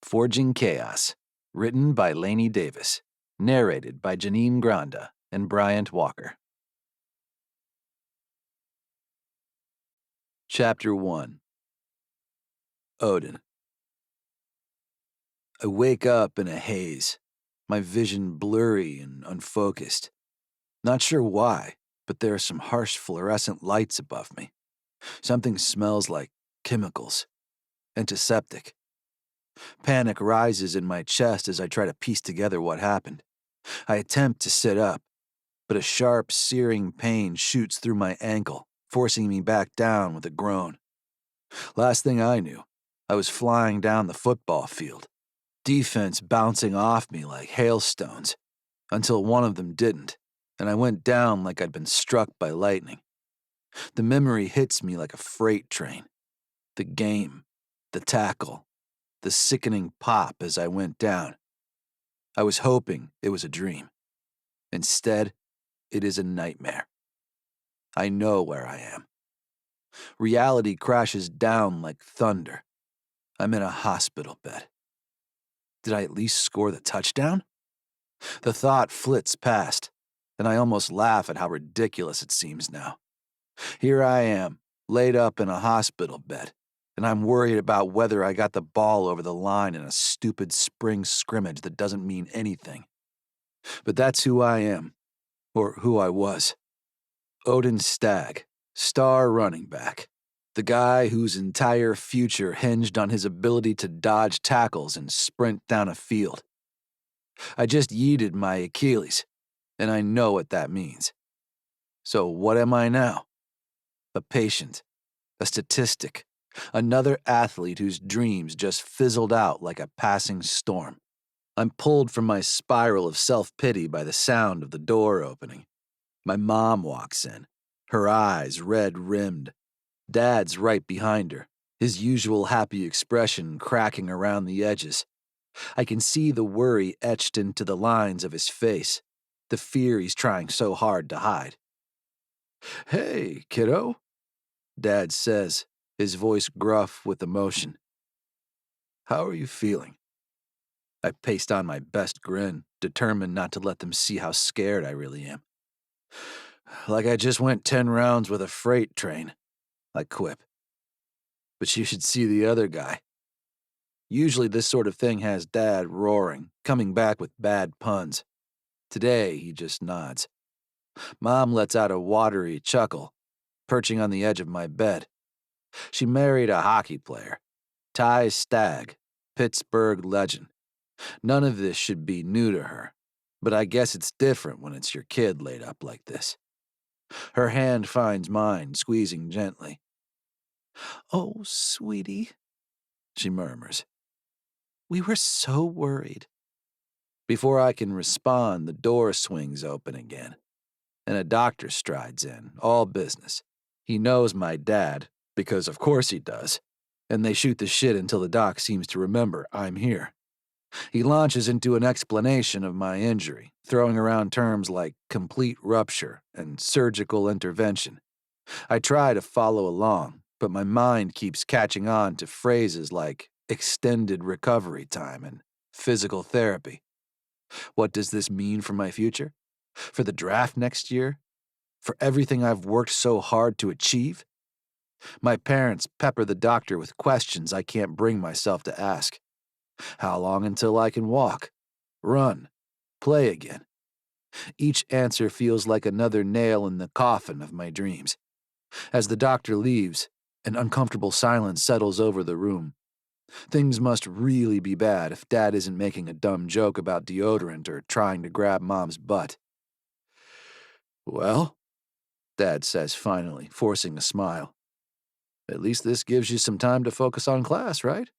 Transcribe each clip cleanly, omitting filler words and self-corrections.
Forging Chaos, written by Lainey Davis, narrated by Janine Granda and Bryant Walker. Chapter 1. Odin. I wake up in a haze, my vision blurry and unfocused. Not sure why, but there are some harsh fluorescent lights above me. Something smells like chemicals. Antiseptic. Panic rises in my chest as I try to piece together what happened. I attempt to sit up, but a sharp, searing pain shoots through my ankle, forcing me back down with a groan. Last thing I knew, I was flying down the football field, defense bouncing off me like hailstones, until one of them didn't, and I went down like I'd been struck by lightning. The memory hits me like a freight train. The game, the tackle, the sickening pop as I went down. I was hoping it was a dream. Instead, it is a nightmare. I know where I am. Reality crashes down like thunder. I'm in a hospital bed. Did I at least score the touchdown? The thought flits past, and I almost laugh at how ridiculous it seems now. Here I am, laid up in a hospital bed, and I'm worried about whether I got the ball over the line in a stupid spring scrimmage that doesn't mean anything. But that's who I am, or who I was. Odin Stagg, star running back. The guy whose entire future hinged on his ability to dodge tackles and sprint down a field. I just yeeted my Achilles, and I know what that means. So what am I now? A patient, a statistic, another athlete whose dreams just fizzled out like a passing storm. I'm pulled from my spiral of self-pity by the sound of the door opening. My mom walks in, her eyes red-rimmed. Dad's right behind her, his usual happy expression cracking around the edges. I can see the worry etched into the lines of his face, the fear he's trying so hard to hide. "Hey, kiddo," Dad says, his voice gruff with emotion. "How are you feeling?" I paste on my best grin, determined not to let them see how scared I really am. "Like I just went 10 rounds with a freight train," I quip. But you should see the other guy. Usually this sort of thing has Dad roaring, coming back with bad puns. Today, he just nods. Mom lets out a watery chuckle, perching on the edge of my bed. She married a hockey player, Ty Stagg, Pittsburgh legend. None of this should be new to her, but I guess it's different when it's your kid laid up like this. Her hand finds mine, squeezing gently. "Oh, sweetie," she murmurs. "We were so worried." Before I can respond, the door swings open again, and a doctor strides in, all business. He knows my dad, because of course he does, and they shoot the shit until the doc seems to remember I'm here. He launches into an explanation of my injury, throwing around terms like complete rupture and surgical intervention. I try to follow along, but my mind keeps catching on to phrases like extended recovery time and physical therapy. What does this mean for my future? For the draft next year? For everything I've worked so hard to achieve? My parents pepper the doctor with questions I can't bring myself to ask. How long until I can walk, run, play again? Each answer feels like another nail in the coffin of my dreams. As the doctor leaves, an uncomfortable silence settles over the room. Things must really be bad if Dad isn't making a dumb joke about deodorant or trying to grab Mom's butt. "Well," Dad says finally, forcing a smile. "At least this gives you some time to focus on class, right?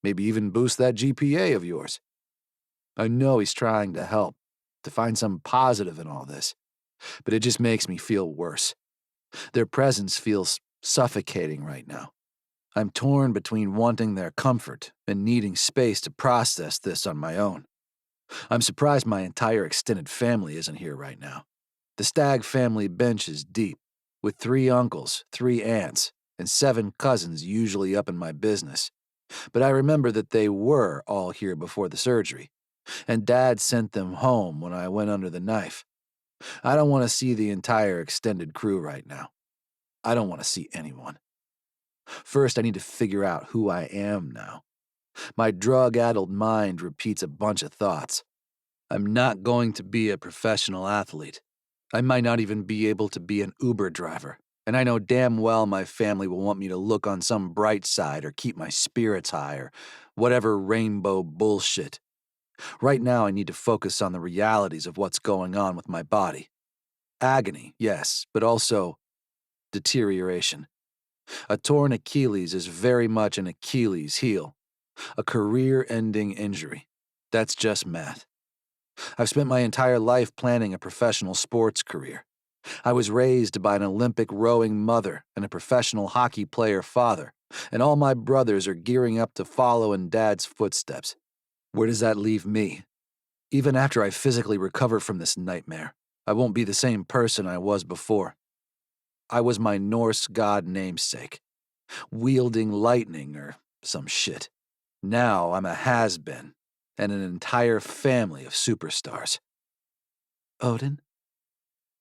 Maybe even boost that GPA of yours." I know he's trying to help, to find some positive in all this, but it just makes me feel worse. Their presence feels suffocating right now. I'm torn between wanting their comfort and needing space to process this on my own. I'm surprised my entire extended family isn't here right now. The Stagg family bench is deep, with 3 uncles, 3 aunts, and 7 cousins usually up in my business. But I remember that they were all here before the surgery, and Dad sent them home when I went under the knife. I don't want to see the entire extended crew right now. I don't want to see anyone. First, I need to figure out who I am now. My drug-addled mind repeats a bunch of thoughts. I'm not going to be a professional athlete. I might not even be able to be an Uber driver, and I know damn well my family will want me to look on some bright side or keep my spirits high or whatever rainbow bullshit. Right now, I need to focus on the realities of what's going on with my body. Agony, yes, but also deterioration. A torn Achilles is very much an Achilles heel. A career-ending injury. That's just math. I've spent my entire life planning a professional sports career. I was raised by an Olympic rowing mother and a professional hockey player father, and all my brothers are gearing up to follow in Dad's footsteps. Where does that leave me? Even after I physically recover from this nightmare, I won't be the same person I was before. I was my Norse god namesake, wielding lightning or some shit. Now I'm a has-been, and an entire family of superstars. Odin?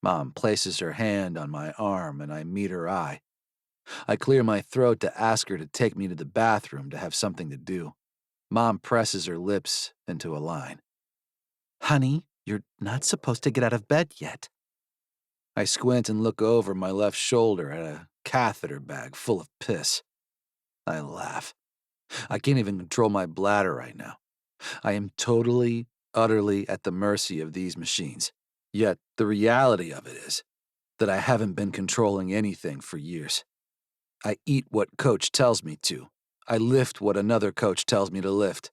Mom places her hand on my arm and I meet her eye. I clear my throat to ask her to take me to the bathroom to have something to do. Mom presses her lips into a line. Honey, you're not supposed to get out of bed yet. I squint and look over my left shoulder at a catheter bag full of piss. I laugh. I can't even control my bladder right now. I am totally, utterly at the mercy of these machines. Yet the reality of it is that I haven't been controlling anything for years. I eat what Coach tells me to. I lift what another coach tells me to lift.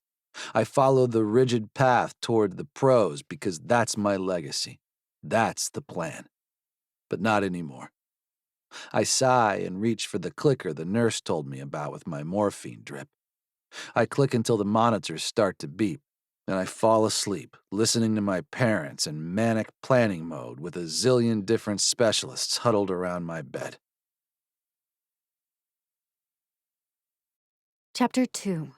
I follow the rigid path toward the pros because that's my legacy. That's the plan. But not anymore. I sigh and reach for the clicker the nurse told me about with my morphine drip. I click until the monitors start to beep, and I fall asleep, listening to my parents in manic planning mode with a zillion different specialists huddled around my bed. Chapter 2.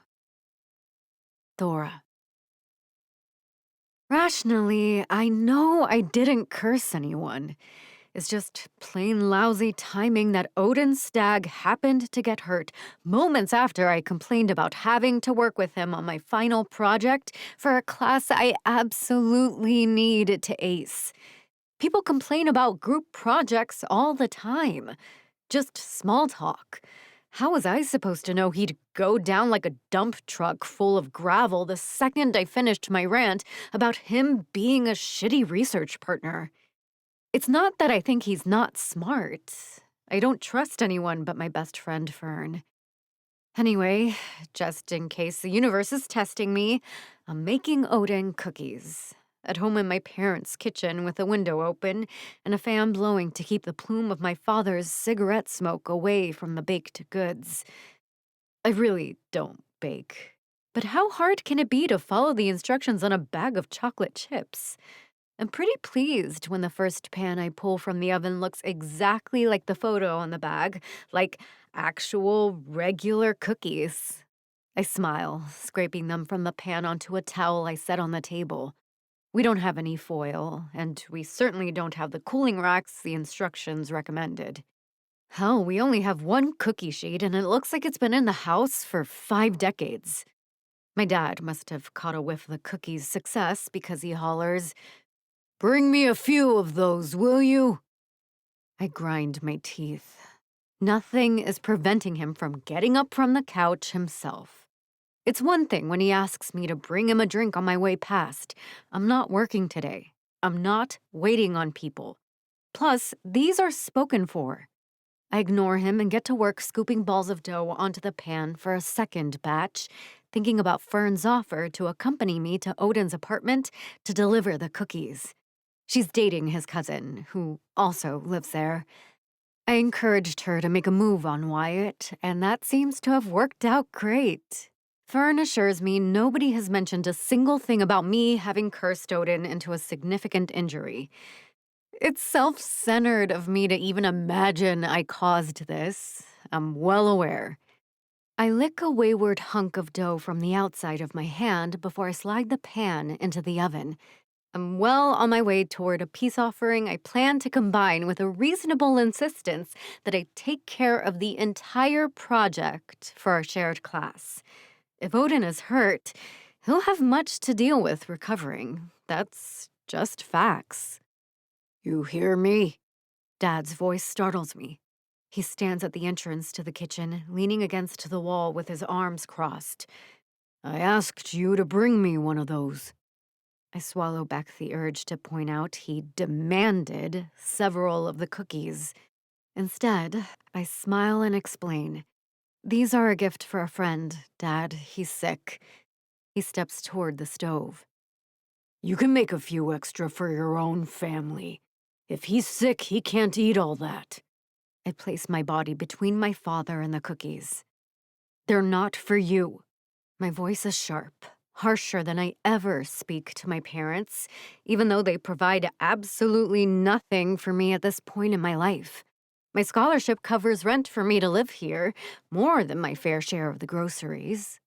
Thora. Rationally, I know I didn't curse anyone. It's just plain lousy timing that Odin's stag happened to get hurt moments after I complained about having to work with him on my final project for a class I absolutely need to ace. People complain about group projects all the time. Just small talk. How was I supposed to know he'd go down like a dump truck full of gravel the second I finished my rant about him being a shitty research partner? It's not that I think he's not smart. I don't trust anyone but my best friend, Fern. Anyway, just in case the universe is testing me, I'm making Odin cookies. At home in my parents' kitchen with a window open and a fan blowing to keep the plume of my father's cigarette smoke away from the baked goods. I really don't bake. But how hard can it be to follow the instructions on a bag of chocolate chips? I'm pretty pleased when the first pan I pull from the oven looks exactly like the photo on the bag, like actual regular cookies. I smile, scraping them from the pan onto a towel I set on the table. We don't have any foil, and we certainly don't have the cooling racks the instructions recommended. Hell, we only have one cookie sheet, and it looks like it's been in the house for 5 decades. My dad must have caught a whiff of the cookie's success because he hollers, "Bring me a few of those, will you?" I grind my teeth. Nothing is preventing him from getting up from the couch himself. It's one thing when he asks me to bring him a drink on my way past. I'm not working today. I'm not waiting on people. Plus, these are spoken for. I ignore him and get to work scooping balls of dough onto the pan for a second batch, thinking about Fern's offer to accompany me to Odin's apartment to deliver the cookies. She's dating his cousin, who also lives there. I encouraged her to make a move on Wyatt, and that seems to have worked out great. Fern assures me nobody has mentioned a single thing about me having cursed Odin into a significant injury. It's self-centered of me to even imagine I caused this. I'm well aware. I lick a wayward hunk of dough from the outside of my hand before I slide the pan into the oven. I'm well on my way toward a peace offering I plan to combine with a reasonable insistence that I take care of the entire project for our shared class. If Odin is hurt, he'll have much to deal with recovering. That's just facts. You hear me? Dad's voice startles me. He stands at the entrance to the kitchen, leaning against the wall with his arms crossed. I asked you to bring me one of those. I swallow back the urge to point out he demanded several of the cookies. Instead, I smile and explain. These are a gift for a friend, Dad. He's sick. He steps toward the stove. You can make a few extra for your own family. If he's sick, he can't eat all that. I place my body between my father and the cookies. They're not for you. My voice is sharp, harsher than I ever speak to my parents, even though they provide absolutely nothing for me at this point in my life. My scholarship covers rent for me to live here, more than my fair share of the groceries.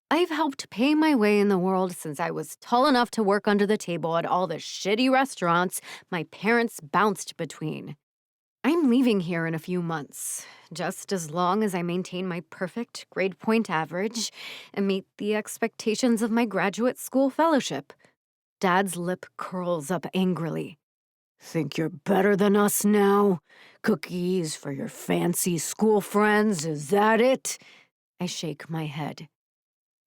I've helped pay my way in the world since I was tall enough to work under the table at all the shitty restaurants my parents bounced between. I'm leaving here in a few months, just as long as I maintain my perfect grade point average and meet the expectations of my graduate school fellowship. Dad's lip curls up angrily. Think you're better than us now? Cookies for your fancy school friends, is that it? I shake my head.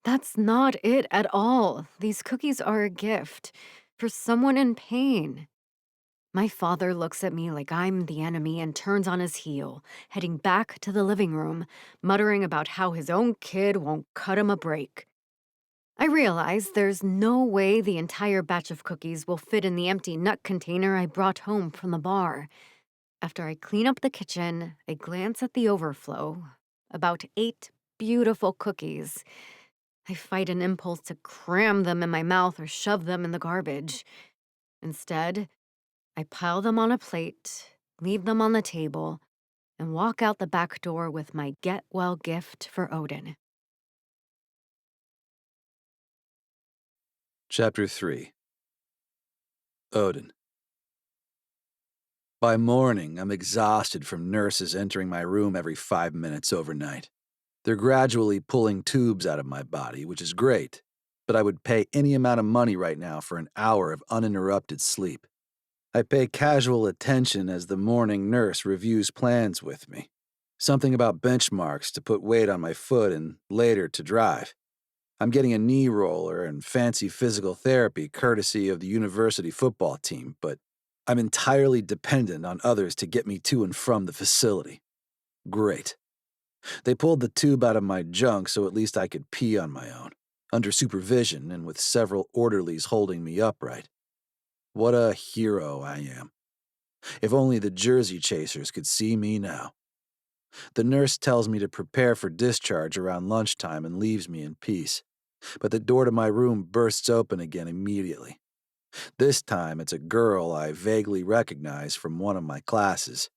That's not it at all. These cookies are a gift for someone in pain. My father looks at me like I'm the enemy and turns on his heel, heading back to the living room, muttering about how his own kid won't cut him a break. I realize there's no way the entire batch of cookies will fit in the empty nut container I brought home from the bar. After I clean up the kitchen, I glance at the overflow. About 8 beautiful cookies. I fight an impulse to cram them in my mouth or shove them in the garbage. Instead, I pile them on a plate, leave them on the table, and walk out the back door with my get-well gift for Odin. Chapter 3. Odin. By morning, I'm exhausted from nurses entering my room every 5 minutes overnight. They're gradually pulling tubes out of my body, which is great, but I would pay any amount of money right now for an hour of uninterrupted sleep. I pay casual attention as the morning nurse reviews plans with me. Something about benchmarks to put weight on my foot and later to drive. I'm getting a knee roller and fancy physical therapy courtesy of the university football team, but I'm entirely dependent on others to get me to and from the facility. Great. They pulled the tube out of my junk so at least I could pee on my own, under supervision and with several orderlies holding me upright. What a hero I am. If only the jersey chasers could see me now. The nurse tells me to prepare for discharge around lunchtime and leaves me in peace. But the door to my room bursts open again immediately. This time it's a girl I vaguely recognize from one of my classes.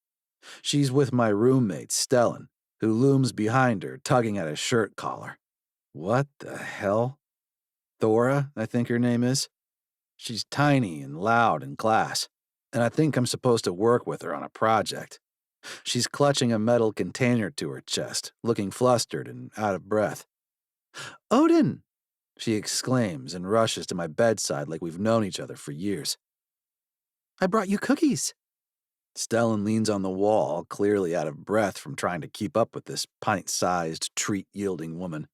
She's with my roommate, Stellan, who looms behind her, tugging at his shirt collar. What the hell? Thora, I think her name is. She's tiny and loud in class, and I think I'm supposed to work with her on a project. She's clutching a metal container to her chest, looking flustered and out of breath. Odin! She exclaims and rushes to my bedside like we've known each other for years. I brought you cookies. Stellan leans on the wall, clearly out of breath from trying to keep up with this pint-sized, treat-yielding woman.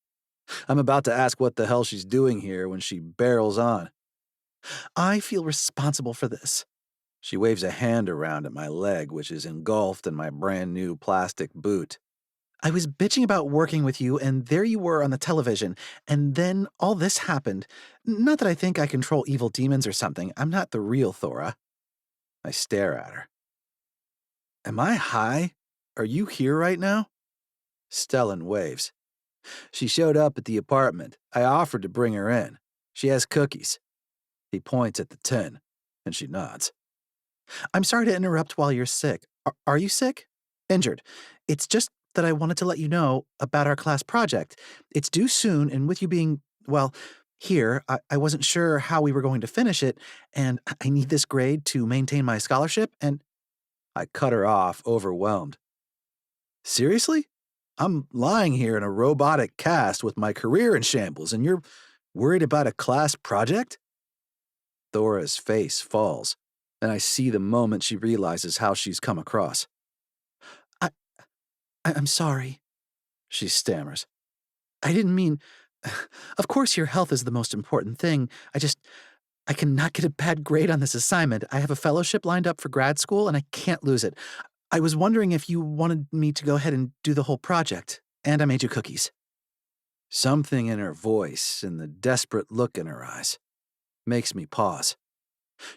I'm about to ask what the hell she's doing here when she barrels on. I feel responsible for this. She waves a hand around at my leg, which is engulfed in my brand-new plastic boot. I was bitching about working with you, and there you were on the television, and then all this happened. Not that I think I control evil demons or something. I'm not the real Thora. I stare at her. Am I high? Are you here right now? Stellan waves. She showed up at the apartment. I offered to bring her in. She has cookies. He points at the tin, and she nods. I'm sorry to interrupt while you're sick. Are you sick? Injured. It's just that I wanted to let you know about our class project. It's due soon, and with you being, well, here, I wasn't sure how we were going to finish it, and I need this grade to maintain my scholarship, and I cut her off, overwhelmed. Seriously? I'm lying here in a robotic cast with my career in shambles, and you're worried about a class project? Thora's face falls, and I see the moment she realizes how she's come across. I, I'm sorry, She stammers. I didn't mean. Of course, your health is the most important thing. I cannot get a bad grade on this assignment. I have a fellowship lined up for grad school, and I can't lose it. I was wondering if you wanted me to go ahead and do the whole project, and I made you cookies. Something in her voice and the desperate look in her eyes makes me pause.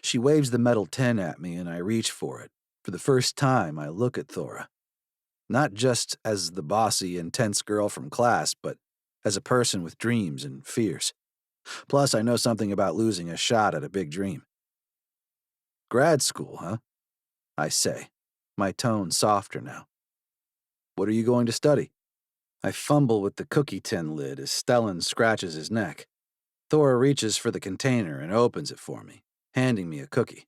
She waves the metal tin at me, and I reach for it. For the first time, I look at Thora. Not just as the bossy, intense girl from class, but as a person with dreams and fears. Plus, I know something about losing a shot at a big dream. Grad school, huh? I say, my tone softer now. What are you going to study? I fumble with the cookie tin lid as Stellan scratches his neck. Thora reaches for the container and opens it for me, handing me a cookie.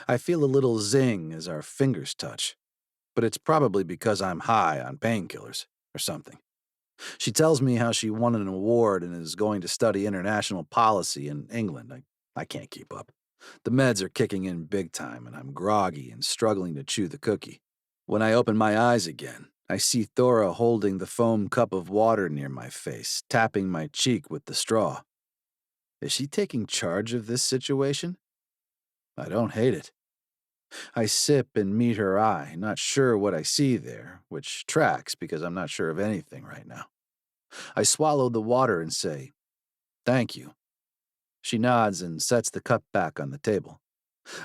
I feel a little zing as our fingers touch, but it's probably because I'm high on painkillers or something. She tells me how she won an award and is going to study international policy in England. I can't keep up. The meds are kicking in big time, and I'm groggy and struggling to chew the cookie. When I open my eyes again, I see Thora holding the foam cup of water near my face, tapping my cheek with the straw. Is she taking charge of this situation? I don't hate it. I sip and meet her eye, not sure what I see there, which tracks because I'm not sure of anything right now. I swallow the water and say, "Thank you." She nods and sets the cup back on the table.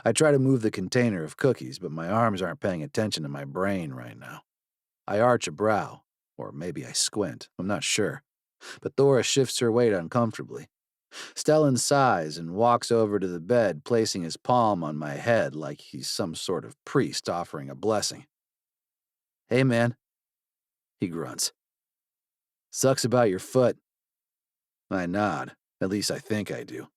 I try to move the container of cookies, but my arms aren't paying attention to my brain right now. I arch a brow, or maybe I squint, I'm not sure. But Thora shifts her weight uncomfortably. Stellan sighs and walks over to the bed, placing his palm on my head like he's some sort of priest offering a blessing. "Hey, man," he grunts. "Sucks about your foot." I nod, at least I think I do.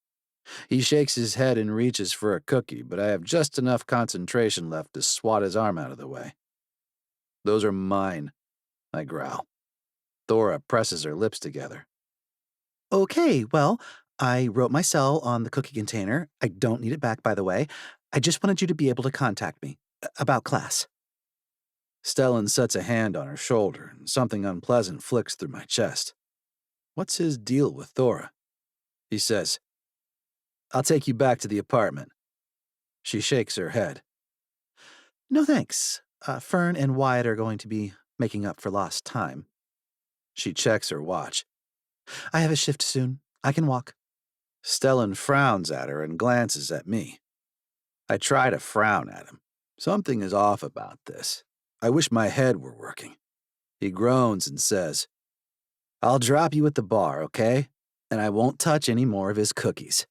He shakes his head and reaches for a cookie, but I have just enough concentration left to swat his arm out of the way. "Those are mine," I growl. Thora presses her lips together. Okay, well, I wrote my cell on the cookie container. I don't need it back, by the way. I just wanted you to be able to contact me about class. Stellan sets a hand on her shoulder, and something unpleasant flicks through my chest. What's his deal with Thora? He says, "I'll take you back to the apartment." She shakes her head. No thanks. Fern and Wyatt are going to be making up for lost time. She checks her watch. I have a shift soon. I can walk. Stellan frowns at her and glances at me. I try to frown at him. Something is off about this. I wish my head were working. He groans and says, "I'll drop you at the bar, okay? And I won't touch any more of his cookies."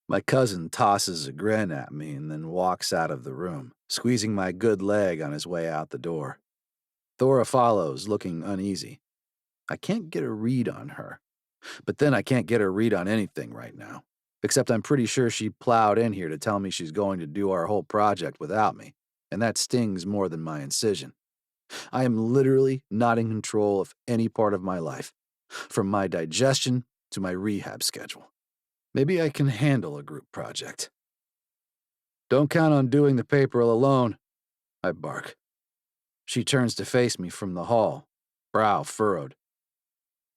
My cousin tosses a grin at me and then walks out of the room, squeezing my good leg on his way out the door. Thora follows, looking uneasy. I can't get a read on her. But then I can't get a read on anything right now. Except I'm pretty sure she plowed in here to tell me she's going to do our whole project without me. And that stings more than my incision. I am literally not in control of any part of my life, from my digestion to my rehab schedule. Maybe I can handle a group project. "Don't count on doing the paper alone," I bark. She turns to face me from the hall, brow furrowed.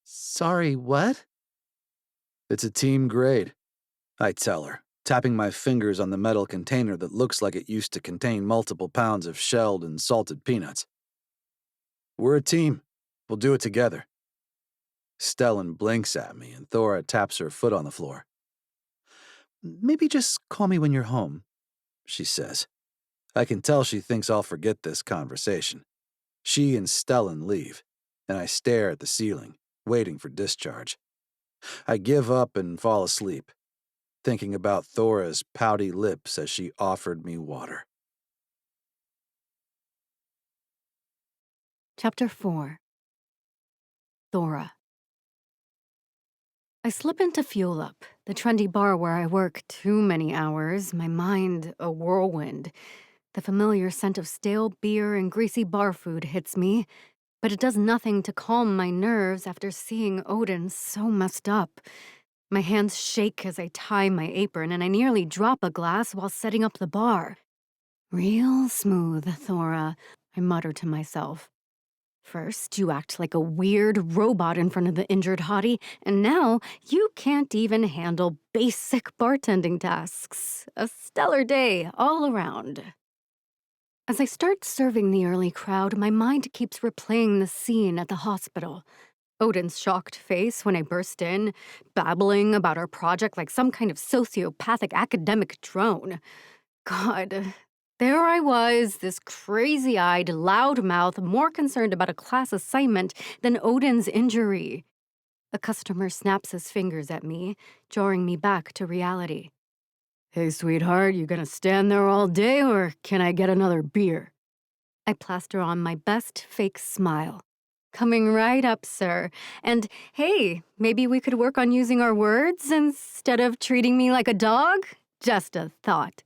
Sorry, what? "It's a team grade," I tell her, tapping my fingers on the metal container that looks like it used to contain multiple pounds of shelled and salted peanuts. "We're a team. We'll do it together." Stellan blinks at me, and Thora taps her foot on the floor. Maybe just call me when you're home, she says. I can tell she thinks I'll forget this conversation. She and Stellan leave, and I stare at the ceiling, waiting for discharge. I give up and fall asleep, thinking about Thora's pouty lips as she offered me water. Chapter 4. Thora. I slip into Fuel Up, the trendy bar where I work too many hours, my mind a whirlwind. The familiar scent of stale beer and greasy bar food hits me, but it does nothing to calm my nerves after seeing Odin so messed up. My hands shake as I tie my apron, and I nearly drop a glass while setting up the bar. Real smooth, Thora, I mutter to myself. First, you act like a weird robot in front of the injured hottie, and now you can't even handle basic bartending tasks. A stellar day all around. As I start serving the early crowd, my mind keeps replaying the scene at the hospital. Odin's shocked face when I burst in, babbling about our project like some kind of sociopathic academic drone. God, there I was, this crazy-eyed, loudmouth, more concerned about a class assignment than Odin's injury. A customer snaps his fingers at me, jarring me back to reality. Hey, sweetheart, you gonna stand there all day, or can I get another beer? I plaster on my best fake smile. Coming right up, sir. And hey, maybe we could work on using our words instead of treating me like a dog? Just a thought.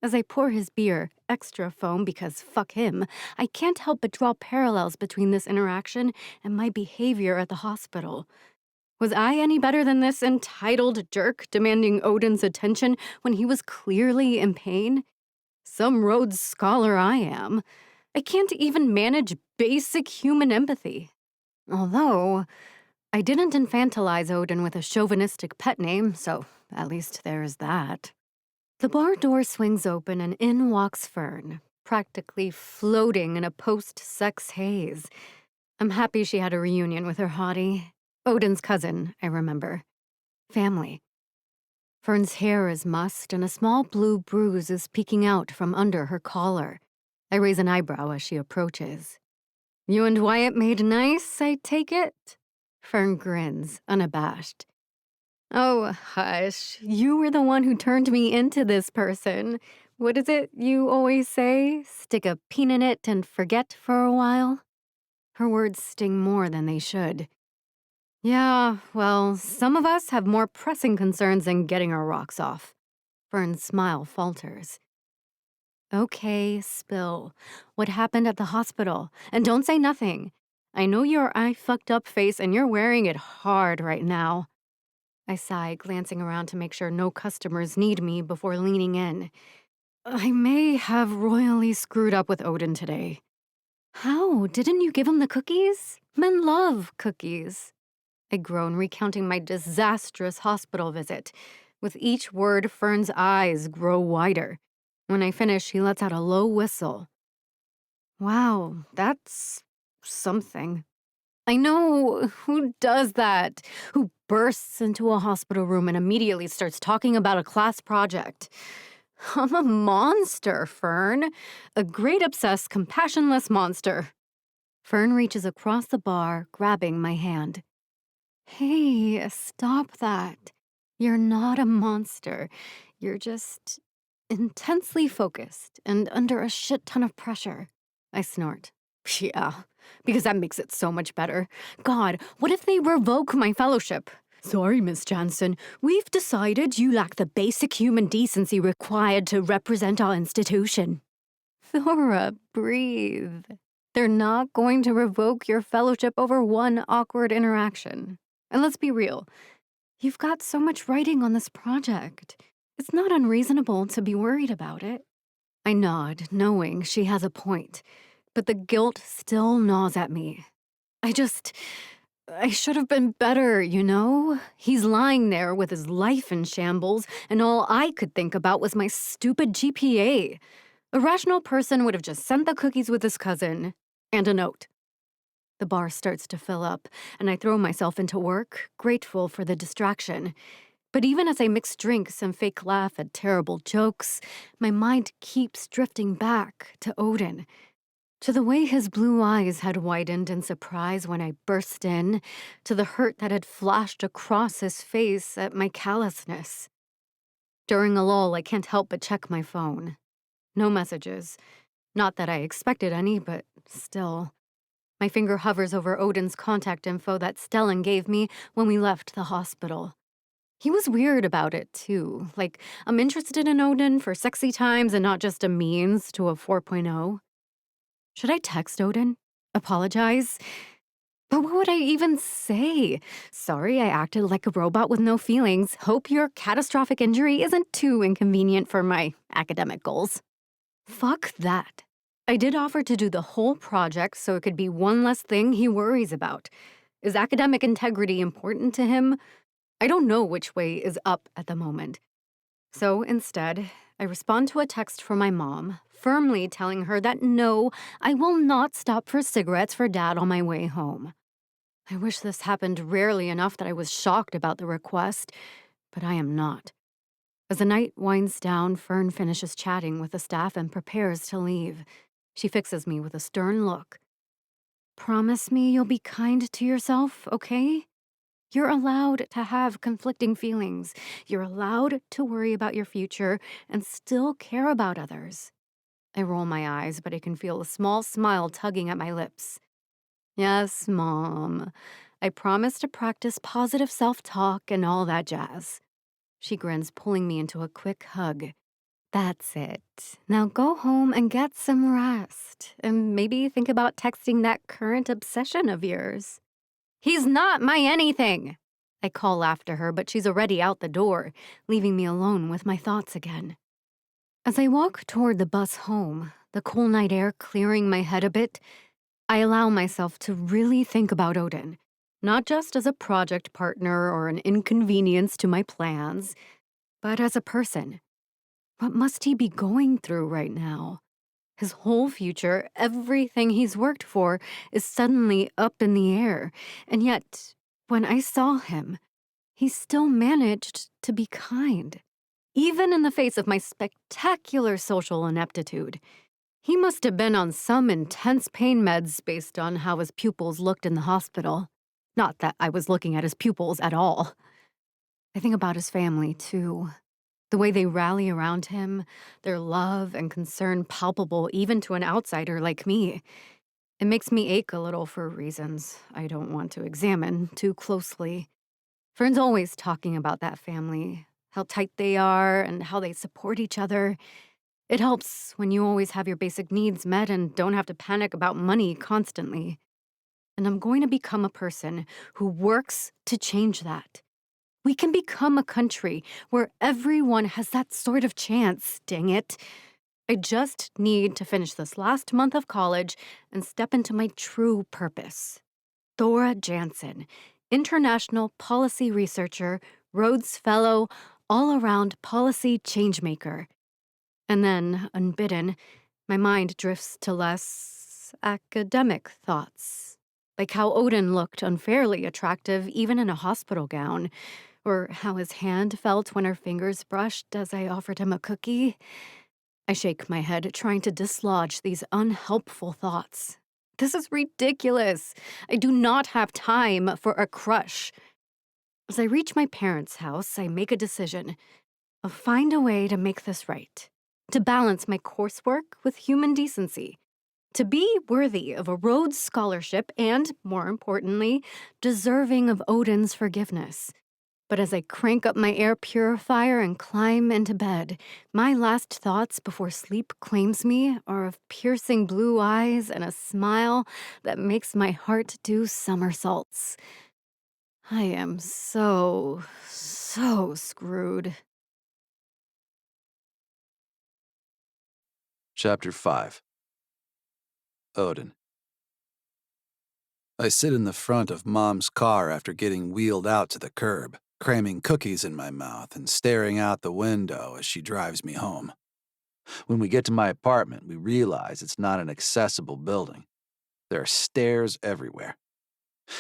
As I pour his beer, extra foam because fuck him, I can't help but draw parallels between this interaction and my behavior at the hospital. Was I any better than this entitled jerk demanding Odin's attention when he was clearly in pain? Some Rhodes Scholar I am. I can't even manage basic human empathy. Although, I didn't infantilize Odin with a chauvinistic pet name, so at least there's that. The bar door swings open and in walks Fern, practically floating in a post-sex haze. I'm happy she had a reunion with her hottie. Odin's cousin, I remember. Family. Fern's hair is mussed and a small blue bruise is peeking out from under her collar. I raise an eyebrow as she approaches. You and Wyatt made nice, I take it? Fern grins, unabashed. Oh, hush. You were the one who turned me into this person. What is it you always say? Stick a pin in it and forget for a while? Her words sting more than they should. Yeah, well, some of us have more pressing concerns than getting our rocks off. Fern's smile falters. Okay, spill. What happened at the hospital? And don't say nothing. I know your eye fucked up face and you're wearing it hard right now. I sigh, glancing around to make sure no customers need me before leaning in. I may have royally screwed up with Odin today. How? Didn't you give him the cookies? Men love cookies. I groan, recounting my disastrous hospital visit. With each word, Fern's eyes grow wider. When I finish, he lets out a low whistle. Wow, that's something. I know. Who does that? Who bursts into a hospital room and immediately starts talking about a class project? I'm a monster, Fern. A great, obsessed, compassionless monster. Fern reaches across the bar, grabbing my hand. Hey, stop that. You're not a monster. You're just intensely focused and under a shit ton of pressure. I snort. Yeah, because that makes it so much better. God, what if they revoke my fellowship? Sorry, Miss Jansen. We've decided you lack the basic human decency required to represent our institution. Thora, breathe. They're not going to revoke your fellowship over one awkward interaction. And let's be real. You've got so much writing on this project. It's not unreasonable to be worried about it. I nod, knowing she has a point. But the guilt still gnaws at me. I should have been better, you know? He's lying there with his life in shambles, and all I could think about was my stupid GPA. A rational person would have just sent the cookies with his cousin, and a note. The bar starts to fill up, and I throw myself into work, grateful for the distraction. But even as I mix drinks and fake laugh at terrible jokes, my mind keeps drifting back to Odin. To the way his blue eyes had widened in surprise when I burst in, to the hurt that had flashed across his face at my callousness. During a lull, I can't help but check my phone. No messages. Not that I expected any, but still. My finger hovers over Odin's contact info that Stellan gave me when we left the hospital. He was weird about it, too. Like, I'm interested in Odin for sexy times and not just a means to a 4.0. Should I text Odin? Apologize? But what would I even say? Sorry, I acted like a robot with no feelings. Hope your catastrophic injury isn't too inconvenient for my academic goals. Fuck that. I did offer to do the whole project so it could be one less thing he worries about. Is academic integrity important to him? I don't know which way is up at the moment. So instead, I respond to a text from my mom, firmly telling her that no, I will not stop for cigarettes for Dad on my way home. I wish this happened rarely enough that I was shocked about the request, but I am not. As the night winds down, Fern finishes chatting with the staff and prepares to leave. She fixes me with a stern look. Promise me you'll be kind to yourself, okay? You're allowed to have conflicting feelings. You're allowed to worry about your future and still care about others. I roll my eyes, but I can feel a small smile tugging at my lips. Yes, Mom. I promise to practice positive self-talk and all that jazz. She grins, pulling me into a quick hug. That's it. Now go home and get some rest. And maybe think about texting that current obsession of yours. He's not my anything. I call after her, but she's already out the door, leaving me alone with my thoughts again. As I walk toward the bus home, the cool night air clearing my head a bit, I allow myself to really think about Odin, not just as a project partner or an inconvenience to my plans, but as a person. What must he be going through right now? His whole future, everything he's worked for, is suddenly up in the air. And yet, when I saw him, he still managed to be kind. Even in the face of my spectacular social ineptitude. He must have been on some intense pain meds based on how his pupils looked in the hospital. Not that I was looking at his pupils at all. I think about his family, too. The way they rally around him, their love and concern palpable even to an outsider like me. It makes me ache a little for reasons I don't want to examine too closely. Fern's always talking about that family, how tight they are and how they support each other. It helps when you always have your basic needs met and don't have to panic about money constantly. And I'm going to become a person who works to change that. We can become a country where everyone has that sort of chance, dang it. I just need to finish this last month of college and step into my true purpose. Thora Jansen, international policy researcher, Rhodes Fellow, all-around policy changemaker. And then, unbidden, my mind drifts to less academic thoughts. Like how Odin looked unfairly attractive even in a hospital gown, or how his hand felt when her fingers brushed as I offered him a cookie. I shake my head, trying to dislodge these unhelpful thoughts. This is ridiculous. I do not have time for a crush. As I reach my parents' house, I make a decision. I'll find a way to make this right. To balance my coursework with human decency. To be worthy of a Rhodes Scholarship and, more importantly, deserving of Odin's forgiveness. But as I crank up my air purifier and climb into bed, my last thoughts before sleep claims me are of piercing blue eyes and a smile that makes my heart do somersaults. I am so screwed. Chapter 5. Odin. I sit in the front of Mom's car after getting wheeled out to the curb, cramming cookies in my mouth and staring out the window as she drives me home. When we get to my apartment, we realize it's not an accessible building. There are stairs everywhere.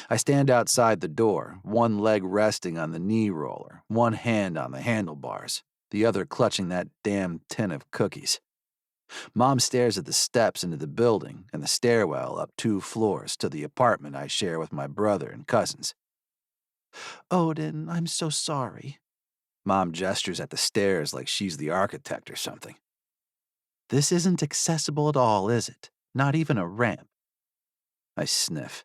I stand outside the door, one leg resting on the knee roller, one hand on the handlebars, the other clutching that damn tin of cookies. Mom stares at the steps into the building and the stairwell up 2 floors to the apartment I share with my brother and cousins. Odin, I'm so sorry. Mom gestures at the stairs like she's the architect or something. This isn't accessible at all, is it? Not even a ramp. I sniff.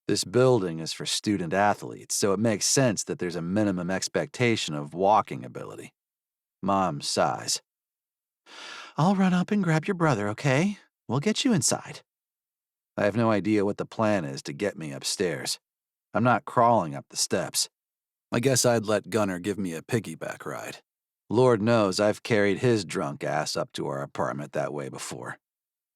This building is for student athletes, so it makes sense that there's a minimum expectation of walking ability. Mom sighs. I'll run up and grab your brother, okay? We'll get you inside. I have no idea what the plan is to get me upstairs. I'm not crawling up the steps. I guess I'd let Gunnar give me a piggyback ride. Lord knows I've carried his drunk ass up to our apartment that way before.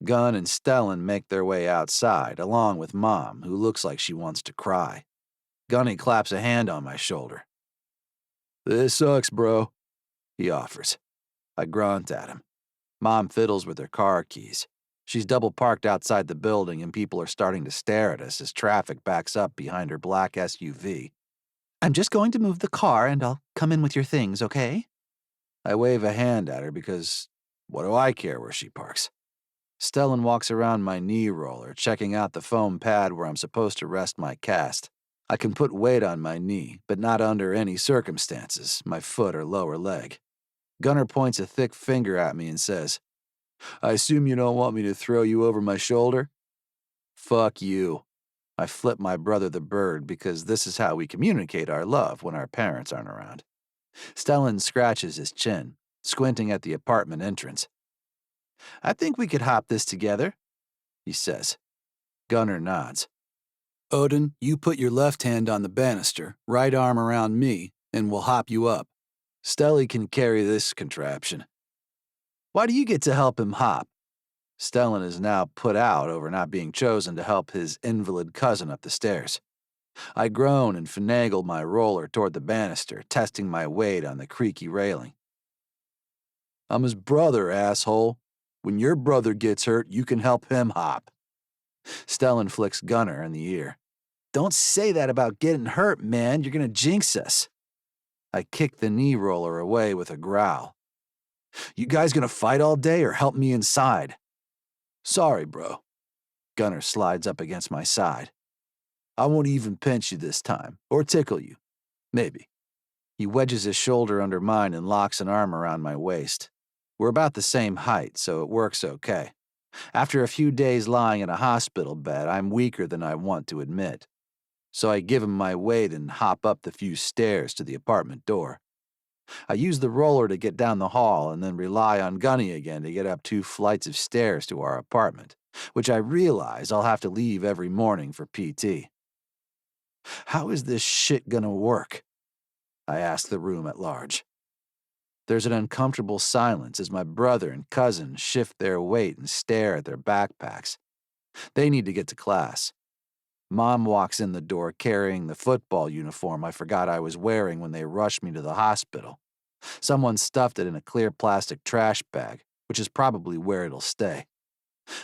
Gunn and Stellan make their way outside, along with Mom, who looks like she wants to cry. Gunny claps a hand on my shoulder. "This sucks, bro," he offers. I grunt at him. Mom fiddles with her car keys. She's double parked outside the building and people are starting to stare at us as traffic backs up behind her black SUV. I'm just going to move the car and I'll come in with your things, okay? I wave a hand at her because what do I care where she parks? Stellan walks around my knee roller, checking out the foam pad where I'm supposed to rest my cast. I can put weight on my knee, but not under any circumstances, my foot or lower leg. Gunnar points a thick finger at me and says, "I assume you don't want me to throw you over my shoulder?" Fuck you. I flip my brother the bird because this is how we communicate our love when our parents aren't around. Stellan scratches his chin, squinting at the apartment entrance. "I think we could hop this together," he says. Gunnar nods. "Odin, you put your left hand on the banister, right arm around me, and we'll hop you up. Stelly can carry this contraption." "Why do you get to help him hop?" Stellan is now put out over not being chosen to help his invalid cousin up the stairs. I groan and finagle my roller toward the banister, testing my weight on the creaky railing. "I'm his brother, asshole. When your brother gets hurt, you can help him hop." Stellan flicks Gunnar in the ear. "Don't say that about getting hurt, man. You're gonna jinx us." I kick the knee roller away with a growl. "You guys gonna fight all day or help me inside?" "Sorry, bro." Gunnar slides up against my side. "I won't even pinch you this time, or tickle you. Maybe." He wedges his shoulder under mine and locks an arm around my waist. We're about the same height, so it works okay. After a few days lying in a hospital bed, I'm weaker than I want to admit. So I give him my weight and hop up the few stairs to the apartment door. I use the roller to get down the hall and then rely on Gunny again to get up 2 flights of stairs to our apartment, which I realize I'll have to leave every morning for PT. How is this shit gonna work? I ask the room at large. There's an uncomfortable silence as my brother and cousin shift their weight and stare at their backpacks. They need to get to class. Mom walks in the door carrying the football uniform I forgot I was wearing when they rushed me to the hospital. Someone stuffed it in a clear plastic trash bag, which is probably where it'll stay.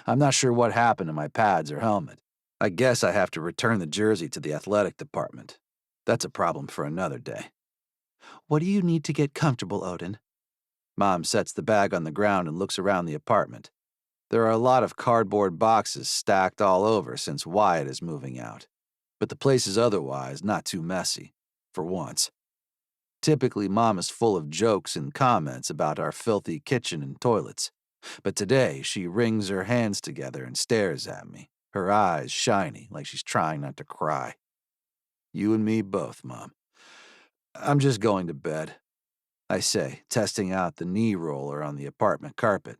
I'm not sure what happened to my pads or helmet. I guess I have to return the jersey to the athletic department. That's a problem for another day. What do you need to get comfortable, Odin? Mom sets the bag on the ground and looks around the apartment. There are a lot of cardboard boxes stacked all over since Wyatt is moving out. But the place is otherwise not too messy, for once. Typically, Mom is full of jokes and comments about our filthy kitchen and toilets. But today, she wrings her hands together and stares at me, her eyes shiny like she's trying not to cry. You and me both, Mom. I'm just going to bed, I say, testing out the knee roller on the apartment carpet.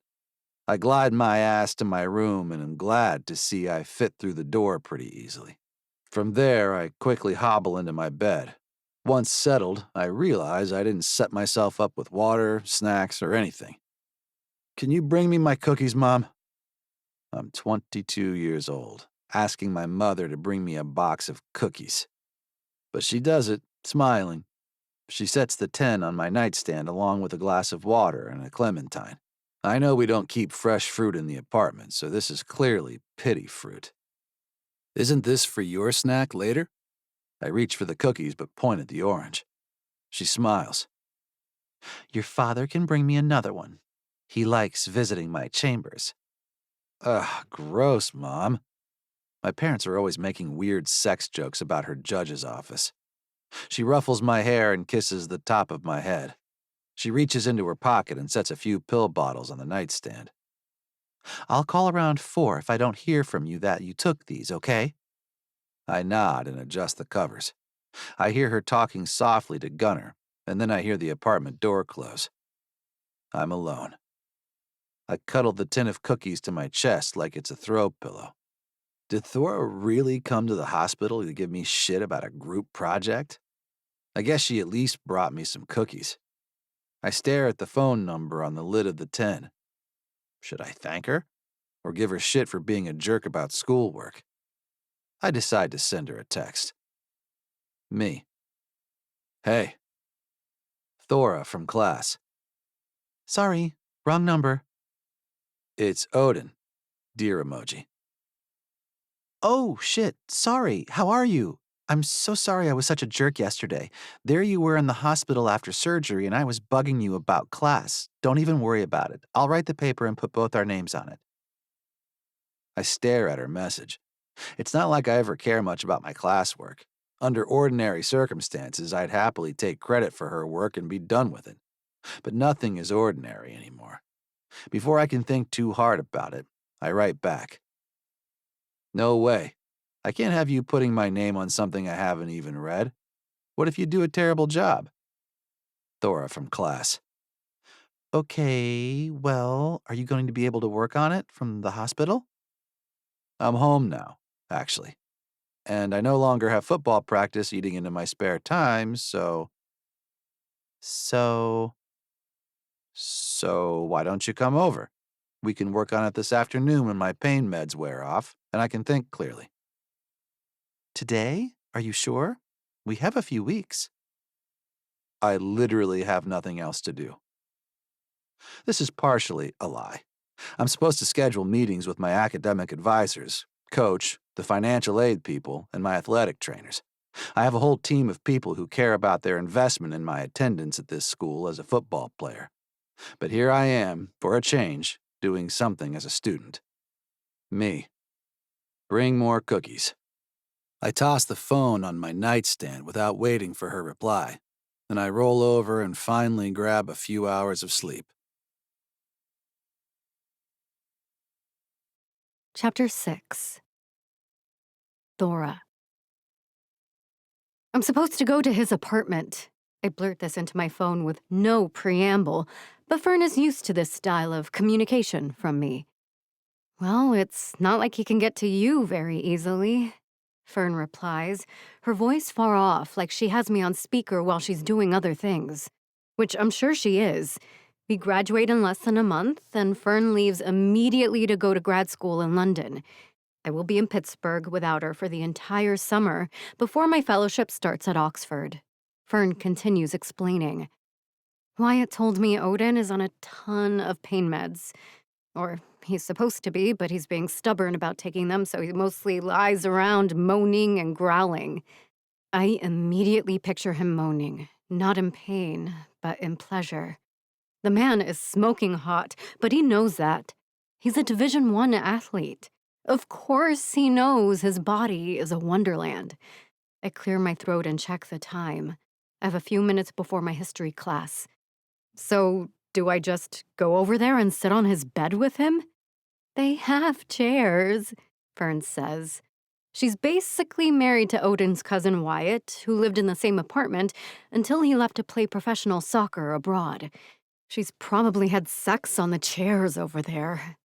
I glide my ass to my room and am glad to see I fit through the door pretty easily. From there, I quickly hobble into my bed. Once settled, I realize I didn't set myself up with water, snacks, or anything. Can you bring me my cookies, Mom? I'm 22 years old, asking my mother to bring me a box of cookies. But she does it, smiling. She sets the 10 on my nightstand along with a glass of water and a clementine. I know we don't keep fresh fruit in the apartment, so this is clearly pity fruit. Isn't this for your snack later? I reach for the cookies but point at the orange. She smiles. Your father can bring me another one. He likes visiting my chambers. Ugh, gross, Mom. My parents are always making weird sex jokes about her judge's office. She ruffles my hair and kisses the top of my head. She reaches into her pocket and sets a few pill bottles on the nightstand. I'll call around 4 if I don't hear from you that you took these, okay? I nod and adjust the covers. I hear her talking softly to Gunner, and then I hear the apartment door close. I'm alone. I cuddle the tin of cookies to my chest like it's a throw pillow. Did Thora really come to the hospital to give me shit about a group project? I guess she at least brought me some cookies. I stare at the phone number on the lid of the tin. Should I thank her? Or give her shit for being a jerk about schoolwork? I decide to send her a text. Me. Hey. Thora from class. Sorry, wrong number. It's Odin. Dear emoji. Oh, shit, sorry, how are you? I'm so sorry I was such a jerk yesterday. There you were in the hospital after surgery and I was bugging you about class. Don't even worry about it. I'll write the paper and put both our names on it. I stare at her message. It's not like I ever care much about my classwork. Under ordinary circumstances, I'd happily take credit for her work and be done with it. But nothing is ordinary anymore. Before I can think too hard about it, I write back. No way. I can't have you putting my name on something I haven't even read. What if you do a terrible job? Thora from class. Okay, well, are you going to be able to work on it from the hospital? I'm home now, actually. And I no longer have football practice eating into my spare time, so why don't you come over? We can work on it this afternoon when my pain meds wear off, and I can think clearly. Today? Are you sure? We have a few weeks. I literally have nothing else to do. This is partially a lie. I'm supposed to schedule meetings with my academic advisors, coach, the financial aid people, and my athletic trainers. I have a whole team of people who care about their investment in my attendance at this school as a football player. But here I am, for a change, doing something as a student. Me. Bring more cookies. I toss the phone on my nightstand without waiting for her reply. Then I roll over and finally grab a few hours of sleep. Chapter 6. Thora. I'm supposed to go to his apartment. I blurt this into my phone with no preamble, but Fern is used to this style of communication from me. Well, it's not like he can get to you very easily, Fern replies, her voice far off like she has me on speaker while she's doing other things. Which I'm sure she is. We graduate in less than a month, and Fern leaves immediately to go to grad school in London. I will be in Pittsburgh without her for the entire summer before my fellowship starts at Oxford. Fern continues explaining. Wyatt told me Odin is on a ton of pain meds. Or he's supposed to be, but he's being stubborn about taking them, so he mostly lies around moaning and growling. I immediately picture him moaning, not in pain, but in pleasure. The man is smoking hot, but he knows that. He's a Division I athlete. Of course he knows his body is a wonderland. I clear my throat and check the time. I have a few minutes before my history class. So, do I just go over there and sit on his bed with him? They have chairs, Fern says. She's basically married to Odin's cousin Wyatt, who lived in the same apartment until he left to play professional soccer abroad. She's probably had sex on the chairs over there.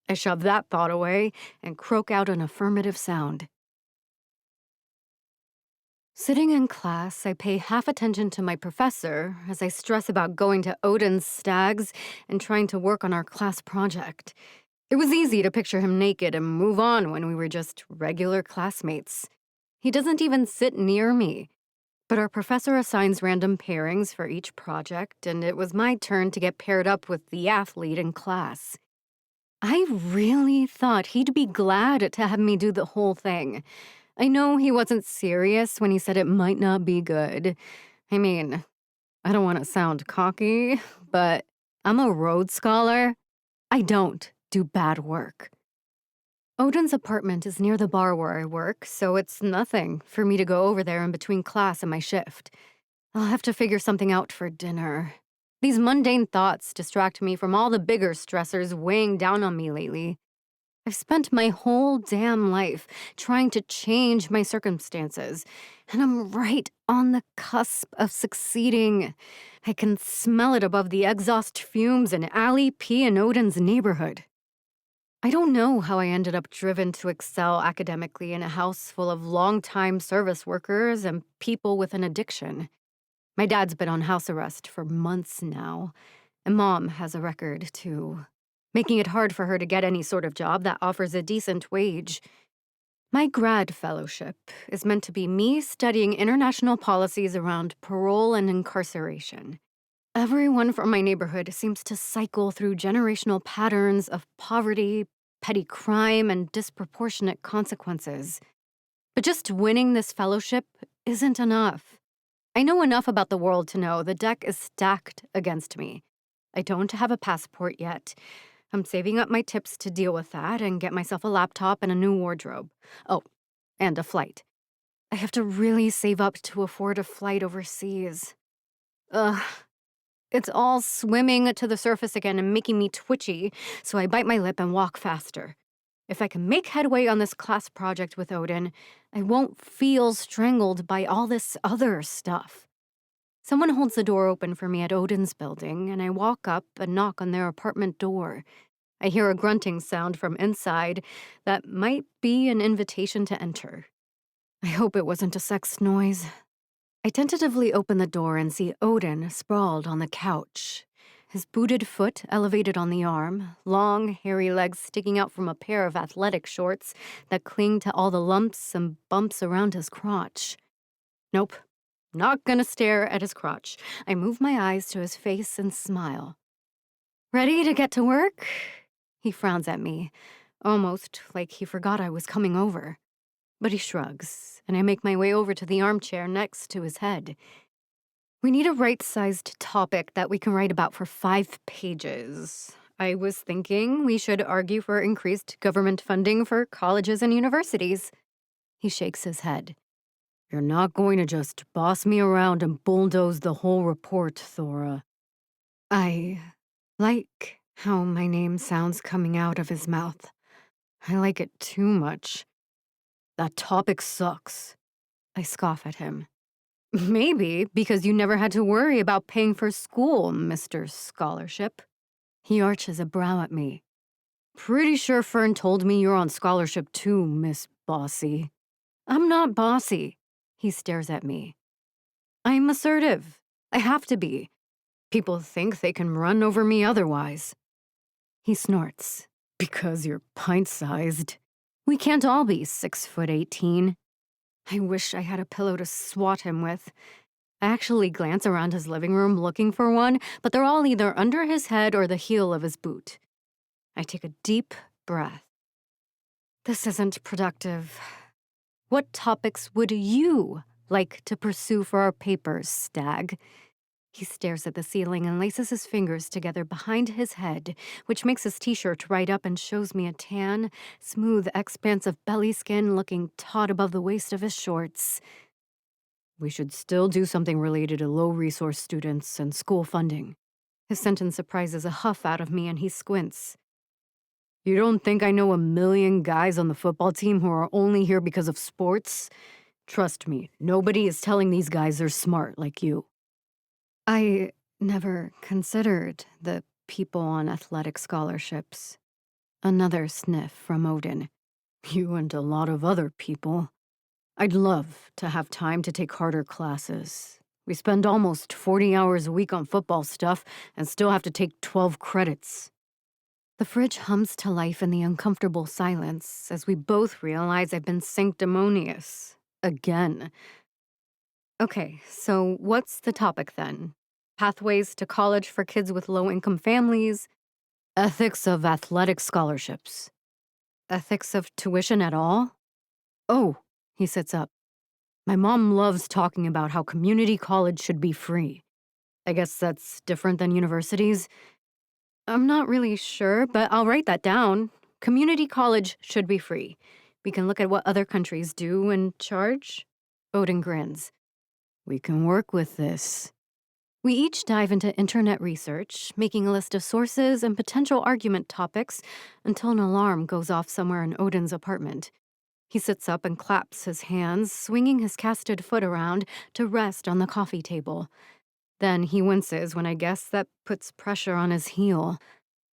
I shove that thought away and croak out an affirmative sound. Sitting in class, I pay half attention to my professor as I stress about going to Odin's stags and trying to work on our class project. It was easy to picture him naked and move on when we were just regular classmates. He doesn't even sit near me. But our professor assigns random pairings for each project, and it was my turn to get paired up with the athlete in class. I really thought he'd be glad to have me do the whole thing. I know he wasn't serious when he said it might not be good. I mean, I don't want to sound cocky, but I'm a Rhodes Scholar. I don't do bad work. Odin's apartment is near the bar where I work, so it's nothing for me to go over there in between class and my shift. I'll have to figure something out for dinner. These mundane thoughts distract me from all the bigger stressors weighing down on me lately. I've spent my whole damn life trying to change my circumstances, and I'm right on the cusp of succeeding. I can smell it above the exhaust fumes in Alley P. and Odin's neighborhood. I don't know how I ended up driven to excel academically in a house full of longtime service workers and people with an addiction. My dad's been on house arrest for months now, and Mom has a record, too, making it hard for her to get any sort of job that offers a decent wage. My grad fellowship is meant to be me studying international policies around parole and incarceration. Everyone from my neighborhood seems to cycle through generational patterns of poverty, petty crime, and disproportionate consequences. But just winning this fellowship isn't enough. I know enough about the world to know the deck is stacked against me. I don't have a passport yet. I'm saving up my tips to deal with that and get myself a laptop and a new wardrobe. Oh, and a flight. I have to really save up to afford a flight overseas. Ugh. It's all swimming to the surface again and making me twitchy, so I bite my lip and walk faster. If I can make headway on this class project with Odin, I won't feel strangled by all this other stuff. Someone holds the door open for me at Odin's building, and I walk up and knock on their apartment door. I hear a grunting sound from inside that might be an invitation to enter. I hope it wasn't a sex noise. I tentatively open the door and see Odin sprawled on the couch, his booted foot elevated on the arm, long, hairy legs sticking out from a pair of athletic shorts that cling to all the lumps and bumps around his crotch. Nope, not gonna stare at his crotch. I move my eyes to his face and smile. Ready to get to work? He frowns at me, almost like he forgot I was coming over. But he shrugs, and I make my way over to the armchair next to his head. We need a right-sized topic that we can write about for 5 pages. I was thinking we should argue for increased government funding for colleges and universities. He shakes his head. You're not going to just boss me around and bulldoze the whole report, Thora. I like how my name sounds coming out of his mouth. I like it too much. That topic sucks. I scoff at him. Maybe because you never had to worry about paying for school, Mr. Scholarship. He arches a brow at me. Pretty sure Fern told me you're on scholarship too, Miss Bossy. I'm not bossy. He stares at me. I'm assertive. I have to be. People think they can run over me otherwise. He snorts. Because you're pint-sized. We can't all be 6'18". I wish I had a pillow to swat him with. I actually glance around his living room looking for one, but they're all either under his head or the heel of his boot. I take a deep breath. This isn't productive. What topics would you like to pursue for our papers, Stag? He stares at the ceiling and laces his fingers together behind his head, which makes his t-shirt right up and shows me a tan, smooth expanse of belly skin looking taut above the waist of his shorts. We should still do something related to low-resource students and school funding. His sentence surprises a huff out of me and he squints. You don't think I know a million guys on the football team who are only here because of sports? Trust me, nobody is telling these guys they're smart like you. I never considered the people on athletic scholarships. Another sniff from Odin. You and a lot of other people. I'd love to have time to take harder classes. We spend almost 40 hours a week on football stuff and still have to take 12 credits. The fridge hums to life in the uncomfortable silence as we both realize I've been sanctimonious. Again. Okay, so what's the topic then? Pathways to college for kids with low-income families? Ethics of athletic scholarships. Ethics of tuition at all? Oh, he sits up. My mom loves talking about how community college should be free. I guess that's different than universities. I'm not really sure, but I'll write that down. Community college should be free. We can look at what other countries do and charge. Odin grins. We can work with this. We each dive into internet research, making a list of sources and potential argument topics until an alarm goes off somewhere in Odin's apartment. He sits up and claps his hands, swinging his casted foot around to rest on the coffee table. Then he winces when I guess that puts pressure on his heel.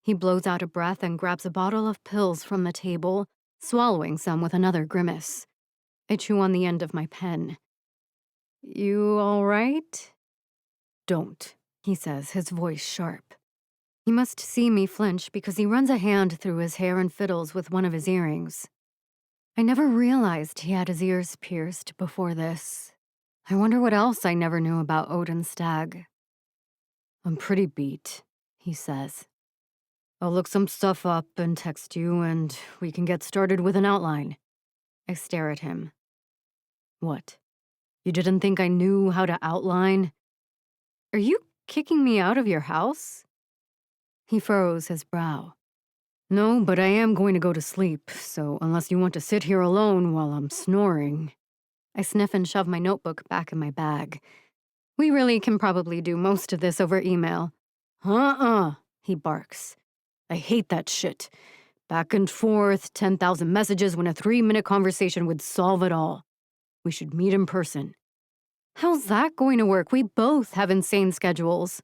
He blows out a breath and grabs a bottle of pills from the table, swallowing some with another grimace. I chew on the end of my pen. "You all right?" "Don't," he says, his voice sharp. He must see me flinch because he runs a hand through his hair and fiddles with one of his earrings. I never realized he had his ears pierced before this. I wonder what else I never knew about Odin Stag. "I'm pretty beat," he says. "I'll look some stuff up and text you, and we can get started with an outline." I stare at him. "What? You didn't think I knew how to outline? Are you kicking me out of your house?" He furrows his brow. "No, but I am going to go to sleep, so unless you want to sit here alone while I'm snoring." I sniff and shove my notebook back in my bag. "We really can probably do most of this over email." He barks. "I hate that shit. Back and forth, 10,000 messages when a 3-minute conversation would solve it all. We should meet in person." "How's that going to work? We both have insane schedules."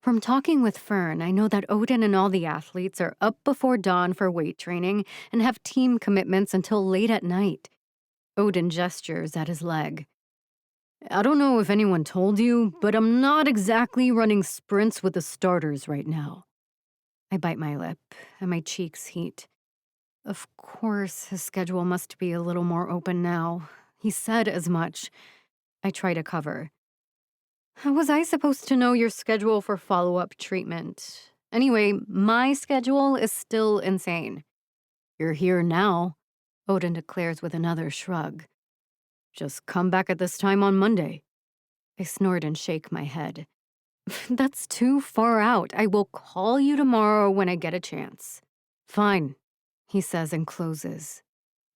From talking with Fern, I know that Odin and all the athletes are up before dawn for weight training and have team commitments until late at night. Odin gestures at his leg. "I don't know if anyone told you, but I'm not exactly running sprints with the starters right now." I bite my lip, and my cheeks heat. Of course, his schedule must be a little more open now. He said as much. I try to cover. "How was I supposed to know your schedule for follow-up treatment? Anyway, my schedule is still insane." "You're here now," Odin declares with another shrug. "Just come back at this time on Monday." I snort and shake my head. "That's too far out. I will call you tomorrow when I get a chance." "Fine," he says and closes.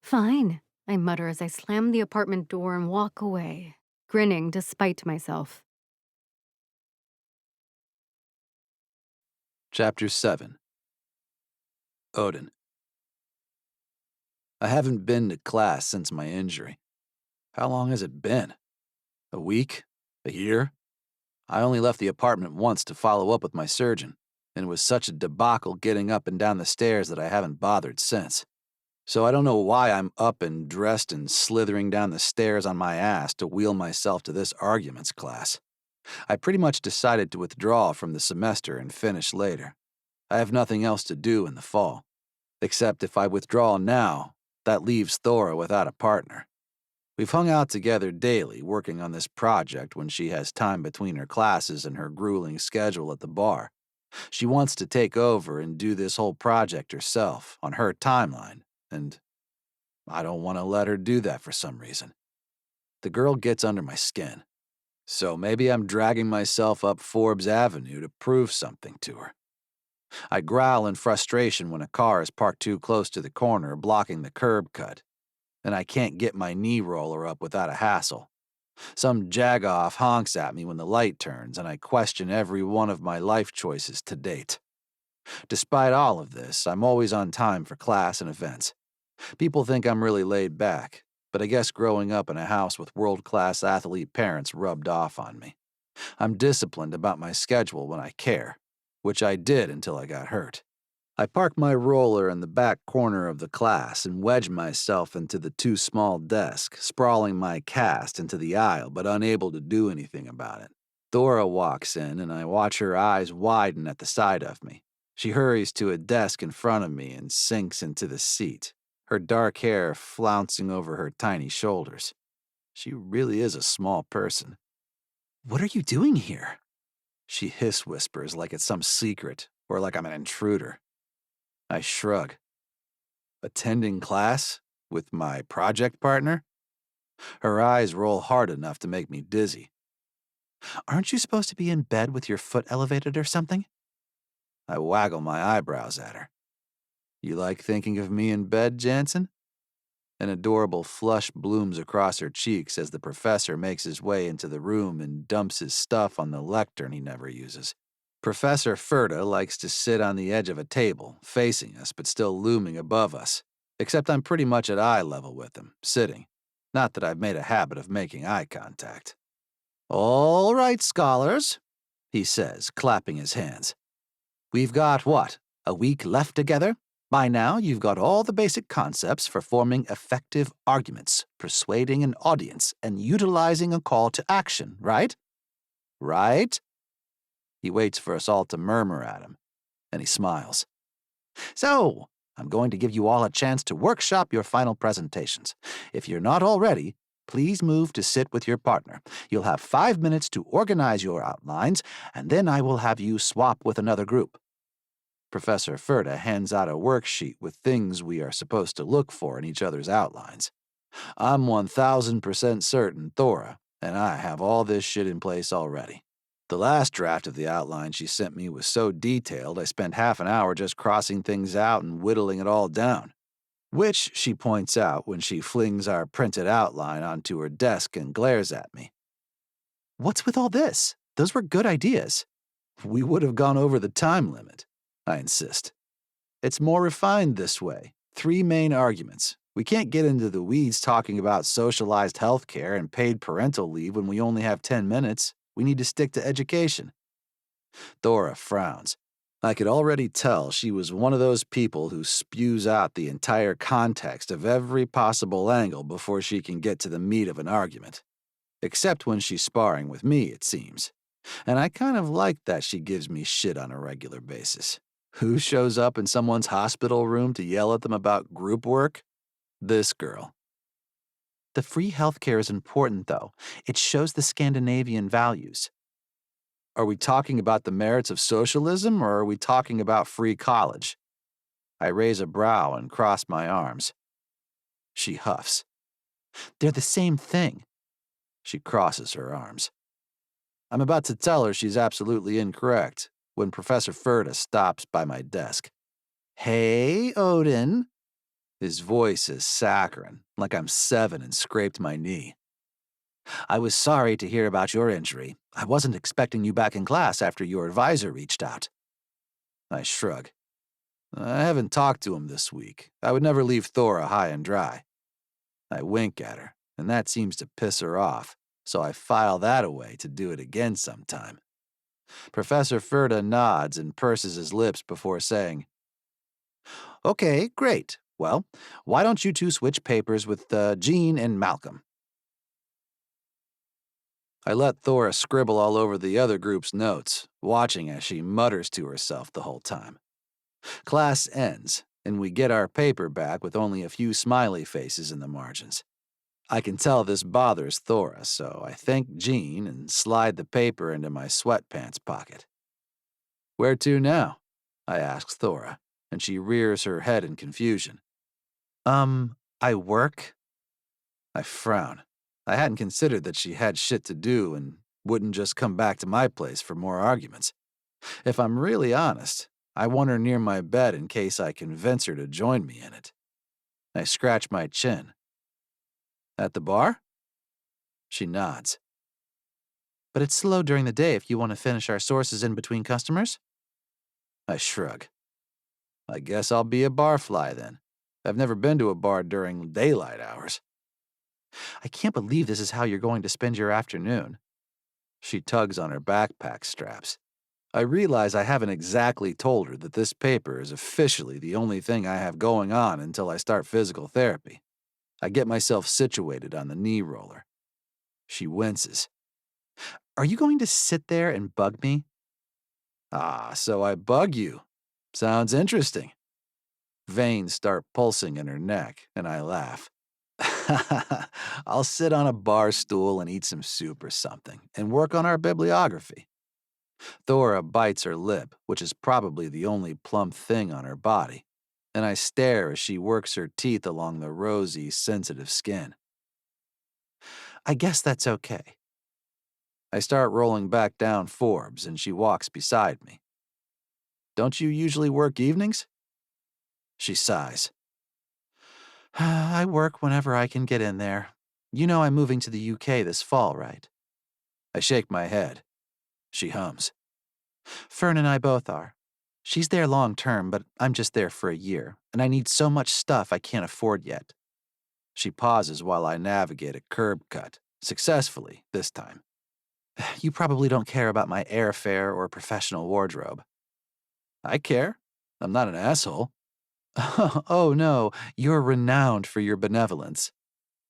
"Fine," I mutter as I slam the apartment door and walk away, grinning despite myself. Chapter 7. Odin. I haven't been to class since my injury. How long has it been? A week? A year? I only left the apartment once to follow up with my surgeon, and it was such a debacle getting up and down the stairs that I haven't bothered since. So I don't know why I'm up and dressed and slithering down the stairs on my ass to wheel myself to this arguments class. I pretty much decided to withdraw from the semester and finish later. I have nothing else to do in the fall. Except if I withdraw now, that leaves Thora without a partner. We've hung out together daily, working on this project when she has time between her classes and her grueling schedule at the bar. She wants to take over and do this whole project herself, on her timeline, and I don't want to let her do that for some reason. The girl gets under my skin. So maybe I'm dragging myself up Forbes Avenue to prove something to her. I growl in frustration when a car is parked too close to the corner, blocking the curb cut, and I can't get my knee roller up without a hassle. Some jagoff honks at me when the light turns, and I question every one of my life choices to date. Despite all of this, I'm always on time for class and events. People think I'm really laid back, but I guess growing up in a house with world-class athlete parents rubbed off on me. I'm disciplined about my schedule when I care, which I did until I got hurt. I park my roller in the back corner of the class and wedge myself into the too small desk, sprawling my cast into the aisle but unable to do anything about it. Thora walks in and I watch her eyes widen at the sight of me. She hurries to a desk in front of me and sinks into the seat, her dark hair flouncing over her tiny shoulders. She really is a small person. "What are you doing here?" She hiss-whispers like it's some secret or like I'm an intruder. I shrug. "Attending class? With my project partner?" Her eyes roll hard enough to make me dizzy. "Aren't you supposed to be in bed with your foot elevated or something?" I waggle my eyebrows at her. "You like thinking of me in bed, Jansen?" An adorable flush blooms across her cheeks as the professor makes his way into the room and dumps his stuff on the lectern he never uses. Professor Ferda likes to sit on the edge of a table, facing us but still looming above us, except I'm pretty much at eye level with him, sitting. Not that I've made a habit of making eye contact. "All right, scholars," he says, clapping his hands. "We've got what? A week left together? By now, you've got all the basic concepts for forming effective arguments, persuading an audience, and utilizing a call to action, right? Right?" He waits for us all to murmur at him, and he smiles. "So, I'm going to give you all a chance to workshop your final presentations. If you're not already, please move to sit with your partner. You'll have 5 minutes to organize your outlines, and then I will have you swap with another group." Professor Ferda hands out a worksheet with things we are supposed to look for in each other's outlines. I'm 1000% certain Thora and I have all this shit in place already. The last draft of the outline she sent me was so detailed I spent half an hour just crossing things out and whittling it all down. Which she points out when she flings our printed outline onto her desk and glares at me. "What's with all this? Those were good ideas." "We would have gone over the time limit," I insist. "It's more refined this way. 3 main arguments. We can't get into the weeds talking about socialized health care and paid parental leave when we only have 10 minutes. We need to stick to education." Thora frowns. I could already tell she was one of those people who spews out the entire context of every possible angle before she can get to the meat of an argument. Except when she's sparring with me, it seems. And I kind of like that she gives me shit on a regular basis. Who shows up in someone's hospital room to yell at them about group work? This girl. "The free healthcare is important, though. It shows the Scandinavian values." Are we talking about the merits of socialism, or are we talking about free college? I raise a brow and cross my arms. She huffs. "They're the same thing." She crosses her arms. I'm about to tell her she's absolutely incorrect when Professor Ferda stops by my desk. "Hey, Odin." His voice is saccharine, like I'm 7 and scraped my knee. "I was sorry to hear about your injury. I wasn't expecting you back in class after your advisor reached out." I shrug. "I haven't talked to him this week. I would never leave Thora high and dry." I wink at her, and that seems to piss her off, so I file that away to do it again sometime. Professor Ferda nods and purses his lips before saying, "Okay, great. Well, why don't you two switch papers with Jean and Malcolm?" I let Thora scribble all over the other group's notes, watching as she mutters to herself the whole time. Class ends, and we get our paper back with only a few smiley faces in the margins. I can tell this bothers Thora, so I thank Jean and slide the paper into my sweatpants pocket. "Where to now?" I ask Thora, and she rears her head in confusion. I work." I frown. I hadn't considered that she had shit to do and wouldn't just come back to my place for more arguments. If I'm really honest, I want her near my bed in case I convince her to join me in it. I scratch my chin. "At the bar?" She nods. "But it's slow during the day if you want to finish our sources in between customers." I shrug. "I guess I'll be a barfly then. I've never been to a bar during daylight hours." "I can't believe this is how you're going to spend your afternoon." She tugs on her backpack straps. I realize I haven't exactly told her that this paper is officially the only thing I have going on until I start physical therapy. I get myself situated on the knee roller. She winces. "Are you going to sit there and bug me?" "Ah, so I bug you. Sounds interesting." Veins start pulsing in her neck, and I laugh. "I'll sit on a bar stool and eat some soup or something, and work on our bibliography." Thora bites her lip, which is probably the only plump thing on her body, and I stare as she works her teeth along the rosy, sensitive skin. "I guess that's okay." I start rolling back down Forbes, and she walks beside me. "Don't you usually work evenings?" She sighs. I work whenever I can get in there. You know I'm moving to the UK this fall, right? I shake my head. She hums. Fern and I both are. She's there long term, but I'm just there for a year, and I need so much stuff I can't afford yet. She pauses while I navigate a curb cut, successfully this time. You probably don't care about my airfare or professional wardrobe. I care. I'm not an asshole. Oh no, you're renowned for your benevolence.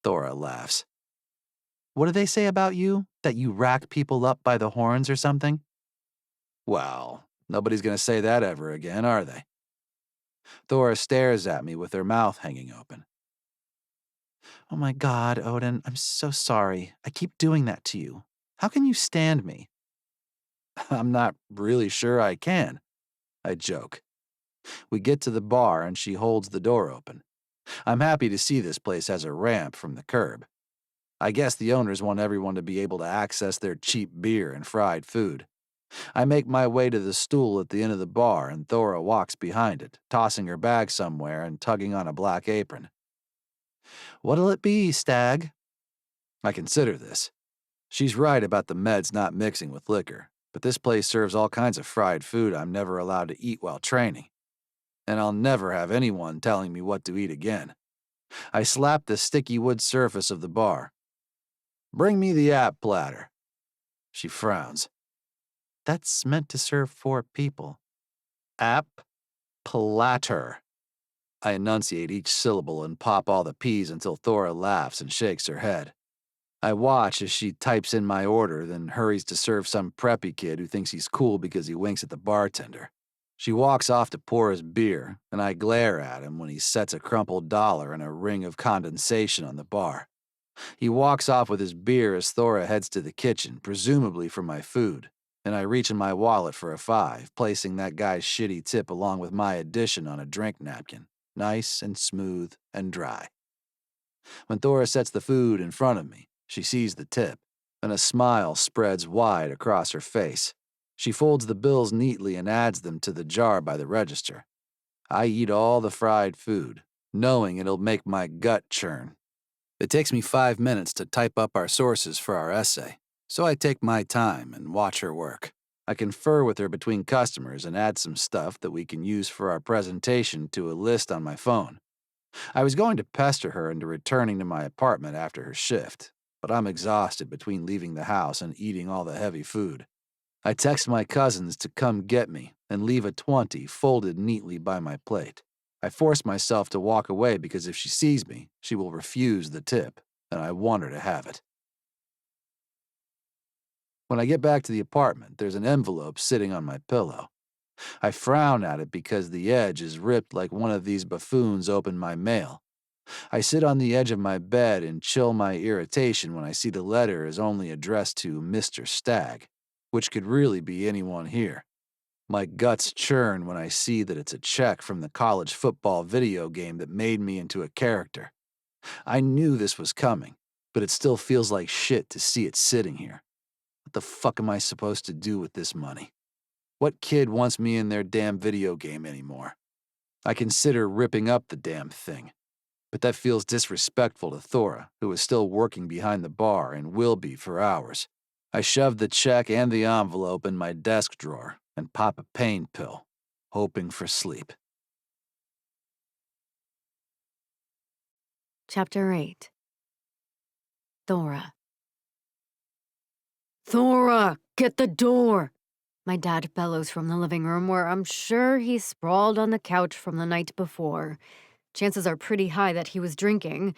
Thora laughs. What do they say about you? That you rack people up by the horns or something? Well, nobody's gonna say that ever again, are they? Thora stares at me with her mouth hanging open. Oh my God, Odin, I'm so sorry. I keep doing that to you. How can you stand me? I'm not really sure I can, I joke. We get to the bar and she holds the door open. I'm happy to see this place has a ramp from the curb. I guess the owners want everyone to be able to access their cheap beer and fried food. I make my way to the stool at the end of the bar and Thora walks behind it, tossing her bag somewhere and tugging on a black apron. What'll it be, Stag? I consider this. She's right about the meds not mixing with liquor, but this place serves all kinds of fried food I'm never allowed to eat while training. And I'll never have anyone telling me what to eat again. I slap the sticky wood surface of the bar. Bring me the app platter. She frowns. That's meant to serve 4 people. App platter. I enunciate each syllable and pop all the P's until Thora laughs and shakes her head. I watch as she types in my order, then hurries to serve some preppy kid who thinks he's cool because he winks at the bartender. She walks off to pour his beer, and I glare at him when he sets a crumpled dollar and a ring of condensation on the bar. He walks off with his beer as Thora heads to the kitchen, presumably for my food, and I reach in my wallet for a 5, placing that guy's shitty tip along with my addition on a drink napkin, nice and smooth and dry. When Thora sets the food in front of me, she sees the tip, and a smile spreads wide across her face. She folds the bills neatly and adds them to the jar by the register. I eat all the fried food, knowing it'll make my gut churn. It takes me 5 minutes to type up our sources for our essay, so I take my time and watch her work. I confer with her between customers and add some stuff that we can use for our presentation to a list on my phone. I was going to pester her into returning to my apartment after her shift, but I'm exhausted between leaving the house and eating all the heavy food. I text my cousins to come get me and leave a 20 folded neatly by my plate. I force myself to walk away because if she sees me, she will refuse the tip, and I want her to have it. When I get back to the apartment, there's an envelope sitting on my pillow. I frown at it because the edge is ripped like one of these buffoons opened my mail. I sit on the edge of my bed and chill my irritation when I see the letter is only addressed to Mr. Stagg, which could really be anyone here. My guts churn when I see that it's a check from the college football video game that made me into a character. I knew this was coming, but it still feels like shit to see it sitting here. What the fuck am I supposed to do with this money? What kid wants me in their damn video game anymore? I consider ripping up the damn thing, but that feels disrespectful to Thora, who is still working behind the bar and will be for hours. I shove the check and the envelope in my desk drawer and pop a pain pill, hoping for sleep. Chapter 8. Thora. Thora, get the door! My dad bellows from the living room where I'm sure he sprawled on the couch from the night before. Chances are pretty high that he was drinking,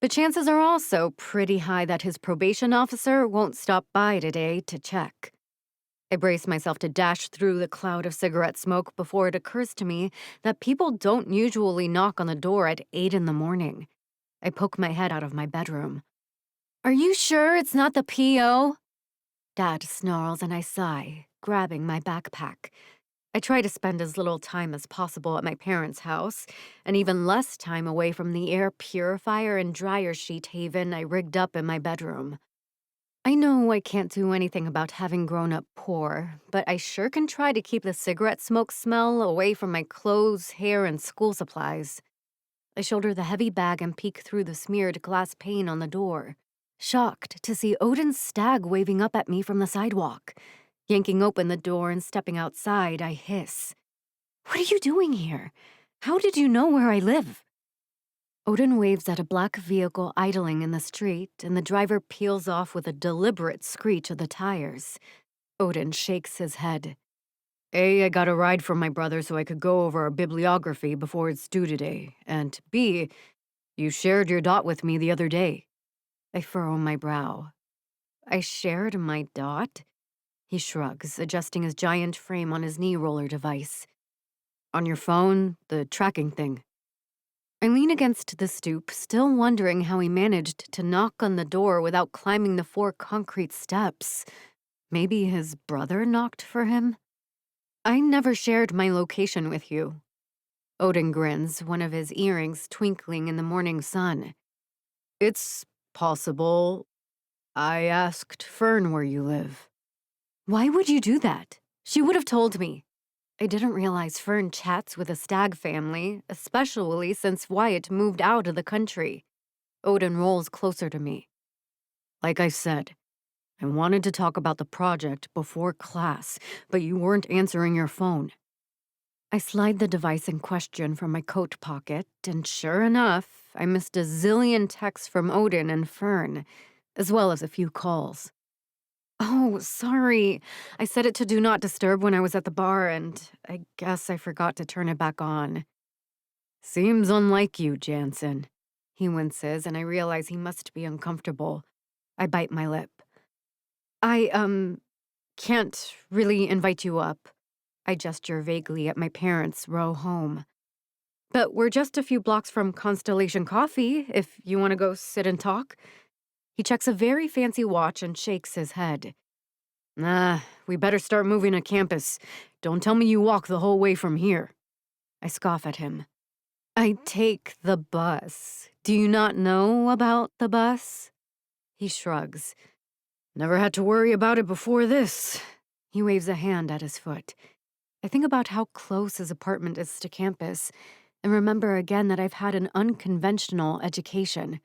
but chances are also pretty high that his probation officer won't stop by today to check. I brace myself to dash through the cloud of cigarette smoke before it occurs to me that people don't usually knock on the door at 8 in the morning. I poke my head out of my bedroom. Are you sure it's not the P.O.? Dad snarls and I sigh, grabbing my backpack. I try to spend as little time as possible at my parents' house, and even less time away from the air purifier and dryer sheet haven I rigged up in my bedroom. I know I can't do anything about having grown up poor, but I sure can try to keep the cigarette smoke smell away from my clothes, hair, and school supplies. I shoulder the heavy bag and peek through the smeared glass pane on the door, shocked to see Odin's stag waving up at me from the sidewalk. Yanking open the door and stepping outside, I hiss. "What are you doing here? How did you know where I live?" Odin waves at a black vehicle idling in the street, and the driver peels off with a deliberate screech of the tires. Odin shakes his head. A, I got a ride from my brother so I could go over our bibliography before it's due today, and B, you shared your dot with me the other day. I furrow my brow. I shared my dot? He shrugs, adjusting his giant frame on his knee roller device. On your phone, the tracking thing. I lean against the stoop, still wondering how he managed to knock on the door without climbing the 4 concrete steps. Maybe his brother knocked for him? I never shared my location with you. Odin grins, one of his earrings twinkling in the morning sun. It's possible. I asked Fern where you live. Why would you do that? She would have told me. I didn't realize Fern chats with a stag family, especially since Wyatt moved out of the country. Odin rolls closer to me. Like I said, I wanted to talk about the project before class, but you weren't answering your phone. I slide the device in question from my coat pocket, and sure enough, I missed a zillion texts from Odin and Fern, as well as a few calls. Oh, sorry. I set it to do not disturb when I was at the bar, and I guess I forgot to turn it back on. Seems unlike you, Jansen. He winces, and I realize he must be uncomfortable. I bite my lip. I, can't really invite you up. I gesture vaguely at my parents' row home. But we're just a few blocks from Constellation Coffee, if you want to go sit and talk. He checks a very fancy watch and shakes his head. Nah, we better start moving to campus. Don't tell me you walk the whole way from here. I scoff at him. I take the bus. Do you not know about the bus? He shrugs. Never had to worry about it before this. He waves a hand at his foot. I think about how close his apartment is to campus, and remember again that I've had an unconventional education.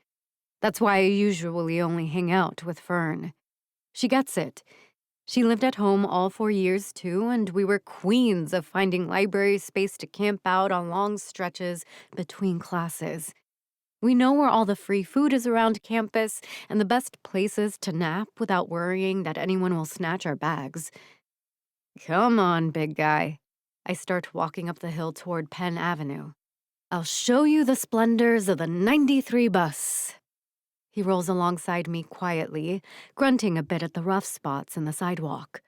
That's why I usually only hang out with Fern. She gets it. She lived at home all 4 years, too, and we were queens of finding library space to camp out on long stretches between classes. We know where all the free food is around campus and the best places to nap without worrying that anyone will snatch our bags. Come on, big guy. I start walking up the hill toward Penn Avenue. I'll show you the splendors of the 93 bus. He rolls alongside me quietly, grunting a bit at the rough spots in the sidewalk.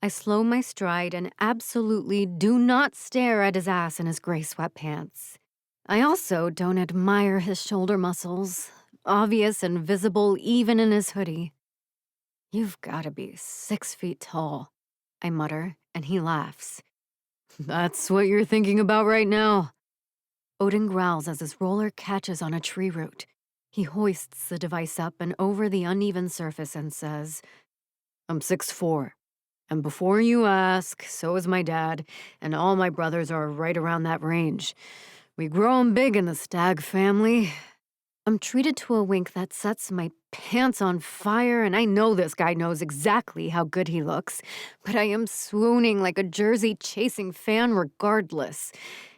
I slow my stride and absolutely do not stare at his ass in his gray sweatpants. I also don't admire his shoulder muscles, obvious and visible even in his hoodie. You've got to be 6 feet tall, I mutter, and he laughs. That's what you're thinking about right now. Odin growls as his roller catches on a tree root. He hoists the device up and over the uneven surface and says, I'm 6'4", and before you ask, so is my dad, and all my brothers are right around that range. We grow 'em big in the stag family. I'm treated to a wink that sets my pants on fire, and I know this guy knows exactly how good he looks, but I am swooning like a jersey-chasing fan regardless.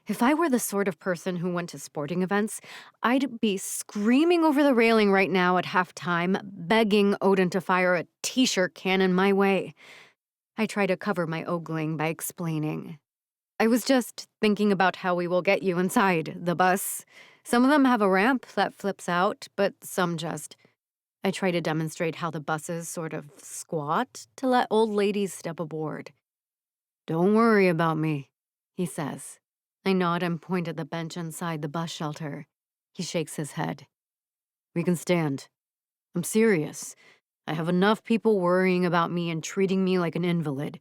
If I were the sort of person who went to sporting events, I'd be screaming over the railing right now at halftime, begging Odin to fire a t-shirt cannon my way. I try to cover my ogling by explaining. I was just thinking about how we will get you inside the bus. Some of them have a ramp that flips out, but some just. I try to demonstrate how the buses sort of squat to let old ladies step aboard. Don't worry about me, he says. I nod and point at the bench inside the bus shelter. He shakes his head. We can stand. I'm serious. I have enough people worrying about me and treating me like an invalid.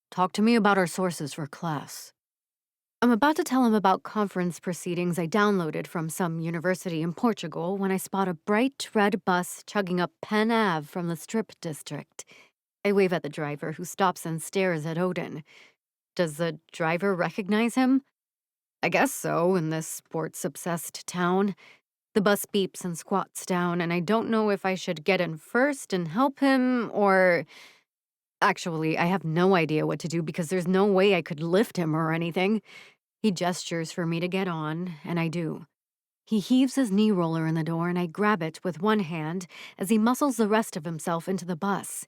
Talk to me about our sources for class. I'm about to tell him about conference proceedings I downloaded from some university in Portugal when I spot a bright red bus chugging up Penn Ave from the Strip District. I wave at the driver, who stops and stares at Odin. Does the driver recognize him? I guess so, in this sports-obsessed town. The bus beeps and squats down, and I don't know if I should get in first and help him, or... Actually, I have no idea what to do because there's no way I could lift him or anything. He gestures for me to get on, and I do. He heaves his knee roller in the door, and I grab it with one hand as he muscles the rest of himself into the bus.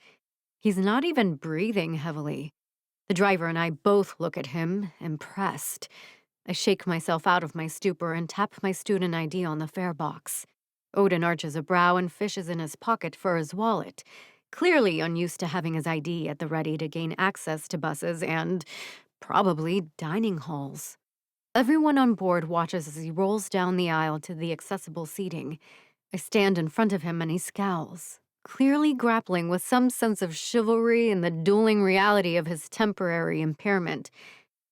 He's not even breathing heavily. The driver and I both look at him, impressed. I shake myself out of my stupor and tap my student ID on the fare box. Odin arches a brow and fishes in his pocket for his wallet, clearly unused to having his ID at the ready to gain access to buses and, probably, dining halls. Everyone on board watches as he rolls down the aisle to the accessible seating. I stand in front of him and he scowls, clearly grappling with some sense of chivalry and the dueling reality of his temporary impairment.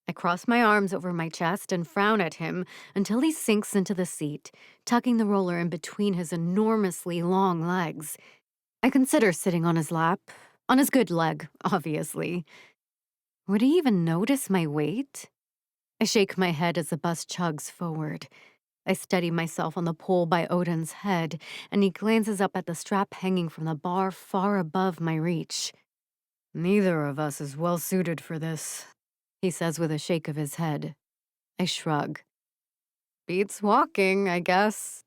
I cross my arms over my chest and frown at him until he sinks into the seat, tucking the roller in between his enormously long legs. I consider sitting on his lap, on his good leg, obviously. Would he even notice my weight? I shake my head as the bus chugs forward. I steady myself on the pole by Odin's head, and he glances up at the strap hanging from the bar far above my reach. Neither of us is well suited for this, he says with a shake of his head. I shrug. Beats walking, I guess.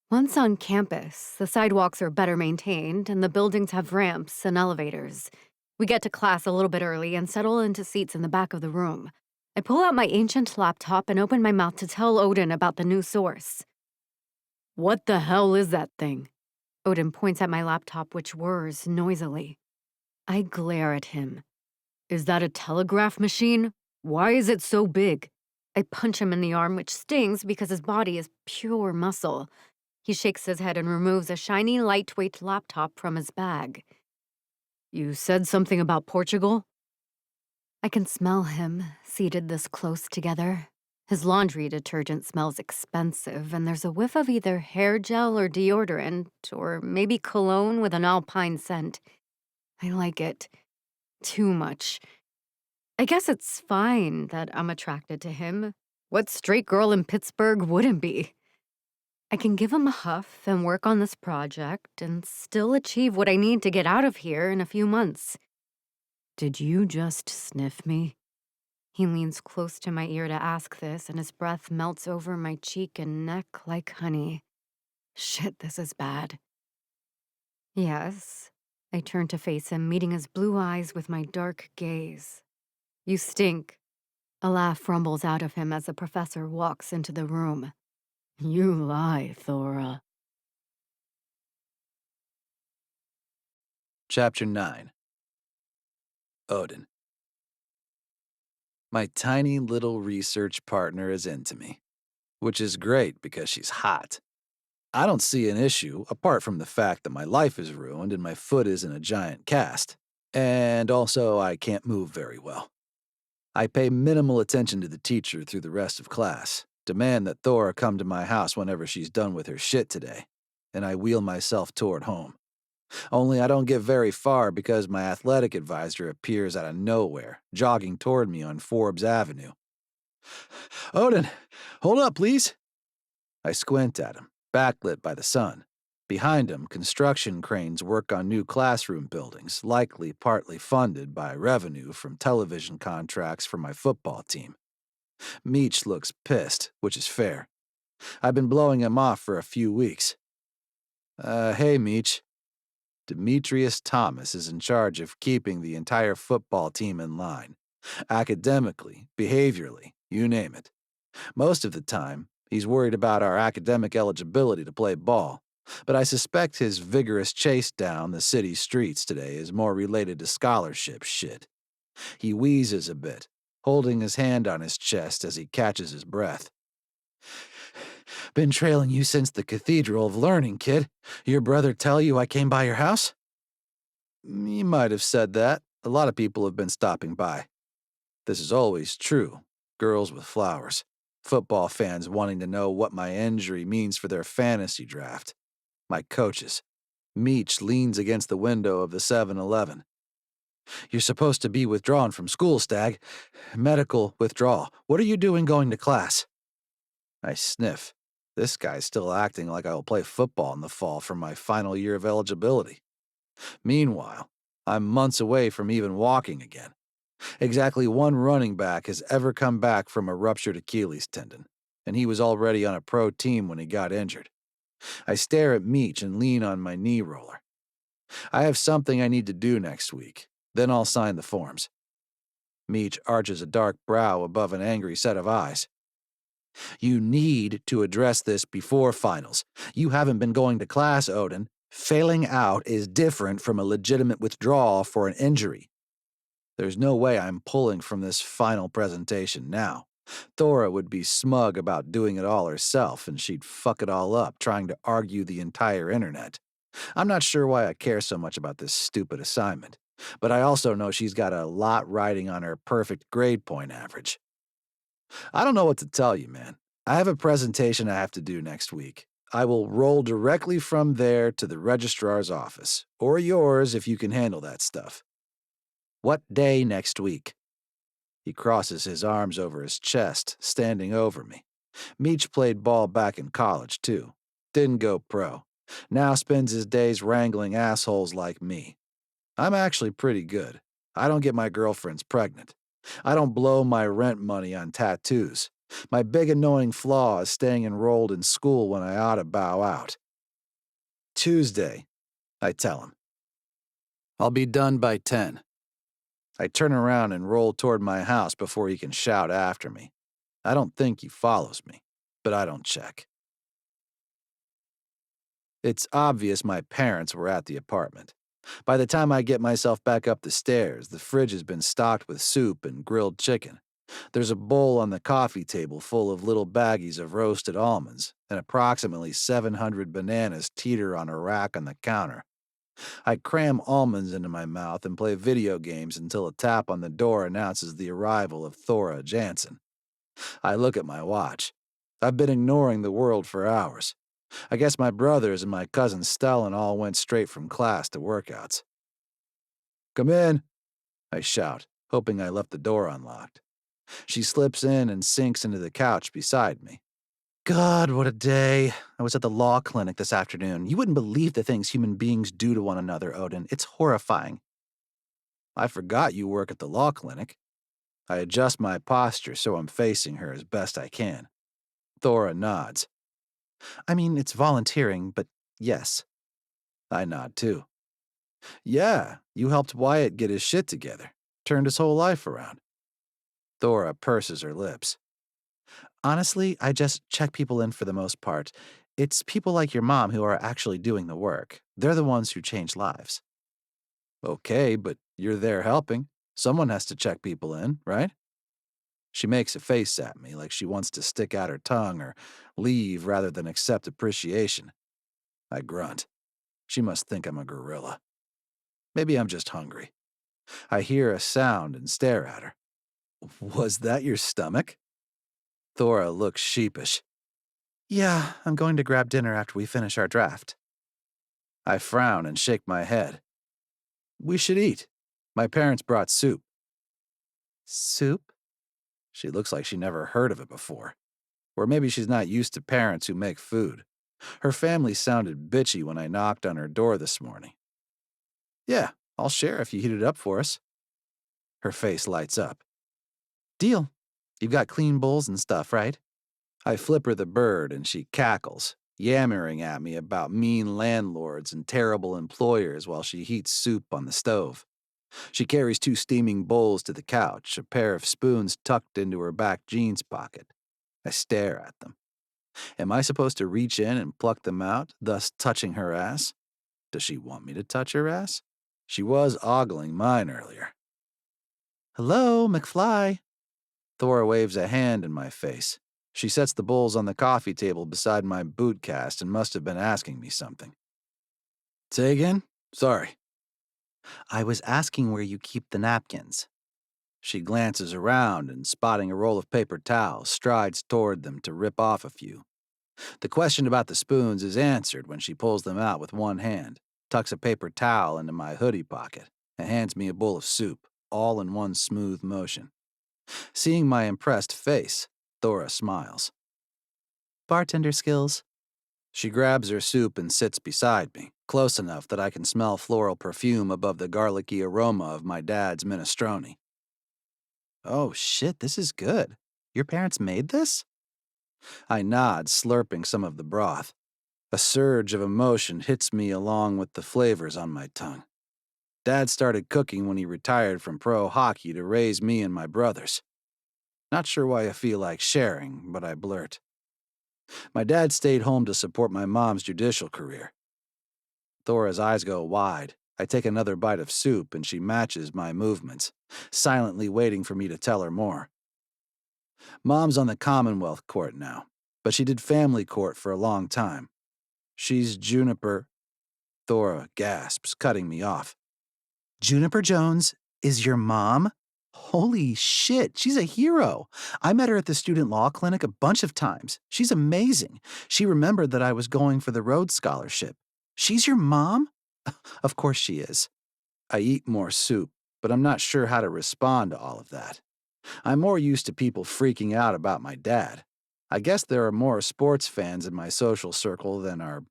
Once on campus, the sidewalks are better maintained, and the buildings have ramps and elevators. We get to class a little bit early and settle into seats in the back of the room. I pull out my ancient laptop and open my mouth to tell Odin about the new source. What the hell is that thing? Odin points at my laptop, which whirs noisily. I glare at him. Is that a telegraph machine? Why is it so big? I punch him in the arm, which stings because his body is pure muscle. He shakes his head and removes a shiny, lightweight laptop from his bag. You said something about Portugal? I can smell him, seated this close together. His laundry detergent smells expensive, and there's a whiff of either hair gel or deodorant, or maybe cologne with an alpine scent. I like it. Too much. I guess it's fine that I'm attracted to him. What straight girl in Pittsburgh wouldn't be? I can give him a huff and work on this project and still achieve what I need to get out of here in a few months. Did you just sniff me? He leans close to my ear to ask this, and his breath melts over my cheek and neck like honey. Shit, this is bad. Yes. I turn to face him, meeting his blue eyes with my dark gaze. You stink. A laugh rumbles out of him as the professor walks into the room. You lie, Thora. Chapter 9. Odin. My tiny little research partner is into me, which is great because she's hot. I don't see an issue apart from the fact that my life is ruined and my foot is in a giant cast. And also, I can't move very well. I pay minimal attention to the teacher through the rest of class, demand that Thora come to my house whenever she's done with her shit today, and I wheel myself toward home. Only I don't get very far because my athletic advisor appears out of nowhere, jogging toward me on Forbes Avenue. Odin, hold up, please. I squint at him, backlit by the sun. Behind him, construction cranes work on new classroom buildings, likely partly funded by revenue from television contracts for my football team. Meech looks pissed, which is fair. I've been blowing him off for a few weeks. Hey, Meech. Demetrius Thomas is in charge of keeping the entire football team in line. Academically, behaviorally, you name it. Most of the time, he's worried about our academic eligibility to play ball, but I suspect his vigorous chase down the city streets today is more related to scholarship shit. He wheezes a bit, holding his hand on his chest as he catches his breath. Been trailing you since the Cathedral of Learning, kid. Your brother tell you I came by your house? He might have said that. A lot of people have been stopping by. This is always true. Girls with flowers. Football fans wanting to know what my injury means for their fantasy draft. My coaches. Meech leans against the window of the 7-Eleven. You're supposed to be withdrawn from school, Stag. Medical withdrawal. What are you doing going to class? I sniff. This guy's still acting like I will play football in the fall for my final year of eligibility. Meanwhile, I'm months away from even walking again. Exactly one running back has ever come back from a ruptured Achilles tendon, and he was already on a pro team when he got injured. I stare at Meech and lean on my knee roller. I have something I need to do next week. Then I'll sign the forms. Meech arches a dark brow above an angry set of eyes. You need to address this before finals. You haven't been going to class, Odin. Failing out is different from a legitimate withdrawal for an injury. There's no way I'm pulling from this final presentation now. Thora would be smug about doing it all herself, and she'd fuck it all up trying to argue the entire internet. I'm not sure why I care so much about this stupid assignment, but I also know she's got a lot riding on her perfect grade point average. I don't know what to tell you, man. I have a presentation I have to do next week. I will roll directly from there to the registrar's office, or yours if you can handle that stuff. What day next week? He crosses his arms over his chest, standing over me. Meech played ball back in college, too. Didn't go pro. Now spends his days wrangling assholes like me. I'm actually pretty good. I don't get my girlfriends pregnant. I don't blow my rent money on tattoos. My big annoying flaw is staying enrolled in school when I ought to bow out. Tuesday, I tell him. I'll be done by 10. I turn around and roll toward my house before he can shout after me. I don't think he follows me, but I don't check. It's obvious my parents were at the apartment. By the time I get myself back up the stairs, the fridge has been stocked with soup and grilled chicken. There's a bowl on the coffee table full of little baggies of roasted almonds, and approximately 700 bananas teeter on a rack on the counter. I cram almonds into my mouth and play video games until a tap on the door announces the arrival of Thora Jansen. I look at my watch. I've been ignoring the world for hours. I guess my brothers and my cousin Stellan all went straight from class to workouts. Come in, I shout, hoping I left the door unlocked. She slips in and sinks into the couch beside me. God, what a day. I was at the law clinic this afternoon. You wouldn't believe the things human beings do to one another, Odin. It's horrifying. I forgot you work at the law clinic. I adjust my posture so I'm facing her as best I can. Thora nods. I mean, it's volunteering, but yes. I nod too. Yeah, you helped Wyatt get his shit together. Turned his whole life around. Thora purses her lips. Honestly, I just check people in for the most part. It's people like your mom who are actually doing the work. They're the ones who change lives. Okay, but you're there helping. Someone has to check people in, right? She makes a face at me like she wants to stick out her tongue or leave rather than accept appreciation. I grunt. She must think I'm a gorilla. Maybe I'm just hungry. I hear a sound and stare at her. Was that your stomach? Thora looks sheepish. Yeah, I'm going to grab dinner after we finish our draft. I frown and shake my head. We should eat. My parents brought soup. Soup? She looks like she never heard of it before. Or maybe she's not used to parents who make food. Her family sounded bitchy when I knocked on her door this morning. Yeah, I'll share if you heat it up for us. Her face lights up. Deal. You've got clean bowls and stuff, right? I flip her the bird and she cackles, yammering at me about mean landlords and terrible employers while she heats soup on the stove. She carries 2 steaming bowls to the couch, a pair of spoons tucked into her back jeans pocket. I stare at them. Am I supposed to reach in and pluck them out, thus touching her ass? Does she want me to touch her ass? She was ogling mine earlier. Hello, McFly. Thora waves a hand in my face. She sets the bowls on the coffee table beside my boot cast and must have been asking me something. Say again? Sorry. I was asking where you keep the napkins. She glances around and, spotting a roll of paper towels, strides toward them to rip off a few. The question about the spoons is answered when she pulls them out with one hand, tucks a paper towel into my hoodie pocket, and hands me a bowl of soup, all in one smooth motion. Seeing my impressed face, Thora smiles. Bartender skills. She grabs her soup and sits beside me, close enough that I can smell floral perfume above the garlicky aroma of my dad's minestrone. Oh shit, this is good. Your parents made this? I nod, slurping some of the broth. A surge of emotion hits me along with the flavors on my tongue. Dad started cooking when he retired from pro hockey to raise me and my brothers. Not sure why I feel like sharing, but I blurt. My dad stayed home to support my mom's judicial career. Thora's eyes go wide. I take another bite of soup and she matches my movements, silently waiting for me to tell her more. Mom's on the Commonwealth Court now, but she did family court for a long time. She's Juniper. Thora gasps, cutting me off. Juniper Jones is your mom? Holy shit, she's a hero. I met her at the student law clinic a bunch of times. She's amazing. She remembered that I was going for the Rhodes Scholarship. She's your mom? Of course she is. I eat more soup, but I'm not sure how to respond to all of that. I'm more used to people freaking out about my dad. I guess there are more sports fans in my social circle than are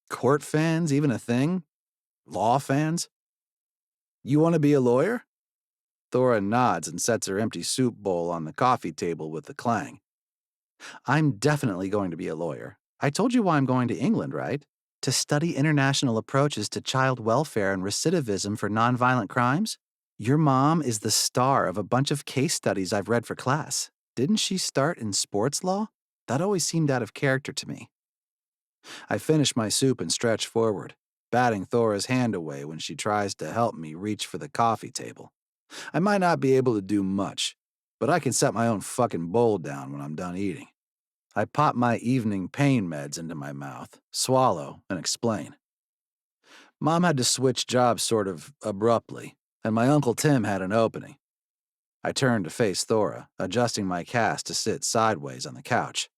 court fans, even a thing? Law fans? You want to be a lawyer? Thora nods and sets her empty soup bowl on the coffee table with a clang. I'm definitely going to be a lawyer. I told you why I'm going to England, right? To study international approaches to child welfare and recidivism for nonviolent crimes? Your mom is the star of a bunch of case studies I've read for class. Didn't she start in sports law? That always seemed out of character to me. I finish my soup and stretch forward, batting Thora's hand away when she tries to help me reach for the coffee table. I might not be able to do much, but I can set my own fucking bowl down when I'm done eating. I pop my evening pain meds into my mouth, swallow, and explain. Mom had to switch jobs sort of abruptly, and my Uncle Tim had an opening. I turn to face Thora, adjusting my cast to sit sideways on the couch.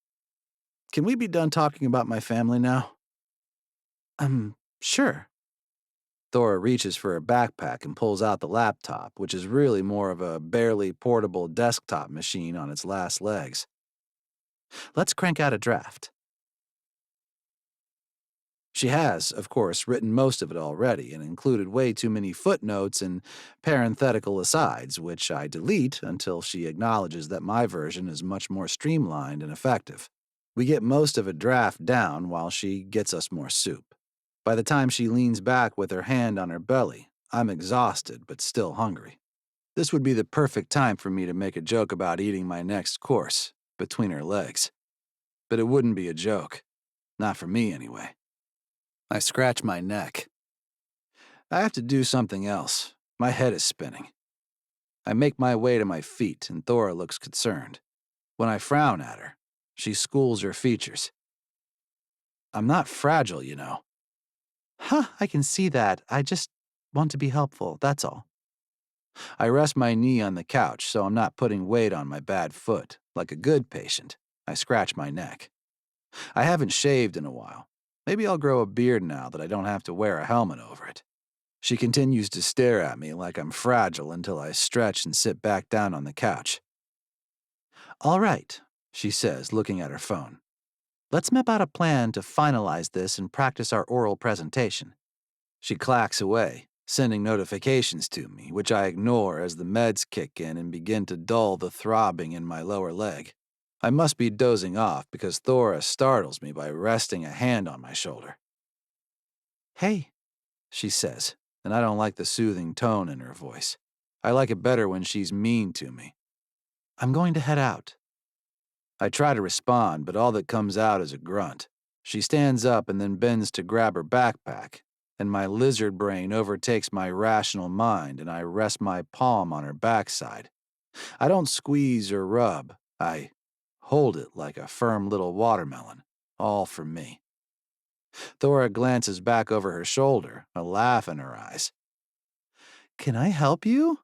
Can we be done talking about my family now? Sure. Thora reaches for her backpack and pulls out the laptop, which is really more of a barely portable desktop machine on its last legs. Let's crank out a draft. She has, of course, written most of it already and included way too many footnotes and parenthetical asides, which I delete until she acknowledges that my version is much more streamlined and effective. We get most of a draft down while she gets us more soup. By the time she leans back with her hand on her belly, I'm exhausted but still hungry. This would be the perfect time for me to make a joke about eating my next course, between her legs. But it wouldn't be a joke. Not for me, anyway. I scratch my neck. I have to do something else. My head is spinning. I make my way to my feet, and Thora looks concerned. When I frown at her, she schools her features. I'm not fragile, you know. I can see that. I just want to be helpful, that's all. I rest my knee on the couch so I'm not putting weight on my bad foot. Like a good patient, I scratch my neck. I haven't shaved in a while. Maybe I'll grow a beard now that I don't have to wear a helmet over it. She continues to stare at me like I'm fragile until I stretch and sit back down on the couch. All right, she says, looking at her phone. Let's map out a plan to finalize this and practice our oral presentation. She clacks away, sending notifications to me, which I ignore as the meds kick in and begin to dull the throbbing in my lower leg. I must be dozing off because Thora startles me by resting a hand on my shoulder. Hey, she says, and I don't like the soothing tone in her voice. I like it better when she's mean to me. I'm going to head out. I try to respond, but all that comes out is a grunt. She stands up and then bends to grab her backpack, and my lizard brain overtakes my rational mind and I rest my palm on her backside. I don't squeeze or rub. I hold it like a firm little watermelon, all for me. Thora glances back over her shoulder, a laugh in her eyes. Can I help you?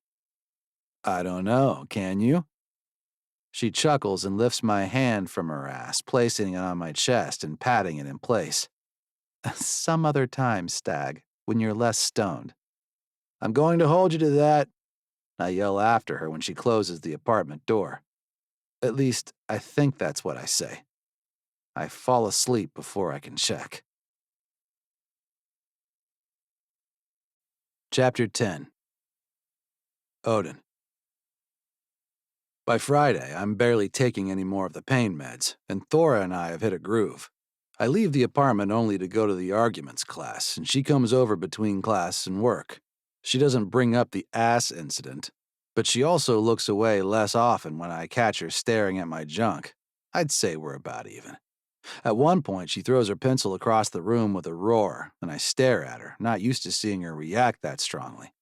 I don't know, can you? She chuckles and lifts my hand from her ass, placing it on my chest and patting it in place. Some other time, Stag, when you're less stoned. I'm going to hold you to that, I yell after her when she closes the apartment door. At least, I think that's what I say. I fall asleep before I can check. Chapter 10. Odin. By Friday, I'm barely taking any more of the pain meds, and Thora and I have hit a groove. I leave the apartment only to go to the arguments class, and she comes over between class and work. She doesn't bring up the ass incident, but she also looks away less often when I catch her staring at my junk. I'd say we're about even. At one point, she throws her pencil across the room with a roar, and I stare at her, not used to seeing her react that strongly.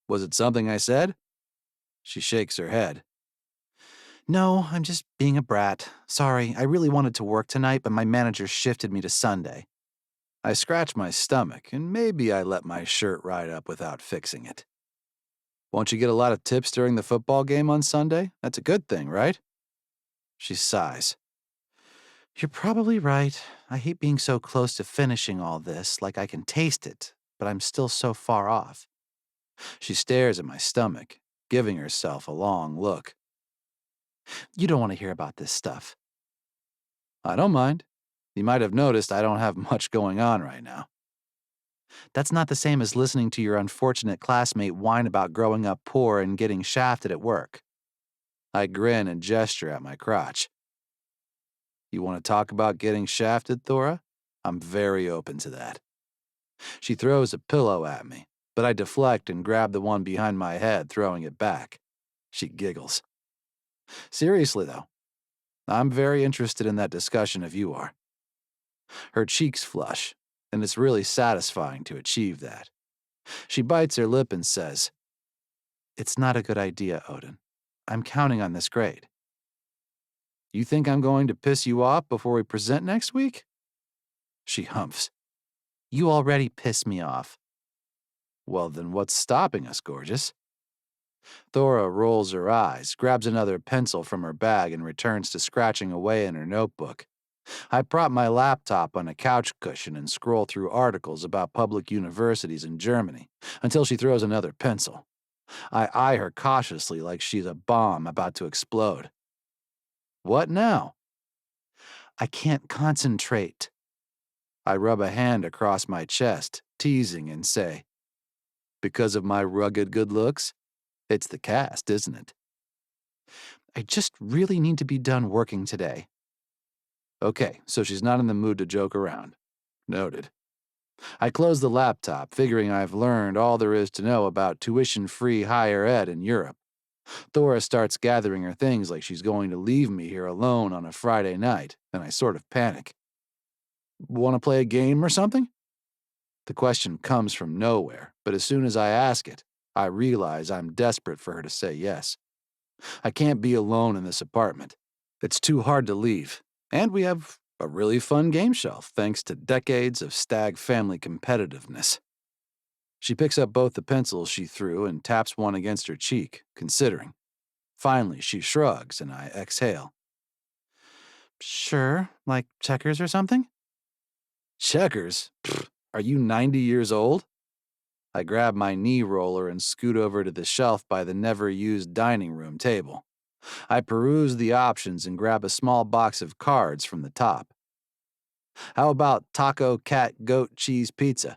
Was it something I said? She shakes her head. No, I'm just being a brat. Sorry, I really wanted to work tonight, but my manager shifted me to Sunday. I scratch my stomach, and maybe I let my shirt ride up without fixing it. Won't you get a lot of tips during the football game on Sunday? That's a good thing, right? She sighs. You're probably right. I hate being so close to finishing all this, like I can taste it, but I'm still so far off. She stares at my stomach, giving herself a long look. You don't want to hear about this stuff. I don't mind. You might have noticed I don't have much going on right now. That's not the same as listening to your unfortunate classmate whine about growing up poor and getting shafted at work. I grin and gesture at my crotch. You want to talk about getting shafted, Thora? I'm very open to that. She throws a pillow at me, but I deflect and grab the one behind my head, throwing it back. She giggles. Seriously, though, I'm very interested in that discussion if you are. Her cheeks flush, and it's really satisfying to achieve that. She bites her lip and says, It's not a good idea, Odin. I'm counting on this grade. You think I'm going to piss you off before we present next week? She humps. You already piss me off. Well, then what's stopping us, gorgeous? Thora rolls her eyes, grabs another pencil from her bag, and returns to scratching away in her notebook. I prop my laptop on a couch cushion and scroll through articles about public universities in Germany until she throws another pencil. I eye her cautiously like she's a bomb about to explode. What now? I can't concentrate. I rub a hand across my chest, teasing, and say, Because of my rugged good looks? It's the cast, isn't it? I just really need to be done working today. Okay, so she's not in the mood to joke around. Noted. I close the laptop, figuring I've learned all there is to know about tuition-free higher ed in Europe. Thora starts gathering her things like she's going to leave me here alone on a Friday night, and I sort of panic. Want to play a game or something? The question comes from nowhere, but as soon as I ask it, I realize I'm desperate for her to say yes. I can't be alone in this apartment. It's too hard to leave, and we have a really fun game shelf thanks to decades of stag family competitiveness. She picks up both the pencils she threw and taps one against her cheek, considering. Finally, she shrugs and I exhale. Sure, like checkers or something? Checkers? Pfft, are you 90 years old? I grab my knee roller and scoot over to the shelf by the never-used dining room table. I peruse the options and grab a small box of cards from the top. How about taco, cat, goat, cheese, pizza?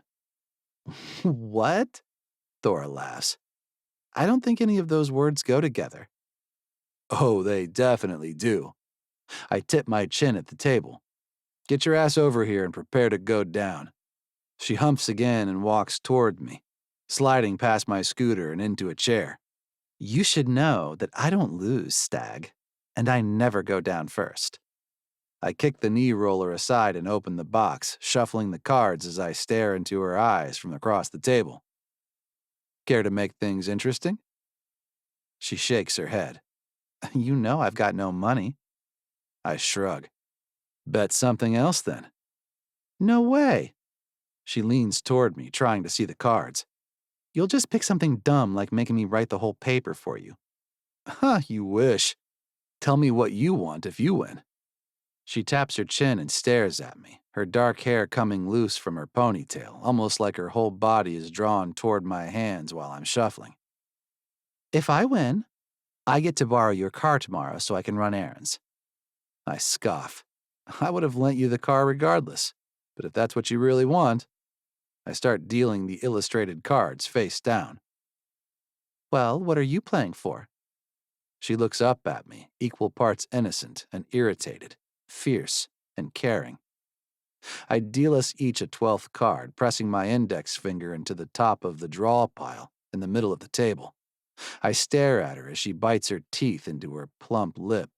What? Thora laughs. I don't think any of those words go together. Oh, they definitely do. I tip my chin at the table. Get your ass over here and prepare to go down. She humps again and walks toward me, sliding past my scooter and into a chair. You should know that I don't lose, Stag, and I never go down first. I kick the knee roller aside and open the box, shuffling the cards as I stare into her eyes from across the table. Care to make things interesting? She shakes her head. You know I've got no money. I shrug. Bet something else then. No way. She leans toward me, trying to see the cards. You'll just pick something dumb like making me write the whole paper for you. Huh, you wish. Tell me what you want if you win. She taps her chin and stares at me, her dark hair coming loose from her ponytail, almost like her whole body is drawn toward my hands while I'm shuffling. If I win, I get to borrow your car tomorrow so I can run errands. I scoff. I would have lent you the car regardless, but if that's what you really want, I start dealing the illustrated cards face down. Well, what are you playing for? She looks up at me, equal parts innocent and irritated, fierce and caring. I deal us each a 12th card, pressing my index finger into the top of the draw pile in the middle of the table. I stare at her as she bites her teeth into her plump lip,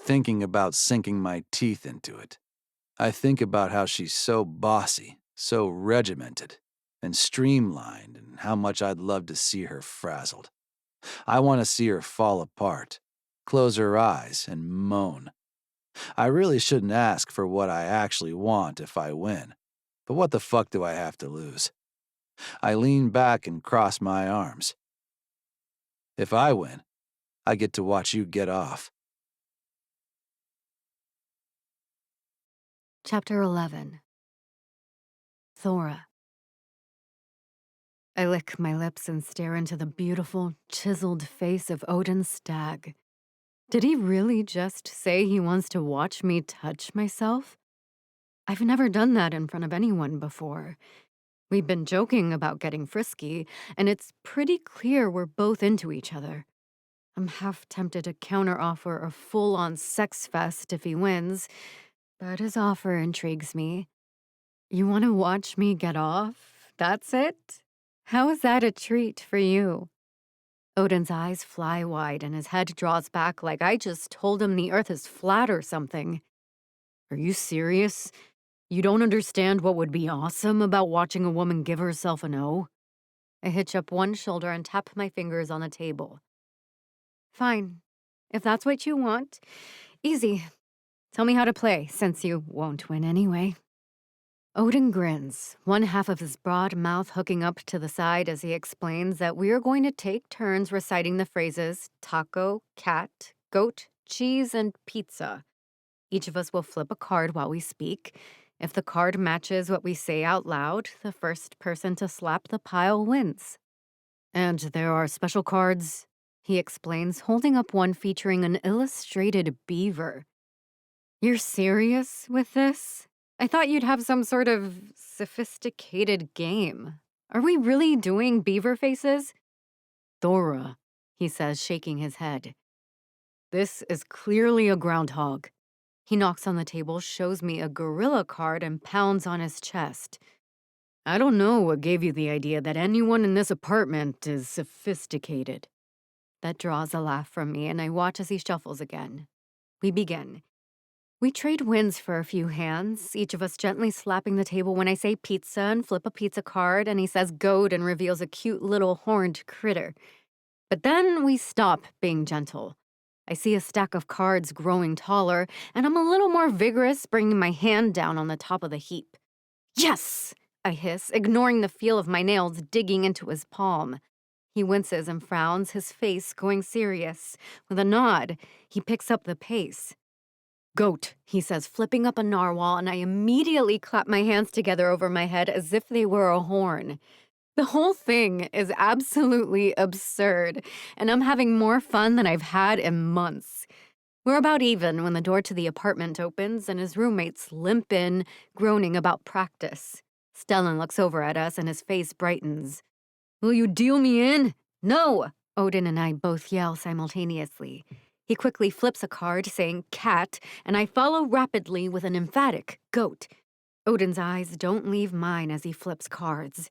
thinking about sinking my teeth into it. I think about how she's so bossy, so regimented, and streamlined, and how much I'd love to see her frazzled. I want to see her fall apart, close her eyes, and moan. I really shouldn't ask for what I actually want if I win, but what the fuck do I have to lose? I lean back and cross my arms. If I win, I get to watch you get off. Chapter 11. Thora. I lick my lips and stare into the beautiful, chiseled face of Odin's stag. Did he really just say he wants to watch me touch myself? I've never done that in front of anyone before. We've been joking about getting frisky, and it's pretty clear we're both into each other. I'm half tempted to counteroffer a full-on sex fest if he wins, but his offer intrigues me. You want to watch me get off? That's it? How is that a treat for you? Odin's eyes fly wide and his head draws back like I just told him the earth is flat or something. Are you serious? You don't understand what would be awesome about watching a woman give herself an O? I hitch up one shoulder and tap my fingers on the table. Fine. If that's what you want. Easy. Tell me how to play, since you won't win anyway. Odin grins, one half of his broad mouth hooking up to the side as he explains that we're going to take turns reciting the phrases taco, cat, goat, cheese, and pizza. Each of us will flip a card while we speak. If the card matches what we say out loud, the first person to slap the pile wins. And there are special cards, he explains, holding up one featuring an illustrated beaver. You're serious with this? I thought you'd have some sort of sophisticated game. Are we really doing beaver faces? Thora, he says, shaking his head. This is clearly a groundhog. He knocks on the table, shows me a gorilla card, and pounds on his chest. I don't know what gave you the idea that anyone in this apartment is sophisticated. That draws a laugh from me, and I watch as he shuffles again. We begin. We trade wins for a few hands, each of us gently slapping the table when I say pizza and flip a pizza card, and he says goat and reveals a cute little horned critter. But then we stop being gentle. I see a stack of cards growing taller, and I'm a little more vigorous, bringing my hand down on the top of the heap. Yes! I hiss, ignoring the feel of my nails digging into his palm. He winces and frowns, his face going serious. With a nod, he picks up the pace. Goat, he says, flipping up a narwhal, and I immediately clap my hands together over my head as if they were a horn. The whole thing is absolutely absurd, and I'm having more fun than I've had in months. We're about even when the door to the apartment opens and his roommates limp in, groaning about practice. Stellan looks over at us and his face brightens. Will you deal me in? No! Odin and I both yell simultaneously. He quickly flips a card saying cat, and I follow rapidly with an emphatic goat. Odin's eyes don't leave mine as he flips cards.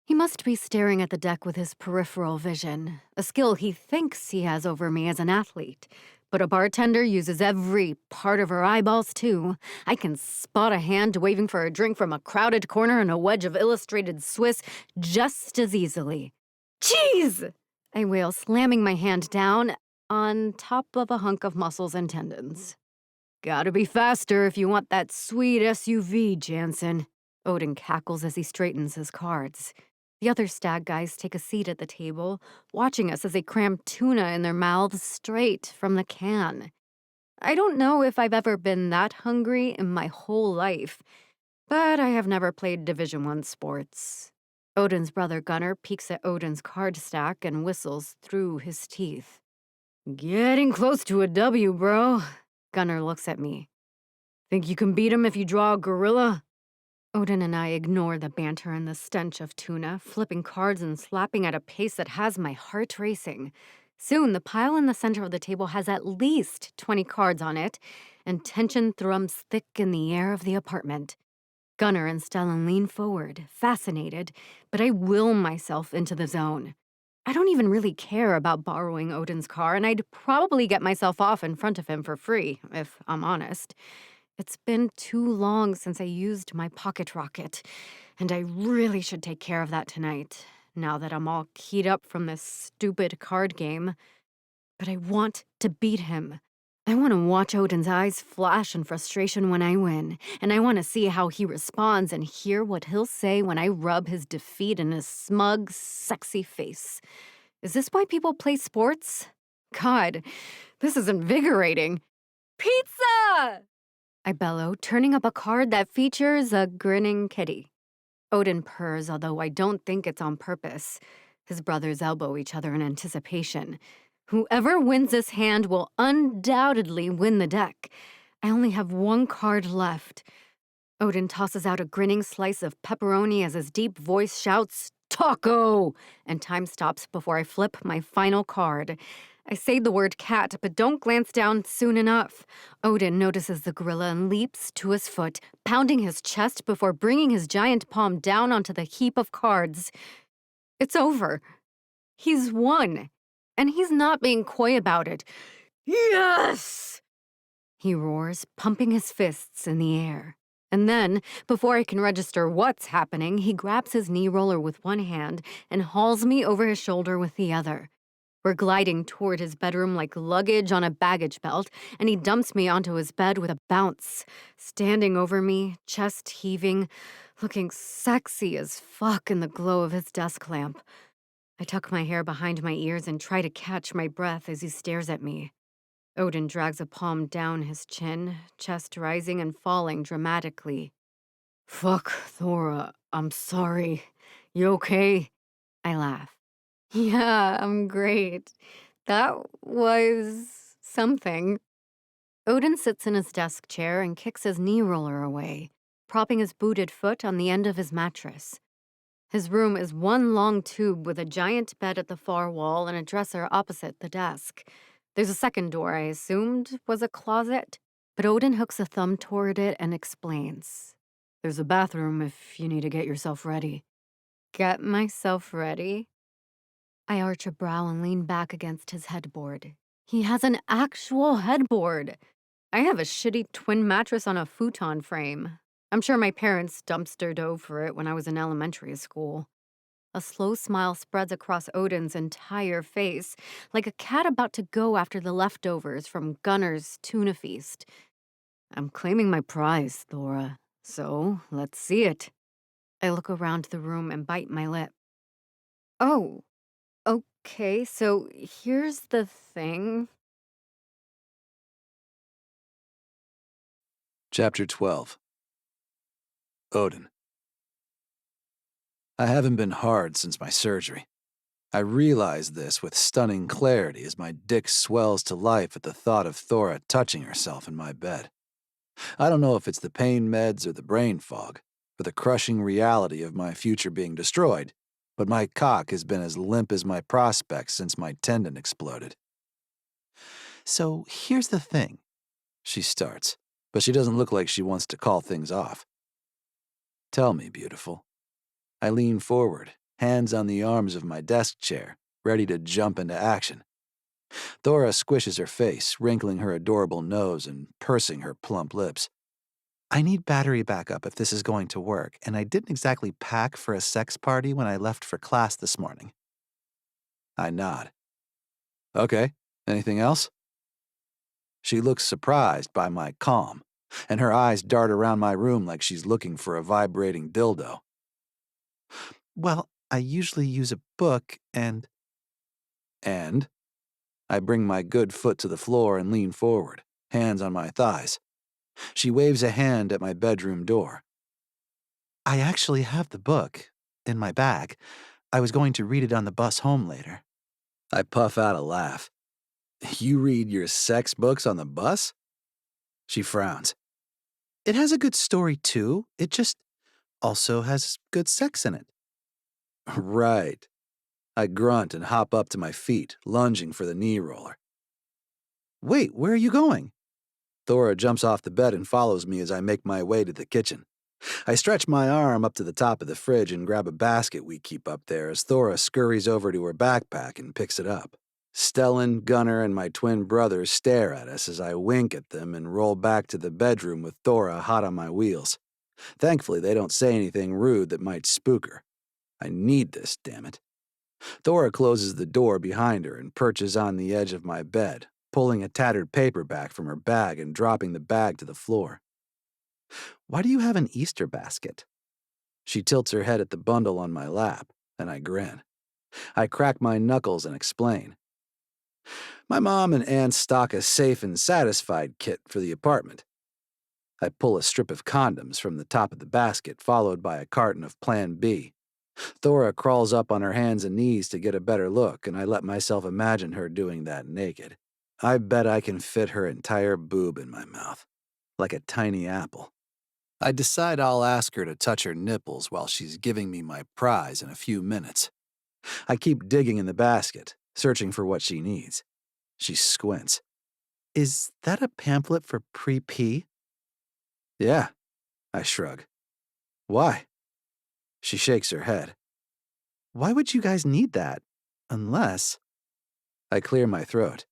He must be staring at the deck with his peripheral vision, a skill he thinks he has over me as an athlete. But a bartender uses every part of her eyeballs, too. I can spot a hand waving for a drink from a crowded corner and a wedge of illustrated Swiss just as easily. Cheese! I wail, slamming my hand down on top of a hunk of muscles and tendons. Gotta be faster if you want that sweet SUV, Jansen. Odin cackles as he straightens his cards. The other stag guys take a seat at the table, watching us as they cram tuna in their mouths straight from the can. I don't know if I've ever been that hungry in my whole life, but I have never played Division I sports. Odin's brother Gunnar peeks at Odin's card stack and whistles through his teeth. Getting close to a W, bro. Gunnar looks at me. Think you can beat him if you draw a gorilla? Odin and I ignore the banter and the stench of tuna, flipping cards and slapping at a pace that has my heart racing. Soon, the pile in the center of the table has at least 20 cards on it, and tension thrums thick in the air of the apartment. Gunnar and Stellan lean forward, fascinated, but I will myself into the zone. I don't even really care about borrowing Odin's car, and I'd probably get myself off in front of him for free, if I'm honest. It's been too long since I used my pocket rocket, and I really should take care of that tonight, now that I'm all keyed up from this stupid card game. But I want to beat him. I want to watch Odin's eyes flash in frustration when I win, and I want to see how he responds and hear what he'll say when I rub his defeat in his smug, sexy face. Is this why people play sports? God, this is invigorating. Pizza! I bellow, turning up a card that features a grinning kitty. Odin purrs, although I don't think it's on purpose. His brothers elbow each other in anticipation. Whoever wins this hand will undoubtedly win the deck. I only have one card left. Odin tosses out a grinning slice of pepperoni as his deep voice shouts, "Taco!" And time stops before I flip my final card. I say the word cat, but don't glance down soon enough. Odin notices the gorilla and leaps to his foot, pounding his chest before bringing his giant palm down onto the heap of cards. It's over. He's won. And he's not being coy about it. Yes! He roars, pumping his fists in the air. And then, before I can register what's happening, he grabs his knee roller with one hand and hauls me over his shoulder with the other. We're gliding toward his bedroom like luggage on a baggage belt, and he dumps me onto his bed with a bounce, standing over me, chest heaving, looking sexy as fuck in the glow of his desk lamp. I tuck my hair behind my ears and try to catch my breath as he stares at me. Odin drags a palm down his chin, chest rising and falling dramatically. Fuck, Thora, I'm sorry. You okay? I laugh. Yeah, I'm great. That was something. Odin sits in his desk chair and kicks his knee roller away, propping his booted foot on the end of his mattress. His room is one long tube with a giant bed at the far wall and a dresser opposite the desk. There's a second door I assumed was a closet, but Odin hooks a thumb toward it and explains. There's a bathroom if you need to get yourself ready. Get myself ready? I arch a brow and lean back against his headboard. He has an actual headboard. I have a shitty twin mattress on a futon frame. I'm sure my parents dumpster dove for it when I was in elementary school. A slow smile spreads across Odin's entire face, like a cat about to go after the leftovers from Gunnar's tuna feast. I'm claiming my prize, Thora, so let's see it. I look around the room and bite my lip. Oh, okay, so here's the thing. Chapter 12. Odin. I haven't been hard since my surgery. I realize this with stunning clarity as my dick swells to life at the thought of Thora touching herself in my bed. I don't know if it's the pain meds or the brain fog, or the crushing reality of my future being destroyed, but my cock has been as limp as my prospects since my tendon exploded. So here's the thing, she starts, but she doesn't look like she wants to call things off. Tell me, beautiful. I lean forward, hands on the arms of my desk chair, ready to jump into action. Thora squishes her face, wrinkling her adorable nose and pursing her plump lips. I need battery backup if this is going to work, and I didn't exactly pack for a sex party when I left for class this morning. I nod. Okay, anything else? She looks surprised by my calm, and her eyes dart around my room like she's looking for a vibrating dildo. Well, I usually use a book and... I bring my good foot to the floor and lean forward, hands on my thighs. She waves a hand at my bedroom door. I actually have the book in my bag. I was going to read it on the bus home later. I puff out a laugh. You read your sex books on the bus? She frowns. It has a good story, too. It just also has good sex in it. Right. I grunt and hop up to my feet, lunging for the knee roller. Wait, where are you going? Thora jumps off the bed and follows me as I make my way to the kitchen. I stretch my arm up to the top of the fridge and grab a basket we keep up there as Thora scurries over to her backpack and picks it up. Stellan, Gunnar, and my twin brothers stare at us as I wink at them and roll back to the bedroom with Thora hot on my wheels. Thankfully, they don't say anything rude that might spook her. I need this, damn it. Thora closes the door behind her and perches on the edge of my bed, pulling a tattered paperback from her bag and dropping the bag to the floor. Why do you have an Easter basket? She tilts her head at the bundle on my lap, and I grin. I crack my knuckles and explain. My mom and aunt stock a safe and satisfied kit for the apartment. I pull a strip of condoms from the top of the basket, followed by a carton of Plan B. Thora crawls up on her hands and knees to get a better look, and I let myself imagine her doing that naked. I bet I can fit her entire boob in my mouth, like a tiny apple. I decide I'll ask her to touch her nipples while she's giving me my prize in a few minutes. I keep digging in the basket, searching for what she needs. She squints. Is that a pamphlet for pre-P? Yeah, I shrug. Why? She shakes her head. Why would you guys need that? Unless... I clear my throat.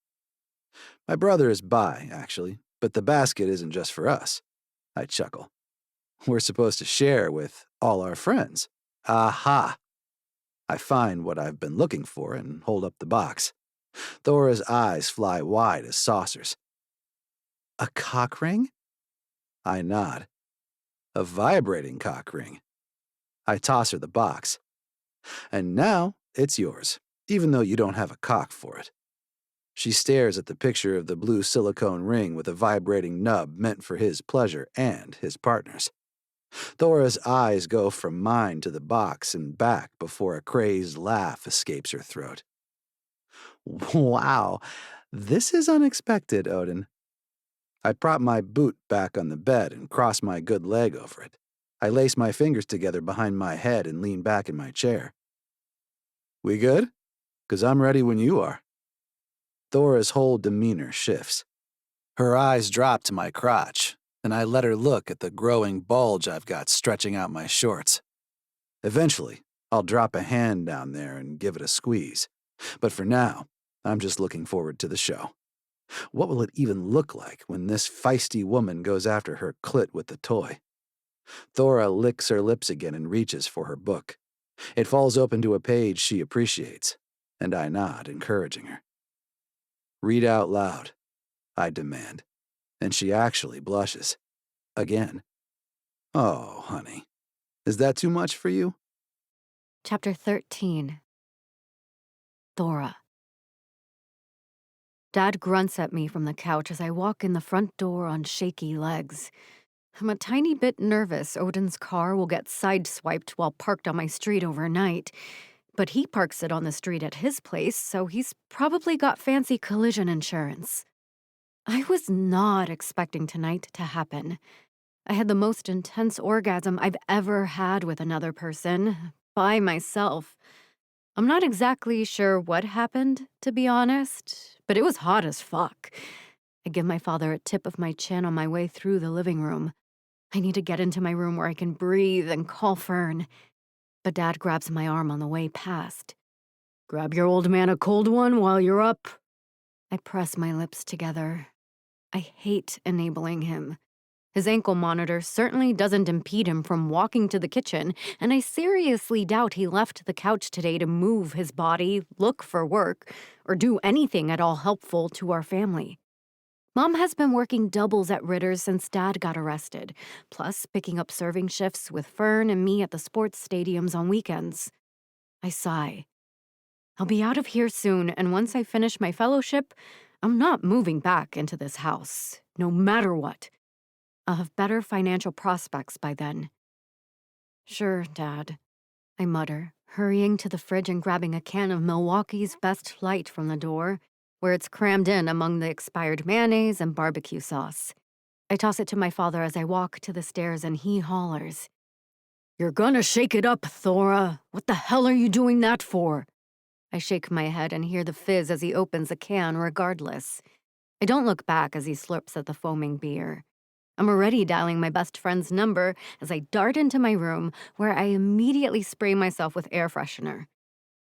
My brother is bi, actually, but the basket isn't just for us. I chuckle. We're supposed to share with all our friends. Aha! I find what I've been looking for and hold up the box. Thora's eyes fly wide as saucers. A cock ring? I nod. A vibrating cock ring. I toss her the box. And now it's yours, even though you don't have a cock for it. She stares at the picture of the blue silicone ring with a vibrating nub meant for his pleasure and his partner's. Thora's eyes go from mine to the box and back before a crazed laugh escapes her throat. Wow, this is unexpected, Odin. I prop my boot back on the bed and cross my good leg over it. I lace my fingers together behind my head and lean back in my chair. We good? 'Cause I'm ready when you are. Thora's whole demeanor shifts. Her eyes drop to my crotch, and I let her look at the growing bulge I've got stretching out my shorts. Eventually, I'll drop a hand down there and give it a squeeze. But for now, I'm just looking forward to the show. What will it even look like when this feisty woman goes after her clit with the toy? Thora licks her lips again and reaches for her book. It falls open to a page she appreciates, and I nod, encouraging her. Read out loud, I demand, and she actually blushes. Again. Oh, honey, is that too much for you? Chapter 13. Thora. Dad grunts at me from the couch as I walk in the front door on shaky legs. I'm a tiny bit nervous Odin's car will get sideswiped while parked on my street overnight, but he parks it on the street at his place, so he's probably got fancy collision insurance. I was not expecting tonight to happen. I had the most intense orgasm I've ever had with another person, by myself. I'm not exactly sure what happened, to be honest, but it was hot as fuck. I give my father a tip of my chin on my way through the living room. I need to get into my room where I can breathe and call Fern. But Dad grabs my arm on the way past. Grab your old man a cold one while you're up. I press my lips together. I hate enabling him. His ankle monitor certainly doesn't impede him from walking to the kitchen, and I seriously doubt he left the couch today to move his body, look for work, or do anything at all helpful to our family. Mom has been working doubles at Ritter's since Dad got arrested, plus picking up serving shifts with Fern and me at the sports stadiums on weekends. I sigh. I'll be out of here soon, and once I finish my fellowship, I'm not moving back into this house, no matter what. I'll have better financial prospects by then. Sure, Dad, I mutter, hurrying to the fridge and grabbing a can of Milwaukee's Best Light from the door, where it's crammed in among the expired mayonnaise and barbecue sauce. I toss it to my father as I walk to the stairs and he hollers, "You're gonna shake it up, Thora. What the hell are you doing that for?" I shake my head and hear the fizz as he opens a can regardless. I don't look back as he slurps at the foaming beer. I'm already dialing my best friend's number as I dart into my room, where I immediately spray myself with air freshener.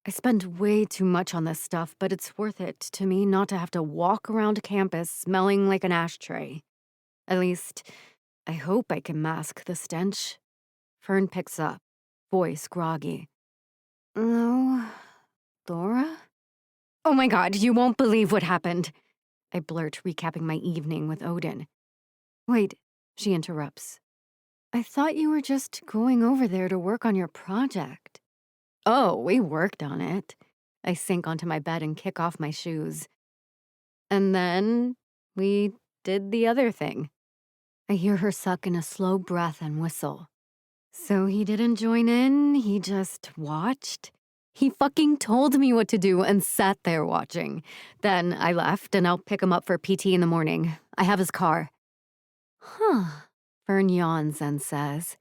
I spend way too much on this stuff, but it's worth it to me not to have to walk around campus smelling like an ashtray. At least, I hope I can mask the stench. Fern picks up, voice groggy. No, Thora? Oh my God, you won't believe what happened, I blurt, recapping my evening with Odin. Wait, she interrupts. I thought you were just going over there to work on your project. Oh, we worked on it. I sink onto my bed and kick off my shoes. And then we did the other thing. I hear her suck in a slow breath and whistle. So he didn't join in, he just watched? He fucking told me what to do and sat there watching. Then I left and I'll pick him up for PT in the morning. I have his car. Huh. Fern yawns and says,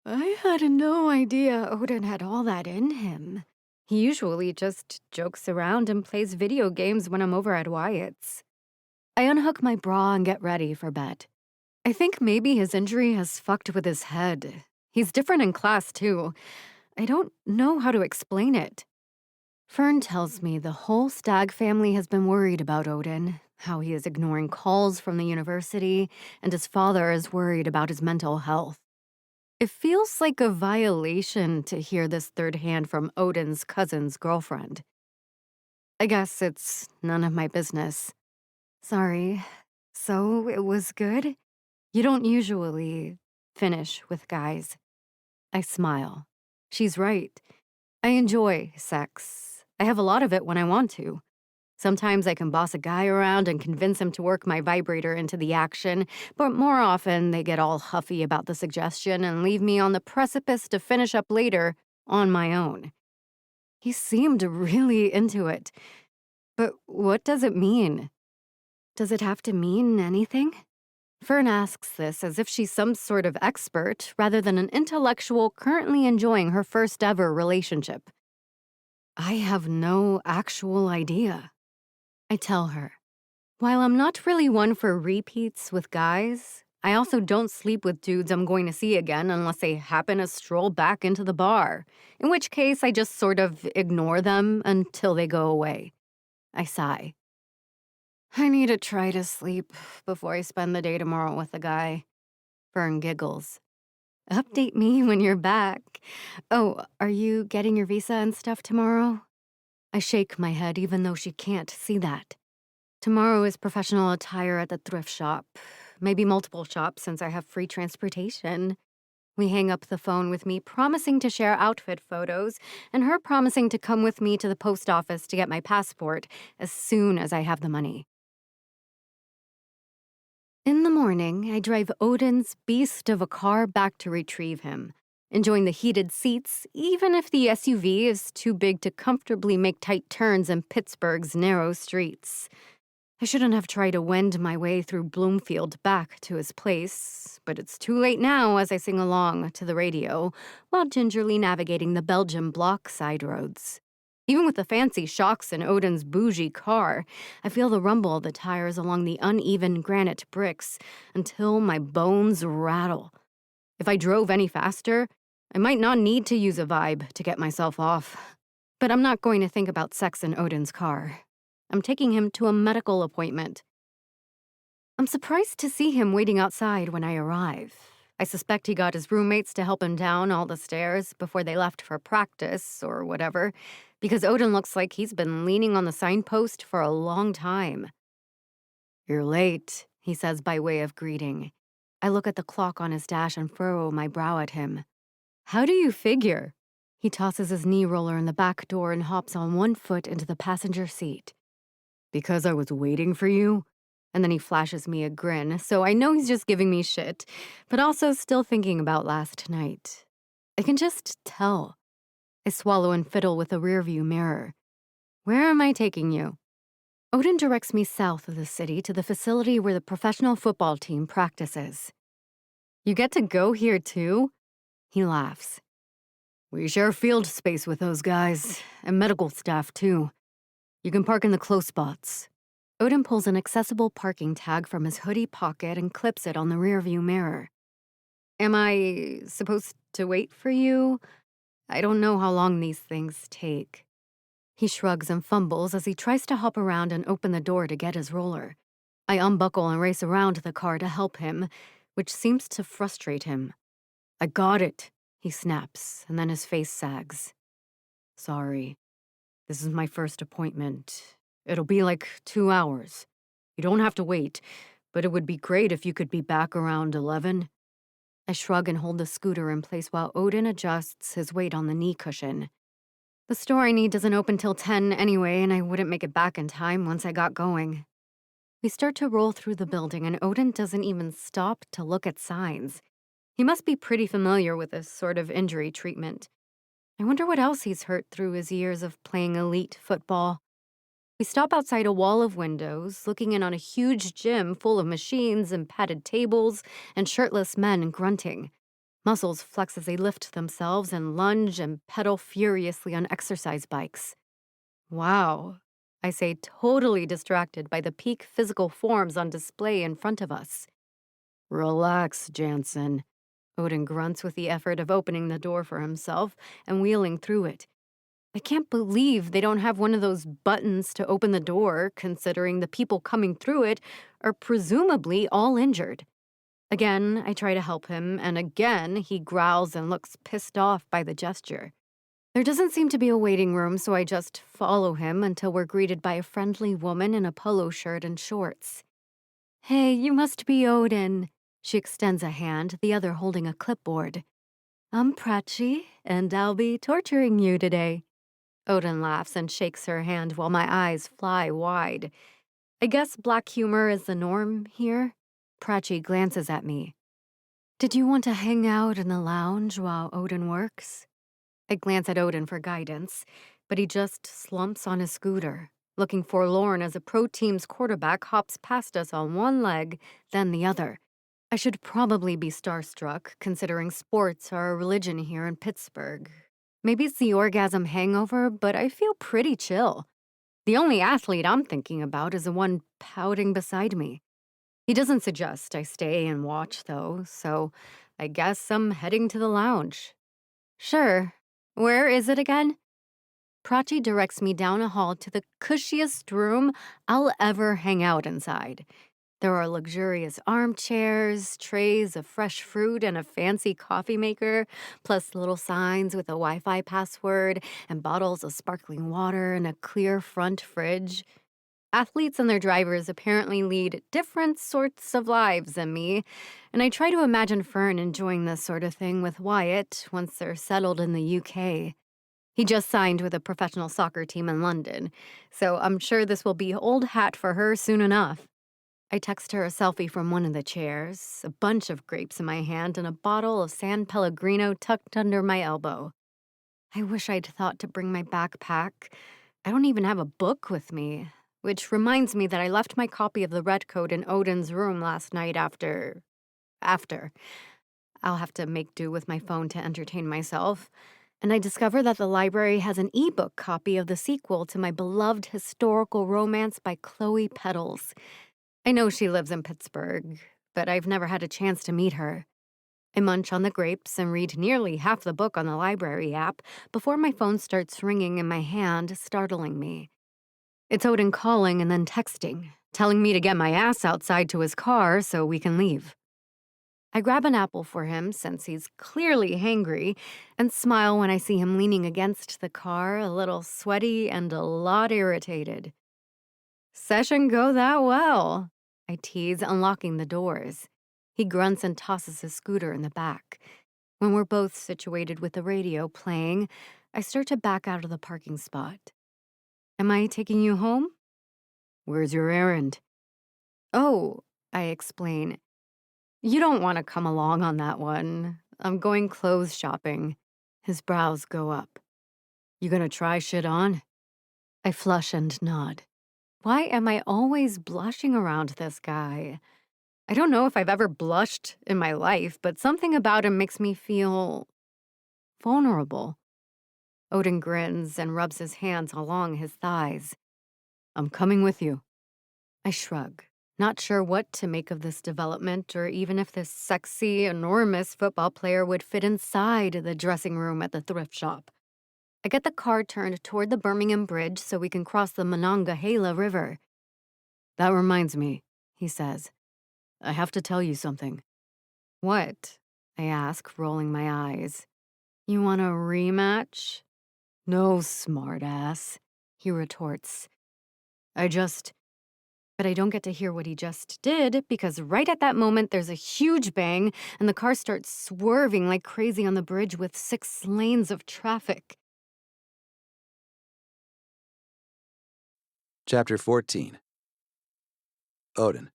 I had no idea Odin had all that in him. He usually just jokes around and plays video games when I'm over at Wyatt's. I unhook my bra and get ready for bed. I think maybe his injury has fucked with his head. He's different in class, too. I don't know how to explain it. Fern tells me the whole Stag family has been worried about Odin, how he is ignoring calls from the university, and his father is worried about his mental health. It feels like a violation to hear this third hand from Odin's cousin's girlfriend. I guess it's none of my business. Sorry. So it was good? You don't usually finish with guys. I smile. She's right. I enjoy sex. I have a lot of it when I want to. Sometimes I can boss a guy around and convince him to work my vibrator into the action, but more often they get all huffy about the suggestion and leave me on the precipice to finish up later on my own. He seemed really into it. But what does it mean? Does it have to mean anything? Fern asks this as if she's some sort of expert rather than an intellectual currently enjoying her first ever relationship. I have no actual idea. I tell her, while I'm not really one for repeats with guys, I also don't sleep with dudes I'm going to see again unless they happen to stroll back into the bar, in which case I just sort of ignore them until they go away. I sigh. I need to try to sleep before I spend the day tomorrow with a guy. Fern giggles. Update me when you're back. Oh, are you getting your visa and stuff tomorrow? I shake my head even though she can't see that. Tomorrow is professional attire at the thrift shop. Maybe multiple shops since I have free transportation. We hang up the phone with me promising to share outfit photos and her promising to come with me to the post office to get my passport as soon as I have the money. In the morning, I drive Odin's beast of a car back to retrieve him, enjoying the heated seats even if the SUV is too big to comfortably make tight turns in Pittsburgh's narrow streets. I shouldn't have tried to wend my way through Bloomfield back to his place, but it's too late now as I sing along to the radio while gingerly navigating the Belgian block side roads. Even with the fancy shocks in Odin's bougie car, I feel the rumble of the tires along the uneven granite bricks until my bones rattle. If I drove any faster, I might not need to use a vibe to get myself off. But I'm not going to think about sex in Odin's car. I'm taking him to a medical appointment. I'm surprised to see him waiting outside when I arrive. I suspect he got his roommates to help him down all the stairs before they left for practice or whatever, because Odin looks like he's been leaning on the signpost for a long time. You're late, he says by way of greeting. I look at the clock on his dash and furrow my brow at him. How do you figure? He tosses his knee roller in the back door and hops on one foot into the passenger seat. Because I was waiting for you? And then he flashes me a grin, so I know he's just giving me shit, but also still thinking about last night. I can just tell. I swallow and fiddle with the rearview mirror. Where am I taking you? Odin directs me south of the city to the facility where the professional football team practices. You get to go here too? He laughs. We share field space with those guys, and medical staff too. You can park in the close spots. Odin pulls an accessible parking tag from his hoodie pocket and clips it on the rearview mirror. Am I supposed to wait for you? I don't know how long these things take. He shrugs and fumbles as he tries to hop around and open the door to get his roller. I unbuckle and race around the car to help him, which seems to frustrate him. I got it, he snaps, and then his face sags. Sorry. This is my first appointment. It'll be like 2 hours. You don't have to wait, but it would be great if you could be back around 11. I shrug and hold the scooter in place while Odin adjusts his weight on the knee cushion. The store I need doesn't open till 10 anyway, and I wouldn't make it back in time once I got going. We start to roll through the building, and Odin doesn't even stop to look at signs. He must be pretty familiar with this sort of injury treatment. I wonder what else he's hurt through his years of playing elite football. We stop outside a wall of windows, looking in on a huge gym full of machines and padded tables and shirtless men grunting. Muscles flex as they lift themselves and lunge and pedal furiously on exercise bikes. Wow, I say, totally distracted by the peak physical forms on display in front of us. Relax, Jansen. Odin grunts with the effort of opening the door for himself and wheeling through it. I can't believe they don't have one of those buttons to open the door, considering the people coming through it are presumably all injured. Again, I try to help him, and again, he growls and looks pissed off by the gesture. There doesn't seem to be a waiting room, so I just follow him until we're greeted by a friendly woman in a polo shirt and shorts. Hey, you must be Odin. She extends a hand, the other holding a clipboard. I'm Prachi, and I'll be torturing you today. Odin laughs and shakes her hand while my eyes fly wide. I guess black humor is the norm here. Prachi glances at me. Did you want to hang out in the lounge while Odin works? I glance at Odin for guidance, but he just slumps on his scooter, looking forlorn as a pro team's quarterback hops past us on one leg, then the other. I should probably be starstruck, considering sports are a religion here in Pittsburgh. Maybe it's the orgasm hangover, but I feel pretty chill. The only athlete I'm thinking about is the one pouting beside me. He doesn't suggest I stay and watch, though, so I guess I'm heading to the lounge. Sure. Where is it again? Prachi directs me down a hall to the cushiest room I'll ever hang out inside. There are luxurious armchairs, trays of fresh fruit, and a fancy coffee maker, plus little signs with a Wi-Fi password and bottles of sparkling water and a clear front fridge. Athletes and their drivers apparently lead different sorts of lives than me, and I try to imagine Fern enjoying this sort of thing with Wyatt once they're settled in the UK. He just signed with a professional soccer team in London, so I'm sure this will be old hat for her soon enough. I text her a selfie from one of the chairs, a bunch of grapes in my hand, and a bottle of San Pellegrino tucked under my elbow. I wish I'd thought to bring my backpack. I don't even have a book with me, which reminds me that I left my copy of The Red Coat in Odin's room last night after. I'll have to make do with my phone to entertain myself. And I discover that the library has an ebook copy of the sequel to my beloved historical romance by Chloe Petals. I know she lives in Pittsburgh, but I've never had a chance to meet her. I munch on the grapes and read nearly half the book on the library app before my phone starts ringing in my hand, startling me. It's Odin calling and then texting, telling me to get my ass outside to his car so we can leave. I grab an apple for him since he's clearly hangry and smile when I see him leaning against the car, a little sweaty and a lot irritated. Session go that well, I tease, unlocking the doors. He grunts and tosses his scooter in the back. When we're both situated with the radio playing, I start to back out of the parking spot. Am I taking you home? Where's your errand? Oh, I explain. You don't want to come along on that one. I'm going clothes shopping. His brows go up. You gonna try shit on? I flush and nod. Why am I always blushing around this guy? I don't know if I've ever blushed in my life, but something about him makes me feel vulnerable. Odin grins and rubs his hands along his thighs. I'm coming with you. I shrug, not sure what to make of this development or even if this sexy, enormous football player would fit inside the dressing room at the thrift shop. I get the car turned toward the Birmingham Bridge so we can cross the Monongahela River. That reminds me, he says. I have to tell you something. What? I ask, rolling my eyes. You want a rematch? No, smartass, he retorts. But I don't get to hear what he just did because right at that moment there's a huge bang and the car starts swerving like crazy on the bridge with 6 lanes of traffic. Chapter 14. Odin.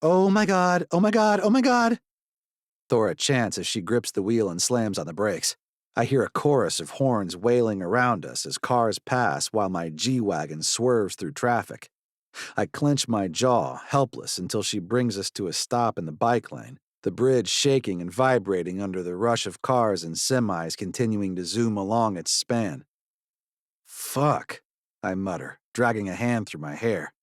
Oh my god, oh my god, oh my god! Thora chants as she grips the wheel and slams on the brakes. I hear a chorus of horns wailing around us as cars pass while my G-Wagon swerves through traffic. I clench my jaw, helpless, until she brings us to a stop in the bike lane, the bridge shaking and vibrating under the rush of cars and semis continuing to zoom along its span. Fuck, I mutter, dragging a hand through my hair.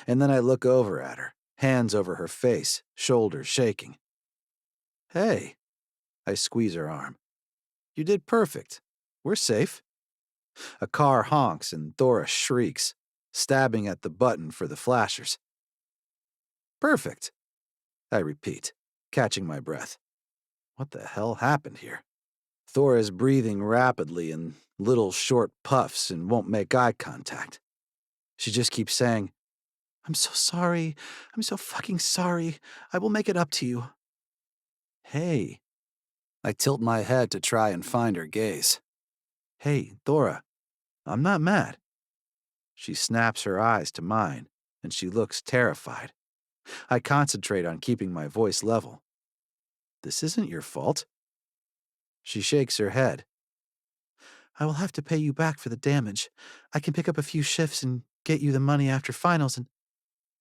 And then I look over at her, hands over her face, shoulders shaking. Hey, I squeeze her arm. You did perfect. We're safe. A car honks and Thora shrieks, stabbing at the button for the flashers. Perfect, I repeat, catching my breath. What the hell happened here? Thora is breathing rapidly in little short puffs and won't make eye contact. She just keeps saying, I'm so sorry. I'm so fucking sorry. I will make it up to you. Hey. I tilt my head to try and find her gaze. Hey, Thora, I'm not mad. She snaps her eyes to mine, and she looks terrified. I concentrate on keeping my voice level. This isn't your fault. She shakes her head. I will have to pay you back for the damage. I can pick up a few shifts and get you the money after finals and...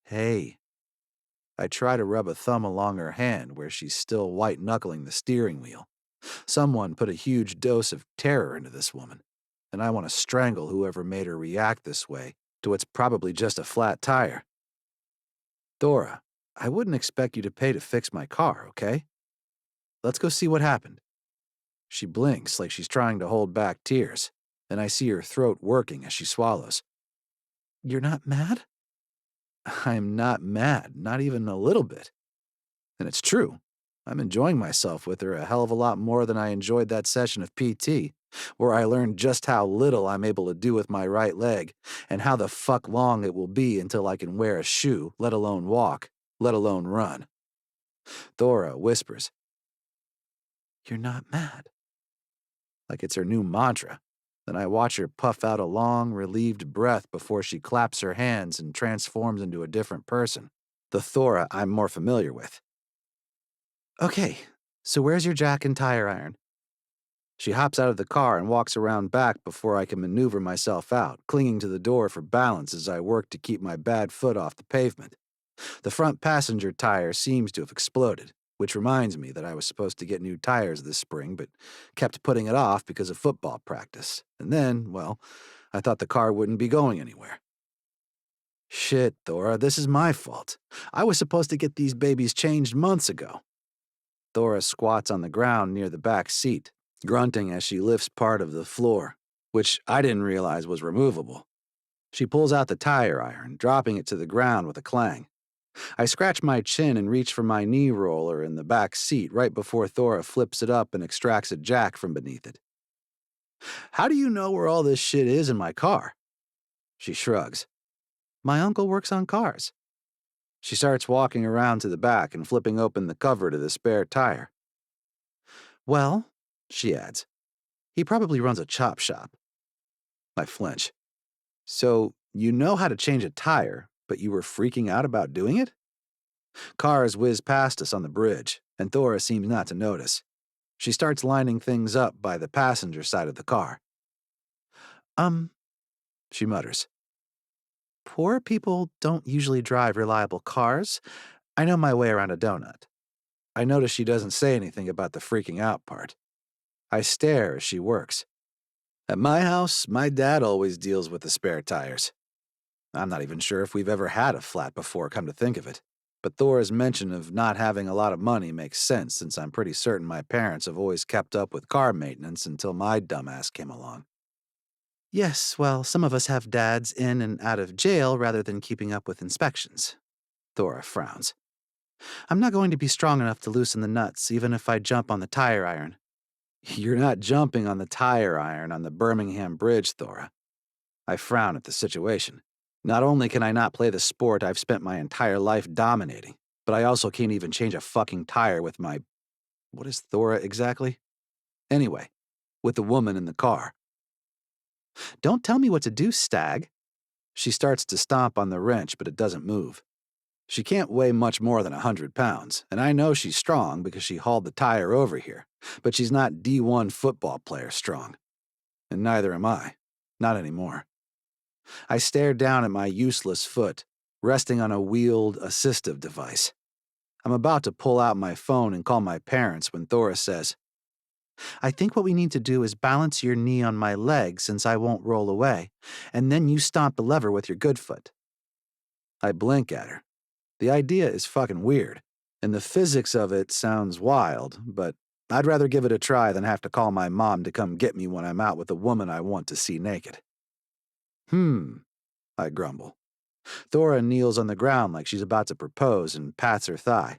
Hey. I try to rub a thumb along her hand where she's still white-knuckling the steering wheel. Someone put a huge dose of terror into this woman, and I want to strangle whoever made her react this way to what's probably just a flat tire. Thora, I wouldn't expect you to pay to fix my car, okay? Let's go see what happened. She blinks like she's trying to hold back tears, and I see her throat working as she swallows. You're not mad? I'm not mad, not even a little bit. And it's true. I'm enjoying myself with her a hell of a lot more than I enjoyed that session of PT, where I learned just how little I'm able to do with my right leg, and how the fuck long it will be until I can wear a shoe, let alone walk, let alone run. Thora whispers, You're not mad. Like it's her new mantra. Then I watch her puff out a long, relieved breath before she claps her hands and transforms into a different person, the Thora I'm more familiar with. Okay, so where's your jack and tire iron? She hops out of the car and walks around back before I can maneuver myself out, clinging to the door for balance as I work to keep my bad foot off the pavement. The front passenger tire seems to have exploded, which reminds me that I was supposed to get new tires this spring, but kept putting it off because of football practice. And then, well, I thought the car wouldn't be going anywhere. Shit, Thora, this is my fault. I was supposed to get these babies changed months ago. Thora squats on the ground near the back seat, grunting as she lifts part of the floor, which I didn't realize was removable. She pulls out the tire iron, dropping it to the ground with a clang. I scratch my chin and reach for my knee roller in the back seat right before Thora flips it up and extracts a jack from beneath it. How do you know where all this shit is in my car? She shrugs. My uncle works on cars. She starts walking around to the back and flipping open the cover to the spare tire. Well, she adds, he probably runs a chop shop. I flinch. So You know how to change a tire, but you were freaking out about doing it? Cars whiz past us on the bridge, and Thora seems not to notice. She starts lining things up by the passenger side of the car. Um, she mutters. Poor people don't usually drive reliable cars. I know my way around a donut. I notice she doesn't say anything about the freaking out part. I stare as she works. At my house, my dad always deals with the spare tires. I'm not even sure if we've ever had a flat before, come to think of it. But Thora's mention of not having a lot of money makes sense since I'm pretty certain my parents have always kept up with car maintenance until my dumbass came along. Yes, well, some of us have dads in and out of jail rather than keeping up with inspections. Thora frowns. I'm not going to be strong enough to loosen the nuts, even if I jump on the tire iron. You're not jumping on the tire iron on the Birmingham Bridge, Thora. I frown at the situation. Not only can I not play the sport I've spent my entire life dominating, but I also can't even change a fucking tire with my... What is Thora exactly? Anyway, with the woman in the car. Don't tell me what to do, Stag. She starts to stomp on the wrench, but it doesn't move. She can't weigh much more than 100 pounds, and I know she's strong because she hauled the tire over here, but she's not D1 football player strong. And neither am I. Not anymore. I stare down at my useless foot, resting on a wheeled assistive device. I'm about to pull out my phone and call my parents when Thora says, I think what we need to do is balance your knee on my leg since I won't roll away, and then you stomp the lever with your good foot. I blink at her. The idea is fucking weird, and the physics of it sounds wild, but I'd rather give it a try than have to call my mom to come get me when I'm out with a woman I want to see naked. I grumble. Thora kneels on the ground like she's about to propose and pats her thigh.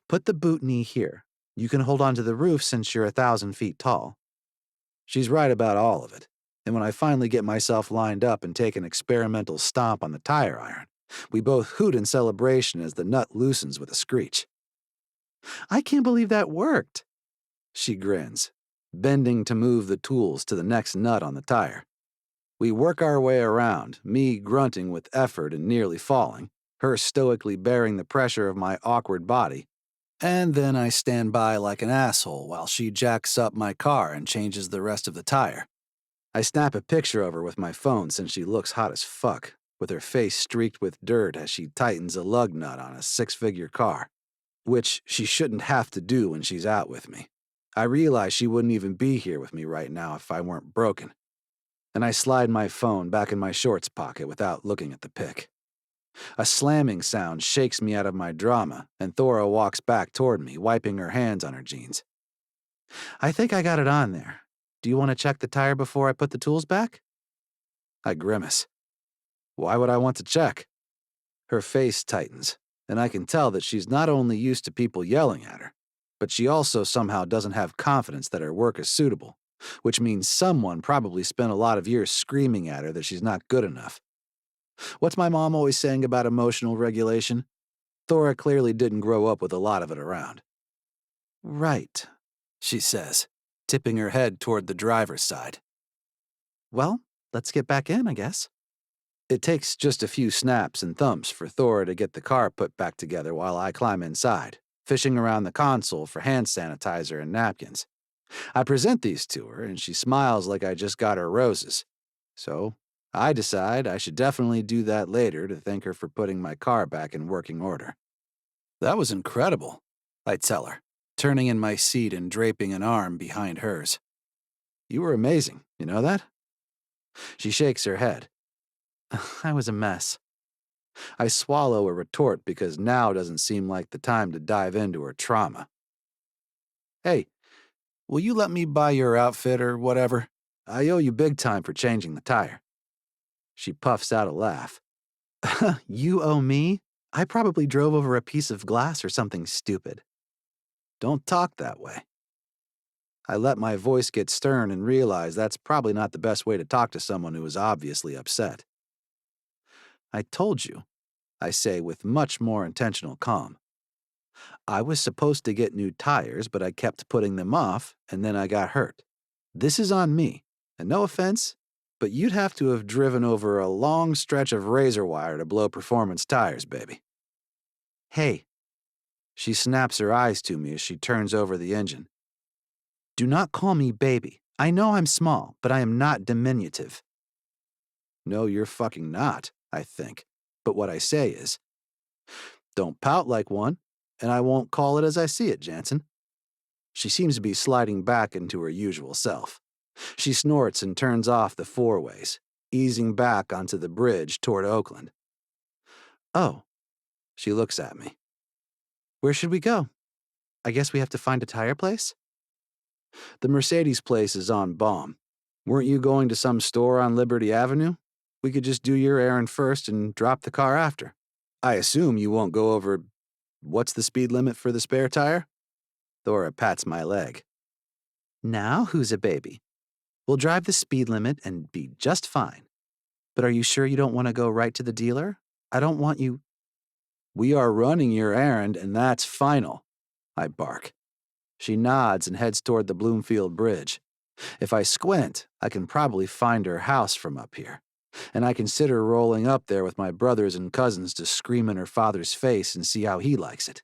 Put the boot knee here. You can hold onto the roof since you're 1,000 feet tall. She's right about all of it, and when I finally get myself lined up and take an experimental stomp on the tire iron, we both hoot in celebration as the nut loosens with a screech. I can't believe that worked. She grins, bending to move the tools to the next nut on the tire. We work our way around, me grunting with effort and nearly falling, her stoically bearing the pressure of my awkward body, and then I stand by like an asshole while she jacks up my car and changes the rest of the tire. I snap a picture of her with my phone since she looks hot as fuck, with her face streaked with dirt as she tightens a lug nut on a 6-figure car, which she shouldn't have to do when she's out with me. I realize she wouldn't even be here with me right now if I weren't broken. And I slide my phone back in my shorts pocket without looking at the pic. A slamming sound shakes me out of my drama, and Thora walks back toward me, wiping her hands on her jeans. I think I got it on there. Do you want to check the tire before I put the tools back? I grimace. Why would I want to check? Her face tightens, and I can tell that she's not only used to people yelling at her, but she also somehow doesn't have confidence that her work is suitable, which means someone probably spent a lot of years screaming at her that she's not good enough. What's my mom always saying about emotional regulation? Thora clearly didn't grow up with a lot of it around. Right, she says, tipping her head toward the driver's side. Well, let's get back in, I guess. It takes just a few snaps and thumps for Thora to get the car put back together while I climb inside, fishing around the console for hand sanitizer and napkins. I present these to her, and she smiles like I just got her roses. So I decide I should definitely do that later to thank her for putting my car back in working order. That was incredible, I tell her, turning in my seat and draping an arm behind hers. You were amazing, you know that? She shakes her head. I was a mess. I swallow a retort because now doesn't seem like the time to dive into her trauma. Hey, will you let me buy your outfit or whatever? I owe you big time for changing the tire. She puffs out a laugh. You owe me? I probably drove over a piece of glass or something stupid. Don't talk that way. I let my voice get stern and realize that's probably not the best way to talk to someone who is obviously upset. I told you, I say with much more intentional calm. I was supposed to get new tires, but I kept putting them off, and then I got hurt. This is on me, and no offense, but you'd have to have driven over a long stretch of razor wire to blow performance tires, baby. Hey. She snaps her eyes to me as she turns over the engine. Do not call me baby. I know I'm small, but I am not diminutive. No, you're fucking not, I think. But what I say is, don't pout like one, and I won't call it as I see it, Jansen. She seems to be sliding back into her usual self. She snorts and turns off the four-ways, easing back onto the bridge toward Oakland. Oh, she looks at me. Where should we go? I guess we have to find a tire place? The Mercedes place is on bomb. Weren't you going to some store on Liberty Avenue? We could just do your errand first and drop the car after. I assume you won't go over... What's the speed limit for the spare tire? Thora pats my leg. Now who's a baby? We'll drive the speed limit and be just fine. But are you sure you don't want to go right to the dealer? I don't want you... We are running your errand, and that's final, I bark. She nods and heads toward the Bloomfield Bridge. If I squint, I can probably find her house from up here, and I consider rolling up there with my brothers and cousins to scream in her father's face and see how he likes it.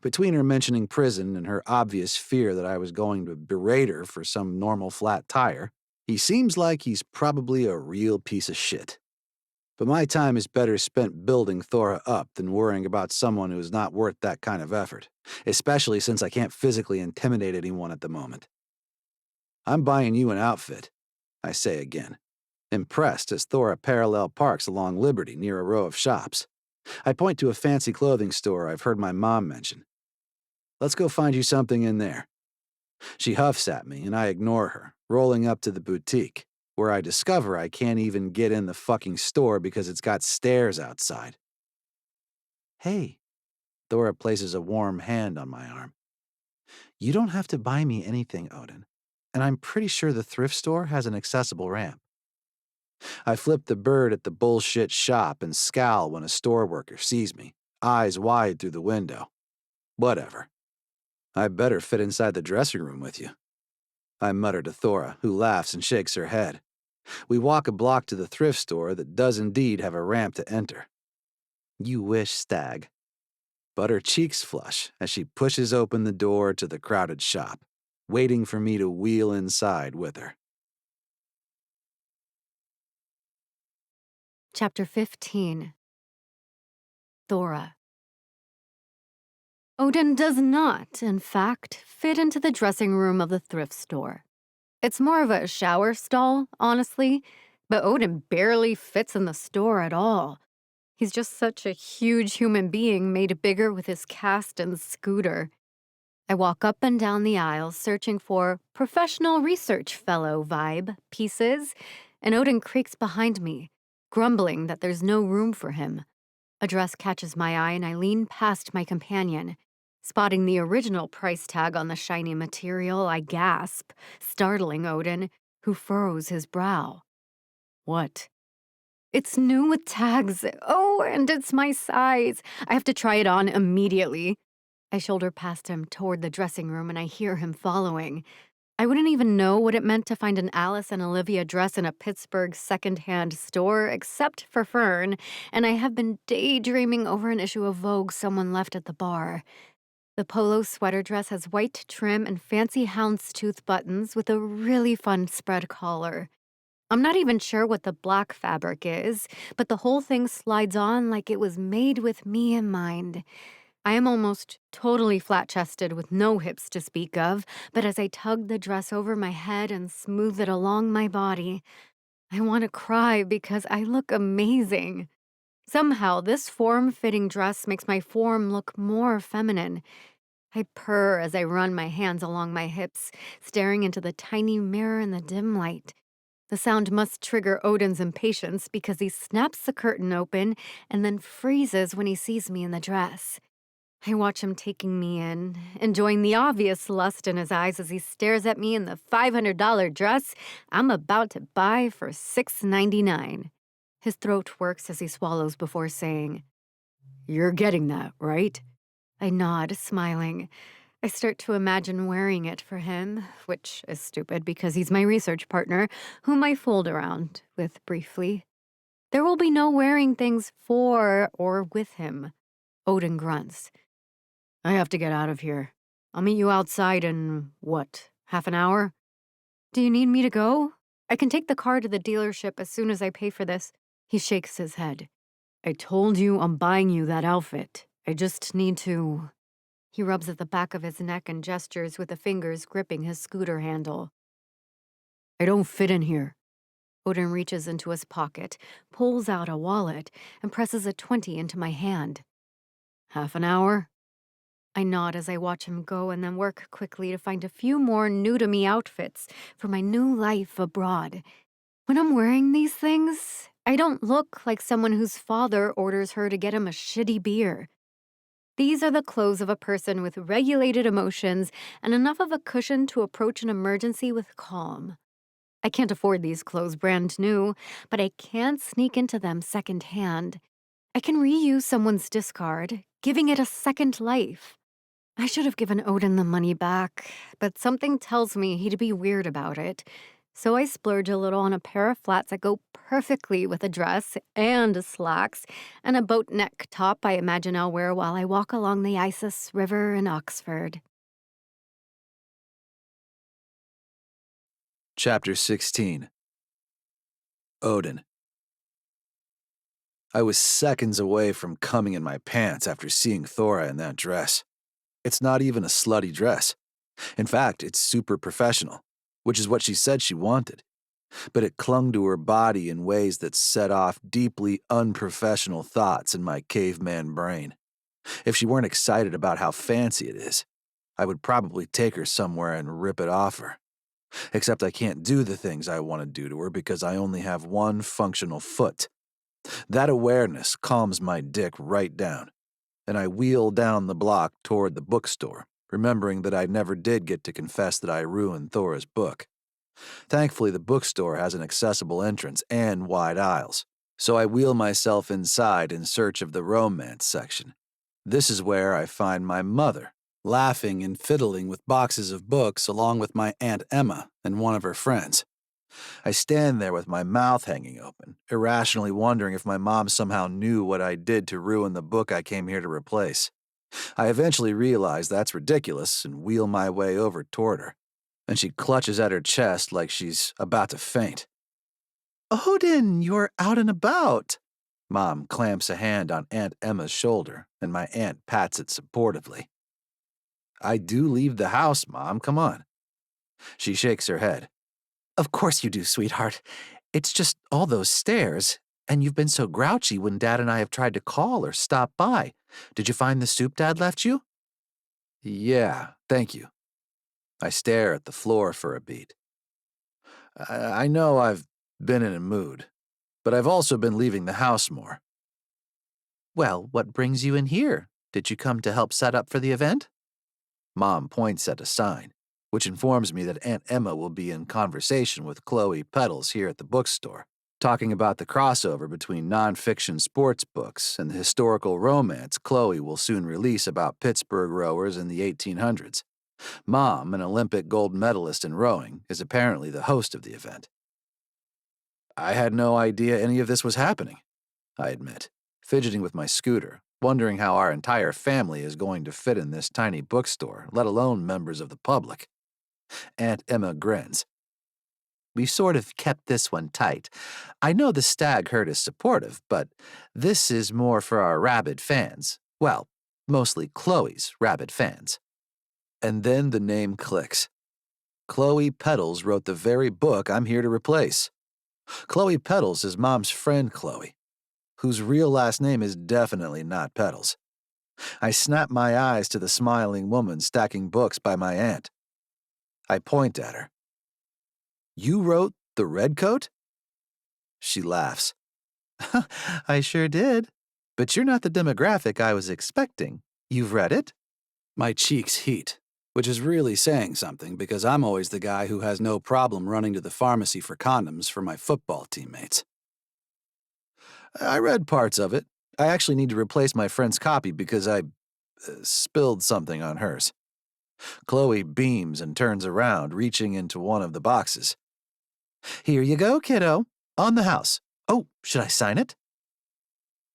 Between her mentioning prison and her obvious fear that I was going to berate her for some normal flat tire, he seems like he's probably a real piece of shit. But my time is better spent building Thora up than worrying about someone who is not worth that kind of effort, especially since I can't physically intimidate anyone at the moment. I'm buying you an outfit, I say again, impressed as Thora parallel parks along Liberty near a row of shops. I point to a fancy clothing store I've heard my mom mention. Let's go find you something in there. She huffs at me, and I ignore her, rolling up to the boutique, where I discover I can't even get in the fucking store because it's got stairs outside. Hey, Thora places a warm hand on my arm. You don't have to buy me anything, Odin, and I'm pretty sure the thrift store has an accessible ramp. I flip the bird at the bullshit shop and scowl when a store worker sees me, eyes wide through the window. Whatever. I better fit inside the dressing room with you. I mutter to Thora, who laughs and shakes her head. We walk a block to the thrift store that does indeed have a ramp to enter. You wish, stag. But her cheeks flush as she pushes open the door to the crowded shop, waiting for me to wheel inside with her. Chapter 15. Thora. Odin does not, in fact, fit into the dressing room of the thrift store. It's more of a shower stall, honestly, but Odin barely fits in the store at all. He's just such a huge human being made bigger with his cast and scooter. I walk up and down the aisle searching for professional research fellow vibe pieces, and Odin creaks behind me, grumbling that there's no room for him. A dress catches my eye and I lean past my companion. Spotting the original price tag on the shiny material, I gasp, startling Odin, who furrows his brow. What? It's new with tags. Oh, and it's my size. I have to try it on immediately. I shoulder past him toward the dressing room and I hear him following. I wouldn't even know what it meant to find an Alice and Olivia dress in a Pittsburgh secondhand store except for Fern, and I have been daydreaming over an issue of Vogue someone left at the bar. The polo sweater dress has white trim and fancy houndstooth buttons with a really fun spread collar. I'm not even sure what the black fabric is, but the whole thing slides on like it was made with me in mind. I am almost totally flat-chested with no hips to speak of, but as I tug the dress over my head and smooth it along my body, I want to cry because I look amazing. Somehow, this form-fitting dress makes my form look more feminine. I purr as I run my hands along my hips, staring into the tiny mirror in the dim light. The sound must trigger Odin's impatience because he snaps the curtain open and then freezes when he sees me in the dress. I watch him taking me in, enjoying the obvious lust in his eyes as he stares at me in the $500 dress I'm about to buy for $6.99. His throat works as he swallows before saying, "You're getting that, right?" I nod, smiling. I start to imagine wearing it for him, which is stupid because he's my research partner, whom I fooled around with briefly. There will be no wearing things for or with him. Odin grunts. I have to get out of here. I'll meet you outside in, what, half an hour? Do you need me to go? I can take the car to the dealership as soon as I pay for this. He shakes his head. I told you I'm buying you that outfit. I just need to... He rubs at the back of his neck and gestures with the fingers gripping his scooter handle. I don't fit in here. Odin reaches into his pocket, pulls out a wallet, and presses a 20 into my hand. Half an hour? I nod as I watch him go and then work quickly to find a few more new-to-me outfits for my new life abroad. When I'm wearing these things, I don't look like someone whose father orders her to get him a shitty beer. These are the clothes of a person with regulated emotions and enough of a cushion to approach an emergency with calm. I can't afford these clothes brand new, but I can sneak into them secondhand. I can reuse someone's discard, giving it a second life. I should have given Odin the money back, but something tells me he'd be weird about it. So I splurge a little on a pair of flats that go perfectly with a dress and slacks, and a boat neck top I imagine I'll wear while I walk along the Isis River in Oxford. Chapter 16. Odin. I was seconds away from coming in my pants after seeing Thora in that dress. It's not even a slutty dress. In fact, it's super professional, which is what she said she wanted. But it clung to her body in ways that set off deeply unprofessional thoughts in my caveman brain. If she weren't excited about how fancy it is, I would probably take her somewhere and rip it off her. Except I can't do the things I want to do to her because I only have one functional foot. That awareness calms my dick right down, and I wheel down the block toward the bookstore, remembering that I never did get to confess that I ruined Thora's book. Thankfully, the bookstore has an accessible entrance and wide aisles, so I wheel myself inside in search of the romance section. This is where I find my mother, laughing and fiddling with boxes of books along with my Aunt Emma and one of her friends. I stand there with my mouth hanging open, irrationally wondering if my mom somehow knew what I did to ruin the book I came here to replace. I eventually realize that's ridiculous and wheel my way over toward her, and she clutches at her chest like she's about to faint. Odin, you're out and about. Mom clamps a hand on Aunt Emma's shoulder, and my aunt pats it supportively. I do leave the house, Mom, come on. She shakes her head. Of course you do, sweetheart. It's just all those stairs, and you've been so grouchy when Dad and I have tried to call or stop by. Did you find the soup Dad left you? Yeah, thank you. I stare at the floor for a beat. I know I've been in a mood, but I've also been leaving the house more. Well, what brings you in here? Did you come to help set up for the event? Mom points at a sign, which informs me that Aunt Emma will be in conversation with Chloe Petals here at the bookstore, talking about the crossover between nonfiction sports books and the historical romance Chloe will soon release about Pittsburgh rowers in the 1800s. Mom, an Olympic gold medalist in rowing, is apparently the host of the event. I had no idea any of this was happening, I admit, fidgeting with my scooter, wondering how our entire family is going to fit in this tiny bookstore, let alone members of the public. Aunt Emma grins. We sort of kept this one tight. I know the stag herd is supportive, but this is more for our rabid fans. Well, mostly Chloe's rabid fans. And then the name clicks. Chloe Petals wrote the very book I'm here to replace. Chloe Petals is Mom's friend Chloe, whose real last name is definitely not Petals. I snap my eyes to the smiling woman stacking books by my aunt. I point at her. You wrote The Redcoat? She laughs. I sure did. But you're not the demographic I was expecting. You've read it? My cheeks heat, which is really saying something because I'm always the guy who has no problem running to the pharmacy for condoms for my football teammates. I read parts of it. I actually need to replace my friend's copy because I spilled something on hers. Chloe beams and turns around, reaching into one of the boxes. Here you go, kiddo. On the house. Oh, should I sign it?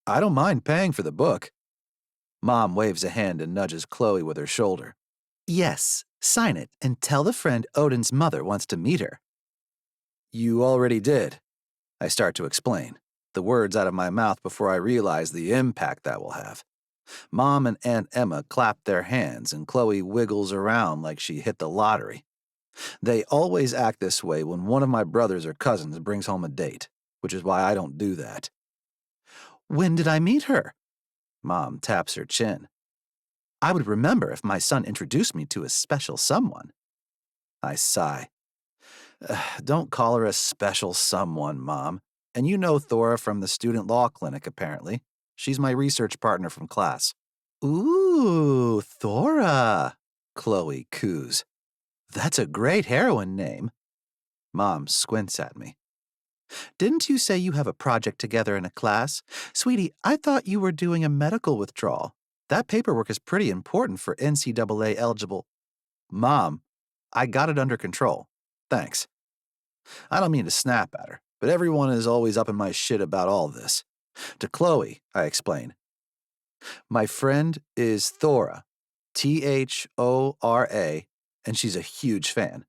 I don't mind paying for the book. Mom waves a hand and nudges Chloe with her shoulder. Yes, sign it and tell the friend Odin's mother wants to meet her. You already did. I start to explain, the words out of my mouth before I realize the impact that will have. Mom and Aunt Emma clap their hands and Chloe wiggles around like she hit the lottery. They always act this way when one of my brothers or cousins brings home a date, which is why I don't do that. When did I meet her? Mom taps her chin. I would remember if my son introduced me to a special someone. I sigh. Don't call her a special someone, Mom. And you know Thora from the student law clinic, apparently. She's my research partner from class. Ooh, Thora, Chloe coos. That's a great heroine name. Mom squints at me. Didn't you say you have a project together in a class? Sweetie, I thought you were doing a medical withdrawal. That paperwork is pretty important for NCAA eligible. Mom, I got it under control. Thanks. I don't mean to snap at her, but everyone is always up in my shit about all this. To Chloe, I explain. My friend is Thora, Thora, and she's a huge fan.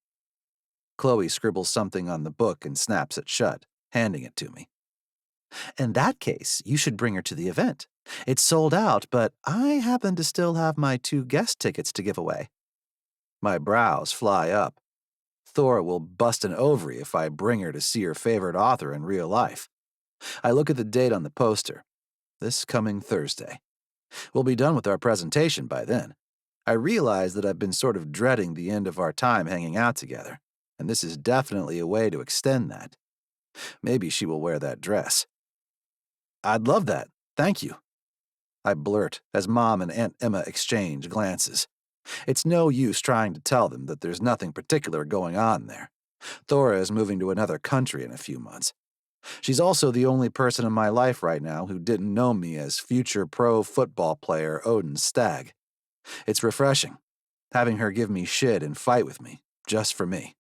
Chloe scribbles something on the book and snaps it shut, handing it to me. In that case, you should bring her to the event. It's sold out, but I happen to still have my 2 guest tickets to give away. My brows fly up. Thora will bust an ovary if I bring her to see her favorite author in real life. I look at the date on the poster. This coming Thursday. We'll be done with our presentation by then. I realize that I've been sort of dreading the end of our time hanging out together, and this is definitely a way to extend that. Maybe she will wear that dress. I'd love that. Thank you. I blurt as Mom and Aunt Emma exchange glances. It's no use trying to tell them that there's nothing particular going on there. Thora is moving to another country in a few months. She's also the only person in my life right now who didn't know me as future pro football player Odin Stagg. It's refreshing, having her give me shit and fight with me, just for me.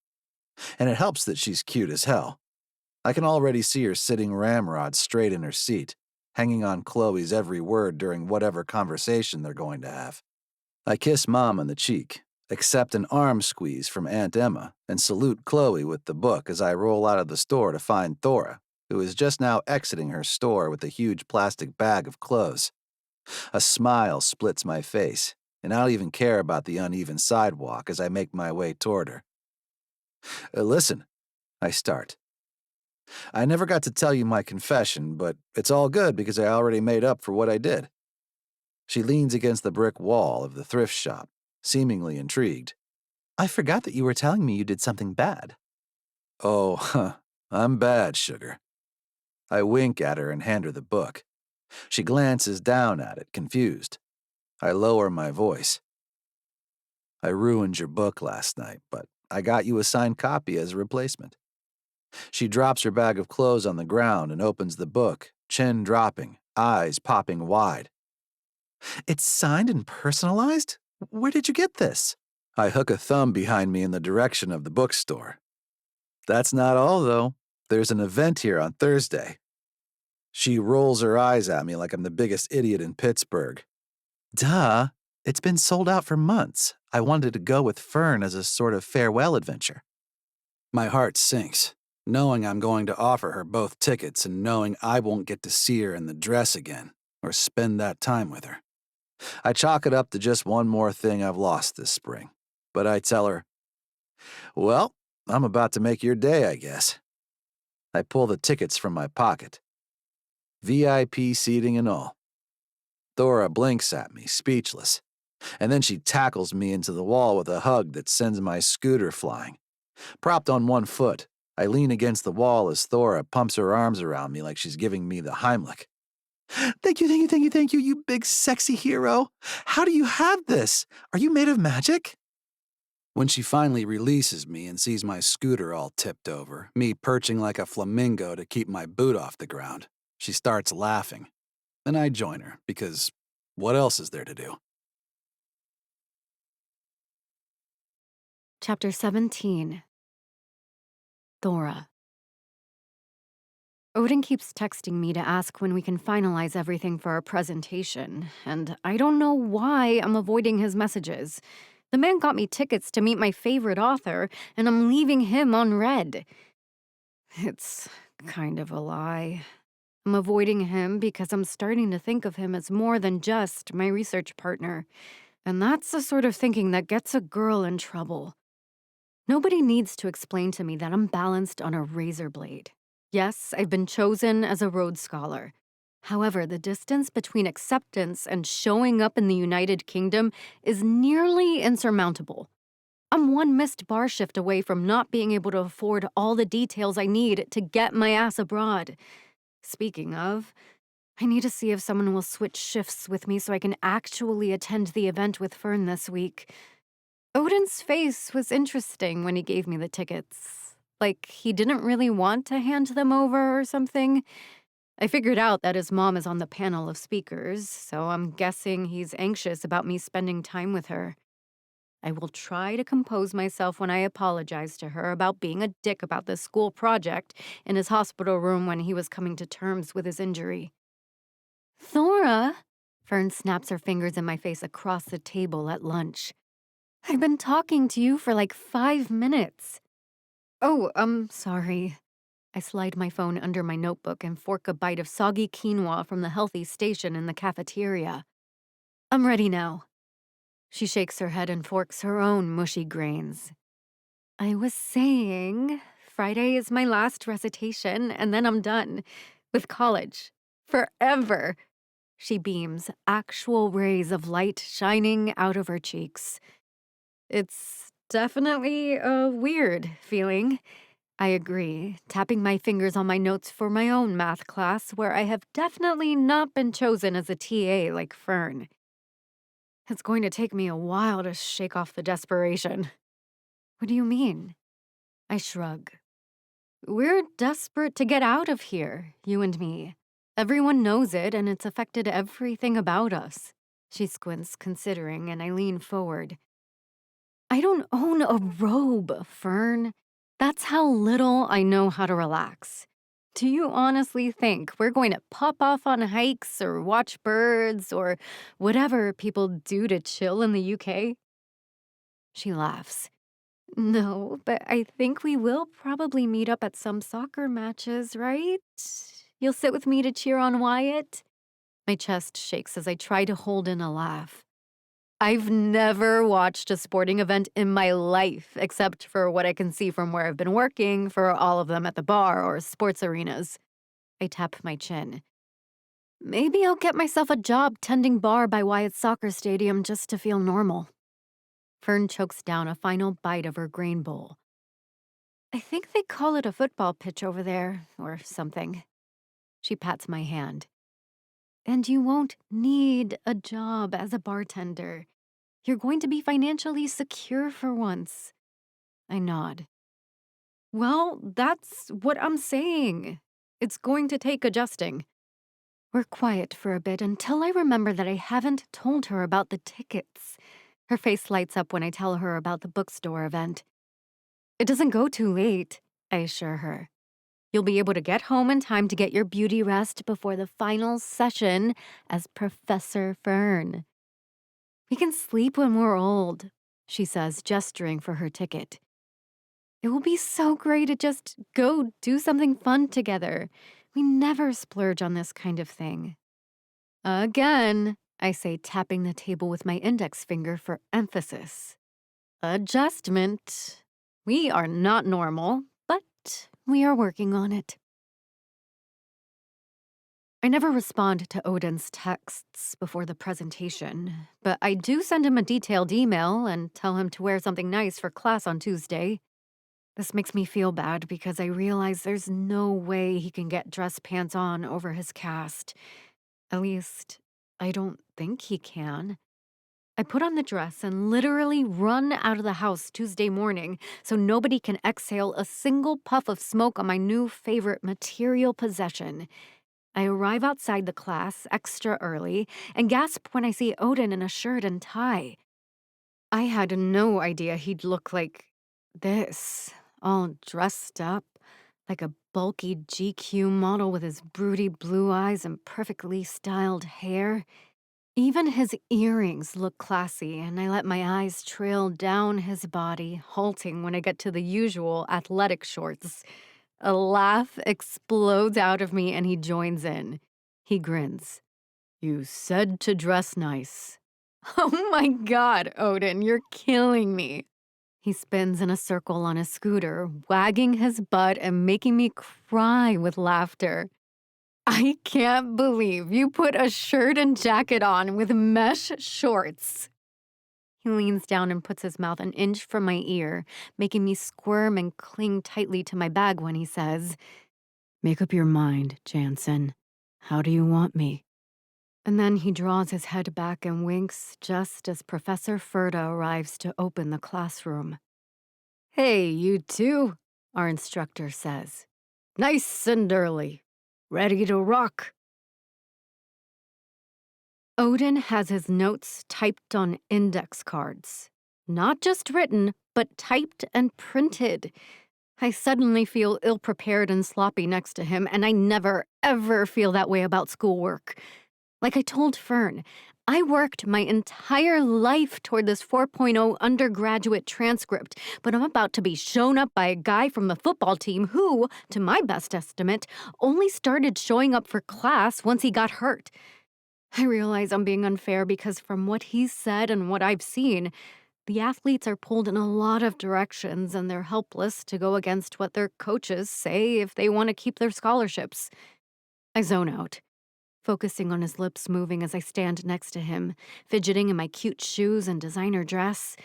And it helps that she's cute as hell. I can already see her sitting ramrod straight in her seat, hanging on Chloe's every word during whatever conversation they're going to have. I kiss Mom on the cheek, accept an arm squeeze from Aunt Emma, and salute Chloe with the book as I roll out of the store to find Thora, who is just now exiting her store with a huge plastic bag of clothes. A smile splits my face, and I don't even care about the uneven sidewalk as I make my way toward her. Listen, I start. I never got to tell you my confession, but it's all good because I already made up for what I did. She leans against the brick wall of the thrift shop, seemingly intrigued. I forgot that you were telling me you did something bad. Oh, I'm bad, sugar. I wink at her and hand her the book. She glances down at it, confused. I lower my voice. I ruined your book last night, but I got you a signed copy as a replacement. She drops her bag of clothes on the ground and opens the book, chin dropping, eyes popping wide. It's signed and personalized? Where did you get this? I hook a thumb behind me in the direction of the bookstore. That's not all, though. There's an event here on Thursday. She rolls her eyes at me like I'm the biggest idiot in Pittsburgh. Duh. It's been sold out for months. I wanted to go with Fern as a sort of farewell adventure. My heart sinks, knowing I'm going to offer her both tickets and knowing I won't get to see her in the dress again or spend that time with her. I chalk it up to just one more thing I've lost this spring, but I tell her, well, I'm about to make your day, I guess. I pull the tickets from my pocket. VIP seating and all. Thora blinks at me, speechless, and then she tackles me into the wall with a hug that sends my scooter flying. Propped on one foot, I lean against the wall as Thora pumps her arms around me like she's giving me the Heimlich. Thank you, you big sexy hero. How do you have this? Are you made of magic? When she finally releases me and sees my scooter all tipped over, me perching like a flamingo to keep my boot off the ground, she starts laughing. And I join her, because what else is there to do? Chapter 17. Thora. Odin keeps texting me to ask when we can finalize everything for our presentation, and I don't know why I'm avoiding his messages. The man got me tickets to meet my favorite author, and I'm leaving him on red. It's kind of a lie. I'm avoiding him because I'm starting to think of him as more than just my research partner, and that's the sort of thinking that gets a girl in trouble. Nobody needs to explain to me that I'm balanced on a razor blade. Yes, I've been chosen as a Rhodes Scholar. However, the distance between acceptance and showing up in the United Kingdom is nearly insurmountable. I'm one missed bar shift away from not being able to afford all the details I need to get my ass abroad. Speaking of, I need to see if someone will switch shifts with me so I can actually attend the event with Fern this week. Odin's face was interesting when he gave me the tickets. Like he didn't really want to hand them over or something. I figured out that his mom is on the panel of speakers, so I'm guessing he's anxious about me spending time with her. I will try to compose myself when I apologize to her about being a dick about this school project in his hospital room when he was coming to terms with his injury. Thora, Fern snaps her fingers in my face across the table at lunch. I've been talking to you for like 5 minutes. Oh, sorry. I slide my phone under my notebook and fork a bite of soggy quinoa from the healthy station in the cafeteria. I'm ready now. She shakes her head and forks her own mushy grains. I was saying, Friday is my last recitation, and then I'm done. With college. Forever. She beams, actual rays of light shining out of her cheeks. It's definitely a weird feeling. I agree, tapping my fingers on my notes for my own math class where I have definitely not been chosen as a TA like Fern. It's going to take me a while to shake off the desperation. What do you mean? I shrug. We're desperate to get out of here, you and me. Everyone knows it, and it's affected everything about us. She squints, considering, and I lean forward. I don't own a robe, Fern. That's how little I know how to relax. Do you honestly think we're going to pop off on hikes or watch birds or whatever people do to chill in the UK? She laughs. No, but I think we will probably meet up at some soccer matches, right? You'll sit with me to cheer on Wyatt? My chest shakes as I try to hold in a laugh. I've never watched a sporting event in my life, except for what I can see from where I've been working for all of them at the bar or sports arenas. I tap my chin. Maybe I'll get myself a job tending bar by Wyatt's soccer stadium just to feel normal. Fern chokes down a final bite of her grain bowl. I think they call it a football pitch over there, or something. She pats my hand. And you won't need a job as a bartender. You're going to be financially secure for once. I nod. Well, that's what I'm saying. It's going to take adjusting. We're quiet for a bit until I remember that I haven't told her about the tickets. Her face lights up when I tell her about the bookstore event. It doesn't go too late, I assure her. You'll be able to get home in time to get your beauty rest before the final session as Professor Fern. We can sleep when we're old, she says, gesturing for her ticket. It will be so great to just go do something fun together. We never splurge on this kind of thing. Again, I say, tapping the table with my index finger for emphasis. Adjustment. We are not normal, but we are working on it. I never respond to Odin's texts before the presentation, but I do send him a detailed email and tell him to wear something nice for class on Tuesday. This makes me feel bad because I realize there's no way he can get dress pants on over his cast. At least, I don't think he can. I put on the dress and literally run out of the house Tuesday morning so nobody can exhale a single puff of smoke on my new favorite material possession. I arrive outside the class extra early and gasp when I see Odin in a shirt and tie. I had no idea he'd look like This, all dressed up, like a bulky GQ model with his broody blue eyes and perfectly styled hair. Even his earrings look classy, and I let my eyes trail down his body, halting when I get to the usual athletic shorts. A laugh explodes out of me, and he joins in. He grins. You said to dress nice. Oh my god, Odin, you're killing me. He spins in a circle on his scooter, wagging his butt and making me cry with laughter. I can't believe you put a shirt and jacket on with mesh shorts. He leans down and puts his mouth an inch from my ear, making me squirm and cling tightly to my bag when he says, Make up your mind, Jansen. How do you want me? And then he draws his head back and winks just as Professor Ferda arrives to open the classroom. Hey, you two, our instructor says. Nice and early. Ready to rock. Odin has his notes typed on index cards. Not just written, but typed and printed. I suddenly feel ill-prepared and sloppy next to him, and I never, ever feel that way about schoolwork. Like I told Fern, I worked my entire life toward this 4.0 undergraduate transcript, but I'm about to be shown up by a guy from the football team who, to my best estimate, only started showing up for class once he got hurt. I realize I'm being unfair because from what he's said and what I've seen, the athletes are pulled in a lot of directions and they're helpless to go against what their coaches say if they want to keep their scholarships. I zone out, focusing on his lips moving as I stand next to him, fidgeting in my cute shoes and designer dress.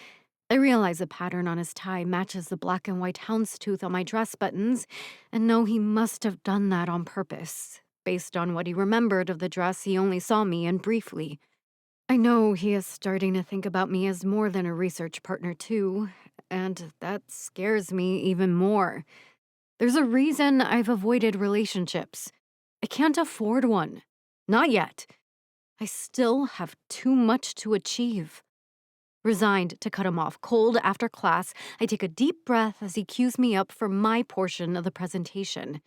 I realize the pattern on his tie matches the black and white houndstooth on my dress buttons, and know he must have done that on purpose, based on what he remembered of the dress he only saw me in briefly. I know he is starting to think about me as more than a research partner, too, and that scares me even more. There's a reason I've avoided relationships. I can't afford one. Not yet. I still have too much to achieve. Resigned to cut him off cold after class, I take a deep breath as he cues me up for my portion of the presentation.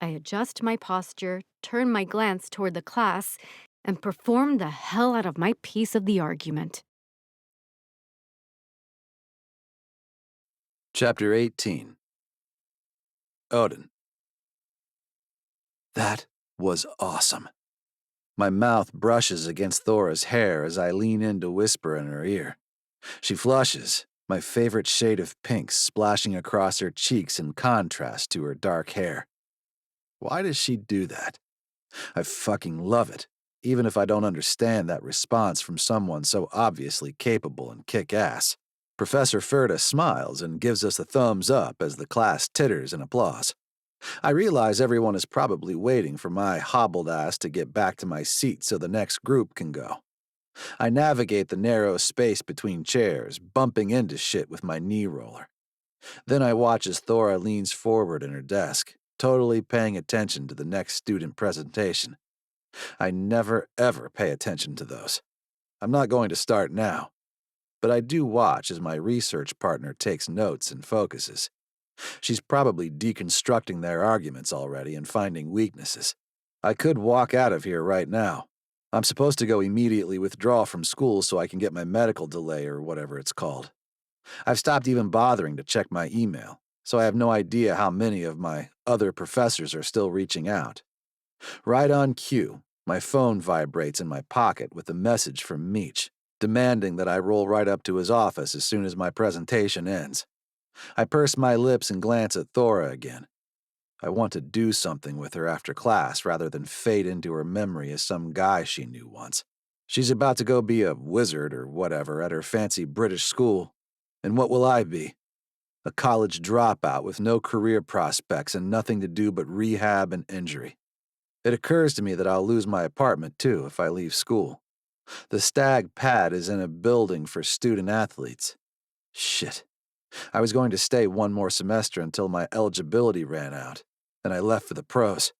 I adjust my posture, turn my glance toward the class, and perform the hell out of my piece of the argument. Chapter 18. Odin. That was awesome. My mouth brushes against Thora's hair as I lean in to whisper in her ear. She flushes, my favorite shade of pink splashing across her cheeks in contrast to her dark hair. Why does she do that? I fucking love it, even if I don't understand that response from someone so obviously capable and kick-ass. Professor Ferda smiles and gives us a thumbs up as the class titters in applause. I realize everyone is probably waiting for my hobbled ass to get back to my seat so the next group can go. I navigate the narrow space between chairs, bumping into shit with my knee roller. Then I watch as Thora leans forward in her desk, totally paying attention to the next student presentation. I never, ever pay attention to those. I'm not going to start now, but I do watch as my research partner takes notes and focuses. She's probably deconstructing their arguments already and finding weaknesses. I could walk out of here right now. I'm supposed to go immediately withdraw from school so I can get my medical delay or whatever it's called. I've stopped even bothering to check my email, so I have no idea how many of my other professors are still reaching out. Right on cue, my phone vibrates in my pocket with a message from Meech, demanding that I roll right up to his office as soon as my presentation ends. I purse my lips and glance at Thora again. I want to do something with her after class rather than fade into her memory as some guy she knew once. She's about to go be a wizard or whatever at her fancy British school. And what will I be? A college dropout with no career prospects and nothing to do but rehab and injury. It occurs to me that I'll lose my apartment too if I leave school. The Stag Pad is in a building for student athletes. Shit. I was going to stay one more semester until my eligibility ran out, and I left for the pros.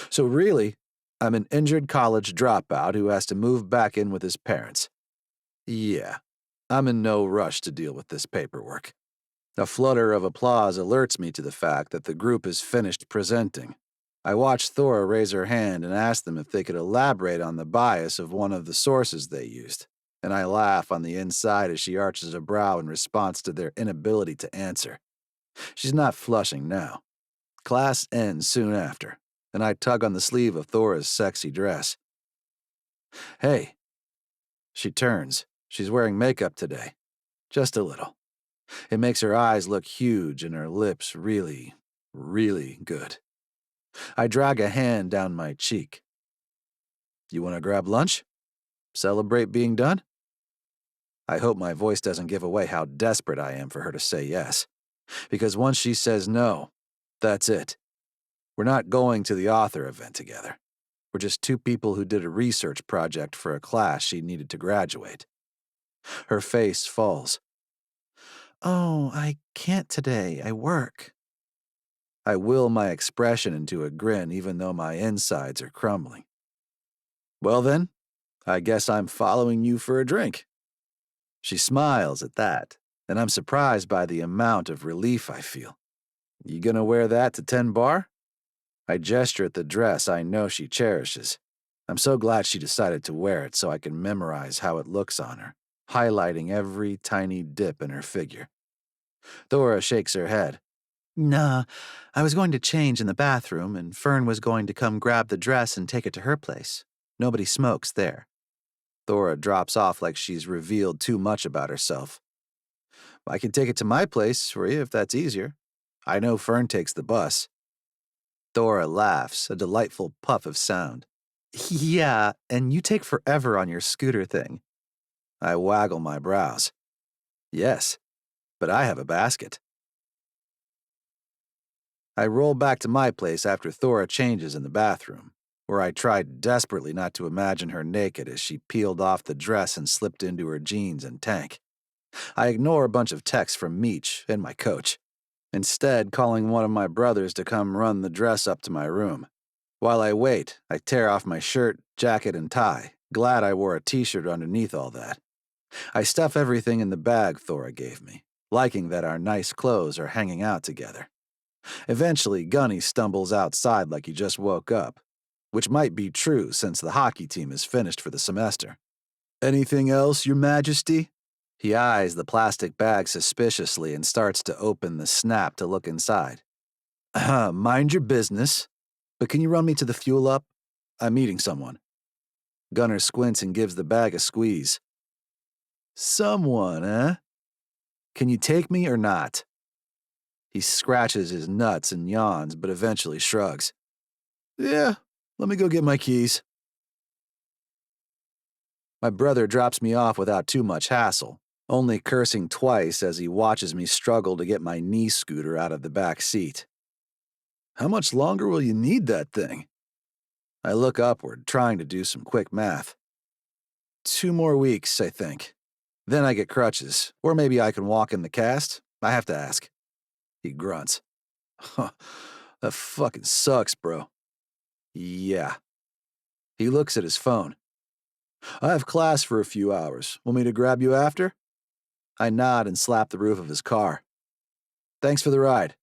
So really, I'm an injured college dropout who has to move back in with his parents. Yeah, I'm in no rush to deal with this paperwork. A flutter of applause alerts me to the fact that the group is finished presenting. I watch Thora raise her hand and ask them if they could elaborate on the bias of one of the sources they used, and I laugh on the inside as she arches a brow in response to their inability to answer. She's not flushing now. Class ends soon after, and I tug on the sleeve of Thora's sexy dress. Hey. She turns. She's wearing makeup today. Just a little. It makes her eyes look huge and her lips really, really good. I drag a hand down my cheek. You want to grab lunch? Celebrate being done? I hope my voice doesn't give away how desperate I am for her to say yes. Because once she says no, that's it. We're not going to the author event together. We're just two people who did a research project for a class she needed to graduate. Her face falls. Oh, I can't today. I work. I will my expression into a grin even though my insides are crumbling. Well then, I guess I'm following you for a drink. She smiles at that, and I'm surprised by the amount of relief I feel. You gonna wear that to 10 bar? I gesture at the dress I know she cherishes. I'm so glad she decided to wear it so I can memorize how it looks on her, highlighting every tiny dip in her figure. Thora shakes her head. Nah, I was going to change in the bathroom, and Fern was going to come grab the dress and take it to her place. Nobody smokes there. Thora drops off like she's revealed too much about herself. I can take it to my place for you if that's easier. I know Fern takes the bus. Thora laughs, a delightful puff of sound. Yeah, and you take forever on your scooter thing. I waggle my brows. Yes, but I have a basket. I roll back to my place after Thora changes in the bathroom, where I tried desperately not to imagine her naked as she peeled off the dress and slipped into her jeans and tank. I ignore a bunch of texts from Meech and my coach, instead calling one of my brothers to come run the dress up to my room. While I wait, I tear off my shirt, jacket, and tie, glad I wore a t-shirt underneath all that. I stuff everything in the bag Thora gave me, liking that our nice clothes are hanging out together. Eventually, Gunny stumbles outside like he just woke up, which might be true since the hockey team is finished for the semester. Anything else, Your Majesty? He eyes the plastic bag suspiciously and starts to open the snap to look inside. Mind your business, but can you run me to the fuel up? I'm meeting someone. Gunner squints and gives the bag a squeeze. Someone, eh? Can you take me or not? He scratches his nuts and yawns, but eventually shrugs. Yeah, let me go get my keys. My brother drops me off without too much hassle, only cursing twice as he watches me struggle to get my knee scooter out of the back seat. How much longer will you need that thing? I look upward, trying to do some quick math. 2 more weeks, I think. Then I get crutches, or maybe I can walk in the cast. I have to ask. He grunts. Huh, that fucking sucks, bro. Yeah. He looks at his phone. I have class for a few hours. Want me to grab you after? I nod and slap the roof of his car. Thanks for the ride.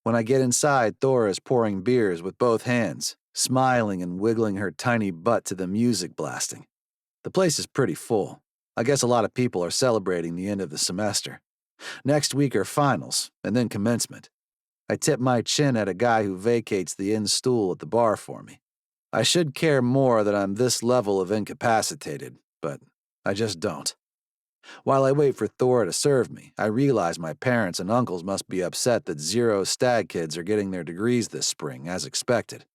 When I get inside, Thora is pouring beers with both hands, smiling and wiggling her tiny butt to the music blasting. The place is pretty full. I guess a lot of people are celebrating the end of the semester. Next week are finals, and then commencement. I tip my chin at a guy who vacates the end stool at the bar for me. I should care more that I'm this level of incapacitated, but I just don't. While I wait for Thora to serve me, I realize my parents and uncles must be upset that 0 stag kids are getting their degrees this spring, as expected.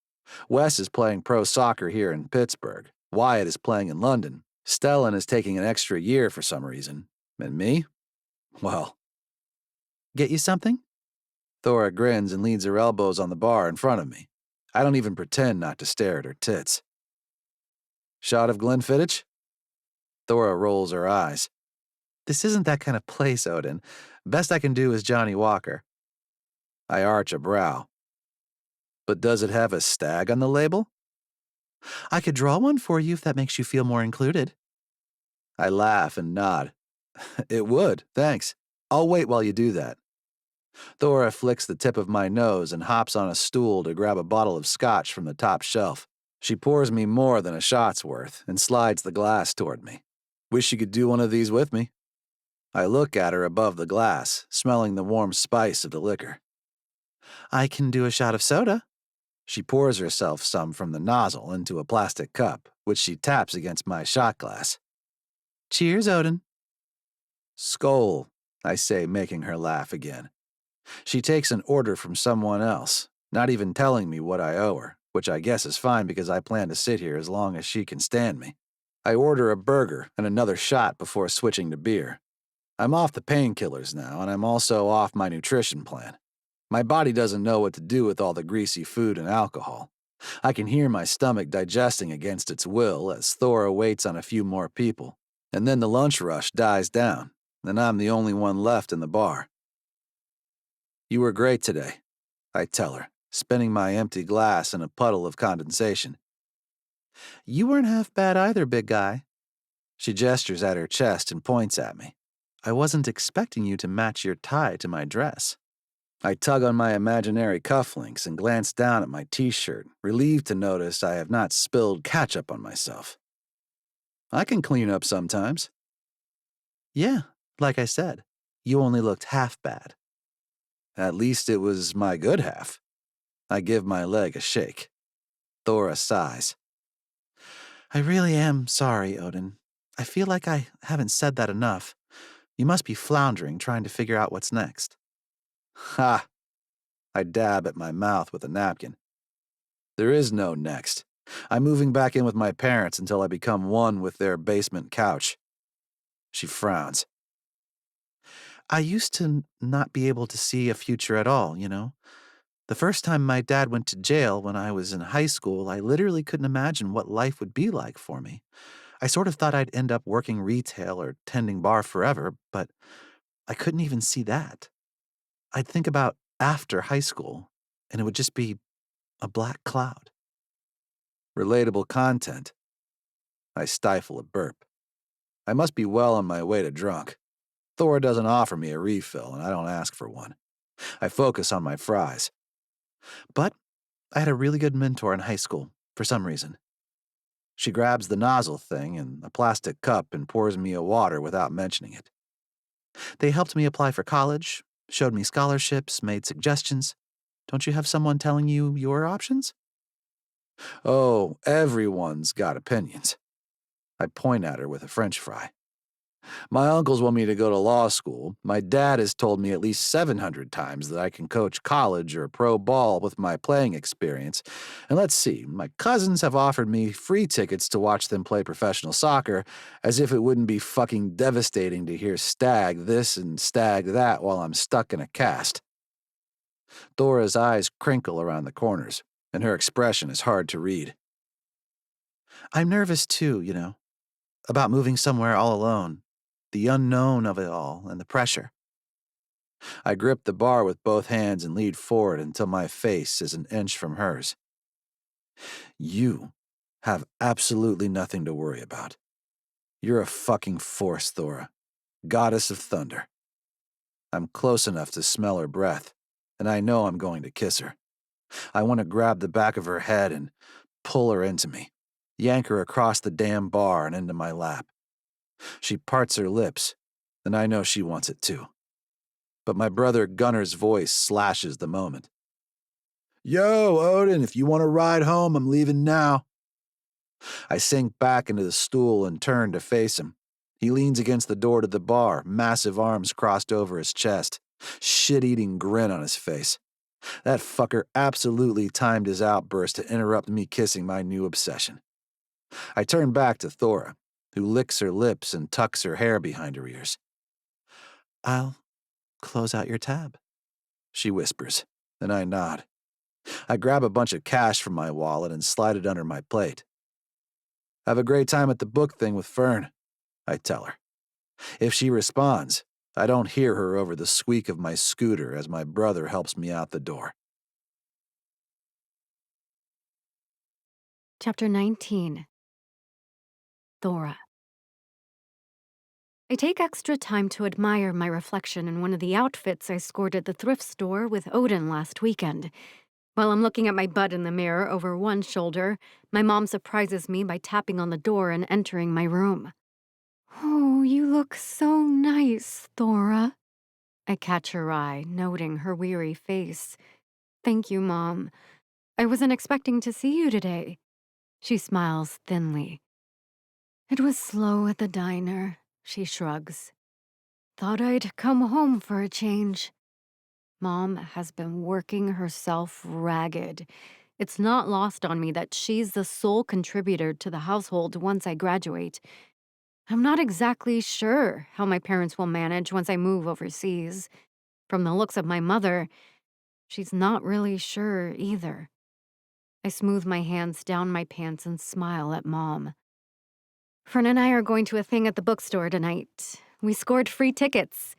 Wes is playing pro soccer here in Pittsburgh. Wyatt is playing in London. Stellan is taking an extra year for some reason. And me? Well. Get you something? Thora grins and leans her elbows on the bar in front of me. I don't even pretend not to stare at her tits. Shot of Glenfiddich? Thora rolls her eyes. This isn't that kind of place, Odin. Best I can do is Johnny Walker. I arch a brow. But does it have a stag on the label? I could draw one for you if that makes you feel more included. I laugh and nod. It would, thanks. I'll wait while you do that. Thora flicks the tip of my nose and hops on a stool to grab a bottle of scotch from the top shelf. She pours me more than a shot's worth and slides the glass toward me. Wish you could do one of these with me. I look at her above the glass, smelling the warm spice of the liquor. I can do a shot of soda. She pours herself some from the nozzle into a plastic cup, which she taps against my shot glass. Cheers, Odin. Skål, I say, making her laugh again. She takes an order from someone else, not even telling me what I owe her, which I guess is fine because I plan to sit here as long as she can stand me. I order a burger and another shot before switching to beer. I'm off the painkillers now, and I'm also off my nutrition plan. My body doesn't know what to do with all the greasy food and alcohol. I can hear my stomach digesting against its will as Thora waits on a few more people, and then the lunch rush dies down, and I'm the only one left in the bar. You were great today, I tell her, spinning my empty glass in a puddle of condensation. You weren't half bad either, big guy. She gestures at her chest and points at me. I wasn't expecting you to match your tie to my dress. I tug on my imaginary cufflinks and glance down at my t-shirt, relieved to notice I have not spilled ketchup on myself. I can clean up sometimes. Yeah, like I said, you only looked half bad. At least it was my good half. I give my leg a shake. Thora sighs. I really am sorry, Odin. I feel like I haven't said that enough. You must be floundering trying to figure out what's next. Ha! I dab at my mouth with a napkin. There is no next. I'm moving back in with my parents until I become one with their basement couch. She frowns. I used to not be able to see a future at all, you know? The first time my dad went to jail when I was in high school, I literally couldn't imagine what life would be like for me. I sort of thought I'd end up working retail or tending bar forever, but I couldn't even see that. I'd think about after high school, and it would just be a black cloud. Relatable content. I stifle a burp. I must be well on my way to drunk. Thora doesn't offer me a refill, and I don't ask for one. I focus on my fries. But I had a really good mentor in high school, for some reason. She grabs the nozzle thing and a plastic cup and pours me a water without mentioning it. They helped me apply for college, showed me scholarships, made suggestions. Don't you have someone telling you your options? Oh, everyone's got opinions. I point at her with a French fry. My uncles want me to go to law school. My dad has told me at least 700 times that I can coach college or pro ball with my playing experience. And let's see, my cousins have offered me free tickets to watch them play professional soccer, as if it wouldn't be fucking devastating to hear stag this and stag that while I'm stuck in a cast. Thora's eyes crinkle around the corners, and her expression is hard to read. I'm nervous too, you know, about moving somewhere all alone. The unknown of it all and the pressure. I grip the bar with both hands and lean forward until my face is an inch from hers. You have absolutely nothing to worry about. You're a fucking force, Thora. Goddess of thunder. I'm close enough to smell her breath, and I know I'm going to kiss her. I want to grab the back of her head and pull her into me, yank her across the damn bar and into my lap. She parts her lips, and I know she wants it too. But my brother Gunner's voice slashes the moment. Yo, Odin, if you want to ride home, I'm leaving now. I sink back into the stool and turn to face him. He leans against the door to the bar, massive arms crossed over his chest, shit-eating grin on his face. That fucker absolutely timed his outburst to interrupt me kissing my new obsession. I turn back to Thora, who licks her lips and tucks her hair behind her ears. I'll close out your tab, she whispers, and I nod. I grab a bunch of cash from my wallet and slide it under my plate. Have a great time at the book thing with Fern, I tell her. If she responds, I don't hear her over the squeak of my scooter as my brother helps me out the door. Chapter 19. Thora. I take extra time to admire my reflection in one of the outfits I scored at the thrift store with Odin last weekend. While I'm looking at my butt in the mirror over one shoulder, my mom surprises me by tapping on the door and entering my room. "Oh, you look so nice, Thora." I catch her eye, noting her weary face. "Thank you, Mom. I wasn't expecting to see you today." She smiles thinly. "It was slow at the diner," she shrugs. "Thought I'd come home for a change." Mom has been working herself ragged. It's not lost on me that she's the sole contributor to the household once I graduate. I'm not exactly sure how my parents will manage once I move overseas. From the looks of my mother, she's not really sure either. I smooth my hands down my pants and smile at Mom. "Fern and I are going to a thing at the bookstore tonight. We scored free tickets."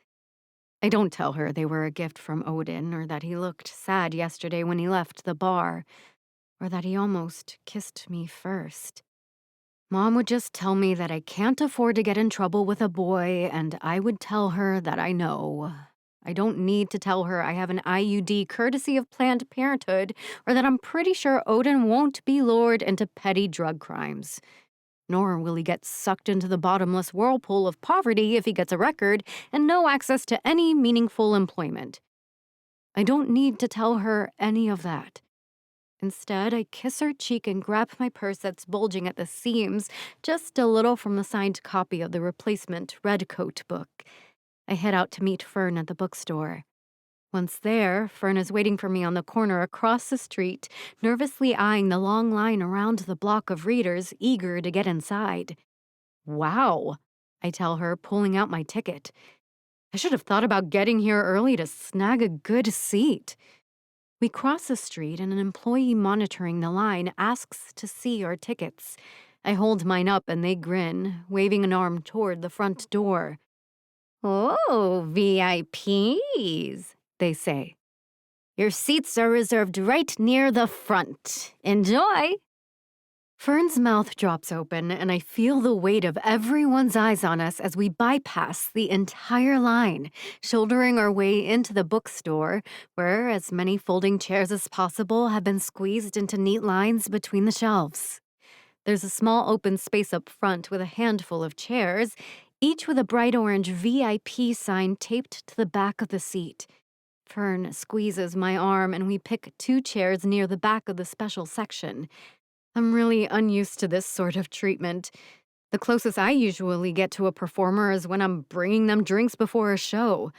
I don't tell her they were a gift from Odin, or that he looked sad yesterday when he left the bar, or that he almost kissed me first. Mom would just tell me that I can't afford to get in trouble with a boy, and I would tell her that I know. I don't need to tell her I have an IUD courtesy of Planned Parenthood, or that I'm pretty sure Odin won't be lured into petty drug crimes. Nor will he get sucked into the bottomless whirlpool of poverty if he gets a record and no access to any meaningful employment. I don't need to tell her any of that. Instead, I kiss her cheek and grab my purse that's bulging at the seams, just a little from the signed copy of the replacement Redcoat book. I head out to meet Fern at the bookstore. Once there, Fern is waiting for me on the corner across the street, nervously eyeing the long line around the block of readers eager to get inside. "Wow," I tell her, pulling out my ticket. "I should have thought about getting here early to snag a good seat." We cross the street, and an employee monitoring the line asks to see our tickets. I hold mine up, and they grin, waving an arm toward the front door. "Oh, VIPs," they say. "Your seats are reserved right near the front. Enjoy." Fern's mouth drops open, and I feel the weight of everyone's eyes on us as we bypass the entire line, shouldering our way into the bookstore, where as many folding chairs as possible have been squeezed into neat lines between the shelves. There's a small open space up front with a handful of chairs, each with a bright orange VIP sign taped to the back of the seat. Fern squeezes my arm, and we pick 2 chairs near the back of the special section. I'm really unused to this sort of treatment. The closest I usually get to a performer is when I'm bringing them drinks before a show.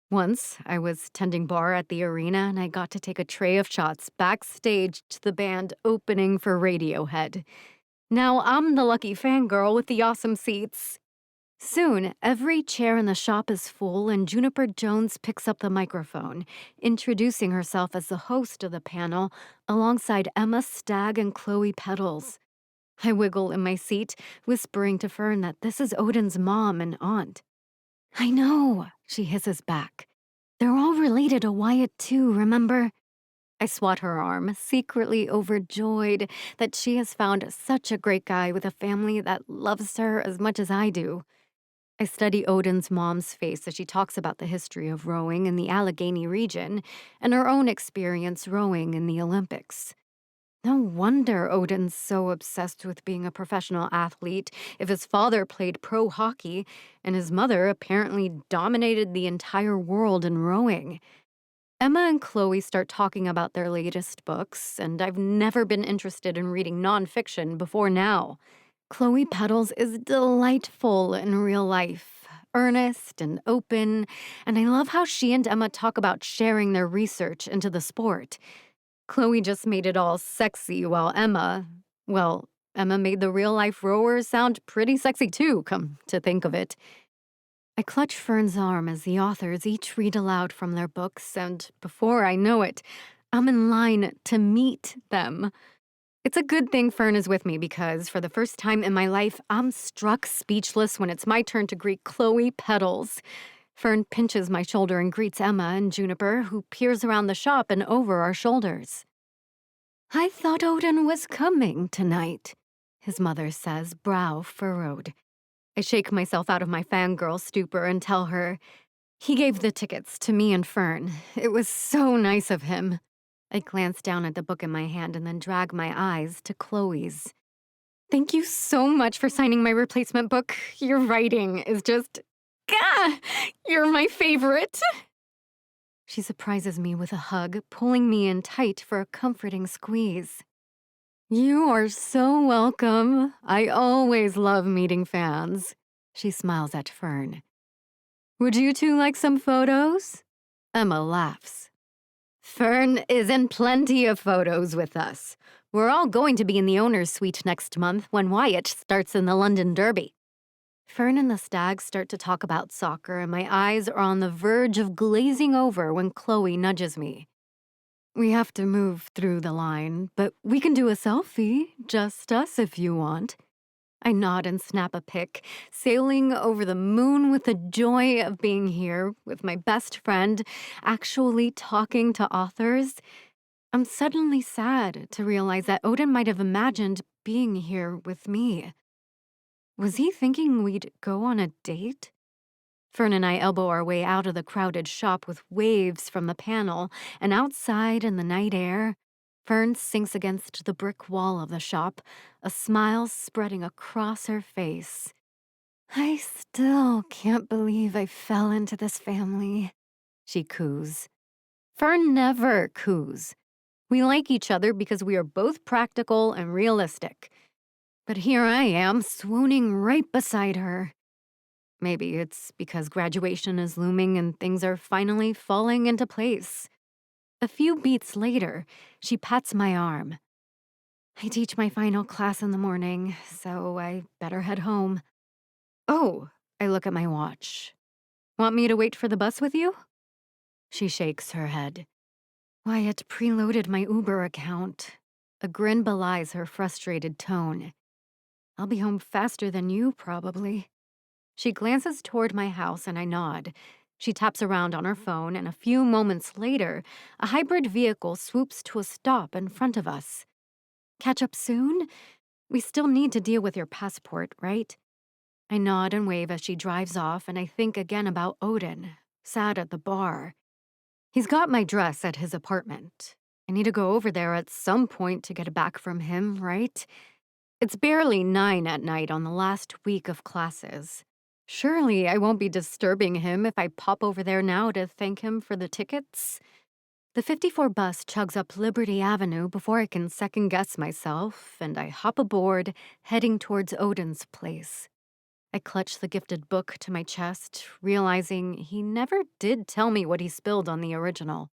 Once, I was tending bar at the arena, and I got to take a tray of shots backstage to the band opening for Radiohead. Now I'm the lucky fangirl with the awesome seats. Soon, every chair in the shop is full, and Juniper Jones picks up the microphone, introducing herself as the host of the panel alongside Emma Stagg and Chloe Petals. I wiggle in my seat, whispering to Fern that this is Odin's mom and aunt. "I know," she hisses back. "They're all related to Wyatt too, remember?" I swat her arm, secretly overjoyed that she has found such a great guy with a family that loves her as much as I do. I study Odin's mom's face as she talks about the history of rowing in the Allegheny region and her own experience rowing in the Olympics. No wonder Odin's so obsessed with being a professional athlete if his father played pro hockey and his mother apparently dominated the entire world in rowing. Emma and Chloe start talking about their latest books, and I've never been interested in reading nonfiction before now. Chloe Petals is delightful in real life, earnest and open, and I love how she and Emma talk about sharing their research into the sport. Chloe just made it all sexy, while Emma made the real-life rowers sound pretty sexy too, come to think of it. I clutch Fern's arm as the authors each read aloud from their books, and before I know it, I'm in line to meet them. It's a good thing Fern is with me because, for the first time in my life, I'm struck speechless when it's my turn to greet Chloe Petals. Fern pinches my shoulder and greets Emma and Juniper, who peers around the shop and over our shoulders. "I thought Odin was coming tonight," his mother says, brow furrowed. I shake myself out of my fangirl stupor and tell her, he gave the tickets to me and Fern. It was so nice of him. I glance down at the book in my hand and then drag my eyes to Chloe's. Thank you so much for signing my replacement book. Your writing is just... Gah! You're my favorite. She surprises me with a hug, pulling me in tight for a comforting squeeze. You are so welcome. I always love meeting fans. She smiles at Fern. Would you two like some photos? Emma laughs. Fern is in plenty of photos with us. We're all going to be in the owner's suite next month when Wyatt starts in the London Derby. Fern and the Stag start to talk about soccer, and my eyes are on the verge of glazing over when Chloe nudges me. We have to move through the line, but we can do a selfie, just us if you want. I nod and snap a pic, sailing over the moon with the joy of being here with my best friend, actually talking to authors. I'm suddenly sad to realize that Odin might have imagined being here with me. Was he thinking we'd go on a date? Fern and I elbow our way out of the crowded shop with waves from the panel, and outside in the night air, Fern sinks against the brick wall of the shop, a smile spreading across her face. I still can't believe I fell into this family, she coos. Fern never coos. We like each other because we are both practical and realistic. But here I am, swooning right beside her. Maybe it's because graduation is looming and things are finally falling into place. A few beats later, she pats my arm. I teach my final class in the morning, so I better head home. Oh, I look at my watch. Want me to wait for the bus with you? She shakes her head. Wyatt preloaded my Uber account. A grin belies her frustrated tone. I'll be home faster than you, probably. She glances toward my house and I nod. She taps around on her phone, and a few moments later, a hybrid vehicle swoops to a stop in front of us. Catch up soon? We still need to deal with your passport, right? I nod and wave as she drives off, and I think again about Odin, sat at the bar. He's got my dress at his apartment. I need to go over there at some point to get it back from him, right? It's barely 9 at night on the last week of classes. Surely I won't be disturbing him if I pop over there now to thank him for the tickets. The 54 bus chugs up Liberty Avenue before I can second-guess myself, and I hop aboard, heading towards Odin's place. I clutch the gifted book to my chest, realizing he never did tell me what he spilled on the original.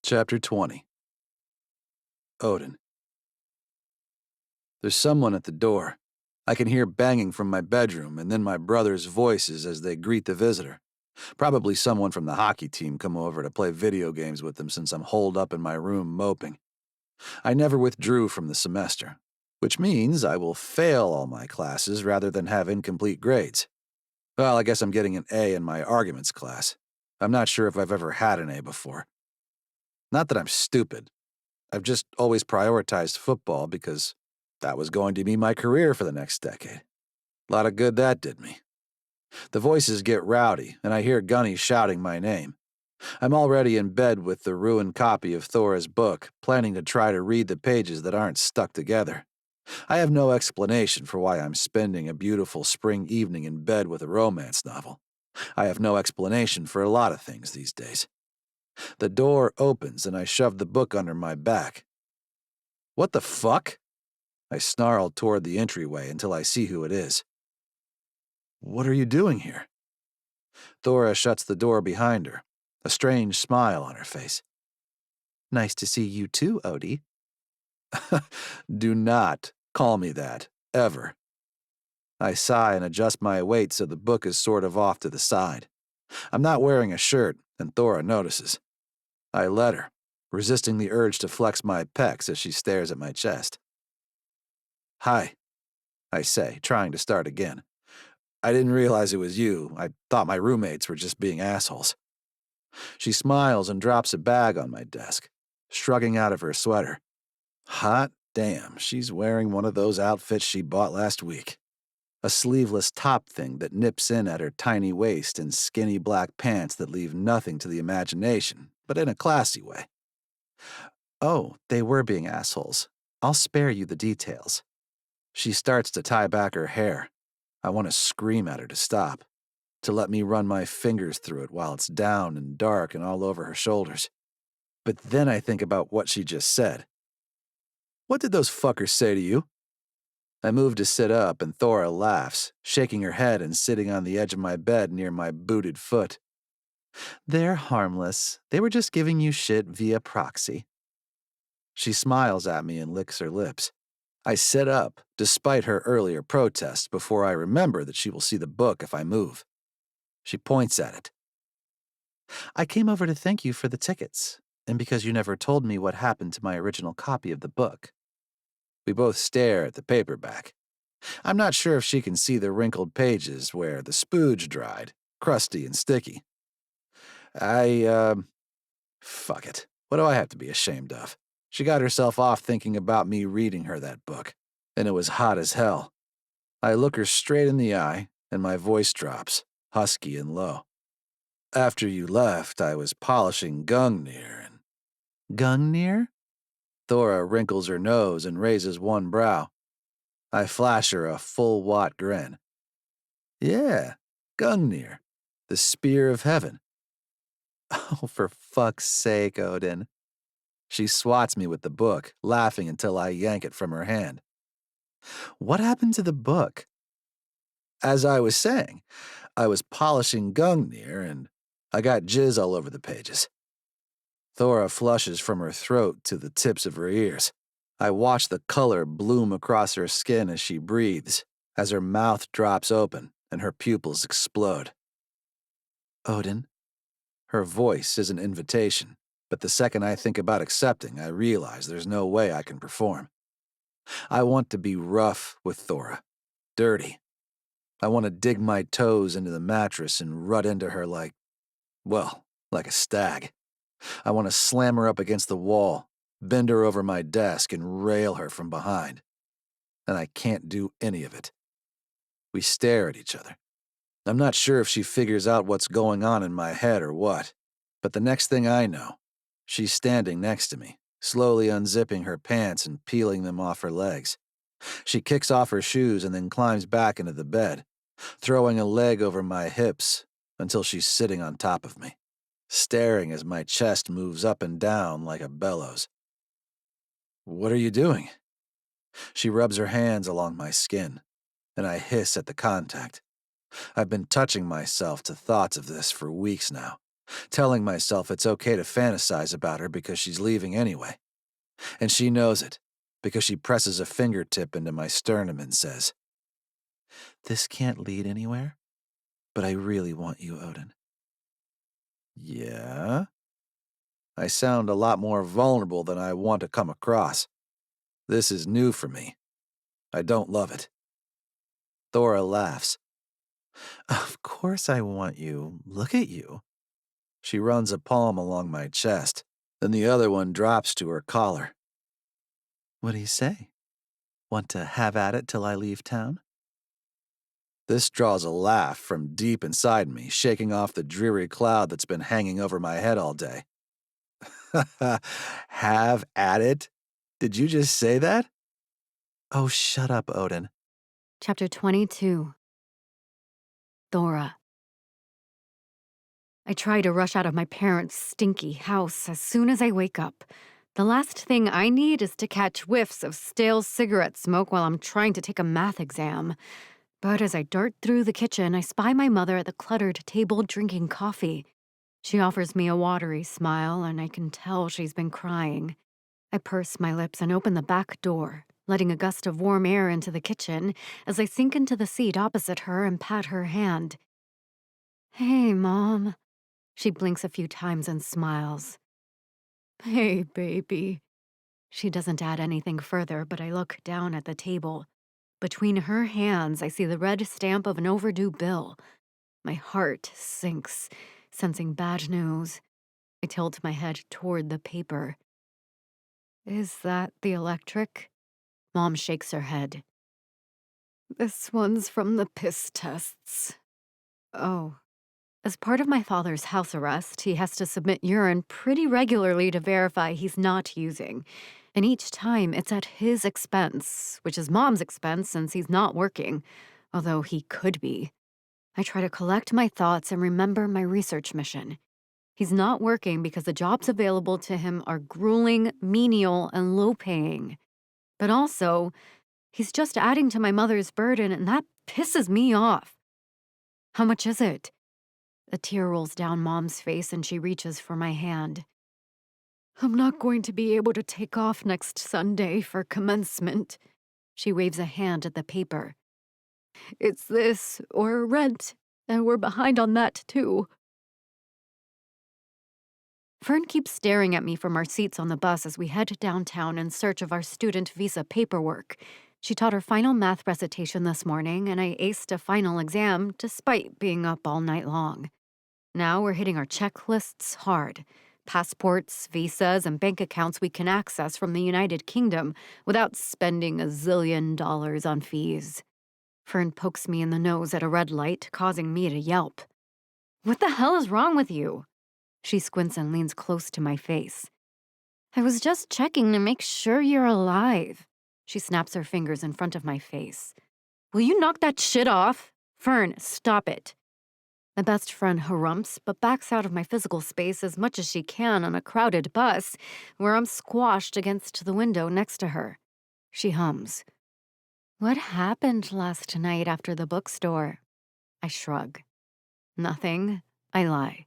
Chapter 20. Odin. There's someone at the door. I can hear banging from my bedroom and then my brother's voices as they greet the visitor. Probably someone from the hockey team come over to play video games with them since I'm holed up in my room moping. I never withdrew from the semester, which means I will fail all my classes rather than have incomplete grades. Well, I guess I'm getting an A in my arguments class. I'm not sure if I've ever had an A before. Not that I'm stupid. I've just always prioritized football because that was going to be my career for the next decade. A lot of good that did me. The voices get rowdy, and I hear Gunny shouting my name. I'm already in bed with the ruined copy of Thora's book, planning to try to read the pages that aren't stuck together. I have no explanation for why I'm spending a beautiful spring evening in bed with a romance novel. I have no explanation for a lot of things these days. The door opens and I shove the book under my back. What the fuck? I snarl toward the entryway until I see who it is. What are you doing here? Thora shuts the door behind her, a strange smile on her face. Nice to see you too, Odie. Do not call me that, ever. I sigh and adjust my weight so the book is sort of off to the side. I'm not wearing a shirt, and Thora notices. I let her, resisting the urge to flex my pecs as she stares at my chest. Hi, I say, trying to start again. I didn't realize it was you. I thought my roommates were just being assholes. She smiles and drops a bag on my desk, shrugging out of her sweater. Hot Damn, she's wearing one of those outfits she bought last week. A sleeveless top thing that nips in at her tiny waist and skinny black pants that leave nothing to the imagination, but in a classy way. Oh, they were being assholes. I'll spare you the details. She starts to tie back her hair. I want to scream at her to stop, to let me run my fingers through it while it's down and dark and all over her shoulders. But then I think about what she just said. What did those fuckers say to you? I move to sit up, and Thora laughs, shaking her head and sitting on the edge of my bed near my booted foot. They're harmless. They were just giving you shit via proxy. She smiles at me and licks her lips. I sit up, despite her earlier protest, before I remember that she will see the book if I move. She points at it. I came over to thank you for the tickets, and because you never told me what happened to my original copy of the book. We both stare at the paperback. I'm not sure if she can see the wrinkled pages where the spooge dried, crusty and sticky. Fuck it. What do I have to be ashamed of? She got herself off thinking about me reading her that book, and it was hot as hell. I look her straight in the eye, and my voice drops, husky and low. After you left, I was polishing Gungnir and... Gungnir? Thora wrinkles her nose and raises one brow. I flash her a full-watt grin. Yeah, Gungnir, the spear of heaven. Oh, for fuck's sake, Odin. She swats me with the book, laughing until I yank it from her hand. What happened to the book? As I was saying, I was polishing Gungnir and I got jizz all over the pages. Thora flushes from her throat to the tips of her ears. I watch the color bloom across her skin as she breathes, as her mouth drops open and her pupils explode. Odin? Her voice is an invitation, but the second I think about accepting, I realize there's no way I can perform. I want to be rough with Thora, dirty. I want to dig my toes into the mattress and rut into her like a stag. I want to slam her up against the wall, bend her over my desk, and rail her from behind. And I can't do any of it. We stare at each other. I'm not sure if she figures out what's going on in my head or what, but the next thing I know, she's standing next to me, slowly unzipping her pants and peeling them off her legs. She kicks off her shoes and then climbs back into the bed, throwing a leg over my hips until she's sitting on top of me, staring as my chest moves up and down like a bellows. What are you doing? She rubs her hands along my skin, and I hiss at the contact. I've been touching myself to thoughts of this for weeks now, telling myself it's okay to fantasize about her because she's leaving anyway. And she knows it, because she presses a fingertip into my sternum and says, "This can't lead anywhere, but I really want you, Odin." Yeah? I sound a lot more vulnerable than I want to come across. This is new for me. I don't love it. Thora laughs. Of course I want you. Look at you. She runs a palm along my chest, then the other one drops to her collar. What do you say? Want to have at it till I leave town? This draws a laugh from deep inside me, shaking off the dreary cloud that's been hanging over my head all day. Have at it? Did you just say that? Oh, shut up, Odin. Chapter 22. Thora. I try to rush out of my parents' stinky house as soon as I wake up. The last thing I need is to catch whiffs of stale cigarette smoke while I'm trying to take a math exam. But as I dart through the kitchen, I spy my mother at the cluttered table drinking coffee. She offers me a watery smile, and I can tell she's been crying. I purse my lips and open the back door, letting a gust of warm air into the kitchen as I sink into the seat opposite her and pat her hand. Hey, Mom. She blinks a few times and smiles. Hey, baby. She doesn't add anything further, but I look down at the table. Between her hands, I see the red stamp of an overdue bill. My heart sinks, sensing bad news. I tilt my head toward the paper. Is that the electric? Mom shakes her head. This one's from the piss tests. Oh. As part of my father's house arrest, he has to submit urine pretty regularly to verify he's not using. And each time it's at his expense, which is Mom's expense since he's not working, although he could be. I try to collect my thoughts and remember my research mission. He's not working because the jobs available to him are grueling, menial, and low-paying. But also, he's just adding to my mother's burden, and that pisses me off. How much is it? A tear rolls down Mom's face and she reaches for my hand. I'm not going to be able to take off next Sunday for commencement. She waves a hand at the paper. It's this or rent, and we're behind on that too. Fern keeps staring at me from our seats on the bus as we head downtown in search of our student visa paperwork. She taught her final math recitation this morning, and I aced a final exam despite being up all night long. Now we're hitting our checklists hard. Passports, visas, and bank accounts we can access from the United Kingdom without spending $1 zillion on fees. Fern pokes me in the nose at a red light, causing me to yelp. What the hell is wrong with you? She squints and leans close to my face. I was just checking to make sure you're alive. She snaps her fingers in front of my face. Will you knock that shit off? Fern, stop it. My best friend harumphs, but backs out of my physical space as much as she can on a crowded bus, where I'm squashed against the window next to her. She hums. What happened last night after the bookstore? I shrug. Nothing. I lie.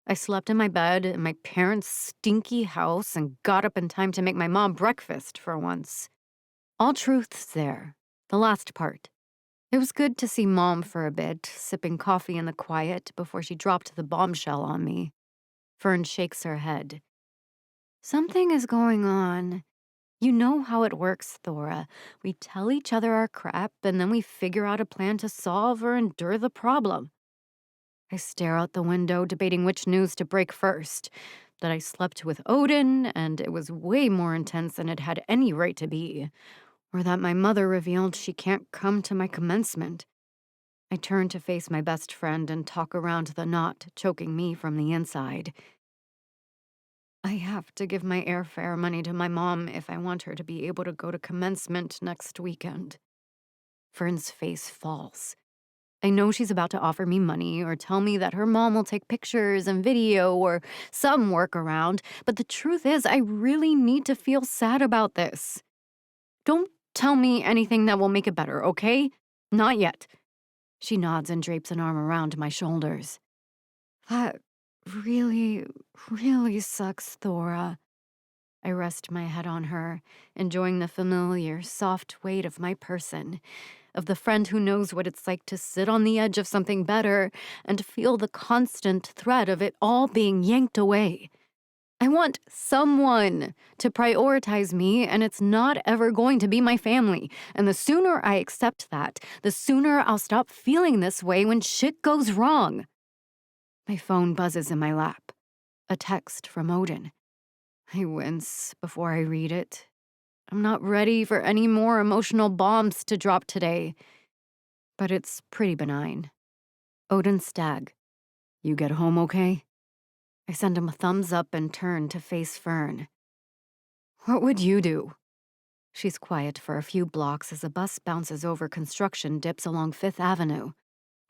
I slept in my bed in my parents' stinky house and got up in time to make my mom breakfast for once. All truth's there. The last part. It was good to see Mom for a bit, sipping coffee in the quiet before she dropped the bombshell on me. Fern shakes her head. Something is going on. You know how it works, Thora. We tell each other our crap, and then we figure out a plan to solve or endure the problem. I stare out the window, debating which news to break first. That I slept with Odin, and it was way more intense than it had any right to be. Or that my mother revealed she can't come to my commencement. I turn to face my best friend and talk around the knot, choking me from the inside. I have to give my airfare money to my mom if I want her to be able to go to commencement next weekend. Fern's face falls. I know she's about to offer me money or tell me that her mom will take pictures and video or some workaround, but the truth is I really need to feel sad about this. Don't tell me anything that will make it better, okay? Not yet. She nods and drapes an arm around my shoulders. That really, really sucks, Thora. I rest my head on her, enjoying the familiar, soft weight of my person, of the friend who knows what it's like to sit on the edge of something better and feel the constant threat of it all being yanked away. I want someone to prioritize me, and it's not ever going to be my family. And the sooner I accept that, the sooner I'll stop feeling this way when shit goes wrong. My phone buzzes in my lap. A text from Odin. I wince before I read it. I'm not ready for any more emotional bombs to drop today. But it's pretty benign. Odin Stag. You get home okay? I send him a thumbs up and turn to face Fern. What would you do? She's quiet for a few blocks as a bus bounces over construction dips along 5th Avenue.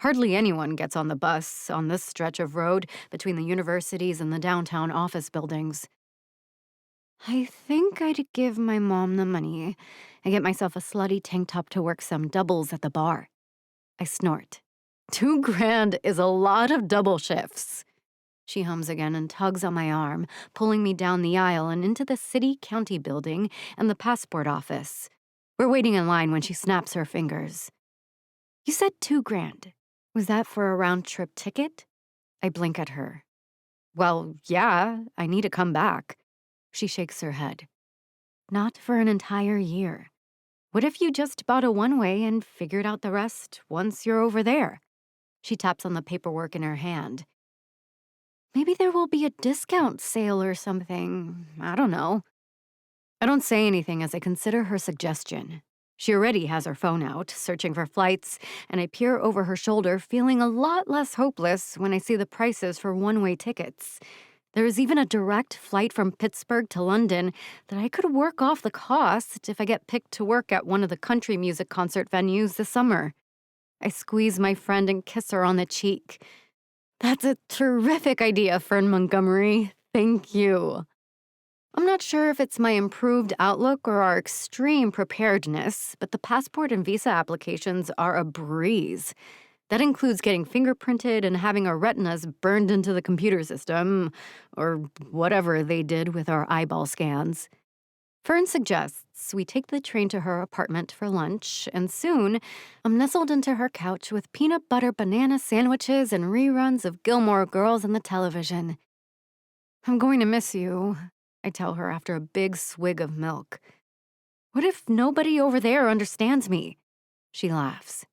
Hardly anyone gets on the bus on this stretch of road between the universities and the downtown office buildings. I think I'd give my mom the money and get myself a slutty tank top to work some doubles at the bar. I snort. $2,000 is a lot of double shifts. She hums again and tugs on my arm, pulling me down the aisle and into the city-county building and the passport office. We're waiting in line when she snaps her fingers. You said $2,000. Was that for a round-trip ticket? I blink at her. Well, yeah, I need to come back. She shakes her head. Not for an entire year. What if you just bought a one-way and figured out the rest once you're over there? She taps on the paperwork in her hand. Maybe there will be a discount sale or something. I don't know. I don't say anything as I consider her suggestion. She already has her phone out, searching for flights, and I peer over her shoulder, feeling a lot less hopeless when I see the prices for one-way tickets. There is even a direct flight from Pittsburgh to London that I could work off the cost if I get picked to work at one of the country music concert venues this summer. I squeeze my friend and kiss her on the cheek. That's a terrific idea, Fern Montgomery. Thank you. I'm not sure if it's my improved outlook or our extreme preparedness, but the passport and visa applications are a breeze. That includes getting fingerprinted and having our retinas burned into the computer system, or whatever they did with our eyeball scans. Fern suggests we take the train to her apartment for lunch, and soon I'm nestled into her couch with peanut butter banana sandwiches and reruns of Gilmore Girls on the television. I'm going to miss you, I tell her after a big swig of milk. What if nobody over there understands me? She laughs.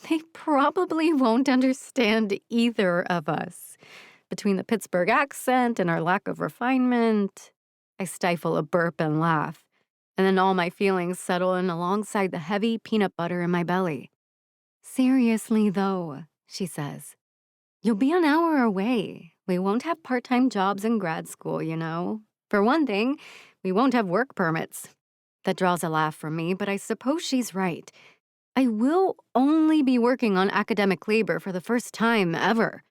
They probably won't understand either of us. Between the Pittsburgh accent and our lack of refinement, I stifle a burp and laugh, and then all my feelings settle in alongside the heavy peanut butter in my belly. Seriously, though, she says, you'll be an hour away. We won't have part-time jobs in grad school, you know. For one thing, we won't have work permits. That draws a laugh from me, but I suppose she's right. I will only be working on academic labor for the first time ever.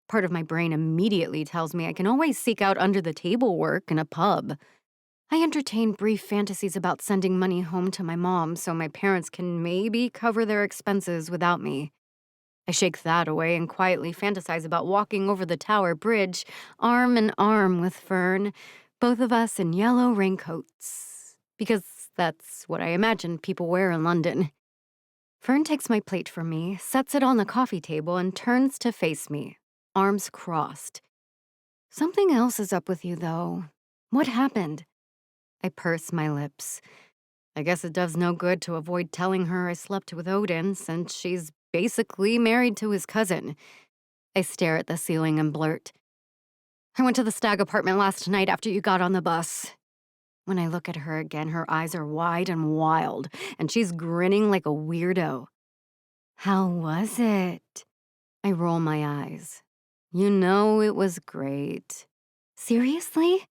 Part of my brain immediately tells me I can always seek out under-the-table work in a pub. I entertain brief fantasies about sending money home to my mom so my parents can maybe cover their expenses without me. I shake that away and quietly fantasize about walking over the Tower Bridge, arm in arm with Fern, both of us in yellow raincoats, because that's what I imagine people wear in London. Fern takes my plate from me, sets it on the coffee table, and turns to face me, arms crossed. Something else is up with you, though. What happened? I purse my lips. I guess it does no good to avoid telling her I slept with Odin, since she's basically married to his cousin. I stare at the ceiling and blurt. I went to the stag apartment last night after you got on the bus. When I look at her again, her eyes are wide and wild, and she's grinning like a weirdo. How was it? I roll my eyes. You know it was great. Seriously?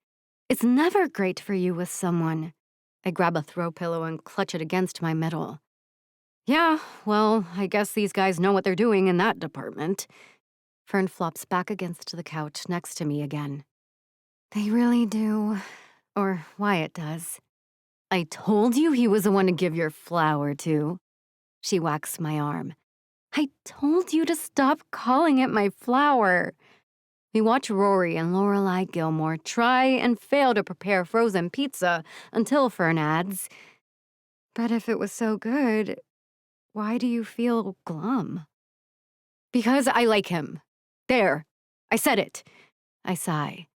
It's never great for you with someone. I grab a throw pillow and clutch it against my middle. Yeah, well, I guess these guys know what they're doing in that department. Fern flops back against the couch next to me again. They really do. Or Wyatt does. I told you he was the one to give your flower to. She whacks my arm. I told you to stop calling it my flower. We watch Rory and Lorelai Gilmore try and fail to prepare frozen pizza until Fern adds, but if it was so good, why do you feel glum? Because I like him. There, I said it. I sigh.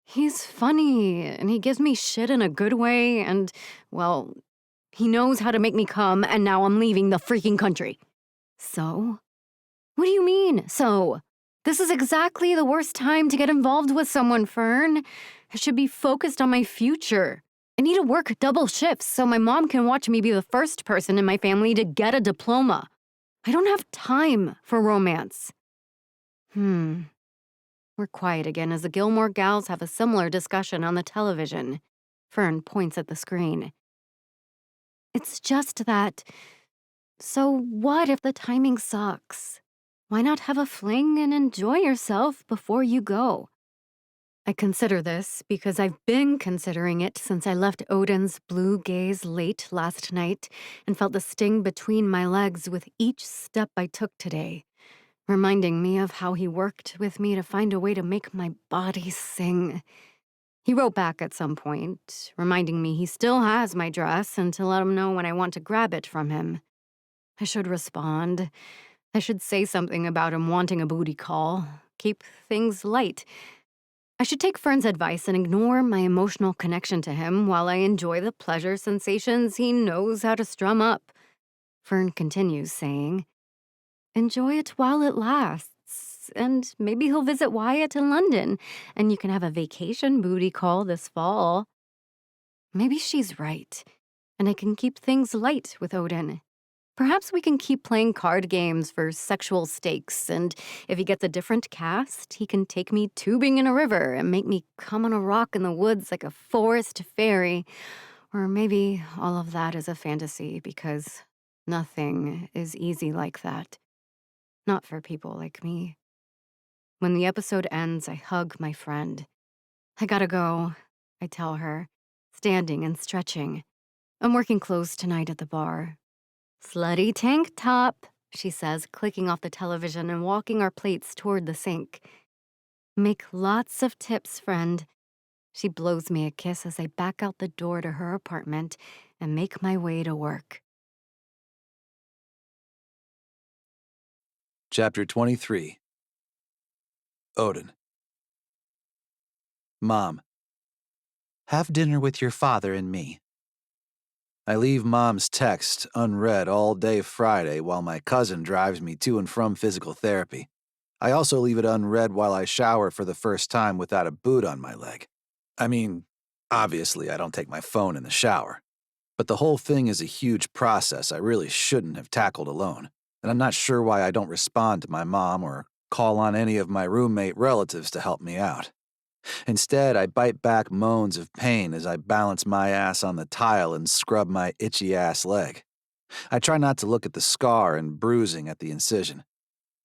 He's funny, and he gives me shit in a good way, and, well, he knows how to make me come, and now I'm leaving the freaking country. So? What do you mean, so? This is exactly the worst time to get involved with someone, Fern. I should be focused on my future. I need to work double shifts so my mom can watch me be the first person in my family to get a diploma. I don't have time for romance. We're quiet again as the Gilmore gals have a similar discussion on the television. Fern points at the screen. It's just that, so what if the timing sucks? Why not have a fling and enjoy yourself before you go? I consider this because I've been considering it since I left Odin's blue gaze late last night and felt the sting between my legs with each step I took today, reminding me of how he worked with me to find a way to make my body sing. He wrote back at some point, reminding me he still has my dress and to let him know when I want to grab it from him. I should respond. I should say something about him wanting a booty call, keep things light. I should take Fern's advice and ignore my emotional connection to him while I enjoy the pleasure sensations he knows how to strum up. Fern continues, saying, enjoy it while it lasts, and maybe he'll visit Wyatt in London, and you can have a vacation booty call this fall. Maybe she's right, and I can keep things light with Odin. Perhaps we can keep playing card games for sexual stakes, and if he gets a different cast, he can take me tubing in a river and make me come on a rock in the woods like a forest fairy. Or maybe all of that is a fantasy because nothing is easy like that. Not for people like me. When the episode ends, I hug my friend. I gotta go, I tell her, standing and stretching. I'm working close tonight at the bar. Slutty tank top, she says, clicking off the television and walking our plates toward the sink. Make lots of tips, friend. She blows me a kiss as I back out the door to her apartment and make my way to work. Chapter 23. Odin. Mom. Have dinner with your father and me. I leave Mom's text unread all day Friday while my cousin drives me to and from physical therapy. I also leave it unread while I shower for the first time without a boot on my leg. I mean, obviously I don't take my phone in the shower. But the whole thing is a huge process I really shouldn't have tackled alone, and I'm not sure why I don't respond to my mom or call on any of my roommate relatives to help me out. Instead, I bite back moans of pain as I balance my ass on the tile and scrub my itchy-ass leg. I try not to look at the scar and bruising at the incision.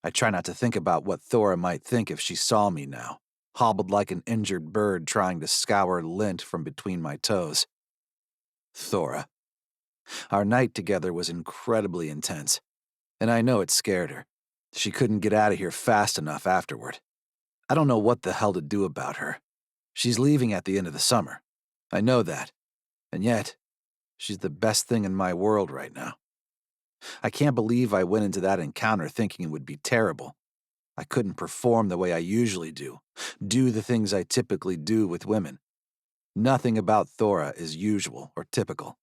I try not to think about what Thora might think if she saw me now, hobbled like an injured bird trying to scour lint from between my toes. Thora. Our night together was incredibly intense, and I know it scared her. She couldn't get out of here fast enough afterward. I don't know what the hell to do about her. She's leaving at the end of the summer. I know that. And yet, she's the best thing in my world right now. I can't believe I went into that encounter thinking it would be terrible. I couldn't perform the way I usually do the things I typically do with women. Nothing about Thora is usual or typical.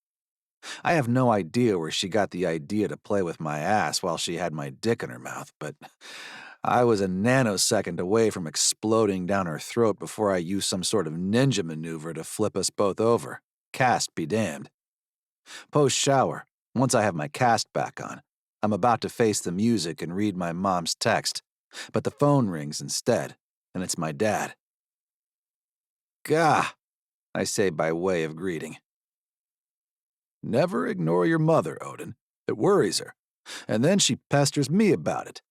I have no idea where she got the idea to play with my ass while she had my dick in her mouth, but I was a nanosecond away from exploding down her throat before I used some sort of ninja maneuver to flip us both over. Cast be damned. Post-shower, once I have my cast back on, I'm about to face the music and read my mom's text, but the phone rings instead, and it's my dad. Gah, I say by way of greeting. Never ignore your mother, Odin. It worries her, and then she pesters me about it.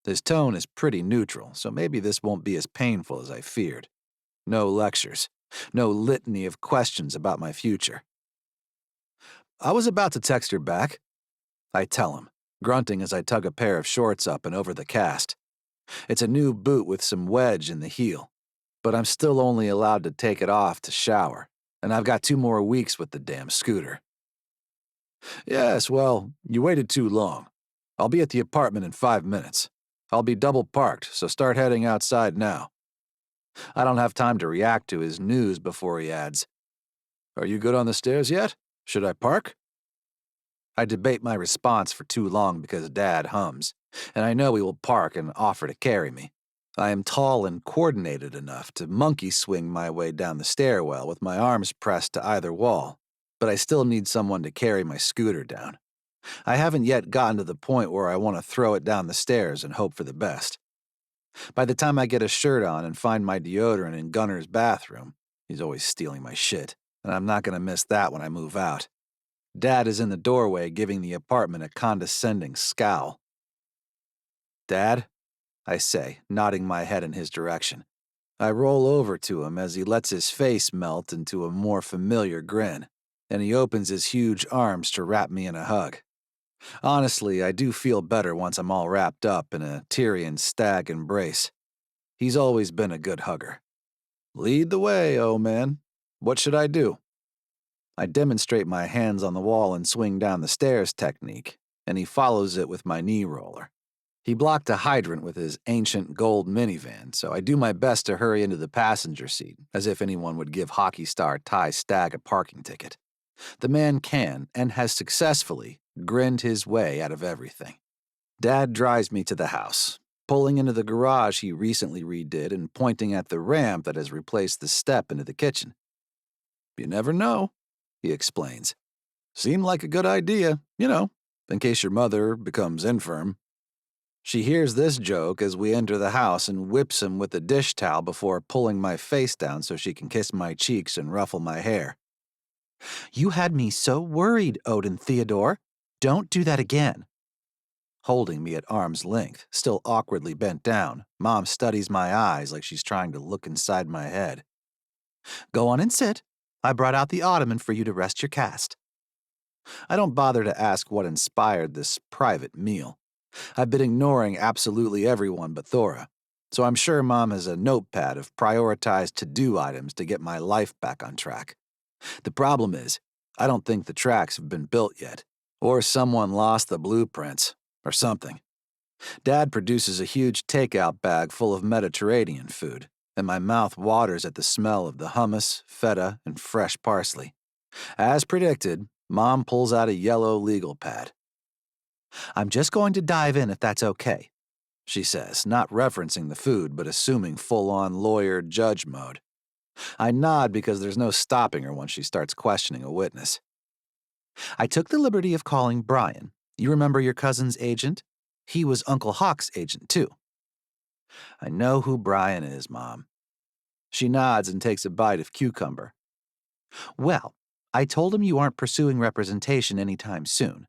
His tone is pretty neutral, so maybe this won't be as painful as I feared. No lectures, no litany of questions about my future. I was about to text her back. I tell him, grunting as I tug a pair of shorts up and over the cast. It's a new boot with some wedge in the heel, but I'm still only allowed to take it off to shower, and I've got 2 more weeks with the damn scooter. Yes, well, you waited too long. I'll be at the apartment in 5 minutes. I'll be double parked, so start heading outside now. I don't have time to react to his news before he adds, Are you good on the stairs yet? Should I park? I debate my response for too long because Dad hums, and I know he will park and offer to carry me. I am tall and coordinated enough to monkey swing my way down the stairwell with my arms pressed to either wall, but I still need someone to carry my scooter down. I haven't yet gotten to the point where I want to throw it down the stairs and hope for the best. By the time I get a shirt on and find my deodorant in Gunner's bathroom, he's always stealing my shit, and I'm not going to miss that when I move out. Dad is in the doorway giving the apartment a condescending scowl. Dad? I say, nodding my head in his direction. I roll over to him as he lets his face melt into a more familiar grin, and he opens his huge arms to wrap me in a hug. Honestly, I do feel better once I'm all wrapped up in a Tyrian stag embrace. He's always been a good hugger. Lead the way, oh man. What should I do? I demonstrate my hands on the wall and swing down the stairs technique, and he follows it with my knee roller. He blocked a hydrant with his ancient gold minivan, so I do my best to hurry into the passenger seat, as if anyone would give hockey star Ty Stagg a parking ticket. The man can, and has successfully, grinned his way out of everything. Dad drives me to the house, pulling into the garage he recently redid and pointing at the ramp that has replaced the step into the kitchen. You never know, he explains. Seemed like a good idea, in case your mother becomes infirm. She hears this joke as we enter the house and whips him with a dish towel before pulling my face down so she can kiss my cheeks and ruffle my hair. You had me so worried, Odin Theodore. Don't do that again. Holding me at arm's length, still awkwardly bent down, Mom studies my eyes like she's trying to look inside my head. Go on and sit. I brought out the ottoman for you to rest your cast. I don't bother to ask what inspired this private meal. I've been ignoring absolutely everyone but Thora, so I'm sure Mom has a notepad of prioritized to-do items to get my life back on track. The problem is, I don't think the tracks have been built yet, or someone lost the blueprints, or something. Dad produces a huge takeout bag full of Mediterranean food, and my mouth waters at the smell of the hummus, feta, and fresh parsley. As predicted, Mom pulls out a yellow legal pad. I'm just going to dive in if that's okay, she says, not referencing the food but assuming full-on lawyer-judge mode. I nod because there's no stopping her once she starts questioning a witness. I took the liberty of calling Bryant. You remember your cousin's agent? He was Uncle Hawk's agent, too. I know who Bryant is, Mom. She nods and takes a bite of cucumber. Well, I told him you aren't pursuing representation anytime soon.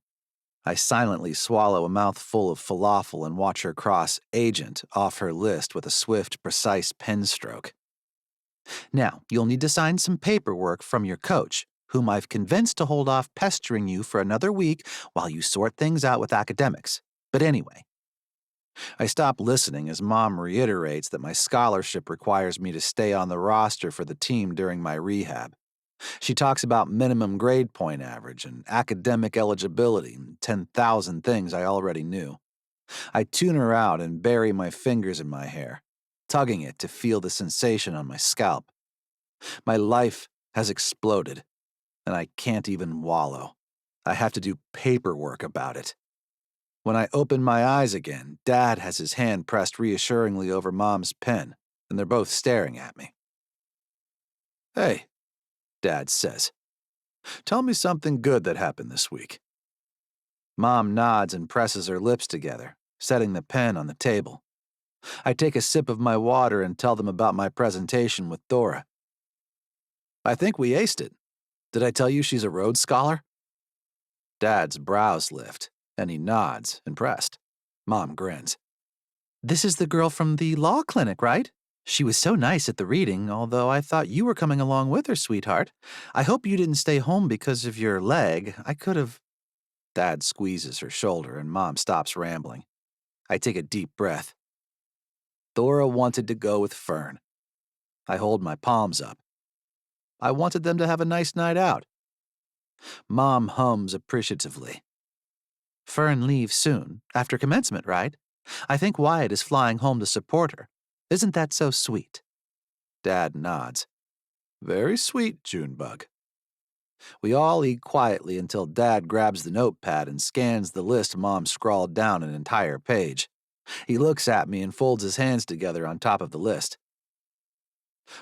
I silently swallow a mouthful of falafel and watch her cross agent off her list with a swift, precise pen stroke. Now, you'll need to sign some paperwork from your coach, whom I've convinced to hold off pestering you for another week while you sort things out with academics. But anyway. I stop listening as Mom reiterates that my scholarship requires me to stay on the roster for the team during my rehab. She talks about minimum grade point average and academic eligibility and 10,000 things I already knew. I tune her out and bury my fingers in my hair, tugging it to feel the sensation on my scalp. My life has exploded, and I can't even wallow. I have to do paperwork about it. When I open my eyes again, Dad has his hand pressed reassuringly over Mom's pen, and they're both staring at me. Hey, Dad says, tell me something good that happened this week. Mom nods and presses her lips together, setting the pen on the table. I take a sip of my water and tell them about my presentation with Thora. I think we aced it. Did I tell you she's a Rhodes Scholar? Dad's brows lift, and he nods, impressed. Mom grins. This is the girl from the law clinic, right? She was so nice at the reading, although I thought you were coming along with her, sweetheart. I hope you didn't stay home because of your leg. I could have... Dad squeezes her shoulder and Mom stops rambling. I take a deep breath. Thora wanted to go with Fern. I hold my palms up. I wanted them to have a nice night out. Mom hums appreciatively. Fern leaves soon, after commencement, right? I think Wyatt is flying home to support her. Isn't that so sweet? Dad nods. Very sweet, Junebug. We all eat quietly until Dad grabs the notepad and scans the list Mom scrawled down an entire page. He looks at me and folds his hands together on top of the list.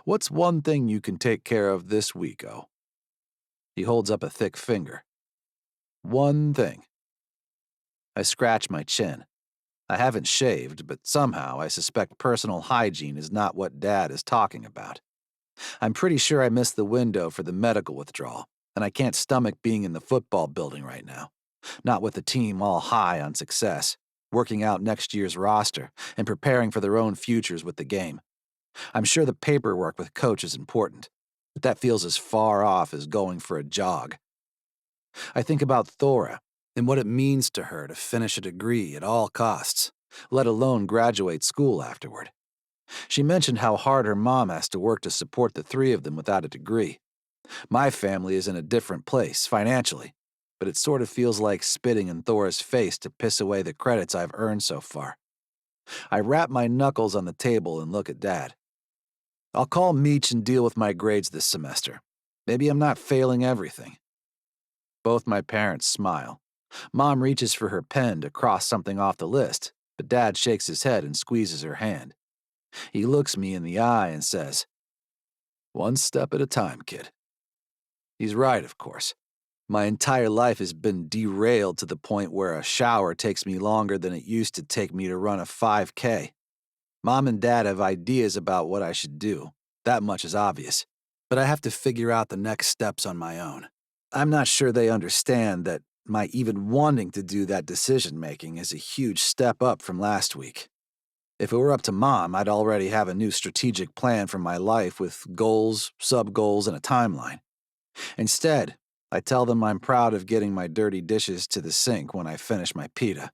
What's one thing you can take care of this week, O? He holds up a thick finger. One thing. I scratch my chin. I haven't shaved, but somehow I suspect personal hygiene is not what Dad is talking about. I'm pretty sure I missed the window for the medical withdrawal, and I can't stomach being in the football building right now. Not with the team all high on success, working out next year's roster, and preparing for their own futures with the game. I'm sure the paperwork with Coach is important, but that feels as far off as going for a jog. I think about Thora and what it means to her to finish a degree at all costs, let alone graduate school afterward. She mentioned how hard her mom has to work to support the three of them without a degree. My family is in a different place financially, but it sort of feels like spitting in Thora's face to piss away the credits I've earned so far. I rap my knuckles on the table and look at Dad. I'll call Meech and deal with my grades this semester. Maybe I'm not failing everything. Both my parents smile. Mom reaches for her pen to cross something off the list, but Dad shakes his head and squeezes her hand. He looks me in the eye and says, "One step at a time, kid." He's right, of course. My entire life has been derailed to the point where a shower takes me longer than it used to take me to run a 5K. Mom and Dad have ideas about what I should do. That much is obvious. But I have to figure out the next steps on my own. I'm not sure they understand that my even wanting to do that decision-making is a huge step up from last week. If it were up to Mom, I'd already have a new strategic plan for my life with goals, sub-goals, and a timeline. Instead, I tell them I'm proud of getting my dirty dishes to the sink when I finish my pita.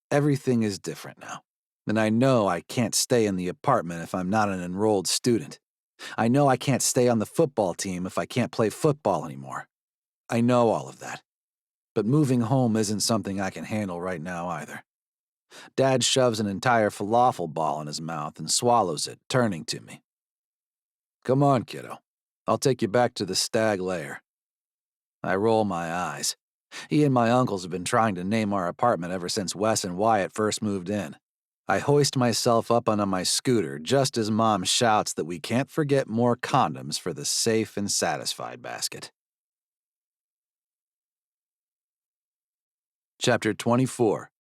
Everything is different now, and I know I can't stay in the apartment if I'm not an enrolled student. I know I can't stay on the football team if I can't play football anymore. I know all of that. But moving home isn't something I can handle right now either. Dad shoves an entire falafel ball in his mouth and swallows it, turning to me. Come on, kiddo. I'll take you back to the stag lair. I roll my eyes. He and my uncles have been trying to name our apartment ever since Wes and Wyatt first moved in. I hoist myself up onto my scooter just as Mom shouts that we can't forget more condoms for the safe and satisfied basket. Chapter 24.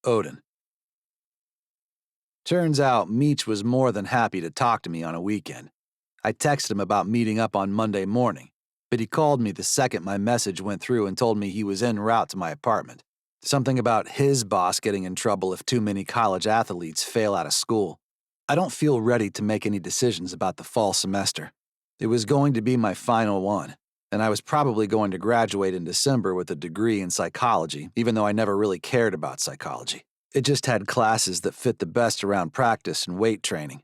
Odin. Turns out Meech was more than happy to talk to me on a weekend. I texted him about meeting up on Monday morning, but he called me the second my message went through and told me he was en route to my apartment. Something about his boss getting in trouble if too many college athletes fail out of school. I don't feel ready to make any decisions about the fall semester. It was going to be my final one, and I was probably going to graduate in December with a degree in psychology, even though I never really cared about psychology. It just had classes that fit the best around practice and weight training.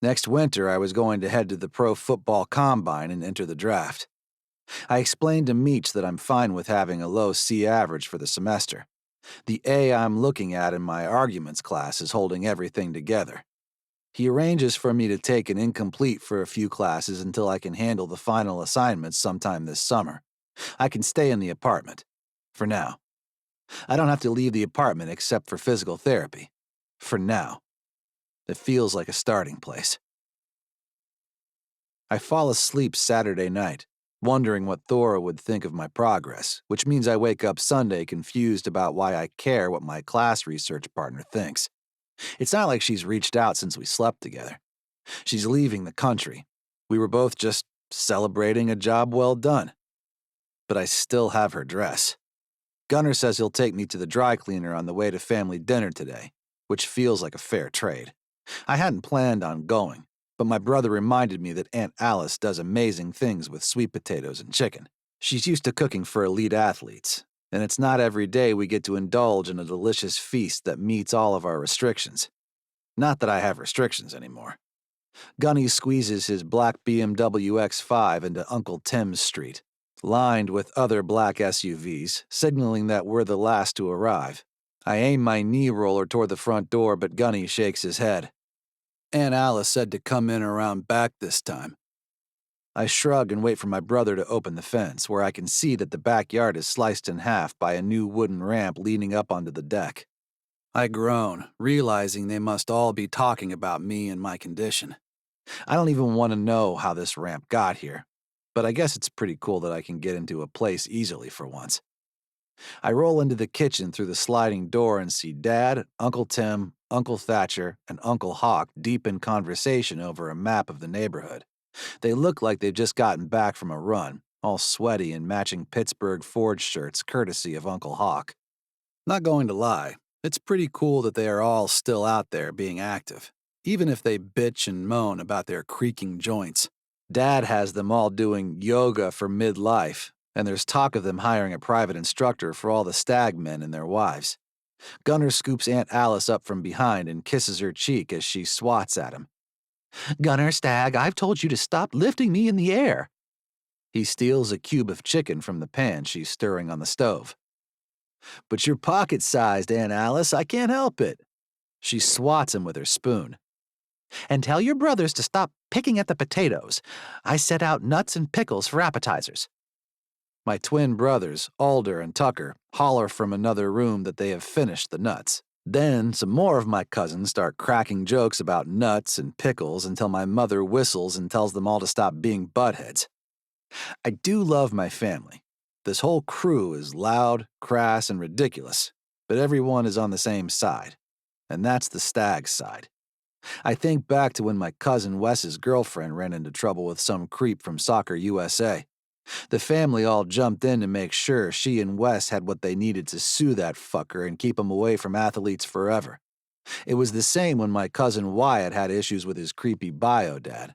Next winter, I was going to head to the pro football combine and enter the draft. I explained to Meech that I'm fine with having a low C average for the semester. The A I'm looking at in my arguments class is holding everything together. He arranges for me to take an incomplete for a few classes until I can handle the final assignments sometime this summer. I can stay in the apartment. For now. I don't have to leave the apartment except for physical therapy. For now. It feels like a starting place. I fall asleep Saturday night, wondering what Thora would think of my progress, which means I wake up Sunday confused about why I care what my class research partner thinks. It's not like she's reached out since we slept together. She's leaving the country. We were both just celebrating a job well done. But I still have her dress. Gunnar says he'll take me to the dry cleaner on the way to family dinner today, which feels like a fair trade. I hadn't planned on going, but my brother reminded me that Aunt Alice does amazing things with sweet potatoes and chicken. She's used to cooking for elite athletes, and it's not every day we get to indulge in a delicious feast that meets all of our restrictions. Not that I have restrictions anymore. Gunny squeezes his black BMW X5 into Uncle Tim's Street, lined with other black SUVs, signaling that we're the last to arrive. I aim my knee roller toward the front door, but Gunny shakes his head. Aunt Alice said to come in around back this time. I shrug and wait for my brother to open the fence, where I can see that the backyard is sliced in half by a new wooden ramp leading up onto the deck. I groan, realizing they must all be talking about me and my condition. I don't even want to know how this ramp got here, but I guess it's pretty cool that I can get into a place easily for once. I roll into the kitchen through the sliding door and see Dad, Uncle Tim, Uncle Thatcher, and Uncle Hawk deep in conversation over a map of the neighborhood. They look like they've just gotten back from a run, all sweaty in matching Pittsburgh Ford shirts courtesy of Uncle Hawk. Not going to lie, it's pretty cool that they are all still out there being active, even if they bitch and moan about their creaking joints. Dad has them all doing yoga for midlife, and there's talk of them hiring a private instructor for all the stag men and their wives. Gunnar scoops Aunt Alice up from behind and kisses her cheek as she swats at him. "Gunnar, Stag, I've told you to stop lifting me in the air." He steals a cube of chicken from the pan she's stirring on the stove. "But you're pocket-sized, Aunt Alice, I can't help it." She swats him with her spoon. "And tell your brothers to stop picking at the potatoes. I set out nuts and pickles for appetizers." My twin brothers, Alder and Tucker, holler from another room that they have finished the nuts. Then some more of my cousins start cracking jokes about nuts and pickles until my mother whistles and tells them all to stop being buttheads. I do love my family. This whole crew is loud, crass, and ridiculous, but everyone is on the same side, and that's the stag's side. I think back to when my cousin Wes's girlfriend ran into trouble with some creep from Soccer USA. The family all jumped in to make sure she and Wes had what they needed to sue that fucker and keep him away from athletes forever. It was the same when my cousin Wyatt had issues with his creepy bio dad.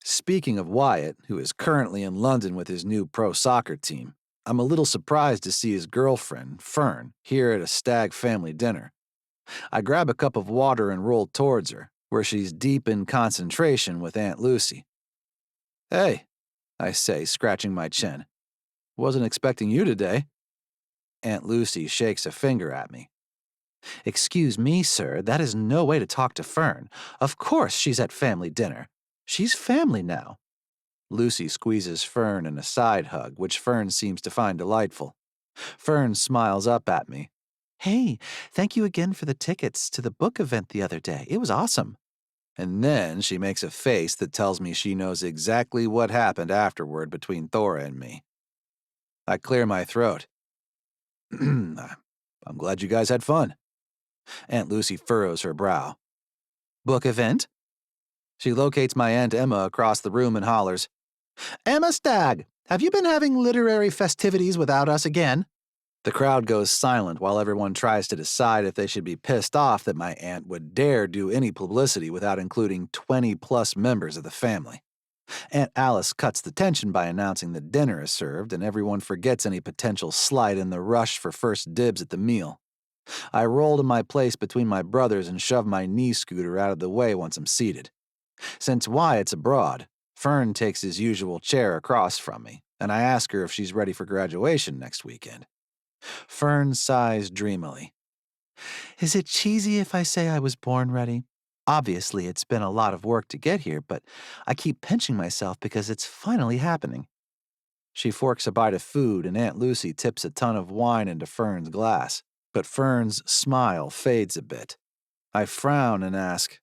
Speaking of Wyatt, who is currently in London with his new pro soccer team, I'm a little surprised to see his girlfriend, Fern, here at a stag family dinner. I grab a cup of water and roll towards her, where she's deep in concentration with Aunt Lucy. "Hey," I say, scratching my chin. "Wasn't expecting you today." Aunt Lucy shakes a finger at me. "Excuse me, sir, that is no way to talk to Fern. Of course she's at family dinner. She's family now." Lucy squeezes Fern in a side hug, which Fern seems to find delightful. Fern smiles up at me. "Hey, thank you again for the tickets to the book event the other day. It was awesome." And then she makes a face that tells me she knows exactly what happened afterward between Thora and me. I clear my throat. "I'm glad you guys had fun." Aunt Lucy furrows her brow. "Book event?" She locates my Aunt Emma across the room and hollers, "Emma Stagg, have you been having literary festivities without us again?" The crowd goes silent while everyone tries to decide if they should be pissed off that my aunt would dare do any publicity without including 20-plus members of the family. Aunt Alice cuts the tension by announcing that dinner is served, and everyone forgets any potential slight in the rush for first dibs at the meal. I roll to my place between my brothers and shove my knee scooter out of the way once I'm seated. Since Wyatt's abroad, Fern takes his usual chair across from me, and I ask her if she's ready for graduation next weekend. Fern sighs dreamily. "Is it cheesy if I say I was born ready? Obviously, it's been a lot of work to get here, but I keep pinching myself because it's finally happening." She forks a bite of food, and Aunt Lucy tips a ton of wine into Fern's glass, but Fern's smile fades a bit. I frown and ask,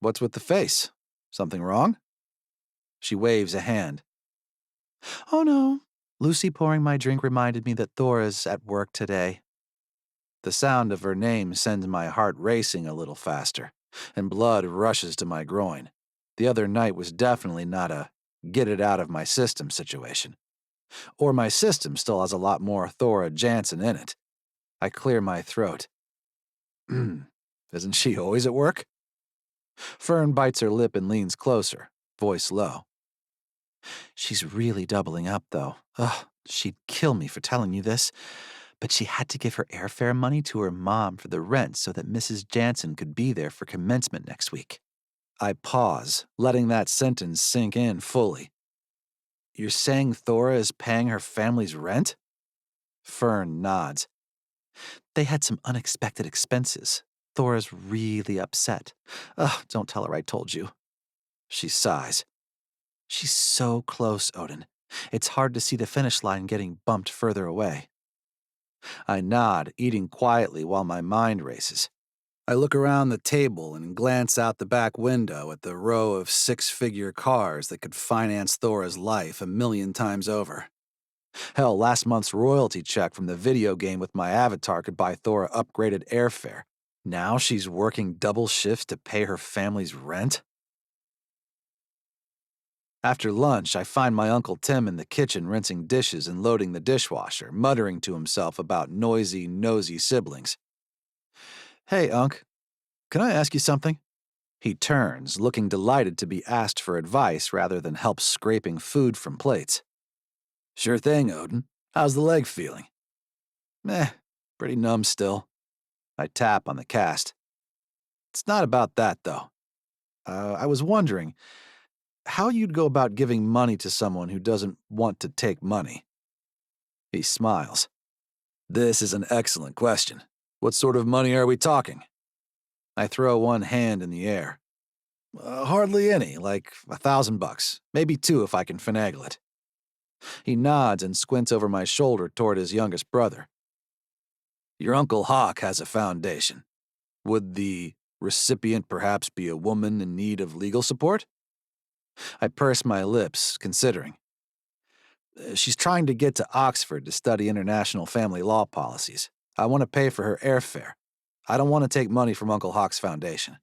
"What's with the face? Something wrong?" She waves a hand. "Oh no, Lucy pouring my drink reminded me that Thora's at work today." The sound of her name sends my heart racing a little faster, and blood rushes to my groin. The other night was definitely not a get it out of my system situation. Or my system still has a lot more Thora Jansen in it. I clear my throat. "Isn't she always at work?" Fern bites her lip and leans closer, voice low. "She's really doubling up, though. Ugh, she'd kill me for telling you this, but she had to give her airfare money to her mom for the rent so that Mrs. Jansen could be there for commencement next week." I pause, letting that sentence sink in fully. "You're saying Thora is paying her family's rent?" Fern nods. "They had some unexpected expenses. Thora's really upset. Ugh, don't tell her I told you." She sighs. "She's so close, Odin. It's hard to see the finish line getting bumped further away." I nod, eating quietly while my mind races. I look around the table and glance out the back window at the row of six-figure cars that could finance Thora's life 1,000,000 times over. Hell, last month's royalty check from the video game with my avatar could buy Thora upgraded airfare. Now she's working double shifts to pay her family's rent? After lunch, I find my Uncle Tim in the kitchen rinsing dishes and loading the dishwasher, muttering to himself about noisy, nosy siblings. "Hey, Unc, can I ask you something?" He turns, looking delighted to be asked for advice rather than help scraping food from plates. "Sure thing, Odin. How's the leg feeling?" Pretty numb still." I tap on the cast. "It's not about that, though. I was wondering how you'd go about giving money to someone who doesn't want to take money." He smiles. "This is an excellent question. What sort of money are we talking?" I throw one hand in the air. Hardly any, like $1,000, maybe two if I can finagle it." He nods and squints over my shoulder toward his youngest brother. "Your Uncle Hawk has a foundation. Would the recipient perhaps be a woman in need of legal support?" I purse my lips, considering. She's trying to get to Oxford to study international family law policies. I want to pay for her airfare. I don't want to take money from Uncle Hawk's foundation.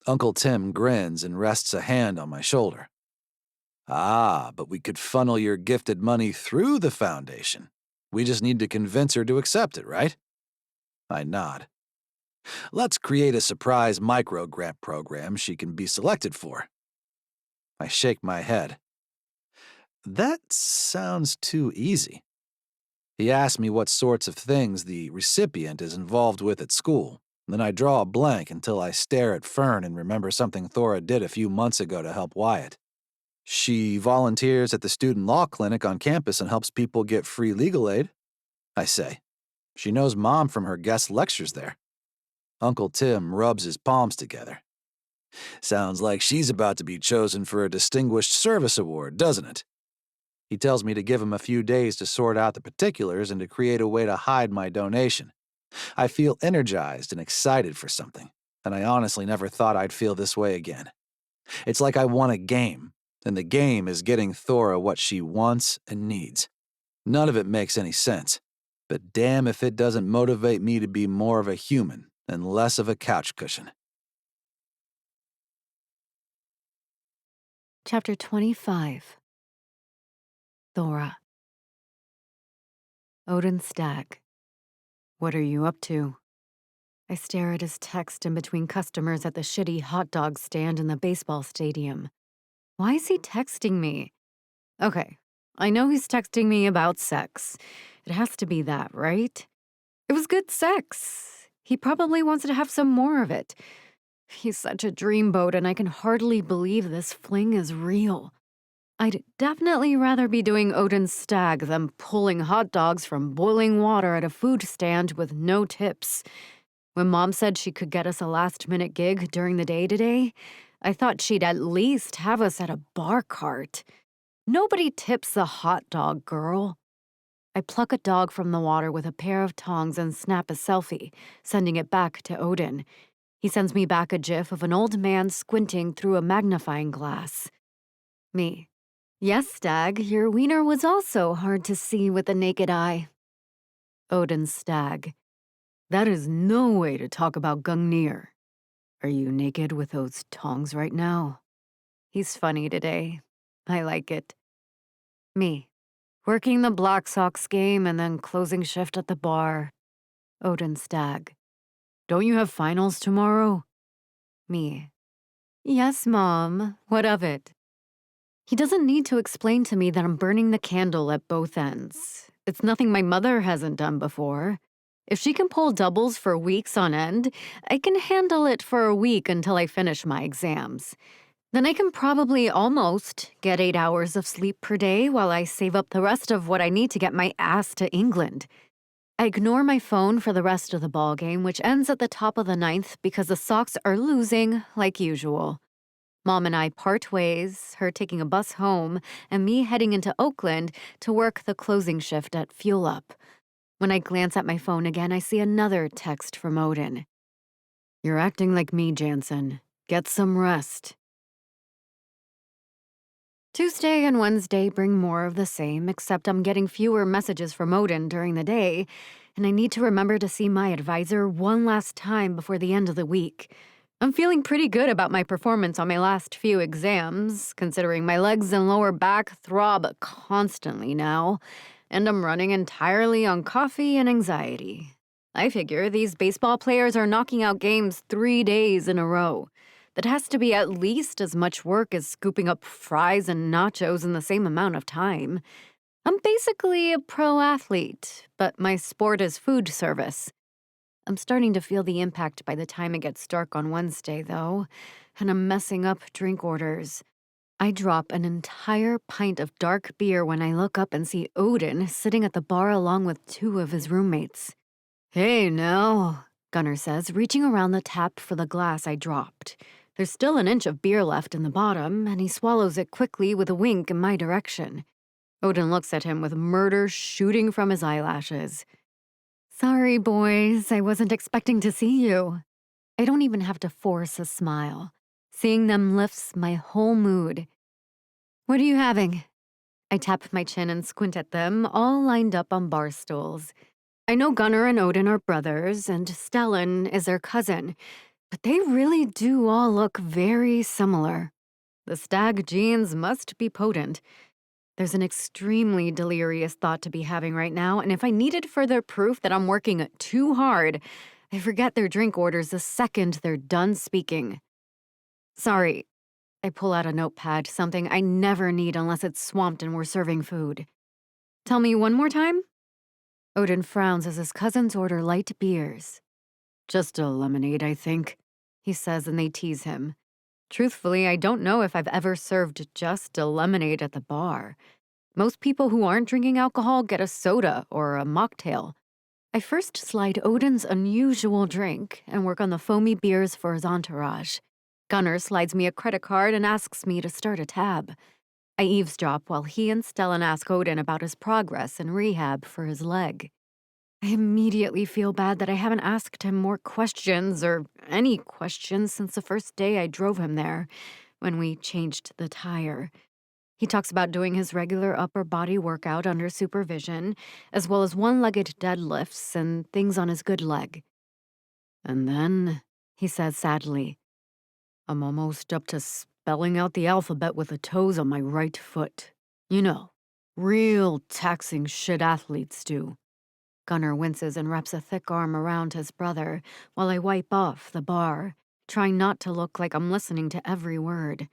Uncle Tim grins and rests a hand on my shoulder. Ah, but we could funnel your gifted money through the foundation. We just need to convince her to accept it, right? I nod. Let's create a surprise micro-grant program she can be selected for. I shake my head. That sounds too easy. He asks me what sorts of things the recipient is involved with at school. Then I draw a blank until I stare at Fern and remember something Thora did a few months ago to help Wyatt. She volunteers at the student law clinic on campus and helps people get free legal aid, I say. She knows Mom from her guest lectures there. Uncle Tim rubs his palms together. Sounds like she's about to be chosen for a Distinguished Service Award, doesn't it? He tells me to give him a few days to sort out the particulars and to create a way to hide my donation. I feel energized and excited for something, and I honestly never thought I'd feel this way again. It's like I won a game, and the game is getting Thora what she wants and needs. None of it makes any sense, but damn if it doesn't motivate me to be more of a human and less of a couch cushion. Chapter 25. Thora. Odin Stag. What are you up to? I stare at his text in between customers at the shitty hot dog stand in the baseball stadium. Why is he texting me? Okay, I know he's texting me about sex. It has to be that, right? It was good sex. He probably wants to have some more of it. He's such a dreamboat, and I can hardly believe this fling is real. I'd definitely rather be doing Odin's Stag than pulling hot dogs from boiling water at a food stand with no tips. When Mom said she could get us a last-minute gig during the day today, I thought she'd at least have us at a bar cart. Nobody tips the hot dog girl. I pluck a dog from the water with a pair of tongs and snap a selfie, sending it back to Odin. He sends me back a gif of an old man squinting through a magnifying glass. Me. Yes, Stag, your wiener was also hard to see with the naked eye. Odin Stag. That is no way to talk about Gungnir. Are you naked with those tongs right now? He's funny today. I like it. Me. Working the Black Sox game and then closing shift at the bar. Odin Stag. Don't you have finals tomorrow? Me. Yes, Mom. What of it? He doesn't need to explain to me that I'm burning the candle at both ends. It's nothing my mother hasn't done before. If she can pull doubles for weeks on end, I can handle it for a week until I finish my exams. Then I can probably almost get 8 hours of sleep per day while I save up the rest of what I need to get my ass to England. I ignore my phone for the rest of the ballgame, which ends at the top of the ninth because the Sox are losing like usual. Mom and I part ways, her taking a bus home, and me heading into Oakland to work the closing shift at Fuel Up. When I glance at my phone again, I see another text from Odin. You're acting like me, Jansen. Get some rest. Tuesday and Wednesday bring more of the same, except I'm getting fewer messages from Odin during the day, and I need to remember to see my advisor one last time before the end of the week. I'm feeling pretty good about my performance on my last few exams, considering my legs and lower back throb constantly now, and I'm running entirely on coffee and anxiety. I figure these baseball players are knocking out games 3 days in a row. That has to be at least as much work as scooping up fries and nachos in the same amount of time. I'm basically a pro athlete, but my sport is food service. I'm starting to feel the impact by the time it gets dark on Wednesday, though, and I'm messing up drink orders. I drop an entire pint of dark beer when I look up and see Odin sitting at the bar along with 2 of his roommates. Hey, now, Gunnar says, reaching around the tap for the glass I dropped. There's still an inch of beer left in the bottom, and he swallows it quickly with a wink in my direction. Odin looks at him with murder shooting from his eyelashes. Sorry, boys, I wasn't expecting to see you. I don't even have to force a smile. Seeing them lifts my whole mood. What are you having? I tap my chin and squint at them, all lined up on bar stools. I know Gunnar and Odin are brothers, and Stellan is their cousin, but they really do all look very similar. The stag genes must be potent. There's an extremely delirious thought to be having right now, and if I needed further proof that I'm working too hard, I forget their drink orders the second they're done speaking. Sorry. I pull out a notepad, something I never need unless it's swamped and we're serving food. Tell me one more time? Odin frowns as his cousins order light beers. Just a lemonade, I think, he says, and they tease him. Truthfully, I don't know if I've ever served just a lemonade at the bar. Most people who aren't drinking alcohol get a soda or a mocktail. I first slide Odin's unusual drink and work on the foamy beers for his entourage. Gunnar slides me a credit card and asks me to start a tab. I eavesdrop while he and Stellan ask Odin about his progress in rehab for his leg. I immediately feel bad that I haven't asked him more questions or any questions since the first day I drove him there, when we changed the tire. He talks about doing his regular upper body workout under supervision, as well as one-legged deadlifts and things on his good leg. And then, he says sadly, I'm almost up to spelling out the alphabet with the toes on my right foot. You know, real taxing shit athletes do. Gunnar winces and wraps a thick arm around his brother while I wipe off the bar, trying not to look like I'm listening to every word.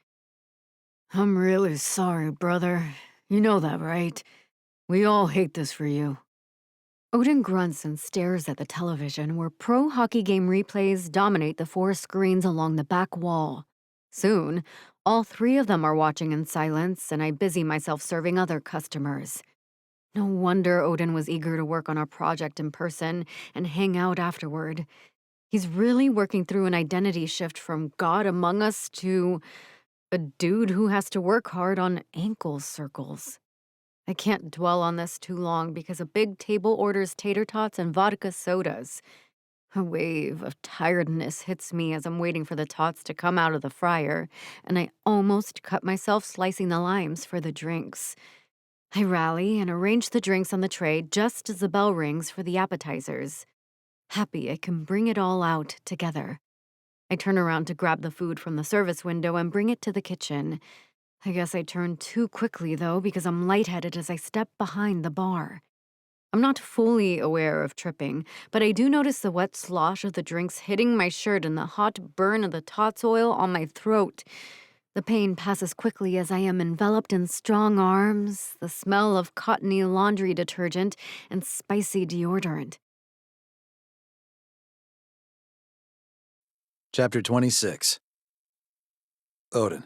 I'm really sorry, brother. You know that, right? We all hate this for you. Odin grunts and stares at the television where pro hockey game replays dominate the 4 screens along the back wall. Soon, all 3 of them are watching in silence, and I busy myself serving other customers. No wonder Odin was eager to work on our project in person and hang out afterward. He's really working through an identity shift from God among us to a dude who has to work hard on ankle circles. I can't dwell on this too long because a big table orders tater tots and vodka sodas. A wave of tiredness hits me as I'm waiting for the tots to come out of the fryer, and I almost cut myself slicing the limes for the drinks. I rally and arrange the drinks on the tray just as the bell rings for the appetizers. Happy I can bring it all out together. I turn around to grab the food from the service window and bring it to the kitchen. I guess I turn too quickly, though, because I'm lightheaded as I step behind the bar. I'm not fully aware of tripping, but I do notice the wet slosh of the drinks hitting my shirt and the hot burn of the tots oil on my throat. The pain passes quickly as I am enveloped in strong arms, the smell of cottony laundry detergent, and spicy deodorant. Chapter 26. Odin.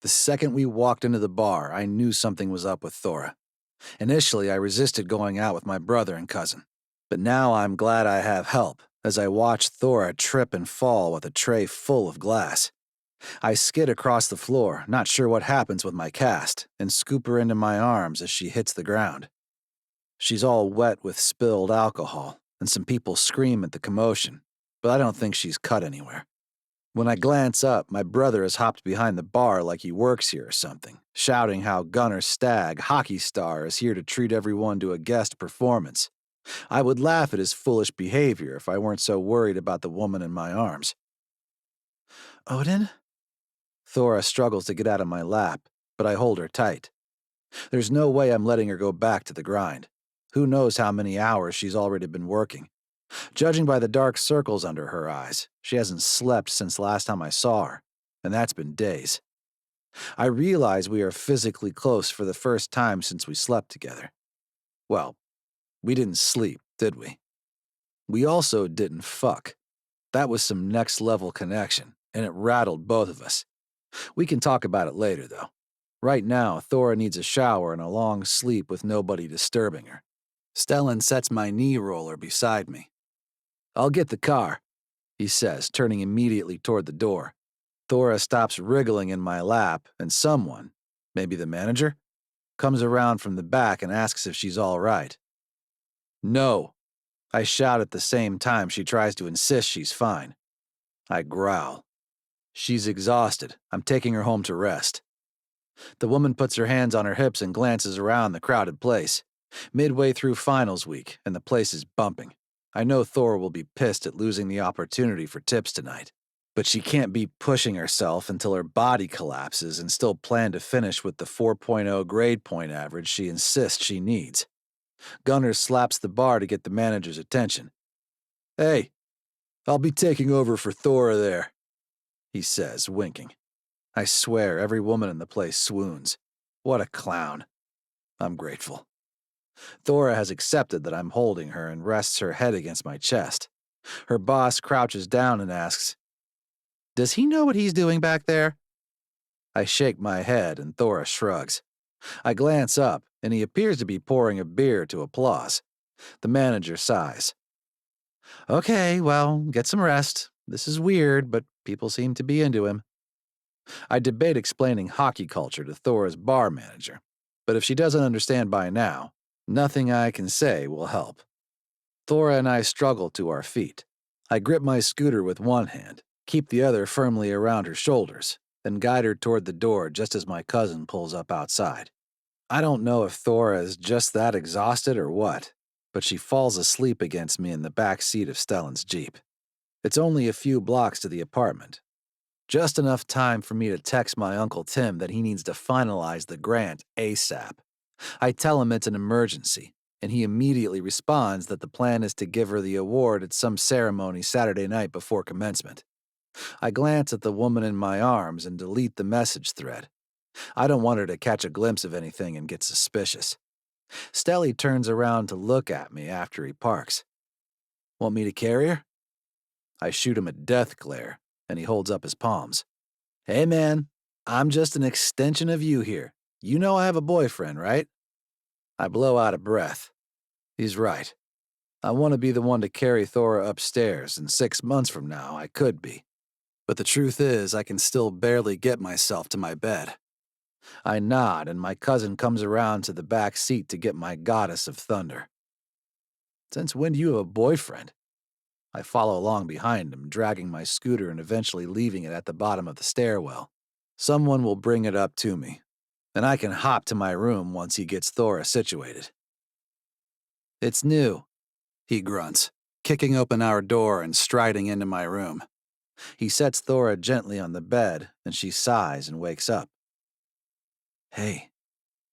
The second we walked into the bar, I knew something was up with Thora. Initially, I resisted going out with my brother and cousin, but now I'm glad I have help as I watch Thora trip and fall with a tray full of glass. I skid across the floor, not sure what happens with my cast, and scoop her into my arms as she hits the ground. She's all wet with spilled alcohol, and some people scream at the commotion, but I don't think she's cut anywhere. When I glance up, my brother has hopped behind the bar like he works here or something, shouting how Gunnar Stagg, hockey star, is here to treat everyone to a guest performance. I would laugh at his foolish behavior if I weren't so worried about the woman in my arms. Odin? Thora struggles to get out of my lap, but I hold her tight. There's no way I'm letting her go back to the grind. Who knows how many hours she's already been working. Judging by the dark circles under her eyes, she hasn't slept since last time I saw her, and that's been days. I realize we are physically close for the first time since we slept together. Well, we didn't sleep, did we? We also didn't fuck. That was some next-level connection, and it rattled both of us. We can talk about it later, though. Right now, Thora needs a shower and a long sleep with nobody disturbing her. Stellan sets my knee roller beside me. I'll get the car, he says, turning immediately toward the door. Thora stops wriggling in my lap, and someone, maybe the manager, comes around from the back and asks if she's all right. No, I shout at the same time she tries to insist she's fine. I growl. She's exhausted. I'm taking her home to rest. The woman puts her hands on her hips and glances around the crowded place. Midway through finals week, and the place is bumping. I know Thora will be pissed at losing the opportunity for tips tonight. But she can't be pushing herself until her body collapses and still plan to finish with the 4.0 grade point average she insists she needs. Gunner slaps the bar to get the manager's attention. "Hey, I'll be taking over for Thora there," he says, winking. I swear every woman in the place swoons. What a clown. I'm grateful. Thora has accepted that I'm holding her and rests her head against my chest. Her boss crouches down and asks, "Does he know what he's doing back there?" I shake my head and Thora shrugs. I glance up and he appears to be pouring a beer to applause. The manager sighs. "Okay, well, get some rest. This is weird, but people seem to be into him." I debate explaining hockey culture to Thora's bar manager, but if she doesn't understand by now, nothing I can say will help. Thora and I struggle to our feet. I grip my scooter with one hand, keep the other firmly around her shoulders, then guide her toward the door just as my cousin pulls up outside. I don't know if Thora is just that exhausted or what, but she falls asleep against me in the back seat of Stellan's Jeep. It's only a few blocks to the apartment. Just enough time for me to text my Uncle Tim that he needs to finalize the grant ASAP. I tell him it's an emergency, and he immediately responds that the plan is to give her the award at some ceremony Saturday night before commencement. I glance at the woman in my arms and delete the message thread. I don't want her to catch a glimpse of anything and get suspicious. Stelly turns around to look at me after he parks. "Want me to carry her?" I shoot him a death glare, and he holds up his palms. "Hey man, I'm just an extension of you here. You know I have a boyfriend, right?" I blow out a breath. He's right. I want to be the one to carry Thora upstairs, and 6 months from now I could be. But the truth is I can still barely get myself to my bed. I nod, and my cousin comes around to the back seat to get my goddess of thunder. "Since when do you have a boyfriend?" I follow along behind him, dragging my scooter and eventually leaving it at the bottom of the stairwell. Someone will bring it up to me, and I can hop to my room once he gets Thora situated. "It's new," he grunts, kicking open our door and striding into my room. He sets Thora gently on the bed, and she sighs and wakes up. "Hey,"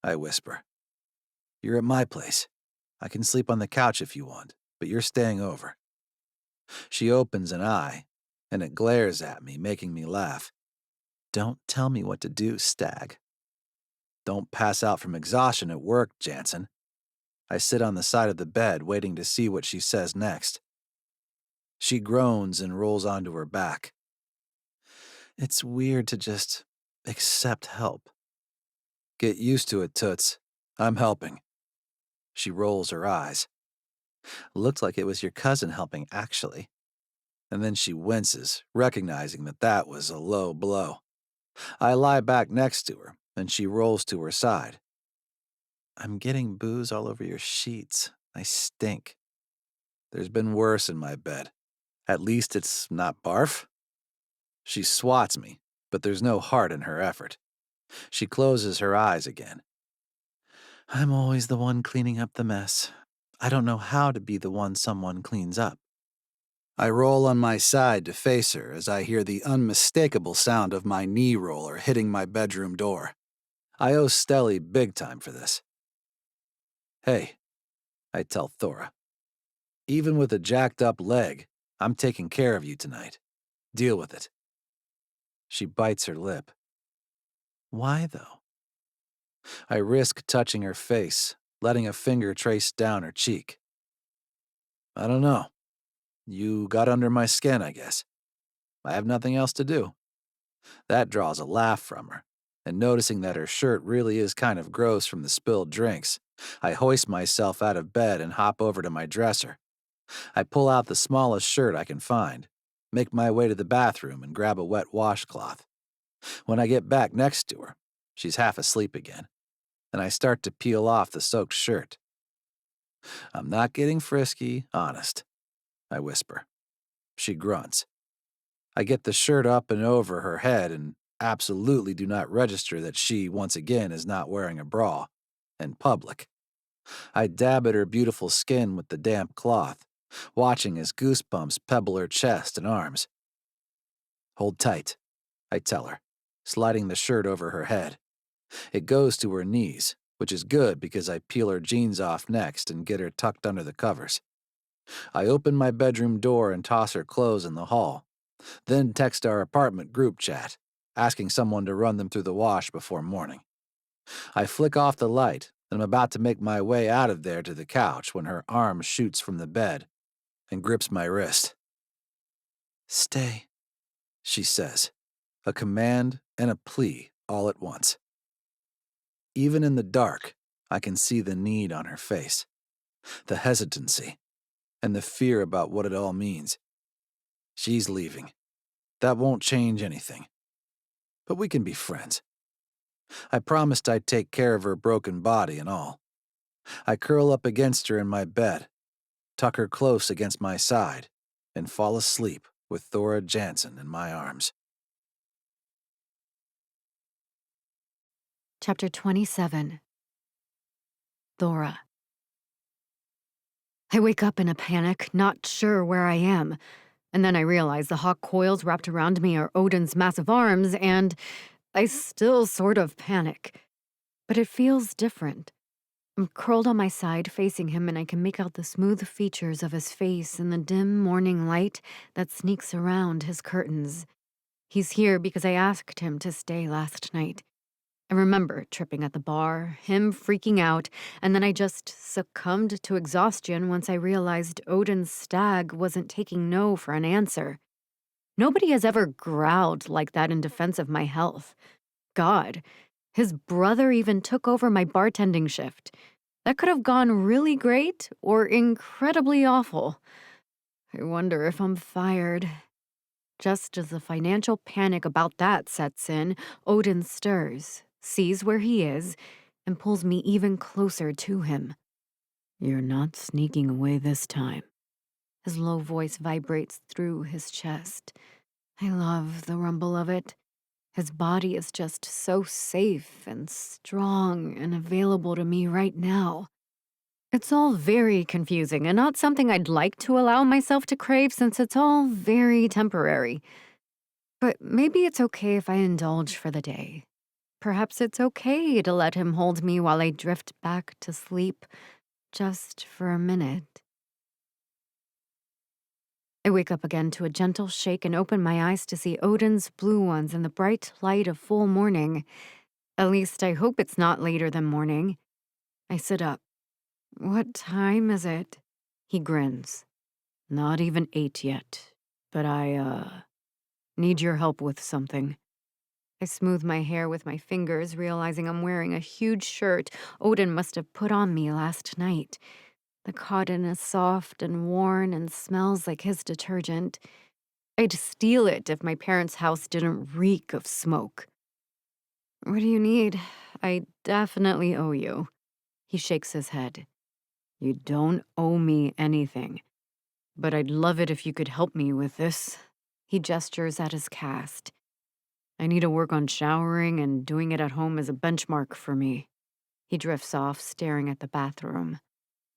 I whisper. "You're at my place. I can sleep on the couch if you want, but you're staying over." She opens an eye, and it glares at me, making me laugh. "Don't tell me what to do, Stag." "Don't pass out from exhaustion at work, Jansen." I sit on the side of the bed, waiting to see what she says next. She groans and rolls onto her back. "It's weird to just accept help." "Get used to it, Toots. I'm helping." She rolls her eyes. "Looked like it was your cousin helping, actually." And then she winces, recognizing that that was a low blow. I lie back next to her, and she rolls to her side. "I'm getting booze all over your sheets. I stink." There's been worse in my bed. At least it's not barf. She swats me, but there's no heart in her effort. She closes her eyes again. "I'm always the one cleaning up the mess. I don't know how to be the one someone cleans up." I roll on my side to face her as I hear the unmistakable sound of my knee roller hitting my bedroom door. I owe Stelly big time for this. "Hey," I tell Thora. "Even with a jacked up leg, I'm taking care of you tonight. Deal with it." She bites her lip. "Why, though?" I risk touching her face, letting a finger trace down her cheek. "I don't know. You got under my skin, I guess. I have nothing else to do." That draws a laugh from her, and noticing that her shirt really is kind of gross from the spilled drinks, I hoist myself out of bed and hop over to my dresser. I pull out the smallest shirt I can find, make my way to the bathroom, and grab a wet washcloth. When I get back next to her, she's half asleep again, and I start to peel off the soaked shirt. "I'm not getting frisky, honest," I whisper. She grunts. I get the shirt up and over her head and absolutely do not register that she, once again, is not wearing a bra. In public. I dab at her beautiful skin with the damp cloth, watching as goosebumps pebble her chest and arms. Hold tight, I tell her, sliding the shirt over her head. It goes to her knees, which is good because I peel her jeans off next and get her tucked under the covers. I open my bedroom door and toss her clothes in the hall, then text our apartment group chat, asking someone to run them through the wash before morning. I flick off the light, and I'm about to make my way out of there to the couch when her arm shoots from the bed and grips my wrist. "Stay," she says, a command and a plea all at once. Even in the dark, I can see the need on her face, the hesitancy, and the fear about what it all means. She's leaving. That won't change anything. But we can be friends. I promised I'd take care of her broken body and all. I curl up against her in my bed, tuck her close against my side, and fall asleep with Thora Jansen in my arms. Chapter 27. Thora. I wake up in a panic, not sure where I am, and then I realize the hot coils wrapped around me are Odin's massive arms, and I still sort of panic. But it feels different. I'm curled on my side facing him, and I can make out the smooth features of his face in the dim morning light that sneaks around his curtains. He's here because I asked him to stay last night. I remember tripping at the bar, him freaking out, and then I just succumbed to exhaustion once I realized Odin's stag wasn't taking no for an answer. Nobody has ever growled like that in defense of my health. God, his brother even took over my bartending shift. That could have gone really great or incredibly awful. I wonder if I'm fired. Just as the financial panic about that sets in, Odin stirs, sees where he is, and pulls me even closer to him. "You're not sneaking away this time." His low voice vibrates through his chest. I love the rumble of it. His body is just so safe and strong and available to me right now. It's all very confusing and not something I'd like to allow myself to crave since it's all very temporary. But maybe it's okay if I indulge for the day. Perhaps it's okay to let him hold me while I drift back to sleep, just for a minute. I wake up again to a gentle shake and open my eyes to see Odin's blue ones in the bright light of full morning. At least I hope it's not later than morning. I sit up. "What time is it?" He grins. "Not even 8 yet, but I need your help with something." I smooth my hair with my fingers, realizing I'm wearing a huge shirt Odin must have put on me last night. The cotton is soft and worn and smells like his detergent. I'd steal it if my parents' house didn't reek of smoke. "What do you need? I definitely owe you." He shakes his head. "You don't owe me anything, but I'd love it if you could help me with this." He gestures at his cast. "I need to work on showering, and doing it at home is a benchmark for me." He drifts off, staring at the bathroom.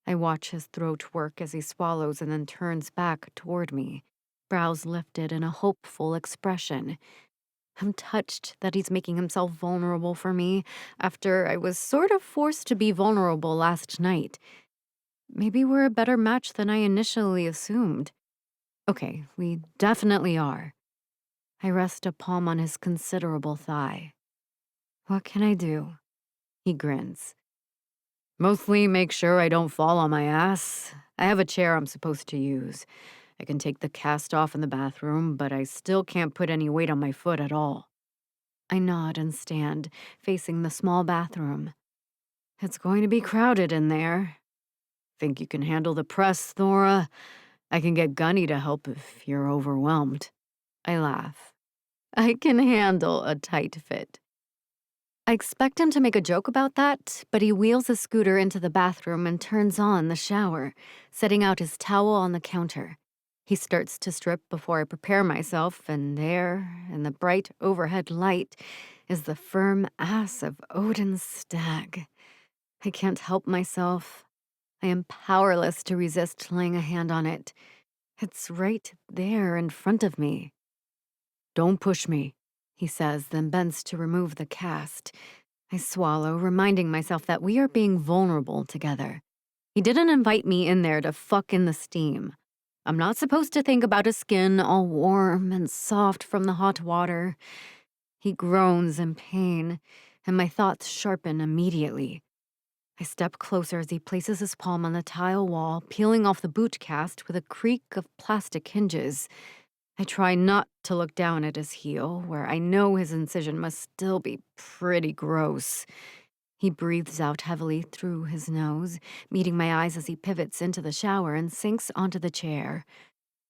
I watch his throat work as he swallows and then turns back toward me, brows lifted in a hopeful expression. I'm touched that he's making himself vulnerable for me after I was sort of forced to be vulnerable last night. Maybe we're a better match than I initially assumed. Okay, we definitely are. I rest a palm on his considerable thigh. "What can I do?" He grins. "Mostly make sure I don't fall on my ass. I have a chair I'm supposed to use. I can take the cast off in the bathroom, but I still can't put any weight on my foot at all." I nod and stand, facing the small bathroom. "It's going to be crowded in there. Think you can handle the press, Thora? I can get Gunny to help if you're overwhelmed." I laugh. I can handle a tight fit. I expect him to make a joke about that, but he wheels his scooter into the bathroom and turns on the shower, setting out his towel on the counter. He starts to strip before I prepare myself, and there, in the bright overhead light, is the firm ass of Odin's stag. I can't help myself. I am powerless to resist laying a hand on it. It's right there in front of me. "Don't push me," he says, then bends to remove the cast. I swallow, reminding myself that we are being vulnerable together. He didn't invite me in there to fuck in the steam. I'm not supposed to think about his skin all warm and soft from the hot water. He groans in pain, and my thoughts sharpen immediately. I step closer as he places his palm on the tile wall, peeling off the boot cast with a creak of plastic hinges. I try not to look down at his heel, where I know his incision must still be pretty gross. He breathes out heavily through his nose, meeting my eyes as he pivots into the shower and sinks onto the chair.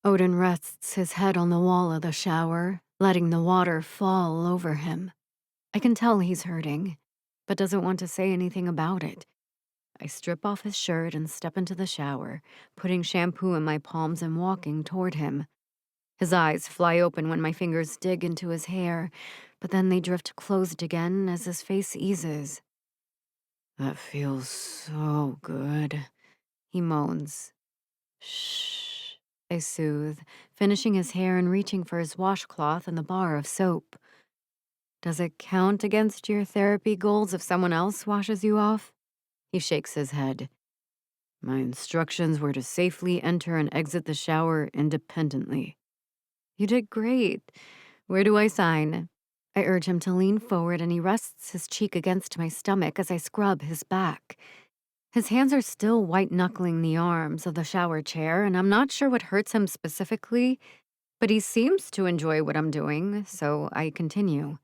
Odin rests his head on the wall of the shower, letting the water fall over him. I can tell he's hurting, but doesn't want to say anything about it. I strip off his shirt and step into the shower, putting shampoo in my palms and walking toward him. His eyes fly open when my fingers dig into his hair, but then they drift closed again as his face eases. "That feels so good," he moans. "Shh," I soothe, finishing his hair and reaching for his washcloth and the bar of soap. "Does it count against your therapy goals if someone else washes you off?" He shakes his head. "My instructions were to safely enter and exit the shower independently." "You did great. Where do I sign?" I urge him to lean forward, and he rests his cheek against my stomach as I scrub his back. His hands are still white-knuckling the arms of the shower chair, and I'm not sure what hurts him specifically, but he seems to enjoy what I'm doing, so I continue.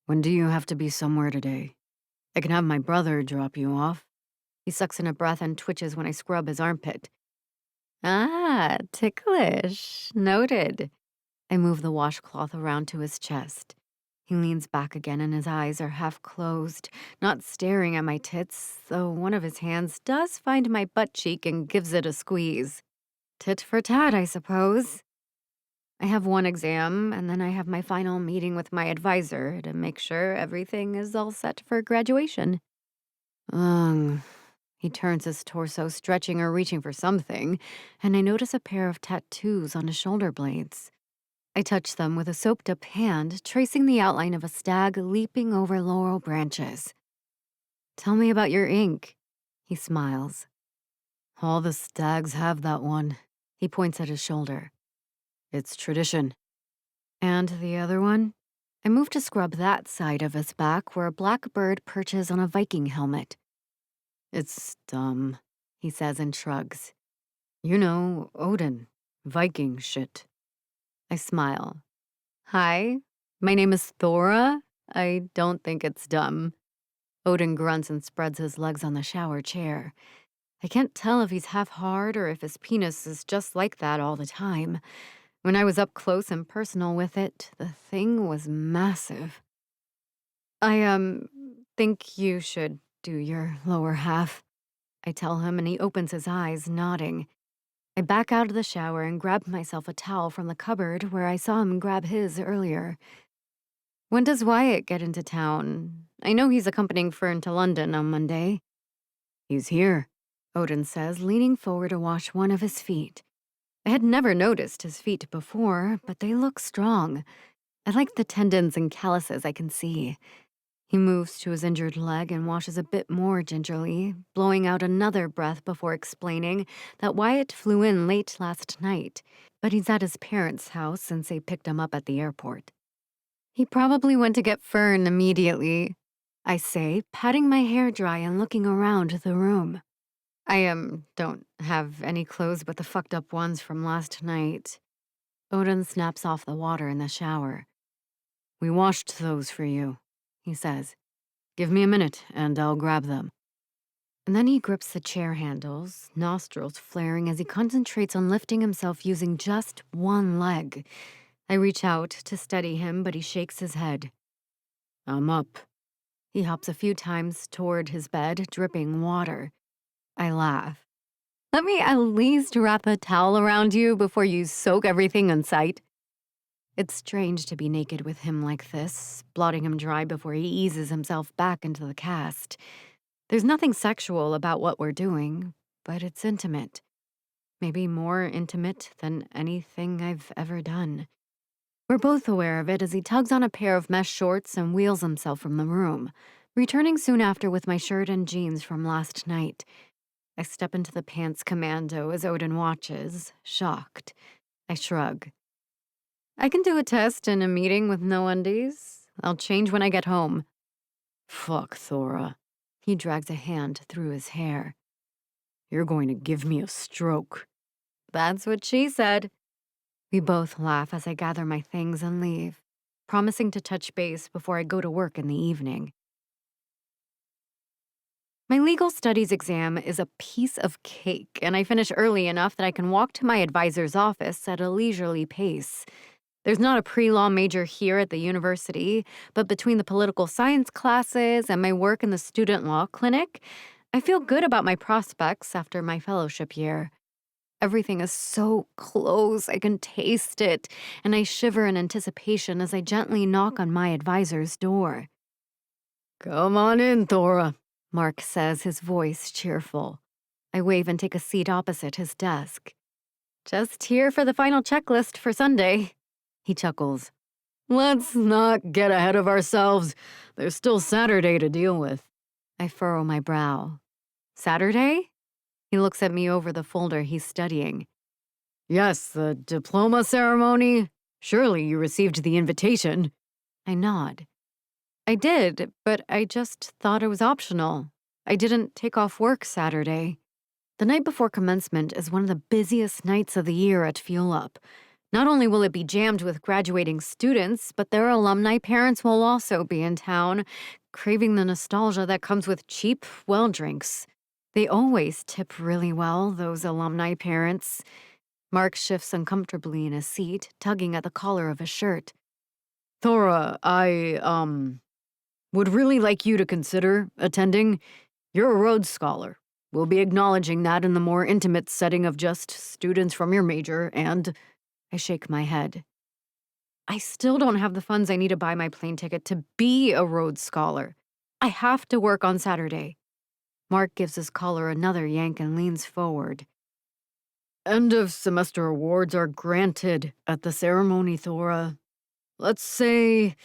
"When do you have to be somewhere today? I can have my brother drop you off." He sucks in a breath and twitches when I scrub his armpit. "Ah, ticklish. Noted." I move the washcloth around to his chest. He leans back again and his eyes are half closed, not staring at my tits, though one of his hands does find my butt cheek and gives it a squeeze. Tit for tat, I suppose. I have one exam, and then I have my final meeting with my advisor to make sure everything is all set for graduation. Ugh. He turns his torso, stretching or reaching for something, and I notice a pair of tattoos on his shoulder blades. I touch them with a soaped-up hand, tracing the outline of a stag leaping over laurel branches. "Tell me about your ink," he smiles. "All the stags have that one," he points at his shoulder. "It's tradition." "And the other one?" I move to scrub that side of his back where a black bird perches on a Viking helmet. "It's dumb," he says and shrugs. "You know, Odin, Viking shit." I smile. "Hi, my name is Thora. I don't think it's dumb." Odin grunts and spreads his legs on the shower chair. I can't tell if he's half hard or if his penis is just like that all the time. When I was up close and personal with it, the thing was massive. I think you should do your lower half," I tell him, and he opens his eyes, nodding. I back out of the shower and grab myself a towel from the cupboard where I saw him grab his earlier. "When does Wyatt get into town? I know he's accompanying Fern to London on Monday." "He's here," Odin says, leaning forward to wash one of his feet. I had never noticed his feet before, but they look strong. I like the tendons and calluses I can see. He moves to his injured leg and washes a bit more gingerly, blowing out another breath before explaining that Wyatt flew in late last night, but he's at his parents' house since they picked him up at the airport. "He probably went to get Fern immediately," I say, patting my hair dry and looking around the room. I don't have any clothes but the fucked up ones from last night." Odin snaps off the water in the shower. "We washed those for you," he says. "Give me a minute, and I'll grab them." And then he grips the chair handles, nostrils flaring as he concentrates on lifting himself using just one leg. I reach out to steady him, but he shakes his head. "I'm up." He hops a few times toward his bed, dripping water. I laugh. Let me at least wrap a towel around you before you soak everything in sight. It's strange to be naked with him like this, blotting him dry before he eases himself back into the cast. There's nothing sexual about what we're doing, but it's intimate. Maybe more intimate than anything I've ever done. We're both aware of it as he tugs on a pair of mesh shorts and wheels himself from the room, returning soon after with my shirt and jeans from last night. I step into the pants commando as Odin watches, shocked. I shrug. I can do a test in a meeting with no undies. I'll change when I get home. Fuck, Thora. He drags a hand through his hair. You're going to give me a stroke. That's what she said. We both laugh as I gather my things and leave, promising to touch base before I go to work in the evening. My legal studies exam is a piece of cake, and I finish early enough that I can walk to my advisor's office at a leisurely pace. There's not a pre-law major here at the university, but between the political science classes and my work in the student law clinic, I feel good about my prospects after my fellowship year. Everything is so close, I can taste it, and I shiver in anticipation as I gently knock on my advisor's door. Come on in, Thora, Mark says, his voice cheerful. I wave and take a seat opposite his desk. Just here for the final checklist for Sunday. He chuckles. Let's not get ahead of ourselves. There's still Saturday to deal with. I furrow my brow. Saturday? He looks at me over the folder he's studying. Yes, the diploma ceremony. Surely you received the invitation. I nod. I did, but I just thought it was optional. I didn't take off work Saturday. The night before commencement is one of the busiest nights of the year at Fuel Up. Not only will it be jammed with graduating students, but their alumni parents will also be in town, craving the nostalgia that comes with cheap well drinks. They always tip really well, those alumni parents. Mark shifts uncomfortably in his seat, tugging at the collar of his shirt. Thora, I, would really like you to consider attending. You're a Rhodes Scholar. We'll be acknowledging that in the more intimate setting of just students from your major, and I shake my head. I still don't have the funds I need to buy my plane ticket to be a Rhodes Scholar. I have to work on Saturday. Mark gives his collar another yank and leans forward. End of semester awards are granted at the ceremony, Thora. Let's say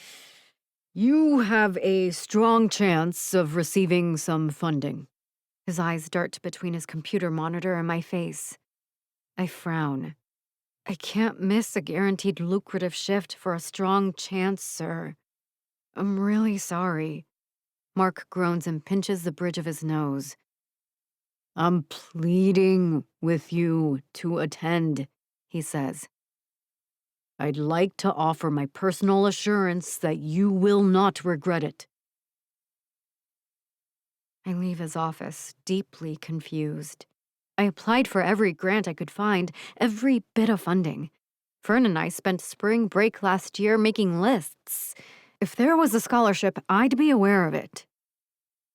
you have a strong chance of receiving some funding. His eyes dart between his computer monitor and my face. I frown. I can't miss a guaranteed lucrative shift for a strong chance, sir. I'm really sorry. Mark groans and pinches the bridge of his nose. I'm pleading with you to attend, he says. I'd like to offer my personal assurance that you will not regret it. I leave his office, deeply confused. I applied for every grant I could find, every bit of funding. Fern and I spent spring break last year making lists. If there was a scholarship, I'd be aware of it.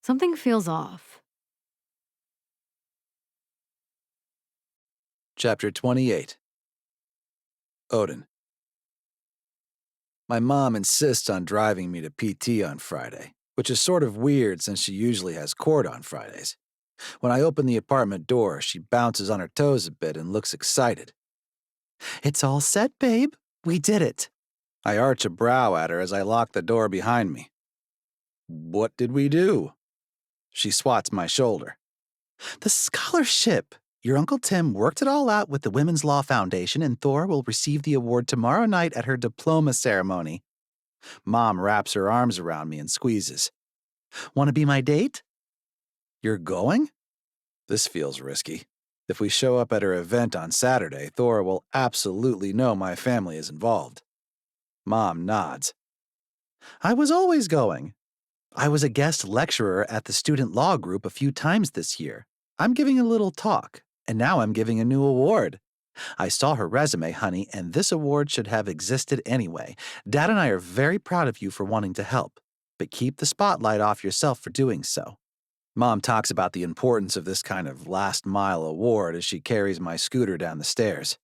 Something feels off. Chapter 28. Odin. My mom insists on driving me to PT on Friday, which is sort of weird since she usually has court on Fridays. When I open the apartment door, she bounces on her toes a bit and looks excited. It's all set, babe. We did it. I arch a brow at her as I lock the door behind me. What did we do? She swats my shoulder. The scholarship. Your Uncle Tim worked it all out with the Women's Law Foundation, and Thora will receive the award tomorrow night at her diploma ceremony. Mom wraps her arms around me and squeezes. Want to be my date? You're going? This feels risky. If we show up at her event on Saturday, Thora will absolutely know my family is involved. Mom nods. I was always going. I was a guest lecturer at the student law group a few times this year. I'm giving a little talk, and now I'm giving a new award. I saw her resume, honey, and this award should have existed anyway. Dad and I are very proud of you for wanting to help, but keep the spotlight off yourself for doing so. Mom talks about the importance of this kind of last-mile award as she carries my scooter down the stairs.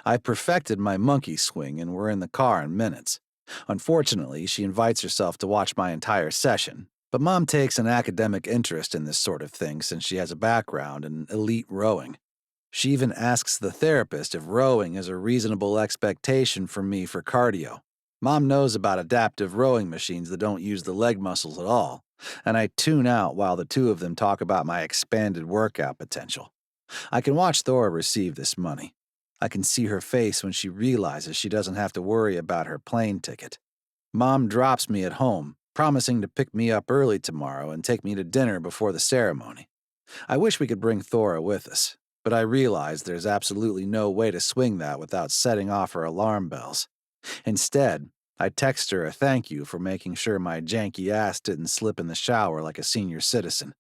I've perfected my monkey swing and we're in the car in minutes. Unfortunately, she invites herself to watch my entire session, but Mom takes an academic interest in this sort of thing since she has a background in elite rowing. She even asks the therapist if rowing is a reasonable expectation from me for cardio. Mom knows about adaptive rowing machines that don't use the leg muscles at all, and I tune out while the two of them talk about my expanded workout potential. I can watch Thora receive this money. I can see her face when she realizes she doesn't have to worry about her plane ticket. Mom drops me at home, promising to pick me up early tomorrow and take me to dinner before the ceremony. I wish we could bring Thora with us, but I realize there's absolutely no way to swing that without setting off her alarm bells. Instead, I text her a thank you for making sure my janky ass didn't slip in the shower like a senior citizen.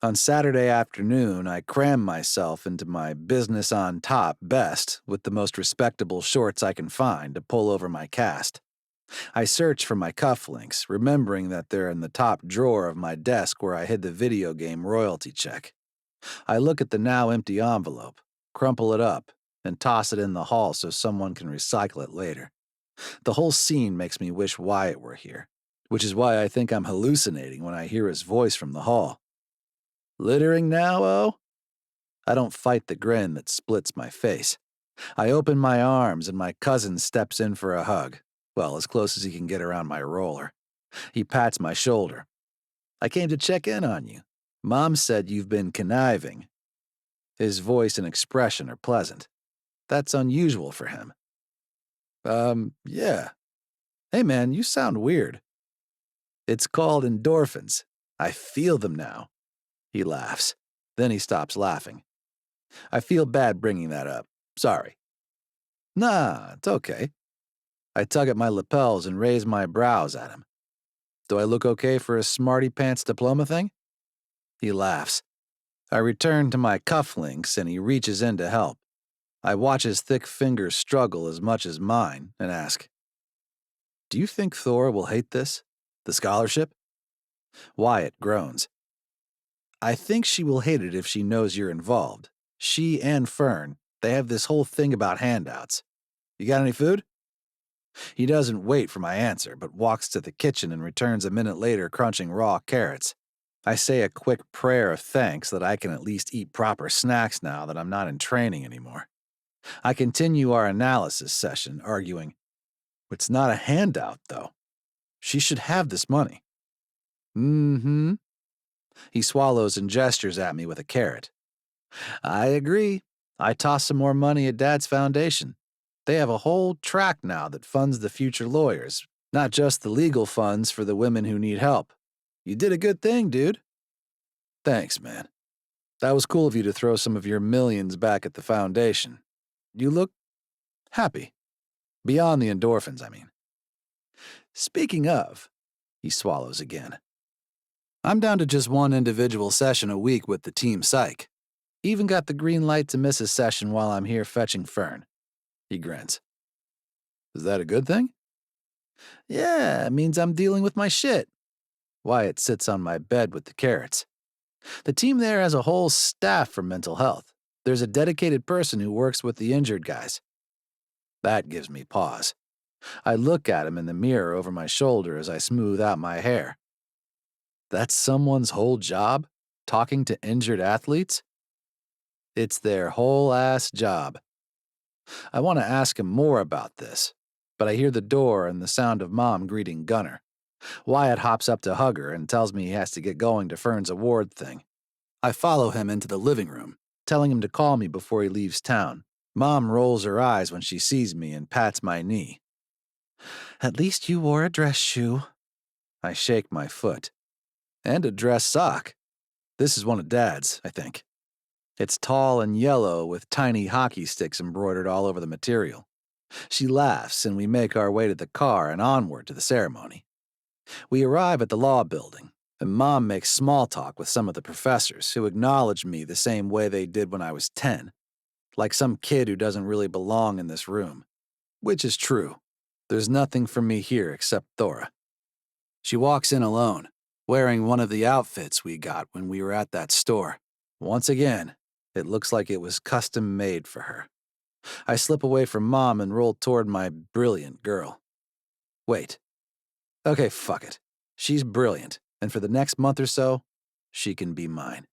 On Saturday afternoon, I cram myself into my business on top best with the most respectable shorts I can find to pull over my cast. I search for my cufflinks, remembering that they're in the top drawer of my desk where I hid the video game royalty check. I look at the now empty envelope, crumple it up, and toss it in the hall so someone can recycle it later. The whole scene makes me wish Wyatt were here, which is why I think I'm hallucinating when I hear his voice from the hall. Littering now, oh? I don't fight the grin that splits my face. I open my arms and my cousin steps in for a hug. Well, as close as he can get around my roller. He pats my shoulder. I came to check in on you. Mom said you've been conniving. His voice and expression are pleasant. That's unusual for him. Yeah. Hey man, you sound weird. It's called endorphins. I feel them now. He laughs. Then he stops laughing. I feel bad bringing that up. Sorry. Nah, it's okay. I tug at my lapels and raise my brows at him. Do I look okay for a smarty pants diploma thing? He laughs. I return to my cufflinks and he reaches in to help. I watch his thick fingers struggle as much as mine and ask, do you think Thora will hate this? The scholarship? Wyatt groans. I think she will hate it if she knows you're involved. She and Fern, they have this whole thing about handouts. You got any food? He doesn't wait for my answer, but walks to the kitchen and returns a minute later crunching raw carrots. I say a quick prayer of thanks that I can at least eat proper snacks now that I'm not in training anymore. I continue our analysis session, arguing, it's not a handout, though. She should have this money. Mm-hmm. He swallows and gestures at me with a carrot. I agree. I toss some more money at Dad's foundation. They have a whole track now that funds the future lawyers, not just the legal funds for the women who need help. You did a good thing, dude. Thanks, man. That was cool of you to throw some of your millions back at the foundation. You look happy. Beyond the endorphins, I mean. Speaking of, he swallows again. I'm down to just one individual session a week with the team psych. Even got the green light to miss a session while I'm here fetching Fern. He grins. Is that a good thing? Yeah, it means I'm dealing with my shit. Wyatt sits on my bed with the carrots. The team there has a whole staff for mental health. There's a dedicated person who works with the injured guys. That gives me pause. I look at him in the mirror over my shoulder as I smooth out my hair. That's someone's whole job? Talking to injured athletes? It's their whole ass job. I want to ask him more about this, but I hear the door and the sound of Mom greeting Gunner. Wyatt hops up to hug her and tells me he has to get going to Fern's award thing. I follow him into the living room, telling him to call me before he leaves town. Mom rolls her eyes when she sees me and pats my knee. At least you wore a dress shoe. I shake my foot. And a dress sock. This is one of Dad's, I think. It's tall and yellow with tiny hockey sticks embroidered all over the material. She laughs and we make our way to the car and onward to the ceremony. We arrive at the law building, and Mom makes small talk with some of the professors who acknowledge me the same way they did when I was 10, like some kid who doesn't really belong in this room. Which is true. There's nothing for me here except Thora. She walks in alone, wearing one of the outfits we got when we were at that store. Once again, it looks like it was custom made for her. I slip away from Mom and roll toward my brilliant girl. Wait. Okay, fuck it. She's brilliant, and for the next month or so, she can be mine.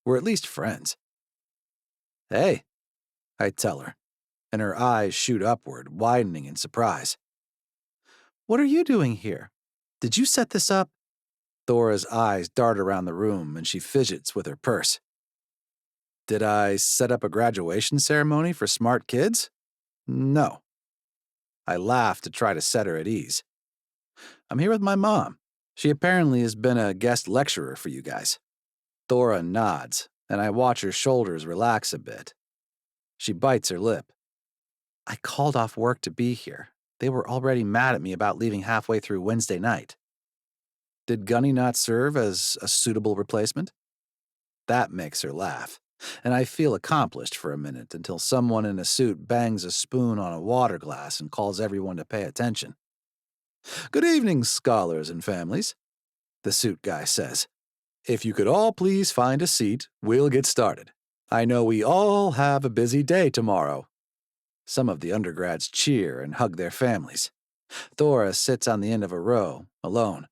We're at least friends. Hey, I tell her, and her eyes shoot upward, widening in surprise. What are you doing here? Did you set this up? Thora's eyes dart around the room, and she fidgets with her purse. Did I set up a graduation ceremony for smart kids? No. I laugh to try to set her at ease. I'm here with my mom. She apparently has been a guest lecturer for you guys. Thora nods, and I watch her shoulders relax a bit. She bites her lip. I called off work to be here. They were already mad at me about leaving halfway through Wednesday night. Did Gunny not serve as a suitable replacement? That makes her laugh, and I feel accomplished for a minute until someone in a suit bangs a spoon on a water glass and calls everyone to pay attention. Good evening, scholars and families, the suit guy says. If you could all please find a seat, we'll get started. I know we all have a busy day tomorrow. Some of the undergrads cheer and hug their families. Thora sits on the end of a row, alone.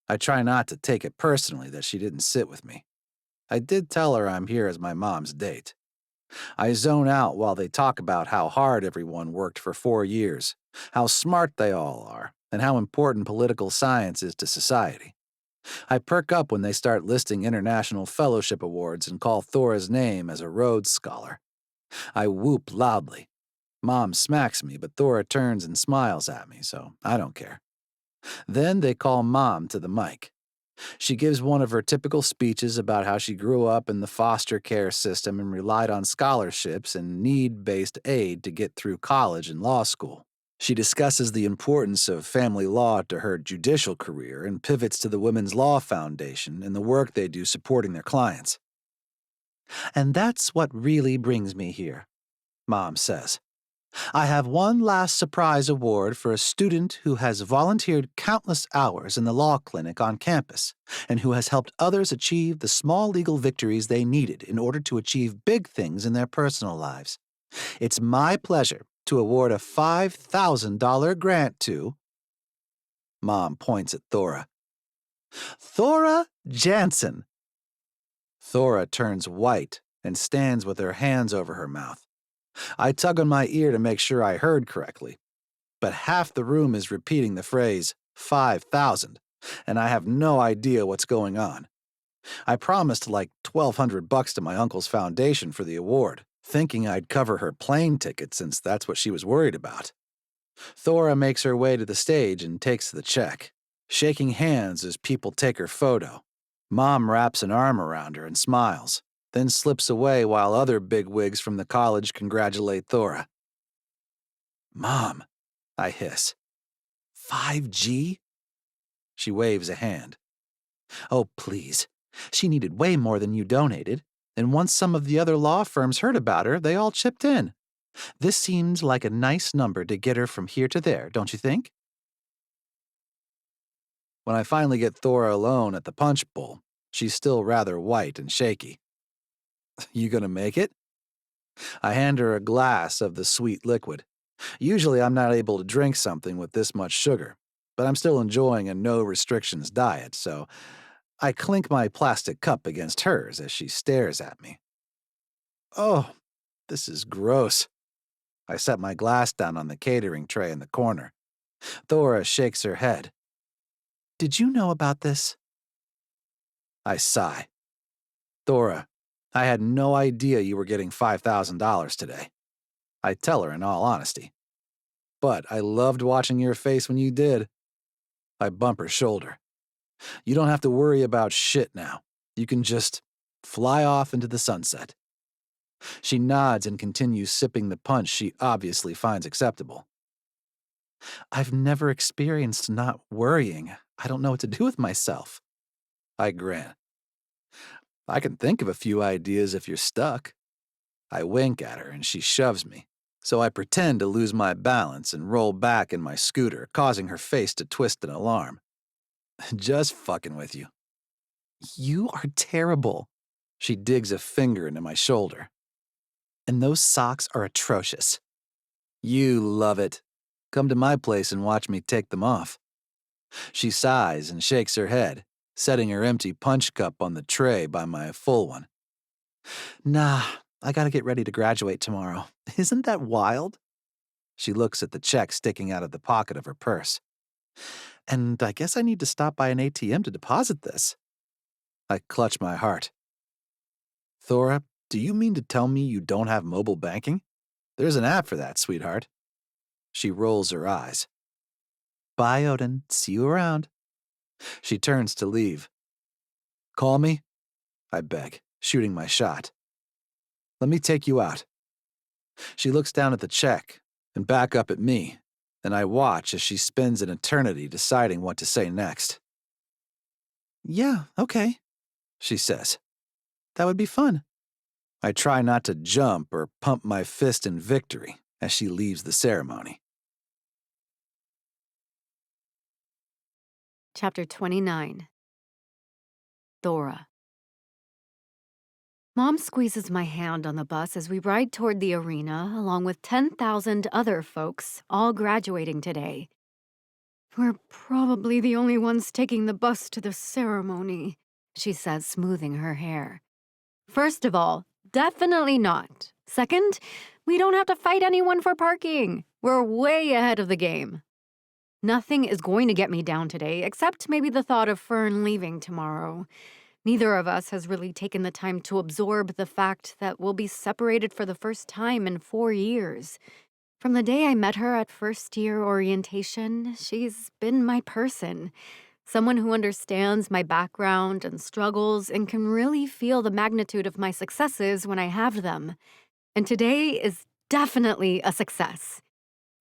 I try not to take it personally that she didn't sit with me. I did tell her I'm here as my mom's date. I zone out while they talk about how hard everyone worked for 4 years, how smart they all are, and how important political science is to society. I perk up when they start listing international fellowship awards and call Thora's name as a Rhodes Scholar. I whoop loudly. Mom smacks me, but Thora turns and smiles at me, so I don't care. Then they call Mom to the mic. She gives one of her typical speeches about how she grew up in the foster care system and relied on scholarships and need-based aid to get through college and law school. She discusses the importance of family law to her judicial career and pivots to the Women's Law Foundation and the work they do supporting their clients. And that's what really brings me here, Mom says. I have one last surprise award for a student who has volunteered countless hours in the law clinic on campus and who has helped others achieve the small legal victories they needed in order to achieve big things in their personal lives. It's my pleasure to award a $5,000 grant to... Mom points at Thora. Thora Jansen. Thora turns white and stands with her hands over her mouth. I tug on my ear to make sure I heard correctly, but half the room is repeating the phrase 5,000, and I have no idea what's going on. I promised like $1,200 to my uncle's foundation for the award, thinking I'd cover her plane ticket since that's what she was worried about. Thora makes her way to the stage and takes the check, shaking hands as people take her photo. Mom wraps an arm around her and smiles, then slips away while other bigwigs from the college congratulate Thora. Mom, I hiss. 5G? She waves a hand. Oh, please. She needed way more than you donated, and once some of the other law firms heard about her, they all chipped in. This seems like a nice number to get her from here to there, don't you think? When I finally get Thora alone at the punch bowl, she's still rather white and shaky. You gonna make it? I hand her a glass of the sweet liquid. Usually I'm not able to drink something with this much sugar, but I'm still enjoying a no-restrictions diet, so I clink my plastic cup against hers as she stares at me. Oh, this is gross. I set my glass down on the catering tray in the corner. Thora shakes her head. Did you know about this? I sigh. Thora, I had no idea you were getting $5,000 today. I tell her in all honesty. But I loved watching your face when you did. I bump her shoulder. You don't have to worry about shit now. You can just fly off into the sunset. She nods and continues sipping the punch she obviously finds acceptable. I've never experienced not worrying. I don't know what to do with myself. I grin. I can think of a few ideas if you're stuck. I wink at her and she shoves me, so I pretend to lose my balance and roll back in my scooter, causing her face to twist in alarm. Just fucking with you. You are terrible. She digs a finger into my shoulder. And those socks are atrocious. You love it. Come to my place and watch me take them off. She sighs and shakes her head, setting her empty punch cup on the tray by my full one. Nah, I gotta get ready to graduate tomorrow. Isn't that wild? She looks at the check sticking out of the pocket of her purse. And I guess I need to stop by an ATM to deposit this. I clutch my heart. Thora, do you mean to tell me you don't have mobile banking? There's an app for that, sweetheart. She rolls her eyes. Bye, Odin. See you around. She turns to leave. Call me, I beg, shooting my shot. Let me take you out. She looks down at the check and back up at me, and I watch as she spends an eternity deciding what to say next. Yeah, okay, she says. That would be fun. I try not to jump or pump my fist in victory as she leaves the ceremony. Chapter 29. Thora. Mom squeezes my hand on the bus as we ride toward the arena, along with 10,000 other folks, all graduating today. We're probably the only ones taking the bus to the ceremony, she says, smoothing her hair. First of all, definitely not. Second, we don't have to fight anyone for parking. We're way ahead of the game. Nothing is going to get me down today, except maybe the thought of Fern leaving tomorrow. Neither of us has really taken the time to absorb the fact that we'll be separated for the first time in 4 years. From the day I met her at first-year orientation, she's been my person. Someone who understands my background and struggles and can really feel the magnitude of my successes when I have them. And today is definitely a success.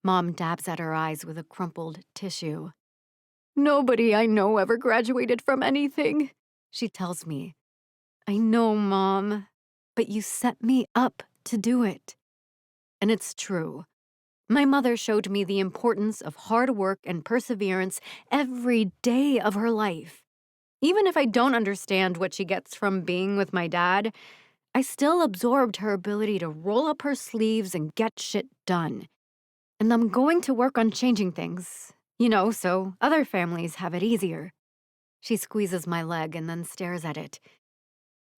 Mom dabs at her eyes with a crumpled tissue. Nobody I know ever graduated from anything, she tells me. I know, Mom, but you set me up to do it. And it's true. My mother showed me the importance of hard work and perseverance every day of her life. Even if I don't understand what she gets from being with my dad, I still absorbed her ability to roll up her sleeves and get shit done. And I'm going to work on changing things, so other families have it easier. She squeezes my leg and then stares at it.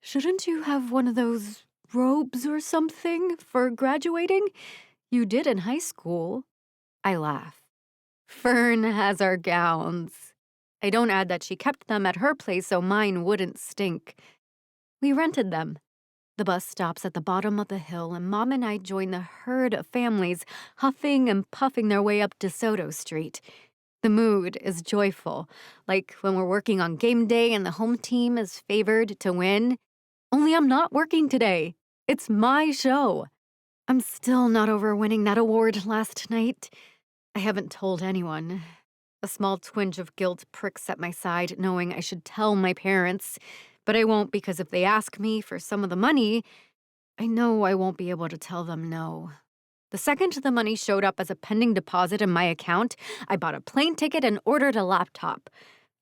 Shouldn't you have one of those robes or something for graduating? You did in high school. I laugh. Fern has our gowns. I don't add that she kept them at her place so mine wouldn't stink. We rented them. The bus stops at the bottom of the hill, and Mom and I join the herd of families huffing and puffing their way up DeSoto Street. The mood is joyful, like when we're working on game day and the home team is favored to win. Only I'm not working today. It's my show. I'm still not over winning that award last night. I haven't told anyone. A small twinge of guilt pricks at my side, knowing I should tell my parents. But I won't, because if they ask me for some of the money, I know I won't be able to tell them no. The second the money showed up as a pending deposit in my account, I bought a plane ticket and ordered a laptop.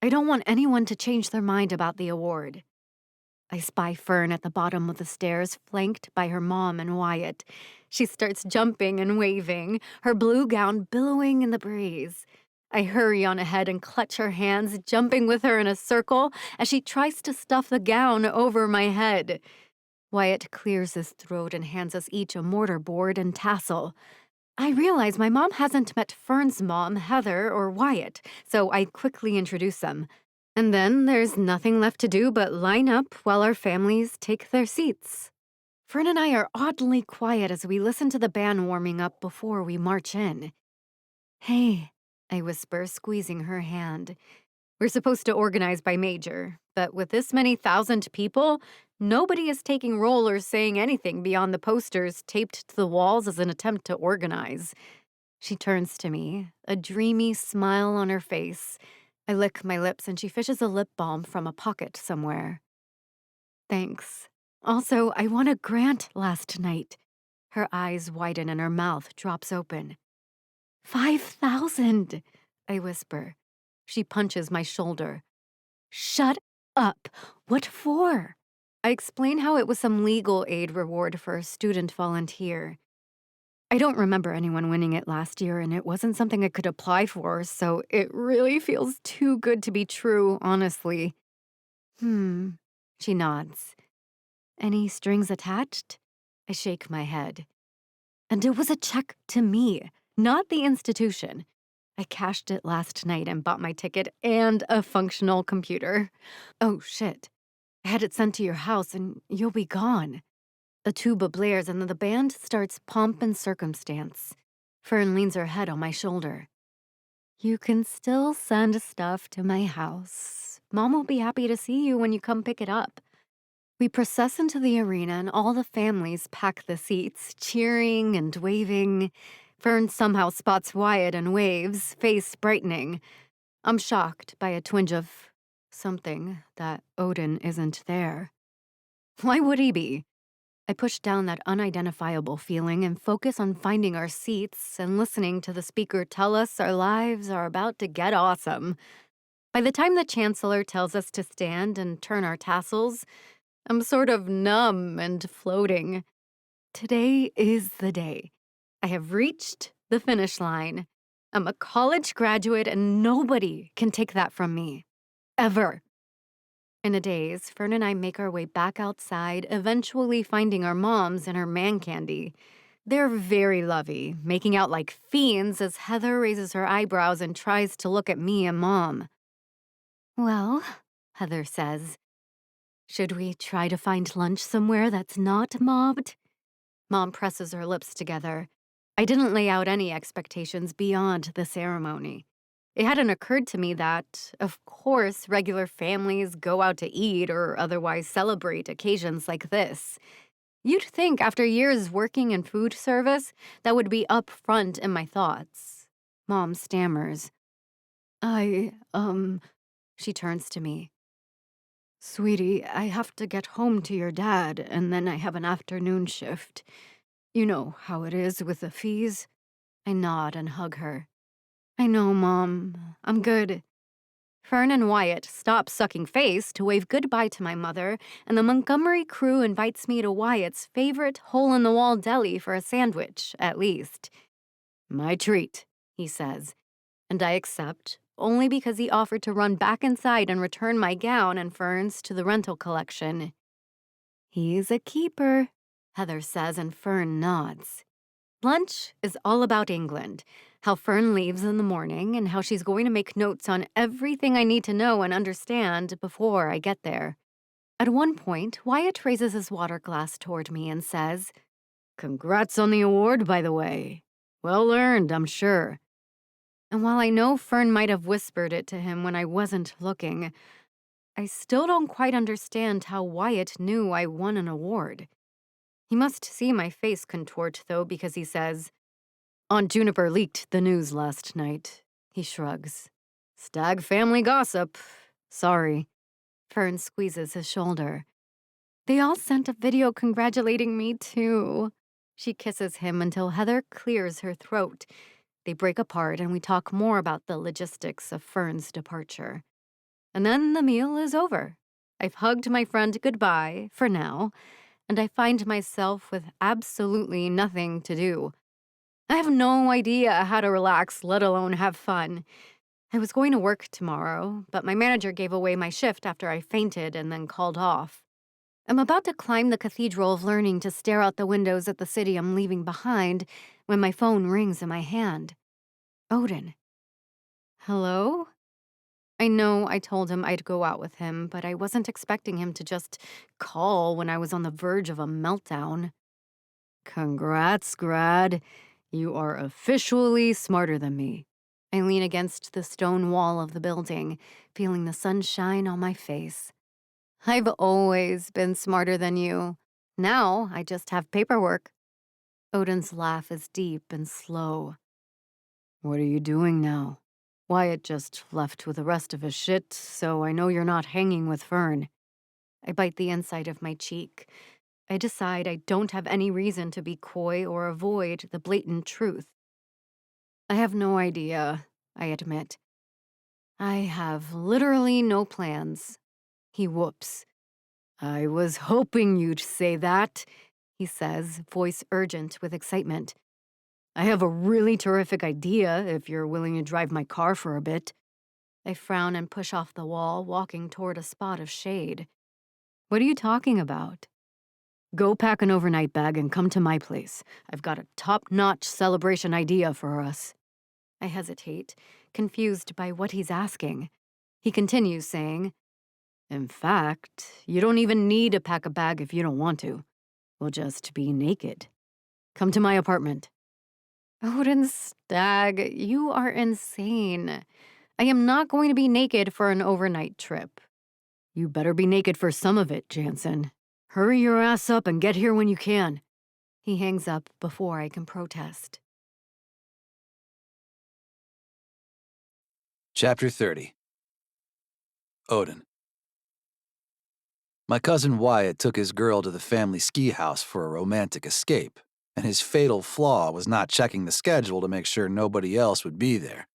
I don't want anyone to change their mind about the award. I spy Fern at the bottom of the stairs, flanked by her mom and Wyatt. She starts jumping and waving, her blue gown billowing in the breeze. I hurry on ahead and clutch her hands, jumping with her in a circle as she tries to stuff the gown over my head. Wyatt clears his throat and hands us each a mortar board and tassel. I realize my mom hasn't met Fern's mom, Heather, or Wyatt, so I quickly introduce them. And then there's nothing left to do but line up while our families take their seats. Fern and I are oddly quiet as we listen to the band warming up before we march in. Hey, I whisper, squeezing her hand. We're supposed to organize by major, but with this many thousand people, nobody is taking roll or saying anything beyond the posters taped to the walls as an attempt to organize. She turns to me, a dreamy smile on her face. I lick my lips and she fishes a lip balm from a pocket somewhere. Thanks. Also, I won a grant last night. Her eyes widen and her mouth drops open. 5,000, I whisper. She punches my shoulder. Shut up. What for? I explain how it was some legal aid reward for a student volunteer. I don't remember anyone winning it last year, and it wasn't something I could apply for, so it really feels too good to be true, honestly. She nods. Any strings attached? I shake my head. And it was a check to me, not the institution. I cashed it last night and bought my ticket and a functional computer. Oh, shit. I had it sent to your house and you'll be gone. A tuba blares and then the band starts Pomp and Circumstance. Fern leans her head on my shoulder. You can still send stuff to my house. Mom will be happy to see you when you come pick it up. We process into the arena and all the families pack the seats, cheering and waving. Fern somehow spots Wyatt and waves, face brightening. I'm shocked by a twinge of something that Odin isn't there. Why would he be? I push down that unidentifiable feeling and focus on finding our seats and listening to the speaker tell us our lives are about to get awesome. By the time the chancellor tells us to stand and turn our tassels, I'm sort of numb and floating. Today is the day. I have reached the finish line. I'm a college graduate and nobody can take that from me. Ever. In a daze, Fern and I make our way back outside, eventually finding our moms and her man candy. They're very lovey, making out like fiends as Heather raises her eyebrows and tries to look at me and Mom. Well, Heather says, should we try to find lunch somewhere that's not mobbed? Mom presses her lips together. I didn't lay out any expectations beyond the ceremony. It hadn't occurred to me that, of course, regular families go out to eat or otherwise celebrate occasions like this. You'd think after years working in food service, that would be up front in my thoughts. Mom stammers. She turns to me. Sweetie, I have to get home to your dad, and then I have an afternoon shift. You know how it is with the fees. I nod and hug her. I know, Mom. I'm good. Fern and Wyatt stop sucking face to wave goodbye to my mother, and the Montgomery crew invites me to Wyatt's favorite hole-in-the-wall deli for a sandwich, at least. My treat, he says, and I accept, only because he offered to run back inside and return my gown and Fern's to the rental collection. He's a keeper, Heather says, and Fern nods. Lunch is all about England, how Fern leaves in the morning and how she's going to make notes on everything I need to know and understand before I get there. At one point, Wyatt raises his water glass toward me and says, Congrats on the award, by the way. Well earned, I'm sure. And while I know Fern might have whispered it to him when I wasn't looking, I still don't quite understand how Wyatt knew I won an award. He must see my face contort, though, because he says, Aunt Juniper leaked the news last night. He shrugs. Stag family gossip. Sorry. Fern squeezes his shoulder. They all sent a video congratulating me, too. She kisses him until Heather clears her throat. They break apart and we talk more about the logistics of Fern's departure. And then the meal is over. I've hugged my friend goodbye, for now, and I find myself with absolutely nothing to do. I have no idea how to relax, let alone have fun. I was going to work tomorrow, but my manager gave away my shift after I fainted and then called off. I'm about to climb the Cathedral of Learning to stare out the windows at the city I'm leaving behind when my phone rings in my hand. Odin. Hello? I know I told him I'd go out with him, but I wasn't expecting him to just call when I was on the verge of a meltdown. Congrats, grad. You are officially smarter than me. I lean against the stone wall of the building, feeling the sunshine on my face. I've always been smarter than you. Now I just have paperwork. Odin's laugh is deep and slow. What are you doing now? Wyatt just left with the rest of his shit, so I know you're not hanging with Fern. I bite the inside of my cheek. I decide I don't have any reason to be coy or avoid the blatant truth. I have no idea, I admit. I have literally no plans. He whoops. I was hoping you'd say that, he says, voice urgent with excitement. I have a really terrific idea if you're willing to drive my car for a bit. I frown and push off the wall, walking toward a spot of shade. What are you talking about? Go pack an overnight bag and come to my place. I've got a top-notch celebration idea for us. I hesitate, confused by what he's asking. He continues, saying, in fact, you don't even need to pack a bag if you don't want to. We'll just be naked. Come to my apartment. Odin Stag, you are insane. I am not going to be naked for an overnight trip. You better be naked for some of it, Jansen. Hurry your ass up and get here when you can. He hangs up before I can protest. Chapter 30. Odin. My cousin Wyatt took his girl to the family ski house for a romantic escape, and his fatal flaw was not checking the schedule to make sure nobody else would be there.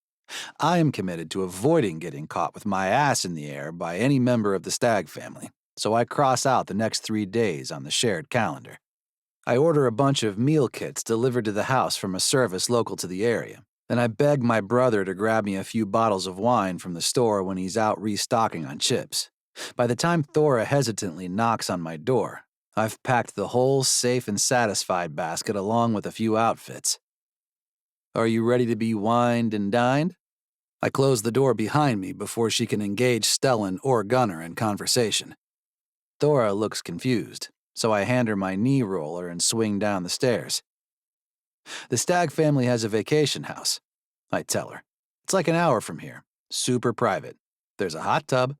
I am committed to avoiding getting caught with my ass in the air by any member of the Stag family, so I cross out the next 3 days on the shared calendar. I order a bunch of meal kits delivered to the house from a service local to the area, and I beg my brother to grab me a few bottles of wine from the store when he's out restocking on chips. By the time Thora hesitantly knocks on my door, I've packed the whole safe and satisfied basket along with a few outfits. Are you ready to be wined and dined? I close the door behind me before she can engage Stellan or Gunnar in conversation. Thora looks confused, so I hand her my knee roller and swing down the stairs. The Stag family has a vacation house, I tell her. It's like an hour from here, super private. There's a hot tub.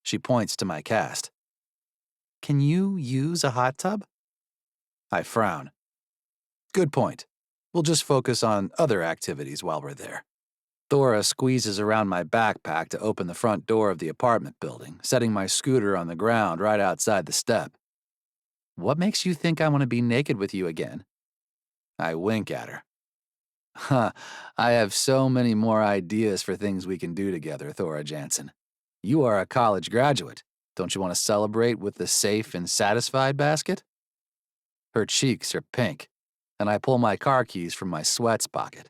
She points to my cast. Can you use a hot tub? I frown. Good point. We'll just focus on other activities while we're there. Thora squeezes around my backpack to open the front door of the apartment building, setting my scooter on the ground right outside the step. What makes you think I want to be naked with you again? I wink at her. I have so many more ideas for things we can do together, Thora Jansen. You are a college graduate. Don't you want to celebrate with the safe and satisfied basket? Her cheeks are pink, and I pull my car keys from my sweats pocket.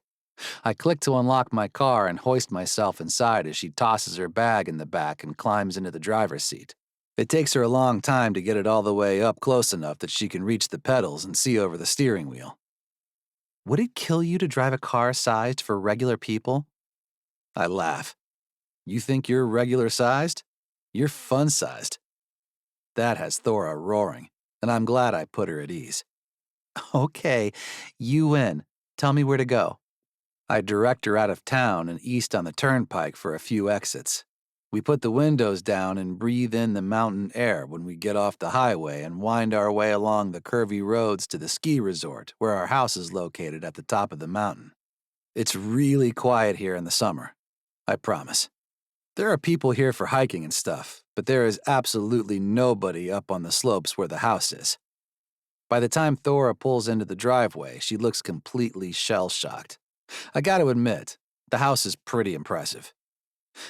I click to unlock my car and hoist myself inside as she tosses her bag in the back and climbs into the driver's seat. It takes her a long time to get it all the way up close enough that she can reach the pedals and see over the steering wheel. Would it kill you to drive a car sized for regular people? I laugh. You think you're regular sized? You're fun sized. That has Thora roaring, and I'm glad I put her at ease. Okay, you win. Tell me where to go. I direct her out of town and east on the turnpike for a few exits. We put the windows down and breathe in the mountain air when we get off the highway and wind our way along the curvy roads to the ski resort where our house is located at the top of the mountain. It's really quiet here in the summer, I promise. There are people here for hiking and stuff, but there is absolutely nobody up on the slopes where the house is. By the time Thora pulls into the driveway, she looks completely shell-shocked. I gotta admit, the house is pretty impressive.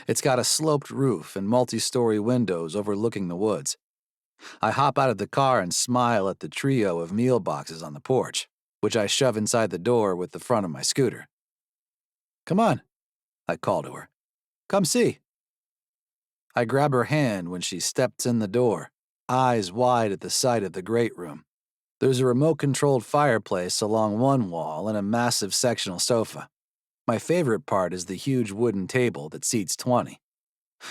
It's got a sloped roof and multi-story windows overlooking the woods. I hop out of the car and smile at the trio of meal boxes on the porch, which I shove inside the door with the front of my scooter. Come on, I call to her. Come see. I grab her hand when she steps in the door, eyes wide at the sight of the great room. There's a remote-controlled fireplace along one wall and a massive sectional sofa. My favorite part is the huge wooden table that seats 20.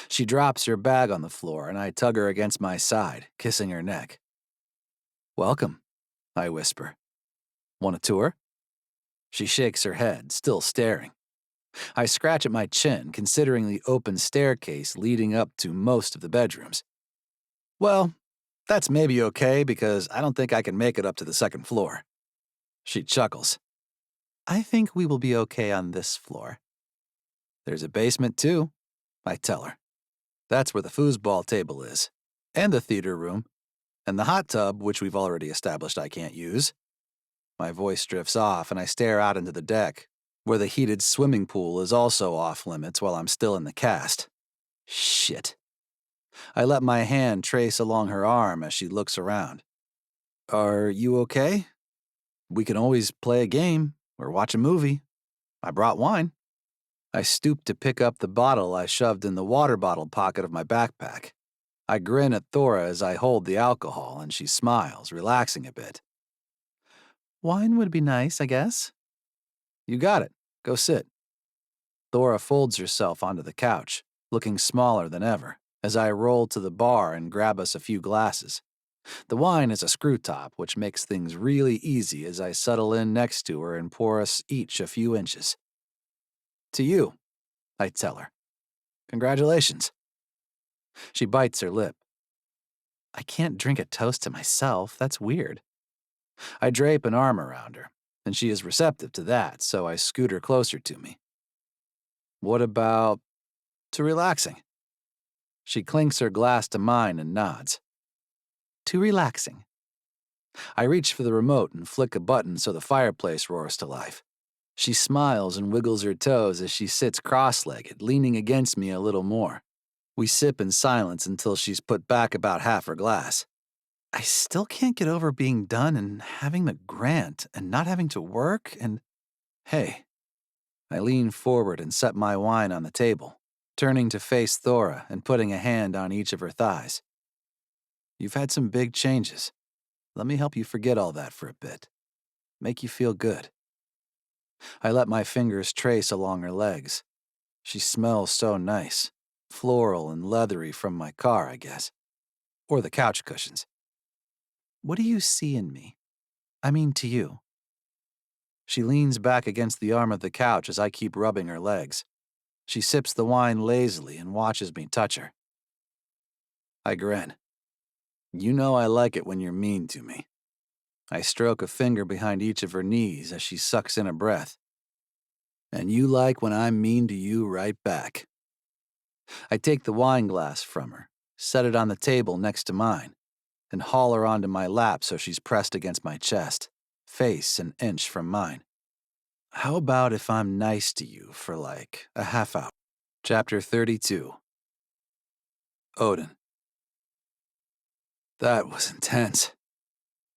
She drops her bag on the floor and I tug her against my side, kissing her neck. Welcome, I whisper. Want a tour? She shakes her head, still staring. I scratch at my chin, considering the open staircase leading up to most of the bedrooms. Well, that's maybe okay because I don't think I can make it up to the second floor. She chuckles. I think we will be okay on this floor. There's a basement too, I tell her. That's where the foosball table is, and the theater room, and the hot tub, which we've already established I can't use. My voice drifts off and I stare out into the deck, where the heated swimming pool is also off limits while I'm still in the cast. Shit. I let my hand trace along her arm as she looks around. Are you okay? We can always play a game or watch a movie. I brought wine. I stooped to pick up the bottle I shoved in the water bottle pocket of my backpack. I grin at Thora as I hold the alcohol, and she smiles, relaxing a bit. Wine would be nice, I guess. You got it. Go sit. Thora folds herself onto the couch, looking smaller than ever, as I roll to the bar and grab us a few glasses. The wine is a screw top, which makes things really easy as I settle in next to her and pour us each a few inches. To you, I tell her. Congratulations. She bites her lip. I can't drink a toast to myself. That's weird. I drape an arm around her, and she is receptive to that, so I scoot her closer to me. What about to relaxing? She clinks her glass to mine and nods. To relaxing. I reach for the remote and flick a button so the fireplace roars to life. She smiles and wiggles her toes as she sits cross-legged, leaning against me a little more. We sip in silence until she's put back about half her glass. I still can't get over being done and having the grant and not having to work and... Hey. I lean forward and set my wine on the table, turning to face Thora and putting a hand on each of her thighs. You've had some big changes. Let me help you forget all that for a bit. Make you feel good. I let my fingers trace along her legs. She smells so nice. Floral and leathery from my car, I guess. Or the couch cushions. What do you see in me? I mean to you. She leans back against the arm of the couch as I keep rubbing her legs. She sips the wine lazily and watches me touch her. I grin. You know I like it when you're mean to me. I stroke a finger behind each of her knees as she sucks in a breath. And you like when I'm mean to you right back. I take the wine glass from her, set it on the table next to mine, and haul her onto my lap so she's pressed against my chest, face an inch from mine. How about if I'm nice to you for like a half hour? Chapter 32. Odin. That was intense.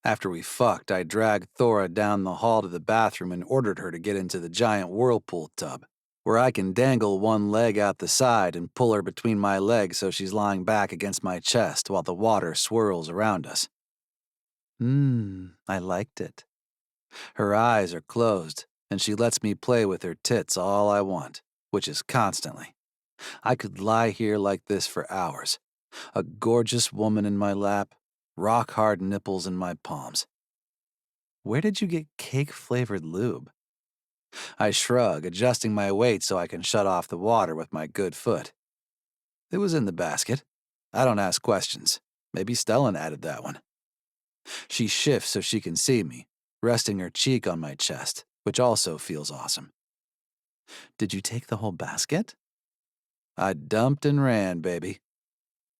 After we fucked, I dragged Thora down the hall to the bathroom and ordered her to get into the giant whirlpool tub, where I can dangle one leg out the side and pull her between my legs so she's lying back against my chest while the water swirls around us. I liked it. Her eyes are closed, and she lets me play with her tits all I want, which is constantly. I could lie here like this for hours. A gorgeous woman in my lap, rock-hard nipples in my palms. Where did you get cake-flavored lube? I shrug, adjusting my weight so I can shut off the water with my good foot. It was in the basket. I don't ask questions. Maybe Stellan added that one. She shifts so she can see me, resting her cheek on my chest, which also feels awesome. Did you take the whole basket? I dumped and ran, baby.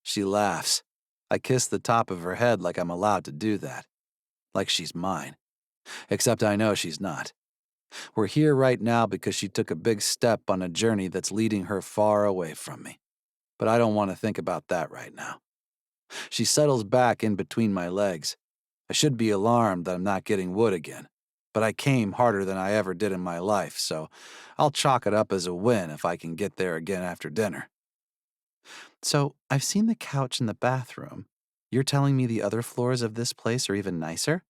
She laughs. I kiss the top of her head like I'm allowed to do that. Like she's mine. Except I know she's not. We're here right now because she took a big step on a journey that's leading her far away from me. But I don't want to think about that right now. She settles back in between my legs. I should be alarmed that I'm not getting wood again. But I came harder than I ever did in my life, so I'll chalk it up as a win if I can get there again after dinner. So, I've seen the couch in the bathroom. You're telling me the other floors of this place are even nicer?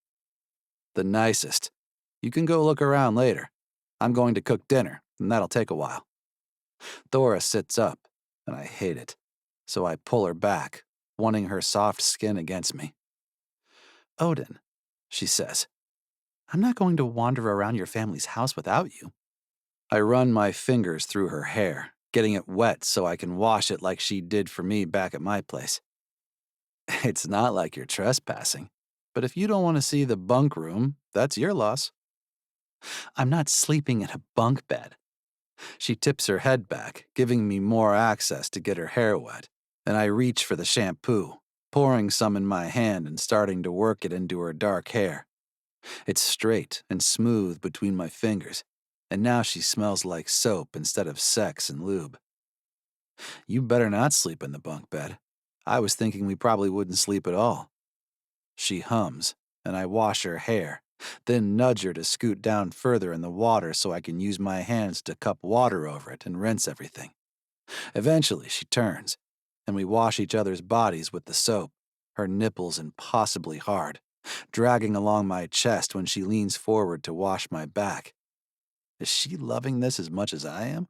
The nicest. You can go look around later. I'm going to cook dinner, and that'll take a while. Thora sits up, and I hate it. So I pull her back, wanting her soft skin against me. Odin, she says, I'm not going to wander around your family's house without you. I run my fingers through her hair, getting it wet so I can wash it like she did for me back at my place. It's not like you're trespassing, but if you don't want to see the bunk room, that's your loss. I'm not sleeping in a bunk bed. She tips her head back, giving me more access to get her hair wet, and I reach for the shampoo, pouring some in my hand and starting to work it into her dark hair. It's straight and smooth between my fingers, and now she smells like soap instead of sex and lube. You better not sleep in the bunk bed. I was thinking we probably wouldn't sleep at all. She hums, and I wash her hair, then nudge her to scoot down further in the water so I can use my hands to cup water over it and rinse everything. Eventually, she turns, and we wash each other's bodies with the soap, her nipples impossibly hard, dragging along my chest when she leans forward to wash my back. Is she loving this as much as I am?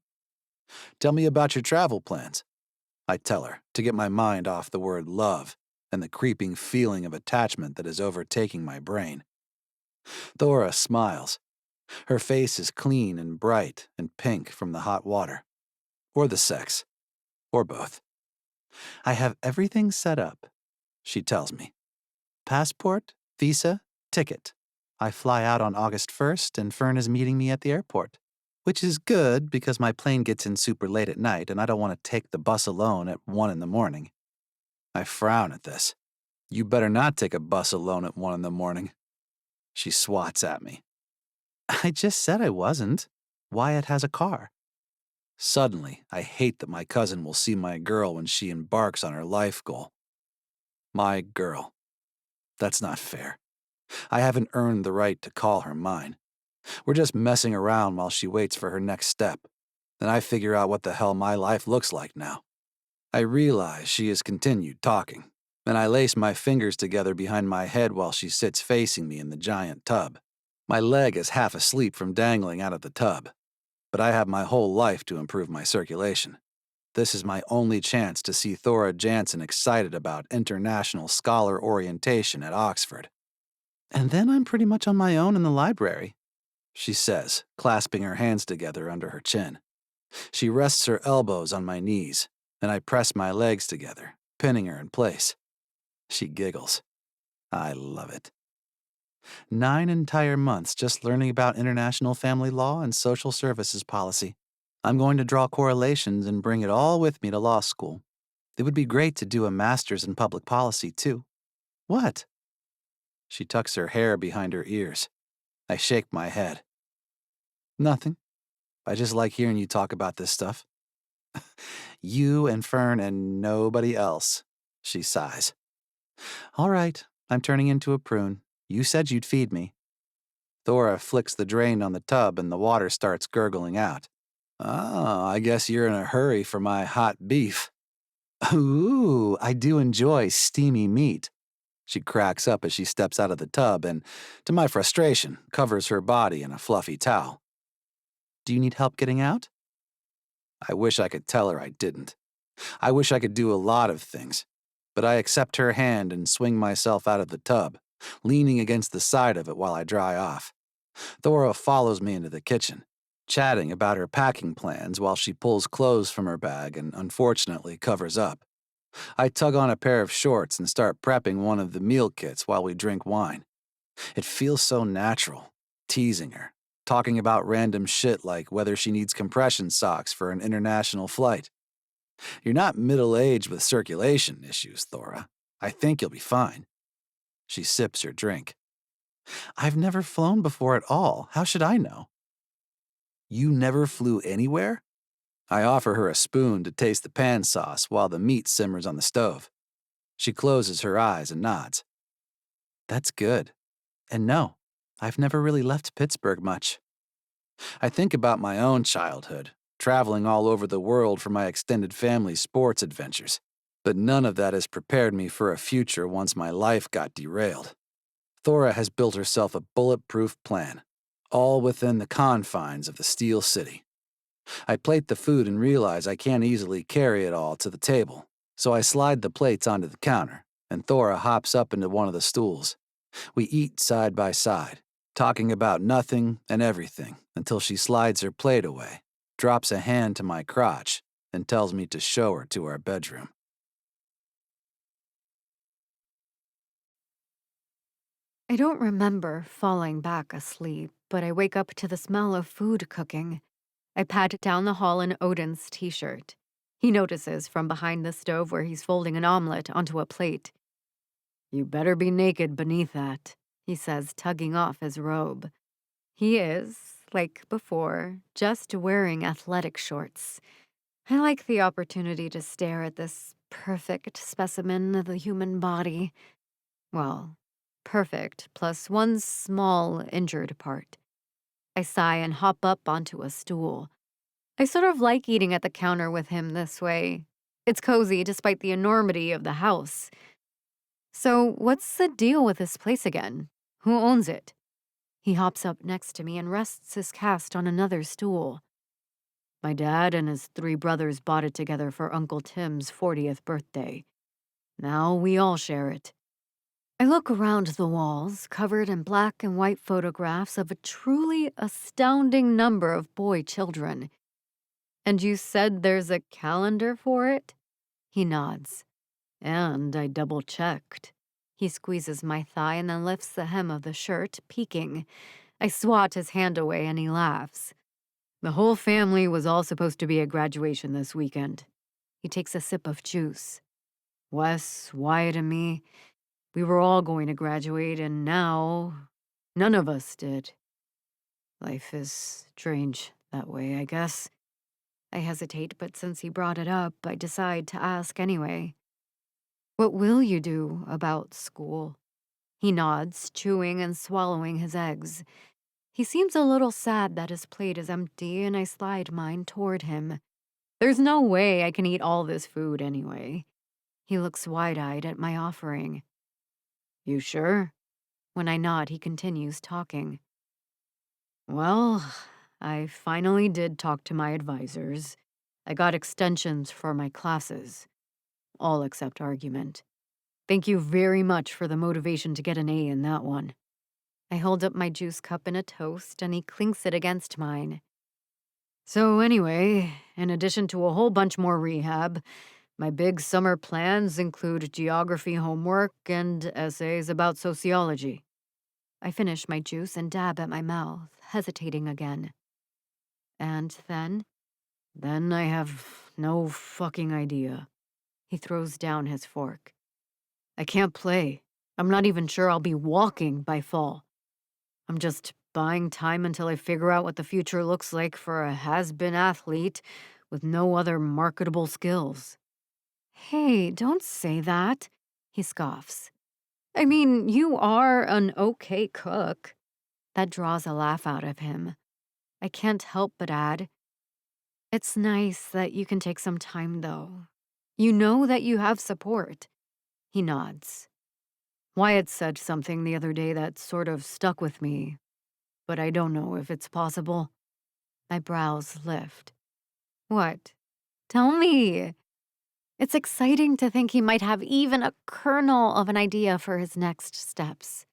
Tell me about your travel plans, I tell her, to get my mind off the word love and the creeping feeling of attachment that is overtaking my brain. Thora smiles. Her face is clean and bright and pink from the hot water. Or the sex. Or both. I have everything set up, she tells me. Passport, visa, ticket. I fly out on August 1st and Fern is meeting me at the airport. Which is good because my plane gets in super late at night and I don't want to take the bus alone at 1 in the morning. I frown at this. You better not take a bus alone at 1 in the morning. She swats at me. I just said I wasn't. Wyatt has a car. Suddenly, I hate that my cousin will see my girl when she embarks on her life goal. My girl. That's not fair. I haven't earned the right to call her mine. We're just messing around while she waits for her next step, and I figure out what the hell my life looks like now. I realize she has continued talking, and I lace my fingers together behind my head while she sits facing me in the giant tub. My leg is half asleep from dangling out of the tub, but I have my whole life to improve my circulation. This is my only chance to see Thora Jansen excited about international scholar orientation at Oxford. And then I'm pretty much on my own in the library, she says, clasping her hands together under her chin. She rests her elbows on my knees, and I press my legs together, pinning her in place. She giggles. I love it. 9 entire months just learning about international family law and social services policy. I'm going to draw correlations and bring it all with me to law school. It would be great to do a master's in public policy, too. What? She tucks her hair behind her ears. I shake my head. Nothing. I just like hearing you talk about this stuff. You and Fern and nobody else, she sighs. All right, I'm turning into a prune. You said you'd feed me. Thora flicks the drain on the tub and the water starts gurgling out. Oh, I guess you're in a hurry for my hot beef. Ooh, I do enjoy steamy meat. She cracks up as she steps out of the tub and, to my frustration, covers her body in a fluffy towel. Do you need help getting out? I wish I could tell her I didn't. I wish I could do a lot of things, but I accept her hand and swing myself out of the tub, leaning against the side of it while I dry off. Thora follows me into the kitchen, chatting about her packing plans while she pulls clothes from her bag and unfortunately covers up. I tug on a pair of shorts and start prepping one of the meal kits while we drink wine. It feels so natural, teasing her, talking about random shit like whether she needs compression socks for an international flight. You're not middle-aged with circulation issues, Thora. I think you'll be fine. She sips her drink. I've never flown before at all. How should I know? You never flew anywhere? I offer her a spoon to taste the pan sauce while the meat simmers on the stove. She closes her eyes and nods. That's good. And no, I've never really left Pittsburgh much. I think about my own childhood, traveling all over the world for my extended family's sports adventures, but none of that has prepared me for a future once my life got derailed. Thora has built herself a bulletproof plan, all within the confines of the Steel City. I plate the food and realize I can't easily carry it all to the table, so I slide the plates onto the counter, and Thora hops up into one of the stools. We eat side by side, talking about nothing and everything until she slides her plate away, drops a hand to my crotch, and tells me to show her to our bedroom. I don't remember falling back asleep, but I wake up to the smell of food cooking. I pat down the hall in Odin's t-shirt. He notices from behind the stove where he's folding an omelet onto a plate. You better be naked beneath that, he says, tugging off his robe. He is, like before, just wearing athletic shorts. I like the opportunity to stare at this perfect specimen of the human body. Well, perfect, plus one small injured part. I sigh and hop up onto a stool. I sort of like eating at the counter with him this way. It's cozy despite the enormity of the house. So, what's the deal with this place again? Who owns it? He hops up next to me and rests his cast on another stool. My dad and his 3 brothers bought it together for Uncle Tim's 40th birthday. Now we all share it. I look around the walls, covered in black and white photographs of a truly astounding number of boy children. And you said there's a calendar for it? He nods. And I double-checked. He squeezes my thigh and then lifts the hem of the shirt, peeking. I swat his hand away and he laughs. The whole family was all supposed to be at graduation this weekend. He takes a sip of juice. Wes, Wyatt, and me, we were all going to graduate, and now none of us did. Life is strange that way, I guess. I hesitate, but since he brought it up, I decide to ask anyway. What will you do about school? He nods, chewing and swallowing his eggs. He seems a little sad that his plate is empty, and I slide mine toward him. There's no way I can eat all this food anyway. He looks wide-eyed at my offering. You sure? When I nod, he continues talking. Well, I finally did talk to my advisors. I got extensions for my classes. All except argument. Thank you very much for the motivation to get an A in that one. I hold up my juice cup in a toast, and he clinks it against mine. So anyway, in addition to a whole bunch more rehab, my big summer plans include geography homework and essays about sociology. I finish my juice and dab at my mouth, hesitating again. And then? Then I have no fucking idea. He throws down his fork. I can't play. I'm not even sure I'll be walking by fall. I'm just buying time until I figure out what the future looks like for a has-been athlete with no other marketable skills. Hey, don't say that, he scoffs. I mean, you are an okay cook. That draws a laugh out of him. I can't help but add, it's nice that you can take some time, though. You know that you have support. He nods. Wyatt said something the other day that sort of stuck with me, but I don't know if it's possible. My brows lift. What? Tell me. It's exciting to think he might have even a kernel of an idea for his next steps.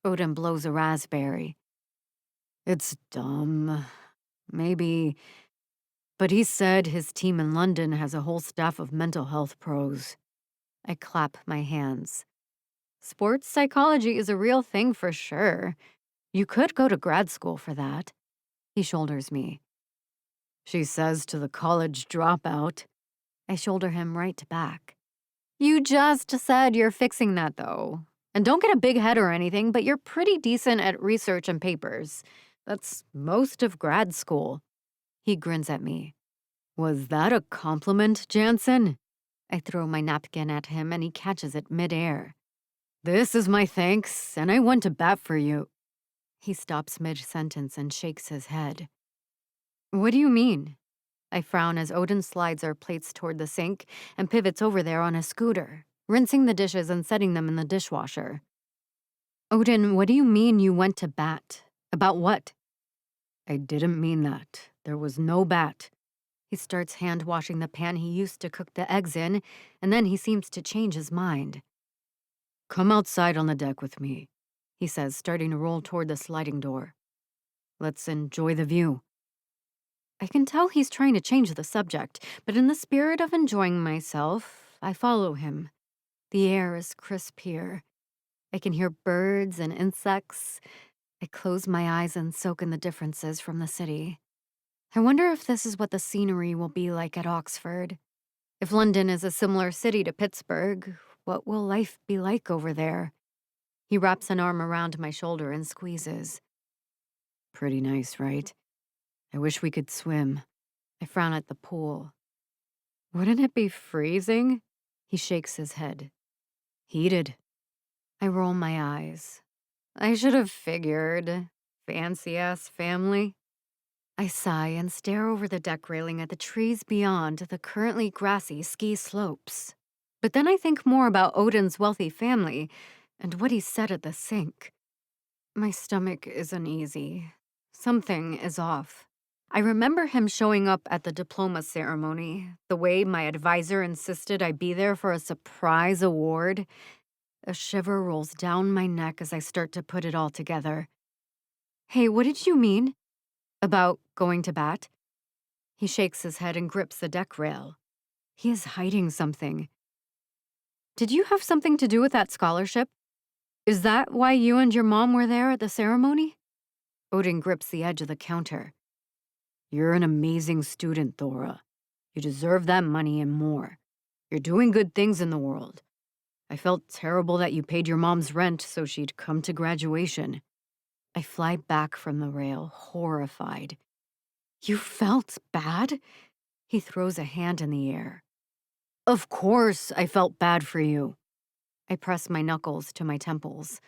Odin blows a raspberry. It's dumb. Maybe. But he said his team in London has a whole staff of mental health pros. I clap my hands. Sports psychology is a real thing for sure. You could go to grad school for that. He shoulders me. She says to the college dropout. I shoulder him right back. You just said you're fixing that, though. And don't get a big head or anything, but you're pretty decent at research and papers. That's most of grad school. He grins at me. Was that a compliment, Jansen? I throw my napkin at him and he catches it midair. This is my thanks, and I went to bat for you. He stops mid-sentence and shakes his head. What do you mean? I frown as Odin slides our plates toward the sink and pivots over there on his scooter, rinsing the dishes and setting them in the dishwasher. Odin, what do you mean you went to bat? About what? I didn't mean that. There was no bat. He starts hand-washing the pan he used to cook the eggs in, and then he seems to change his mind. Come outside on the deck with me, he says, starting to roll toward the sliding door. Let's enjoy the view. I can tell he's trying to change the subject, but in the spirit of enjoying myself, I follow him. The air is crisp here. I can hear birds and insects. I close my eyes and soak in the differences from the city. I wonder if this is what the scenery will be like at Oxford. If London is a similar city to Pittsburgh, what will life be like over there? He wraps an arm around my shoulder and squeezes. Pretty nice, right? I wish we could swim. I frown at the pool. Wouldn't it be freezing? He shakes his head. Heated. I roll my eyes. I should have figured. Fancy-ass family. I sigh and stare over the deck railing at the trees beyond the currently grassy ski slopes. But then I think more about Odin's wealthy family and what he said at the sink. My stomach is uneasy. Something is off. I remember him showing up at the diploma ceremony, the way my advisor insisted I be there for a surprise award. A shiver rolls down my neck as I start to put it all together. Hey, what did you mean? About going to bat? He shakes his head and grips the deck rail. He is hiding something. Did you have something to do with that scholarship? Is that why you and your mom were there at the ceremony? Odin grips the edge of the counter. You're an amazing student, Thora. You deserve that money and more. You're doing good things in the world. I felt terrible that you paid your mom's rent so she'd come to graduation. I fly back from the rail, horrified. You felt bad? He throws a hand in the air. Of course I felt bad for you. I press my knuckles to my temples.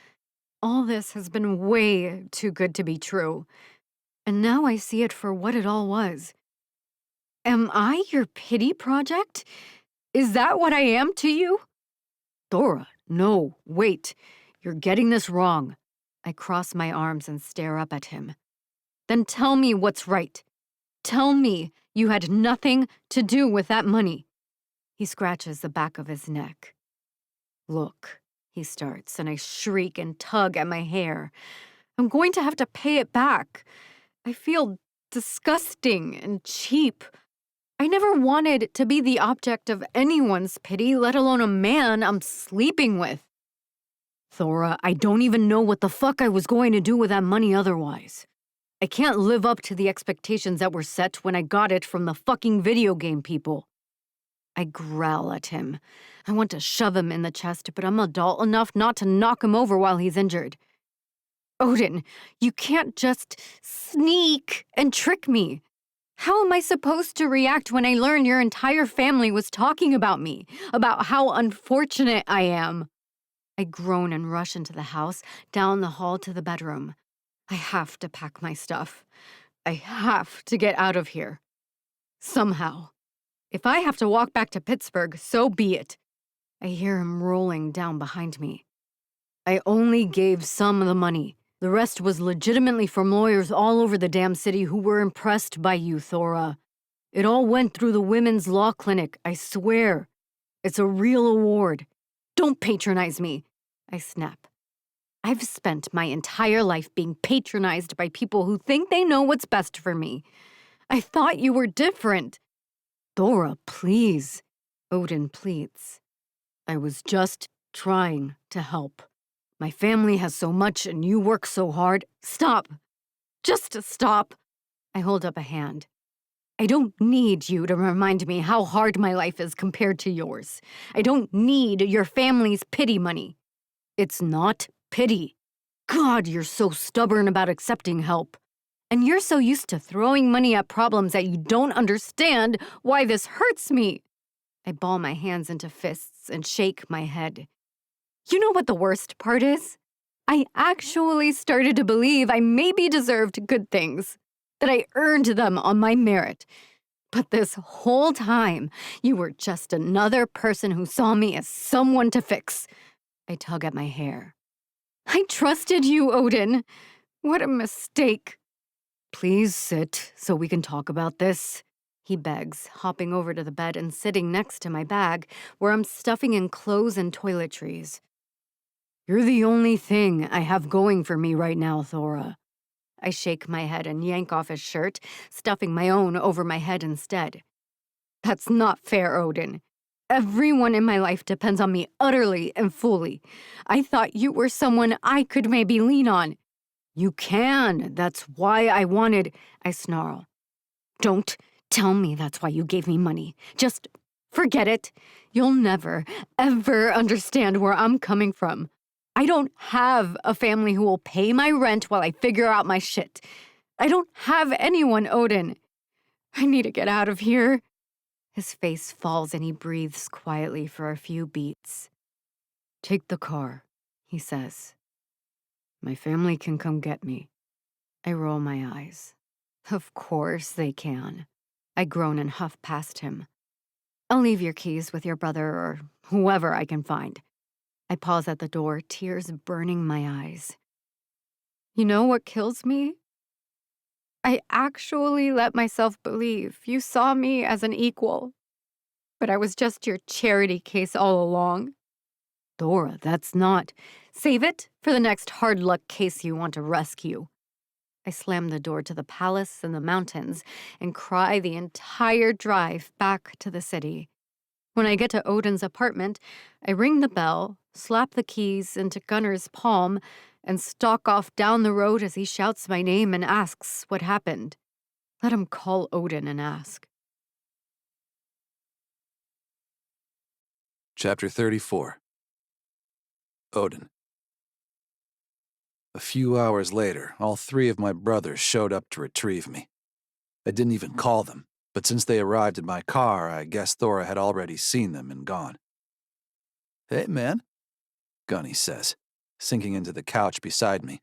All this has been way too good to be true. And now I see it for what it all was. Am I your pity project? Is that what I am to you? Thora, no, wait. You're getting this wrong. I cross my arms and stare up at him. Then tell me what's right. Tell me you had nothing to do with that money. He scratches the back of his neck. Look, he starts, and I shriek and tug at my hair. I'm going to have to pay it back. I feel disgusting and cheap. I never wanted to be the object of anyone's pity, let alone a man I'm sleeping with. Thora, I don't even know what the fuck I was going to do with that money otherwise. I can't live up to the expectations that were set when I got it from the fucking video game people. I growl at him. I want to shove him in the chest, but I'm adult enough not to knock him over while he's injured. Odin, you can't just sneak and trick me. How am I supposed to react when I learn your entire family was talking about me, about how unfortunate I am? I groan and rush into the house, down the hall to the bedroom. I have to pack my stuff. I have to get out of here. Somehow. If I have to walk back to Pittsburgh, so be it. I hear him rolling down behind me. I only gave some of the money. The rest was legitimately from lawyers all over the damn city who were impressed by you, Thora. It all went through the women's law clinic, I swear. It's a real award. Don't patronize me, I snap. I've spent my entire life being patronized by people who think they know what's best for me. I thought you were different. Thora, please, Odin pleads. I was just trying to help. My family has so much and you work so hard. Stop. Just stop. I hold up a hand. I don't need you to remind me how hard my life is compared to yours. I don't need your family's pity money. It's not pity. God, you're so stubborn about accepting help. And you're so used to throwing money at problems that you don't understand why this hurts me. I ball my hands into fists and shake my head. You know what the worst part is? I actually started to believe I maybe deserved good things, that I earned them on my merit. But this whole time, you were just another person who saw me as someone to fix. I tug at my hair. I trusted you, Odin. What a mistake. Please sit so we can talk about this, he begs, hopping over to the bed and sitting next to my bag where I'm stuffing in clothes and toiletries. You're the only thing I have going for me right now, Thora. I shake my head and yank off his shirt, stuffing my own over my head instead. That's not fair, Odin. Everyone in my life depends on me utterly and fully. I thought you were someone I could maybe lean on. You can. That's why I wanted, I snarl. Don't tell me that's why you gave me money. Just forget it. You'll never, ever understand where I'm coming from. I don't have a family who will pay my rent while I figure out my shit. I don't have anyone, Odin. I need to get out of here. His face falls and he breathes quietly for a few beats. Take the car, he says. My family can come get me. I roll my eyes. Of course they can. I groan and huff past him. I'll leave your keys with your brother or whoever I can find. I pause at the door, tears burning my eyes. You know what kills me? I actually let myself believe you saw me as an equal. But I was just your charity case all along. Thora, that's not. Save it for the next hard luck case you want to rescue. I slam the door to the palace in the mountains and cry the entire drive back to the city. When I get to Odin's apartment, I ring the bell, slap the keys into Gunnar's palm, and stalk off down the road as he shouts my name and asks what happened. Let him call Odin and ask. Chapter 34. Odin. A few hours later, all three of my brothers showed up to retrieve me. I didn't even call them, but since they arrived in my car, I guess Thora had already seen them and gone. Hey, man, Gunny says, sinking into the couch beside me.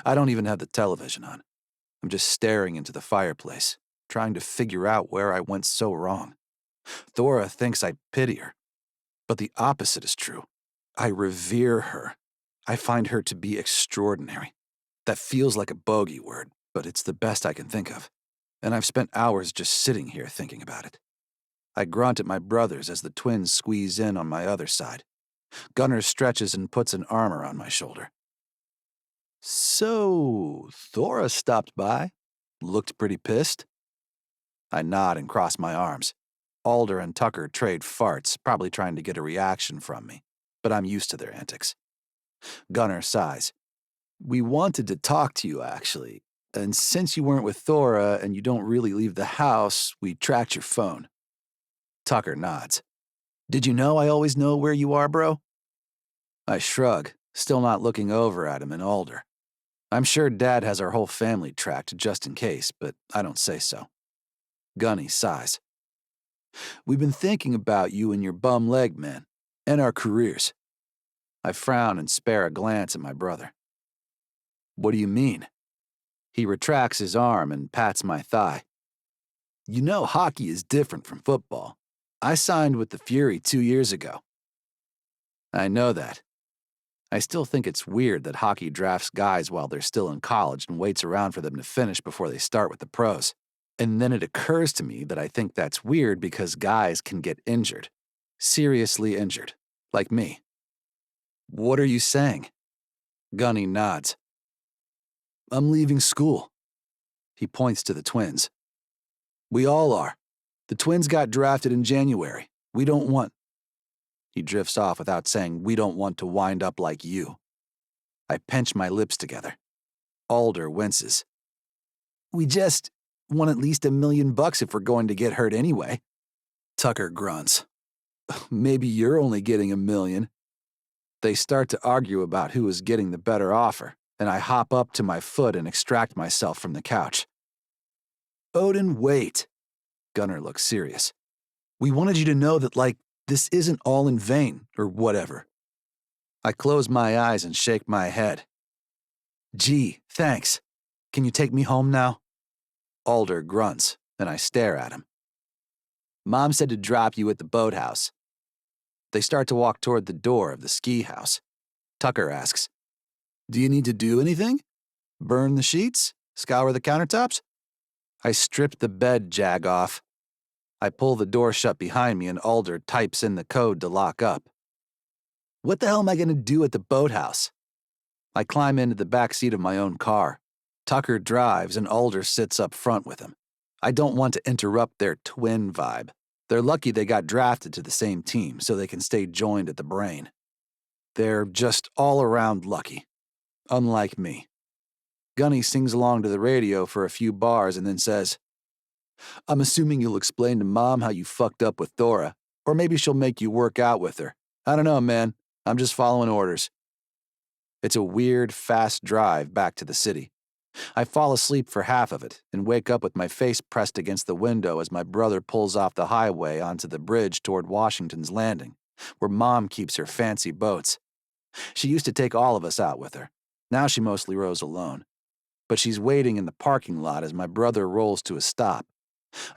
I don't even have the television on. I'm just staring into the fireplace, trying to figure out where I went so wrong. Thora thinks I pity her, but the opposite is true. I revere her. I find her to be extraordinary. That feels like a bogey word, but it's the best I can think of. And I've spent hours just sitting here thinking about it. I grunt at my brothers as the twins squeeze in on my other side. Gunnar stretches and puts an arm around my shoulder. So, Thora stopped by. Looked pretty pissed. I nod and cross my arms. Alder and Tucker trade farts, probably trying to get a reaction from me, but I'm used to their antics. Gunnar sighs. We wanted to talk to you, actually, and since you weren't with Thora and you don't really leave the house, we tracked your phone. Tucker nods. Did you know I always know where you are, bro? I shrug, still not looking over at him and Alder. I'm sure Dad has our whole family tracked just in case, but I don't say so. Gunny sighs. We've been thinking about you and your bum leg, man, and our careers. I frown and spare a glance at my brother. What do you mean? He retracts his arm and pats my thigh. You know hockey is different from football. I signed with the Fury 2 years ago. I know that. I still think it's weird that hockey drafts guys while they're still in college and waits around for them to finish before they start with the pros. And then it occurs to me that I think that's weird because guys can get injured. Seriously injured. Like me. What are you saying? Gunny nods. I'm leaving school. He points to the twins. We all are. The twins got drafted in January. We don't want... He drifts off without saying, we don't want to wind up like you. I pinch my lips together. Alder winces. We just want at least $1 million if we're going to get hurt anyway. Tucker grunts. Maybe you're only getting $1 million. They start to argue about who is getting the better offer, and I hop up to my foot and extract myself from the couch. Odin, wait. Gunnar looks serious. We wanted you to know that, this isn't all in vain, or whatever. I close my eyes and shake my head. Gee, thanks. Can you take me home now? Alder grunts, and I stare at him. Mom said to drop you at the boathouse. They start to walk toward the door of the ski house. Tucker asks, do you need to do anything? Burn the sheets? Scour the countertops? I strip the bed jag off. I pull the door shut behind me and Alder types in the code to lock up. What the hell am I going to do at the boathouse? I climb into the back seat of my own car. Tucker drives and Alder sits up front with him. I don't want to interrupt their twin vibe. They're lucky they got drafted to the same team so they can stay joined at the brain. They're just all around lucky. Unlike me. Gunny sings along to the radio for a few bars and then says, I'm assuming you'll explain to Mom how you fucked up with Thora, or maybe she'll make you work out with her. I don't know, man. I'm just following orders. It's a weird, fast drive back to the city. I fall asleep for half of it and wake up with my face pressed against the window as my brother pulls off the highway onto the bridge toward Washington's Landing, where Mom keeps her fancy boats. She used to take all of us out with her. Now she mostly rows alone. But she's waiting in the parking lot as my brother rolls to a stop.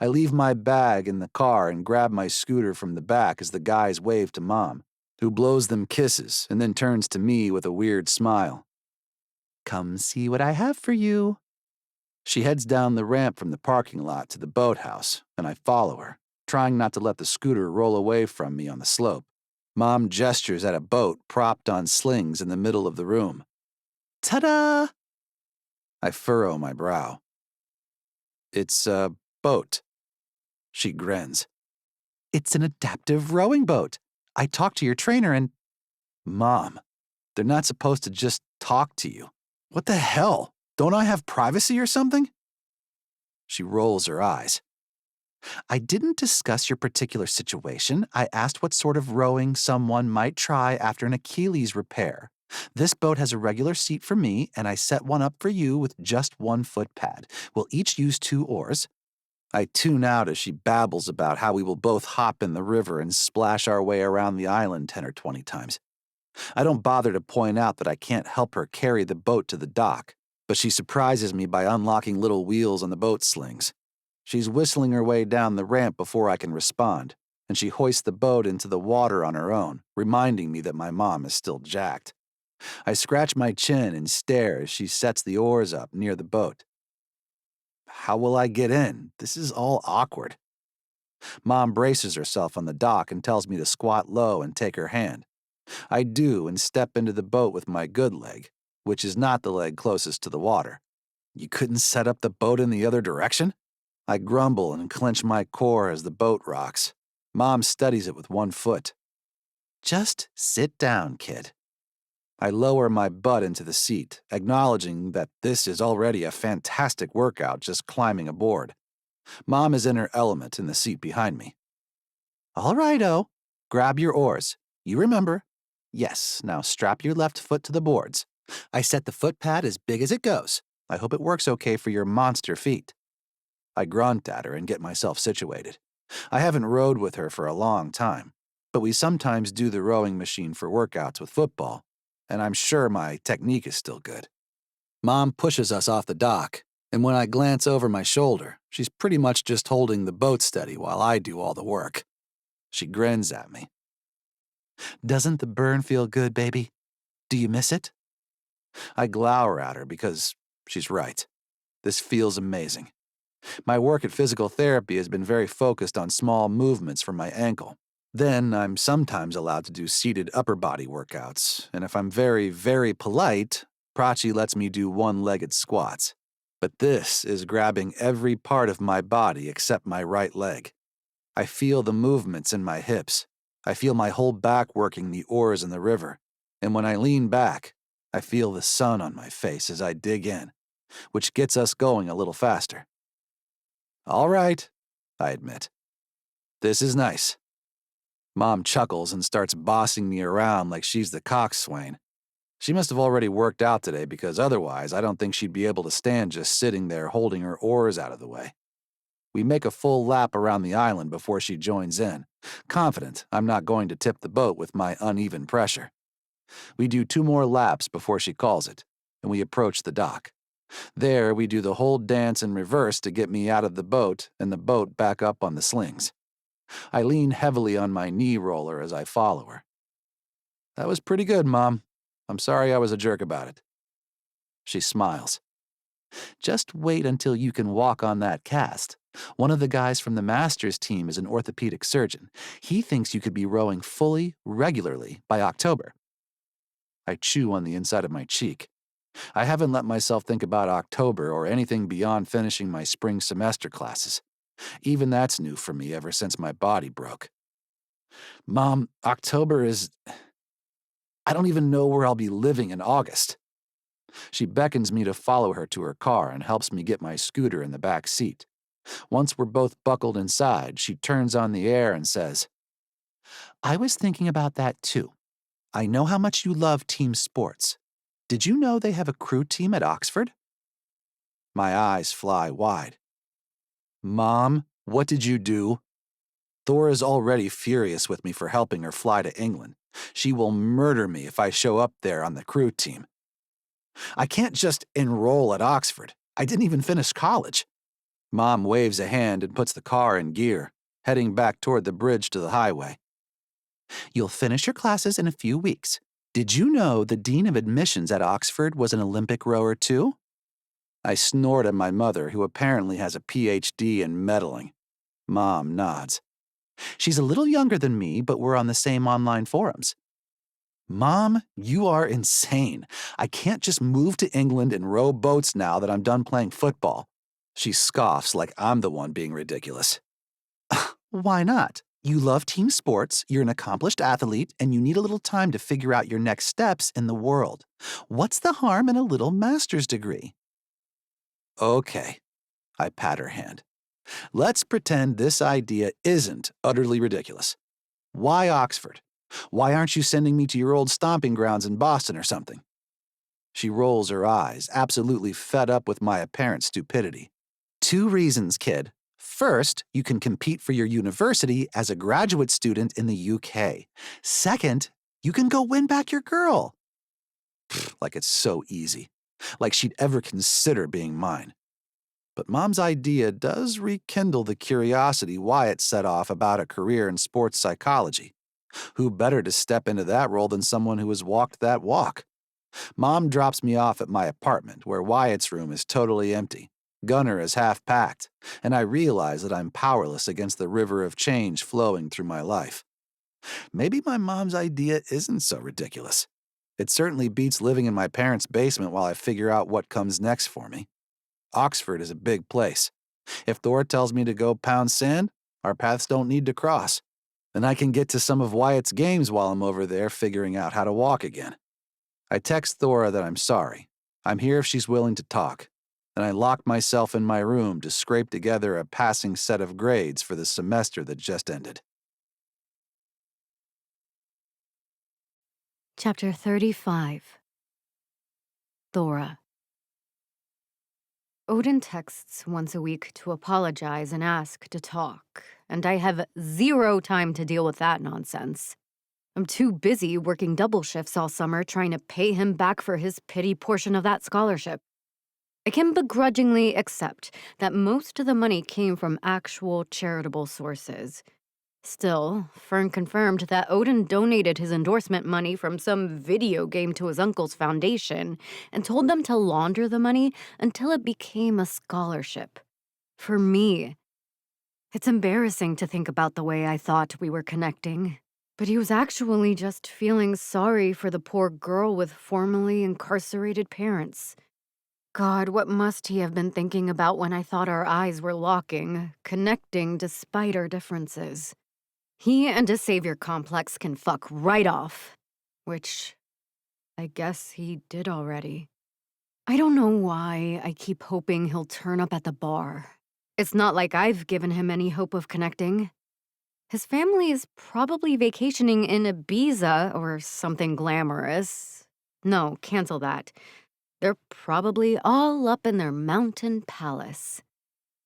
I leave my bag in the car and grab my scooter from the back as the guys wave to Mom, who blows them kisses and then turns to me with a weird smile. "Come see what I have for you." She heads down the ramp from the parking lot to the boathouse, and I follow her, trying not to let the scooter roll away from me on the slope. Mom gestures at a boat propped on slings in the middle of the room. "Ta-da!" I furrow my brow. "It's a boat." She grins. "It's an adaptive rowing boat. I talked to your trainer and—" "Mom, they're not supposed to just talk to you. What the hell? Don't I have privacy or something?" She rolls her eyes. "I didn't discuss your particular situation. I asked what sort of rowing someone might try after an Achilles repair. This boat has a regular seat for me, and I set one up for you with just one foot pad. We'll each use 2 oars." I tune out as she babbles about how we will both hop in the river and splash our way around the island 10 or 20 times. I don't bother to point out that I can't help her carry the boat to the dock, but she surprises me by unlocking little wheels on the boat slings. She's whistling her way down the ramp before I can respond, and she hoists the boat into the water on her own, reminding me that my mom is still jacked. I scratch my chin and stare as she sets the oars up near the boat. How will I get in? This is all awkward. Mom braces herself on the dock and tells me to squat low and take her hand. I do and step into the boat with my good leg, which is not the leg closest to the water. "You couldn't set up the boat in the other direction?" I grumble and clench my core as the boat rocks. Mom steadies it with one foot. "Just sit down, kid." I lower my butt into the seat, acknowledging that this is already a fantastic workout just climbing aboard. Mom is in her element in the seat behind me. "All right-o. Grab your oars. You remember. Yes, now strap your left foot to the boards. I set the foot pad as big as it goes. I hope it works okay for your monster feet." I grunt at her and get myself situated. I haven't rowed with her for a long time, but we sometimes do the rowing machine for workouts with football, and I'm sure my technique is still good. Mom pushes us off the dock, and when I glance over my shoulder, she's pretty much just holding the boat steady while I do all the work. She grins at me. "Doesn't the burn feel good, baby? Do you miss it?" I glower at her because she's right. This feels amazing. My work at physical therapy has been very focused on small movements for my ankle. Then I'm sometimes allowed to do seated upper body workouts, and if I'm very, very polite, Prachi lets me do one-legged squats. But this is grabbing every part of my body except my right leg. I feel the movements in my hips. I feel my whole back working the oars in the river. And when I lean back, I feel the sun on my face as I dig in, which gets us going a little faster. "All right," I admit. "This is nice." Mom chuckles and starts bossing me around like she's the coxswain. She must have already worked out today because otherwise I don't think she'd be able to stand just sitting there holding her oars out of the way. We make a full lap around the island before she joins in, confident I'm not going to tip the boat with my uneven pressure. We do 2 more laps before she calls it, and we approach the dock. There, we do the whole dance in reverse to get me out of the boat and the boat back up on the slings. I lean heavily on my knee roller as I follow her. "That was pretty good, Mom. I'm sorry I was a jerk about it." She smiles. "Just wait until you can walk on that cast. One of the guys from the Masters team is an orthopedic surgeon. He thinks you could be rowing fully, regularly by October." I chew on the inside of my cheek. I haven't let myself think about October or anything beyond finishing my spring semester classes. Even that's new for me ever since my body broke. "Mom, October is... I don't even know where I'll be living in August." She beckons me to follow her to her car and helps me get my scooter in the back seat. Once we're both buckled inside, she turns on the air and says, "I was thinking about that too. I know how much you love team sports. Did you know they have a crew team at Oxford?" My eyes fly wide. Mom, what did you do? Thora's already furious with me for helping her fly to England. She will murder me if I show up there on the crew team. I can't just enroll at Oxford. I didn't even finish college. Mom waves a hand and puts the car in gear, heading back toward the bridge to the highway. You'll finish your classes in a few weeks. Did you know the dean of admissions at Oxford was an Olympic rower too? I snort at my mother, who apparently has a PhD in meddling. Mom nods. She's a little younger than me, but we're on the same online forums. Mom, you are insane. I can't just move to England and row boats now that I'm done playing football. She scoffs like I'm the one being ridiculous. Why not? You love team sports, you're an accomplished athlete, and you need a little time to figure out your next steps in the world. What's the harm in a little master's degree? Okay, I pat her hand. Let's pretend this idea isn't utterly ridiculous. Why Oxford? Why aren't you sending me to your old stomping grounds in Boston or something? She rolls her eyes, absolutely fed up with my apparent stupidity. 2 reasons, kid. First, you can compete for your university as a graduate student in the UK. Second, you can go win back your girl. Like it's so easy. Like she'd ever consider being mine. But Mom's idea does rekindle the curiosity Wyatt set off about a career in sports psychology. Who better to step into that role than someone who has walked that walk? Mom drops me off at my apartment, where Wyatt's room is totally empty. Gunner is half packed, and I realize that I'm powerless against the river of change flowing through my life. Maybe my mom's idea isn't so ridiculous. It certainly beats living in my parents' basement while I figure out what comes next for me. Oxford is a big place. If Thora tells me to go pound sand, our paths don't need to cross. And I can get to some of Wyatt's games while I'm over there figuring out how to walk again. I text Thora that I'm sorry. I'm here if she's willing to talk. And I lock myself in my room to scrape together a passing set of grades for the semester that just ended. Chapter 35. Thora. Odin texts once a week to apologize and ask to talk, and I have 0 time to deal with that nonsense. I'm too busy working double shifts all summer trying to pay him back for his pity portion of that scholarship. I can begrudgingly accept that most of the money came from actual charitable sources. Still, Fern confirmed that Odin donated his endorsement money from some video game to his uncle's foundation and told them to launder the money until it became a scholarship. For me. It's embarrassing to think about the way I thought we were connecting, but he was actually just feeling sorry for the poor girl with formerly incarcerated parents. God, what must he have been thinking about when I thought our eyes were locking, connecting despite our differences? He and his savior complex can fuck right off. Which, I guess he did already. I don't know why I keep hoping he'll turn up at the bar. It's not like I've given him any hope of connecting. His family is probably vacationing in Ibiza or something glamorous. No, cancel that. They're probably all up in their mountain palace.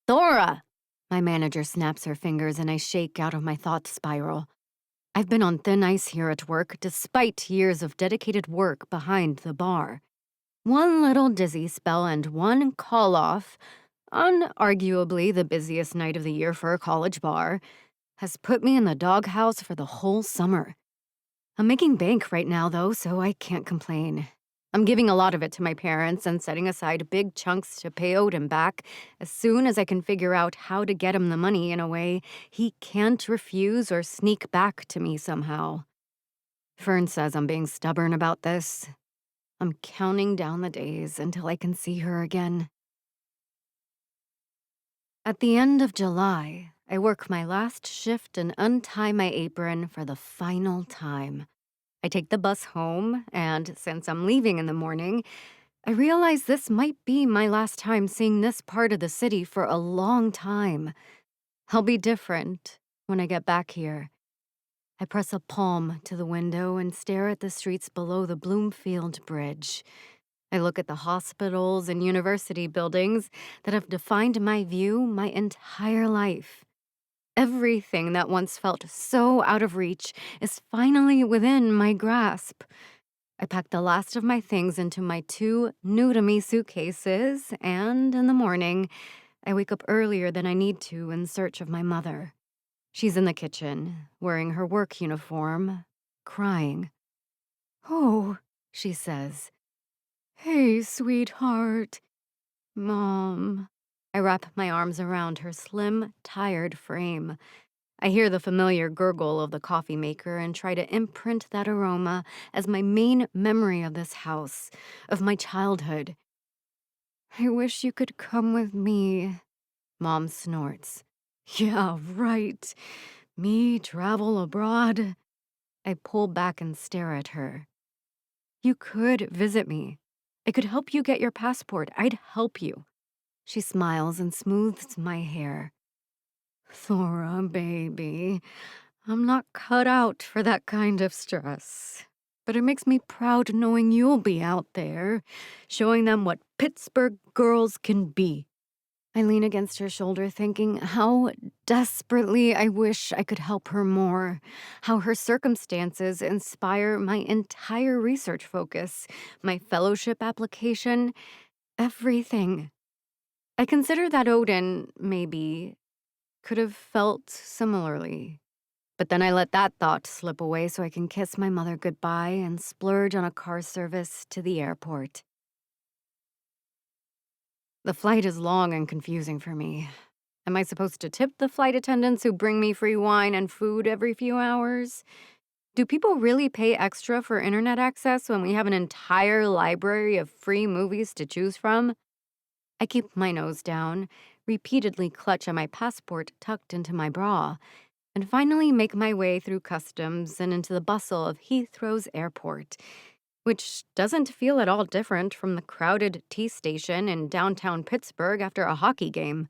Thora! My manager snaps her fingers and I shake out of my thought spiral. I've been on thin ice here at work despite years of dedicated work behind the bar. One little dizzy spell and one call-off, unarguably the busiest night of the year for a college bar, has put me in the doghouse for the whole summer. I'm making bank right now, though, so I can't complain. I'm giving a lot of it to my parents and setting aside big chunks to pay Odin back as soon as I can figure out how to get him the money in a way he can't refuse or sneak back to me somehow. Fern says I'm being stubborn about this. I'm counting down the days until I can see her again. At the end of July, I work my last shift and untie my apron for the final time. I take the bus home, and since I'm leaving in the morning, I realize this might be my last time seeing this part of the city for a long time. I'll be different when I get back here. I press a palm to the window and stare at the streets below the Bloomfield Bridge. I look at the hospitals and university buildings that have defined my view my entire life. Everything that once felt so out of reach is finally within my grasp. I pack the last of my things into my 2 new-to-me suitcases, and in the morning, I wake up earlier than I need to in search of my mother. She's in the kitchen, wearing her work uniform, crying. "Oh," she says. "Hey, sweetheart." "Mom." I wrap my arms around her slim, tired frame. I hear the familiar gurgle of the coffee maker and try to imprint that aroma as my main memory of this house, of my childhood. "I wish you could come with me," Mom snorts. "Yeah, right. Me travel abroad." I pull back and stare at her. "You could visit me. I could help you get your passport. I'd help you." She smiles and smooths my hair. "Thora, baby, I'm not cut out for that kind of stress. But it makes me proud knowing you'll be out there, showing them what Pittsburgh girls can be." I lean against her shoulder, thinking how desperately I wish I could help her more, how her circumstances inspire my entire research focus, my fellowship application, everything. I consider that Odin, maybe, could have felt similarly. But then I let that thought slip away so I can kiss my mother goodbye and splurge on a car service to the airport. The flight is long and confusing for me. Am I supposed to tip the flight attendants who bring me free wine and food every few hours? Do people really pay extra for internet access when we have an entire library of free movies to choose from? I keep my nose down, repeatedly clutch at my passport tucked into my bra, and finally make my way through customs and into the bustle of Heathrow's airport, which doesn't feel at all different from the crowded T station in downtown Pittsburgh after a hockey game.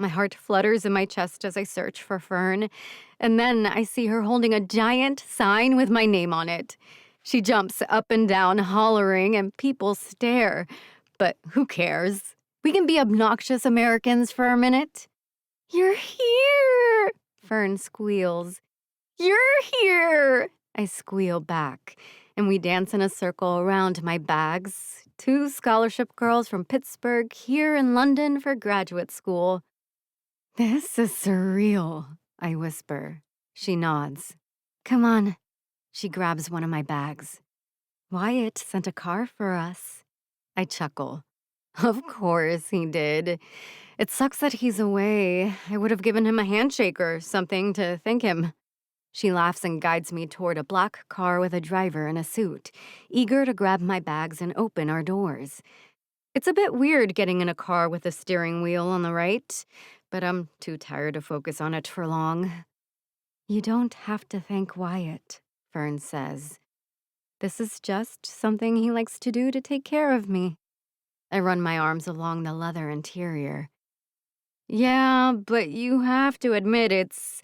My heart flutters in my chest as I search for Fern, and then I see her holding a giant sign with my name on it. She jumps up and down, hollering, and people stare. But who cares? We can be obnoxious Americans for a minute. "You're here!" Fern squeals. "You're here!" I squeal back, and we dance in a circle around my bags. 2 scholarship girls from Pittsburgh here in London for graduate school. "This is surreal," I whisper. She nods. "Come on." She grabs one of my bags. "Wyatt sent a car for us." I chuckle. Of course he did. It sucks that he's away. I would have given him a handshake or something to thank him. She laughs and guides me toward a black car with a driver in a suit, eager to grab my bags and open our doors. It's a bit weird getting in a car with a steering wheel on the right, but I'm too tired to focus on it for long. "You don't have to thank Wyatt," Fern says. "This is just something he likes to do to take care of me." I run my arms along the leather interior. "Yeah, but you have to admit it's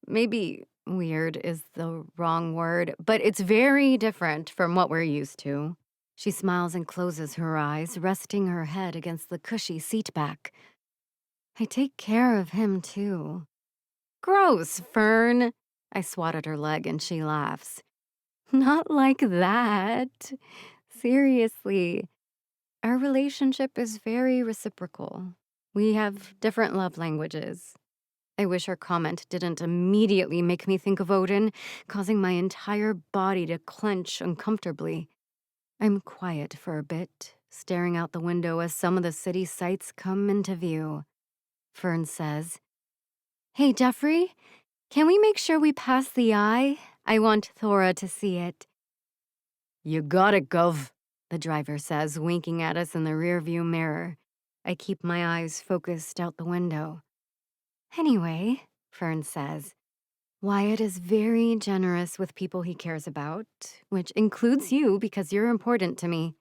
maybe weird is the wrong word, but it's very different from what we're used to." She smiles and closes her eyes, resting her head against the cushy seat back. "I take care of him, too." "Gross, Fern." I swat at her leg and she laughs. "Not like that. Seriously. Our relationship is very reciprocal. We have different love languages." I wish her comment didn't immediately make me think of Odin, causing my entire body to clench uncomfortably. I'm quiet for a bit, staring out the window as some of the city sights come into view. Fern says, "Hey, Jeffrey, can we make sure we pass the eye? I want Thora to see it." "You got it, Gov," the driver says, winking at us in the rearview mirror. I keep my eyes focused out the window. "Anyway," Fern says, "Wyatt is very generous with people he cares about, which includes you because you're important to me."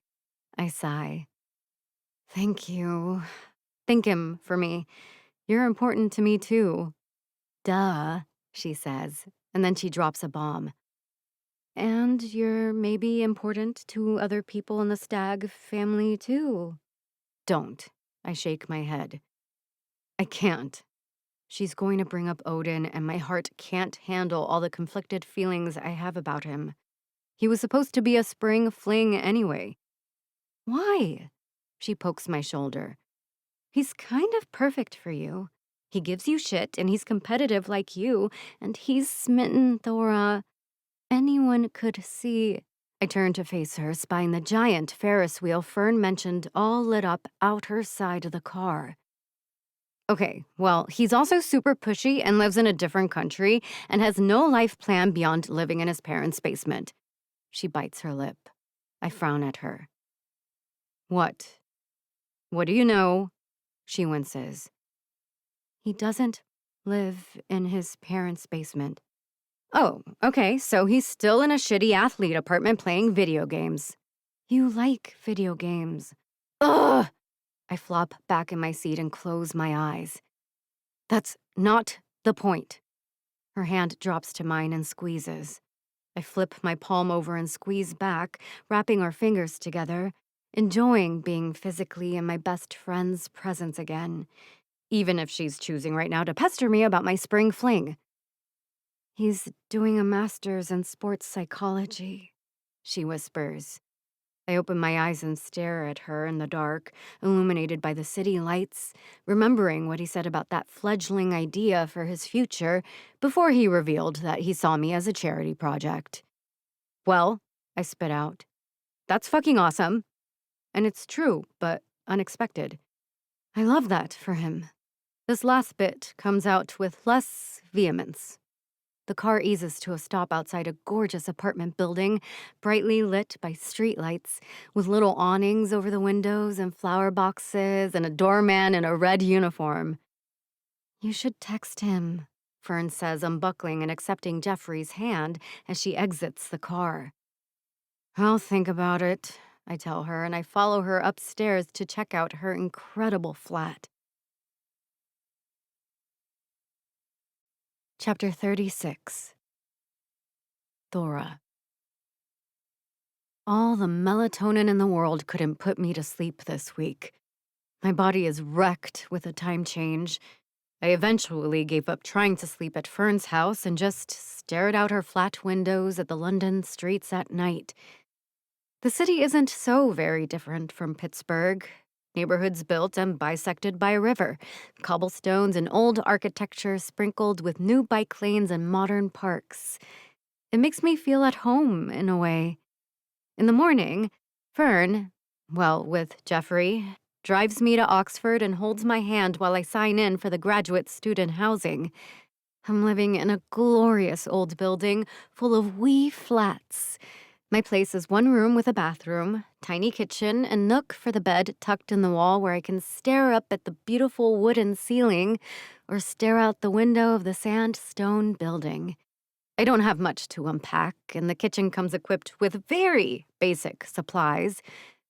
I sigh. "Thank you. Thank him for me. You're important to me, too." "Duh," she says, and then she drops a bomb. And you're maybe important to other people in the Stag family, too. Don't. I shake my head. I can't. She's going to bring up Odin, and my heart can't handle all the conflicted feelings I have about him. He was supposed to be a spring fling anyway. Why? She pokes my shoulder. He's kind of perfect for you. He gives you shit, and he's competitive like you, and he's smitten, Thora. Anyone could see. I turn to face her, spying the giant Ferris wheel Fern mentioned all lit up out her side of the car. Okay, well, he's also super pushy and lives in a different country and has no life plan beyond living in his parents' basement. She bites her lip. I frown at her. What? What do you know? She winces. He doesn't live in his parents' basement. Oh, okay, so he's still in a shitty athlete apartment playing video games. You like video games. Ugh! I flop back in my seat and close my eyes. That's not the point. Her hand drops to mine and squeezes. I flip my palm over and squeeze back, wrapping our fingers together, enjoying being physically in my best friend's presence again, even if she's choosing right now to pester me about my spring fling. He's doing a master's in sports psychology, she whispers. I open my eyes and stare at her in the dark, illuminated by the city lights, remembering what he said about that fledgling idea for his future before he revealed that he saw me as a charity project. Well, I spit out, that's fucking awesome. And it's true, but unexpected. I love that for him. This last bit comes out with less vehemence. The car eases to a stop outside a gorgeous apartment building, brightly lit by streetlights, with little awnings over the windows and flower boxes and a doorman in a red uniform. You should text him, Fern says, unbuckling and accepting Jeffrey's hand as she exits the car. I'll think about it, I tell her, and I follow her upstairs to check out her incredible flat. Chapter 36. Thora. All the melatonin in the world couldn't put me to sleep this week. My body is wrecked with a time change. I eventually gave up trying to sleep at Fern's house and just stared out her flat windows at the London streets at night. The city isn't so very different from Pittsburgh. Neighborhoods built and bisected by a river, cobblestones and old architecture sprinkled with new bike lanes and modern parks. It makes me feel at home in a way. In the morning, Fern, with Jeffrey, drives me to Oxford and holds my hand while I sign in for the graduate student housing. I'm living in a glorious old building full of wee flats. My place is one room with a bathroom, tiny kitchen, and nook for the bed tucked in the wall where I can stare up at the beautiful wooden ceiling or stare out the window of the sandstone building. I don't have much to unpack, and the kitchen comes equipped with very basic supplies,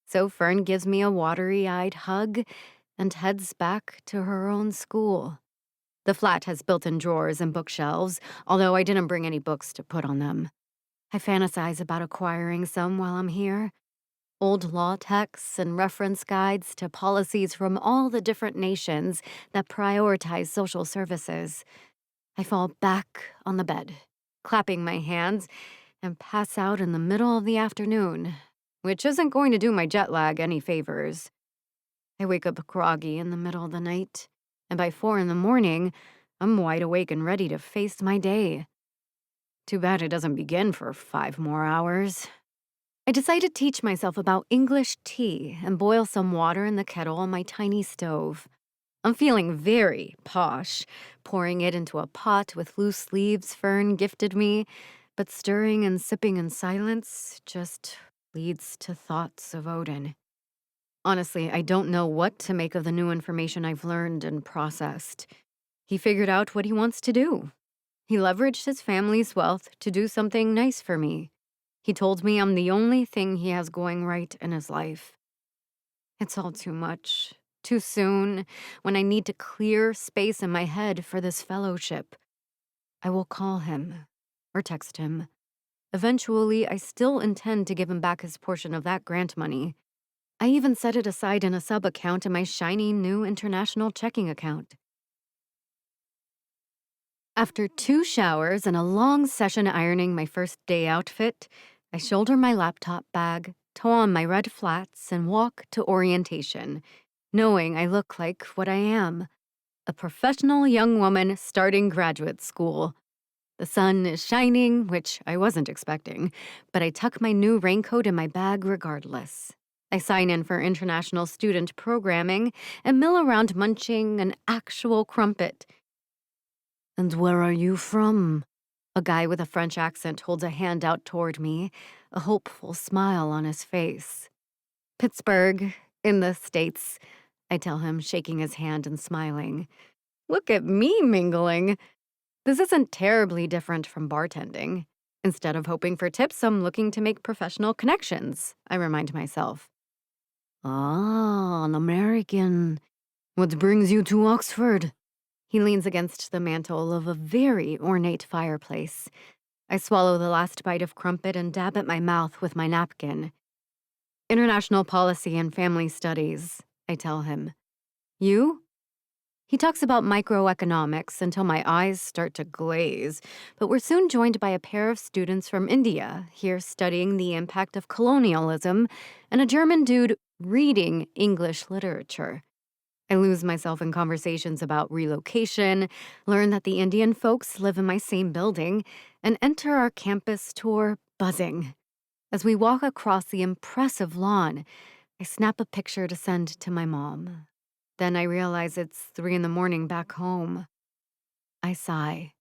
so Fern gives me a watery-eyed hug and heads back to her own school. The flat has built-in drawers and bookshelves, although I didn't bring any books to put on them. I fantasize about acquiring some while I'm here. Old law texts and reference guides to policies from all the different nations that prioritize social services. I fall back on the bed, clapping my hands, and pass out in the middle of the afternoon, which isn't going to do my jet lag any favors. I wake up groggy in the middle of the night, and by 4 a.m, I'm wide awake and ready to face my day. Too bad it doesn't begin for 5 more hours. I decide to teach myself about English tea and boil some water in the kettle on my tiny stove. I'm feeling very posh, pouring it into a pot with loose leaves Fern gifted me, but stirring and sipping in silence just leads to thoughts of Odin. Honestly, I don't know what to make of the new information I've learned and processed. He figured out what he wants to do. He leveraged his family's wealth to do something nice for me. He told me I'm the only thing he has going right in his life. It's all too much, too soon, when I need to clear space in my head for this fellowship. I will call him, or text him. Eventually, I still intend to give him back his portion of that grant money. I even set it aside in a sub-account in my shiny new international checking account. After 2 showers and a long session ironing my first day outfit, I shoulder my laptop bag, toe on my red flats, and walk to orientation, knowing I look like what I am, a professional young woman starting graduate school. The sun is shining, which I wasn't expecting, but I tuck my new raincoat in my bag regardless. I sign in for international student programming and mill around munching an actual crumpet. "And where are you from?" A guy with a French accent holds a hand out toward me, a hopeful smile on his face. "Pittsburgh, in the States," I tell him, shaking his hand and smiling. Look at me mingling. This isn't terribly different from bartending. Instead of hoping for tips, I'm looking to make professional connections, I remind myself. "Ah, an American. What brings you to Oxford?" He leans against the mantel of a very ornate fireplace. I swallow the last bite of crumpet and dab at my mouth with my napkin. "International policy and family studies," I tell him. "You?" He talks about microeconomics until my eyes start to glaze, but we're soon joined by a pair of students from India here studying the impact of colonialism and a German dude reading English literature. I lose myself in conversations about relocation, learn that the Indian folks live in my same building, and enter our campus tour buzzing. As we walk across the impressive lawn, I snap a picture to send to my mom. Then I realize it's 3 a.m. back home. I sigh.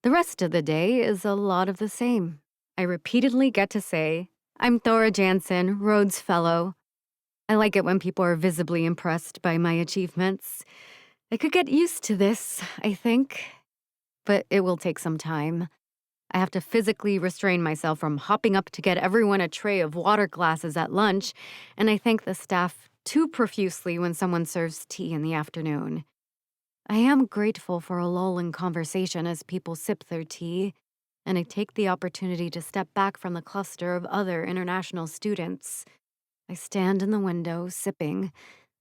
The rest of the day is a lot of the same. I repeatedly get to say, "I'm Thora Jansen, Rhodes Fellow." I like it when people are visibly impressed by my achievements. I could get used to this, I think, but it will take some time. I have to physically restrain myself from hopping up to get everyone a tray of water glasses at lunch, and I thank the staff too profusely when someone serves tea in the afternoon. I am grateful for a lull in conversation as people sip their tea, and I take the opportunity to step back from the cluster of other international students. I stand in the window, sipping,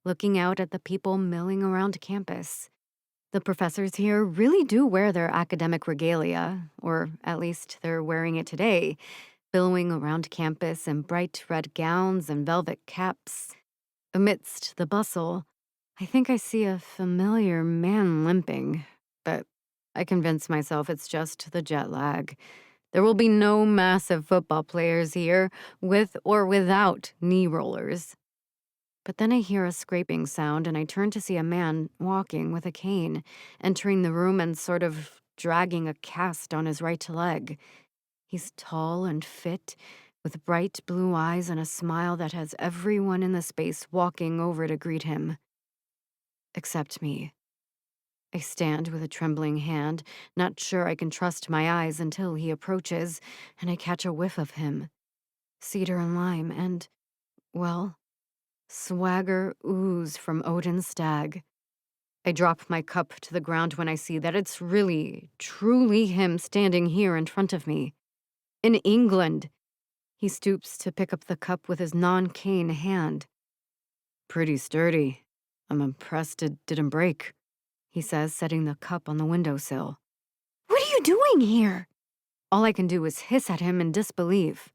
looking out at the people milling around campus. The professors here really do wear their academic regalia, or at least they're wearing it today, billowing around campus in bright red gowns and velvet caps. Amidst the bustle, I think I see a familiar man limping, but I convince myself it's just the jet lag. There will be no massive football players here, with or without knee rollers. But then I hear a scraping sound and I turn to see a man walking with a cane, entering the room and sort of dragging a cast on his right leg. He's tall and fit, with bright blue eyes and a smile that has everyone in the space walking over to greet him. Except me. I stand with a trembling hand, not sure I can trust my eyes until he approaches, and I catch a whiff of him. Cedar and lime and, well, swagger ooze from Odin's stag. I drop my cup to the ground when I see that it's really, truly him standing here in front of me. In England. He stoops to pick up the cup with his non-cane hand. "Pretty sturdy. I'm impressed it didn't break," he says, setting the cup on the windowsill. "What are you doing here?" All I can do is hiss at him in disbelief.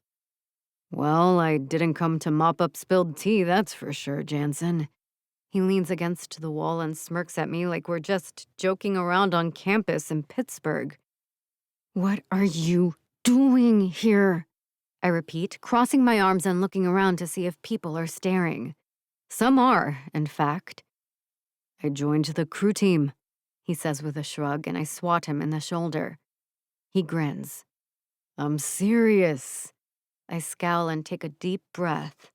"Well, I didn't come to mop up spilled tea, that's for sure, Jansen." He leans against the wall and smirks at me like we're just joking around on campus in Pittsburgh. "What are you doing here?" I repeat, crossing my arms and looking around to see if people are staring. Some are, in fact. "I joined the crew team," he says with a shrug, and I swat him in the shoulder. He grins. "I'm serious." I scowl and take a deep breath.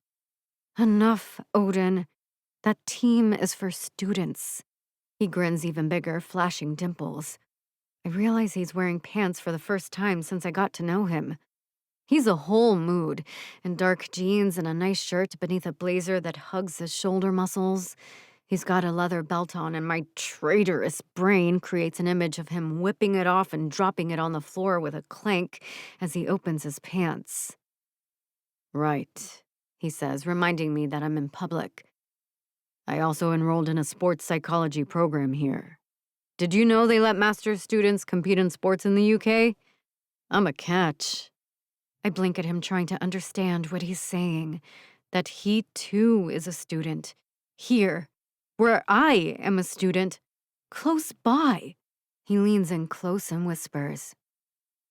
"Enough, Odin. That team is for students." He grins even bigger, flashing dimples. I realize he's wearing pants for the first time since I got to know him. He's a whole mood, in dark jeans and a nice shirt beneath a blazer that hugs his shoulder muscles. He's got a leather belt on, and my traitorous brain creates an image of him whipping it off and dropping it on the floor with a clank as he opens his pants. Right, he says, reminding me that I'm in public. I also enrolled in a sports psychology program here. Did you know they let master's students compete in sports in the UK? I'm a catch. I blink at him, trying to understand what he's saying, that he too is a student. Here, where I am a student, close by. He leans in close and whispers,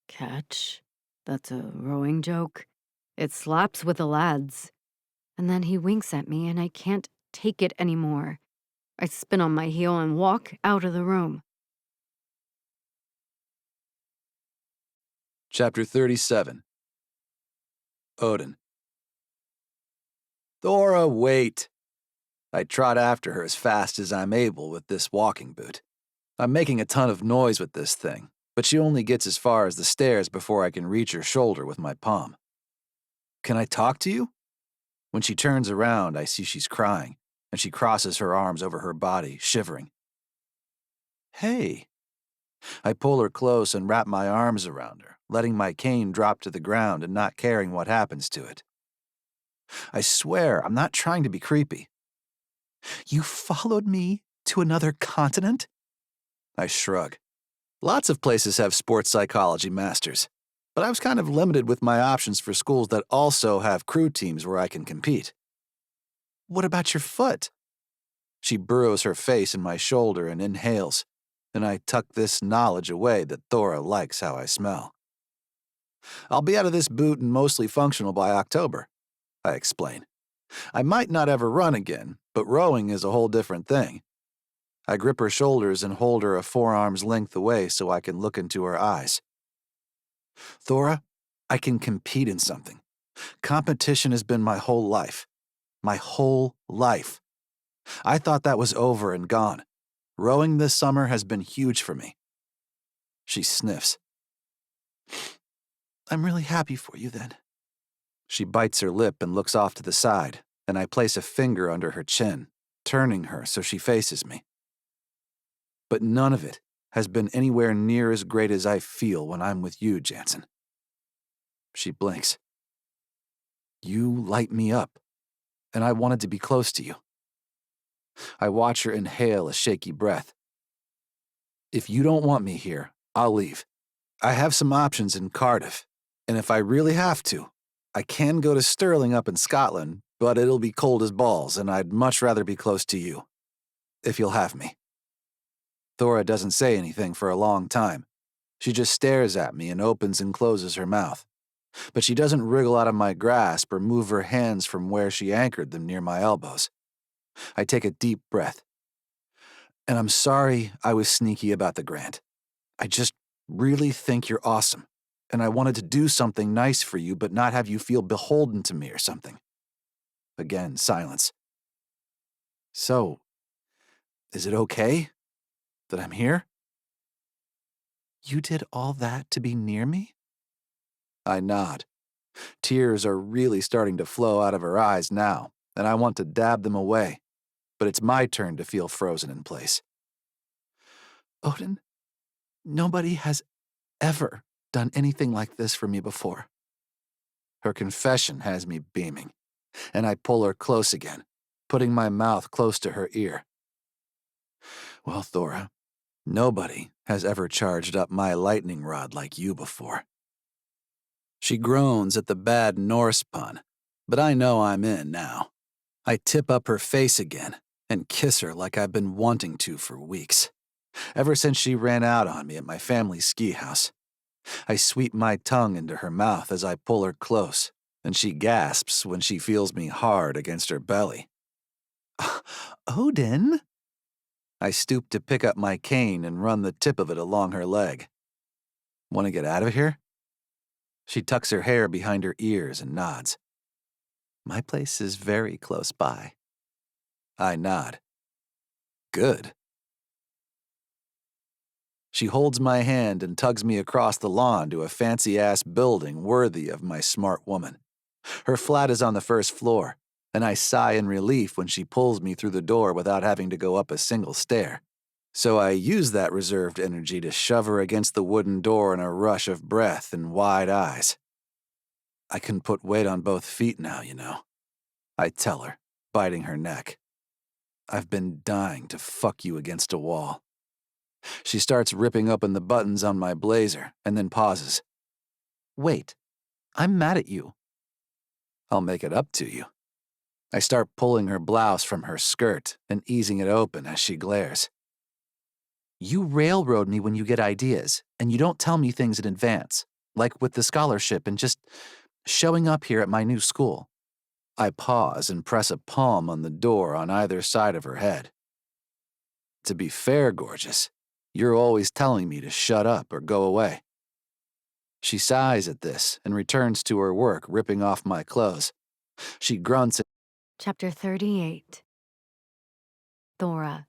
"Catch? That's a rowing joke. It slaps with the lads." And then he winks at me, and I can't take it anymore. I spin on my heel and walk out of the room. Chapter 37. Odin. Thora, wait! I trot after her as fast as I'm able with this walking boot. I'm making a ton of noise with this thing, but she only gets as far as the stairs before I can reach her shoulder with my palm. Can I talk to you? When she turns around, I see she's crying, and she crosses her arms over her body, shivering. Hey. I pull her close and wrap my arms around her, letting my cane drop to the ground and not caring what happens to it. I swear I'm not trying to be creepy. You followed me to another continent? I shrug. Lots of places have sports psychology masters, but I was kind of limited with my options for schools that also have crew teams where I can compete. What about your foot? She burrows her face in my shoulder and inhales, and I tuck this knowledge away that Thora likes how I smell. I'll be out of this boot and mostly functional by October, I explain. I might not ever run again, but rowing is a whole different thing. I grip her shoulders and hold her a forearm's length away so I can look into her eyes. Thora, I can compete in something. Competition has been my whole life. My whole life. I thought that was over and gone. Rowing this summer has been huge for me. She sniffs. I'm really happy for you then. She bites her lip and looks off to the side, and I place a finger under her chin, turning her so she faces me. But none of it has been anywhere near as great as I feel when I'm with you, Jansen. She blinks. You light me up, and I wanted to be close to you. I watch her inhale a shaky breath. If you don't want me here, I'll leave. I have some options in Cardiff, and if I really have to, I can go to Stirling up in Scotland, but it'll be cold as balls, and I'd much rather be close to you, if you'll have me. Thora doesn't say anything for a long time. She just stares at me and opens and closes her mouth. But she doesn't wriggle out of my grasp or move her hands from where she anchored them near my elbows. I take a deep breath. And I'm sorry I was sneaky about the grant. I just really think you're awesome, and I wanted to do something nice for you but not have you feel beholden to me or something. Again, silence. So, is it okay that I'm here? You did all that to be near me? I nod. Tears are really starting to flow out of her eyes now, and I want to dab them away. But it's my turn to feel frozen in place. Odin, nobody has ever done anything like this for me before. Her confession has me beaming, and I pull her close again, putting my mouth close to her ear. Well, Thora, nobody has ever charged up my lightning rod like you before. She groans at the bad Norse pun, but I know I'm in now. I tip up her face again and kiss her like I've been wanting to for weeks, ever since she ran out on me at my family's ski house. I sweep my tongue into her mouth as I pull her close, and she gasps when she feels me hard against her belly. Odin? I stoop to pick up my cane and run the tip of it along her leg. Want to get out of here? She tucks her hair behind her ears and nods. My place is very close by. I nod. Good. She holds my hand and tugs me across the lawn to a fancy-ass building worthy of my smart woman. Her flat is on the first floor, and I sigh in relief when she pulls me through the door without having to go up a single stair. So I use that reserved energy to shove her against the wooden door in a rush of breath and wide eyes. I can put weight on both feet now, you know, I tell her, biting her neck. I've been dying to fuck you against a wall. She starts ripping open the buttons on my blazer and then pauses. Wait, I'm mad at you. I'll make it up to you. I start pulling her blouse from her skirt and easing it open as she glares. You railroad me when you get ideas, and you don't tell me things in advance, like with the scholarship and just showing up here at my new school. I pause and press a palm on the door on either side of her head. To be fair, gorgeous, you're always telling me to shut up or go away. She sighs at this and returns to her work, ripping off my clothes. She grunts. Chapter 38. Thora.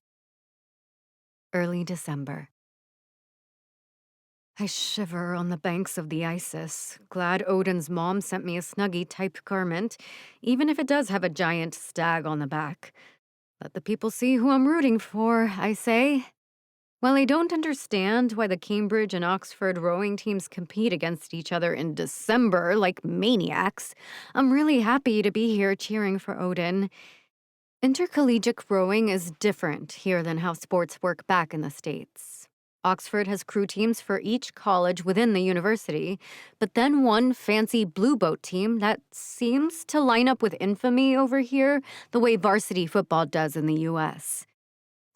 Early December. I shiver on the banks of the Isis, glad Odin's mom sent me a Snuggie-type garment, even if it does have a giant stag on the back. Let the people see who I'm rooting for, I say. While I don't understand why the Cambridge and Oxford rowing teams compete against each other in December like maniacs, I'm really happy to be here cheering for Odin. Intercollegiate rowing is different here than how sports work back in the States. Oxford has crew teams for each college within the university, but then one fancy blue boat team that seems to line up with infamy over here the way varsity football does in the U.S.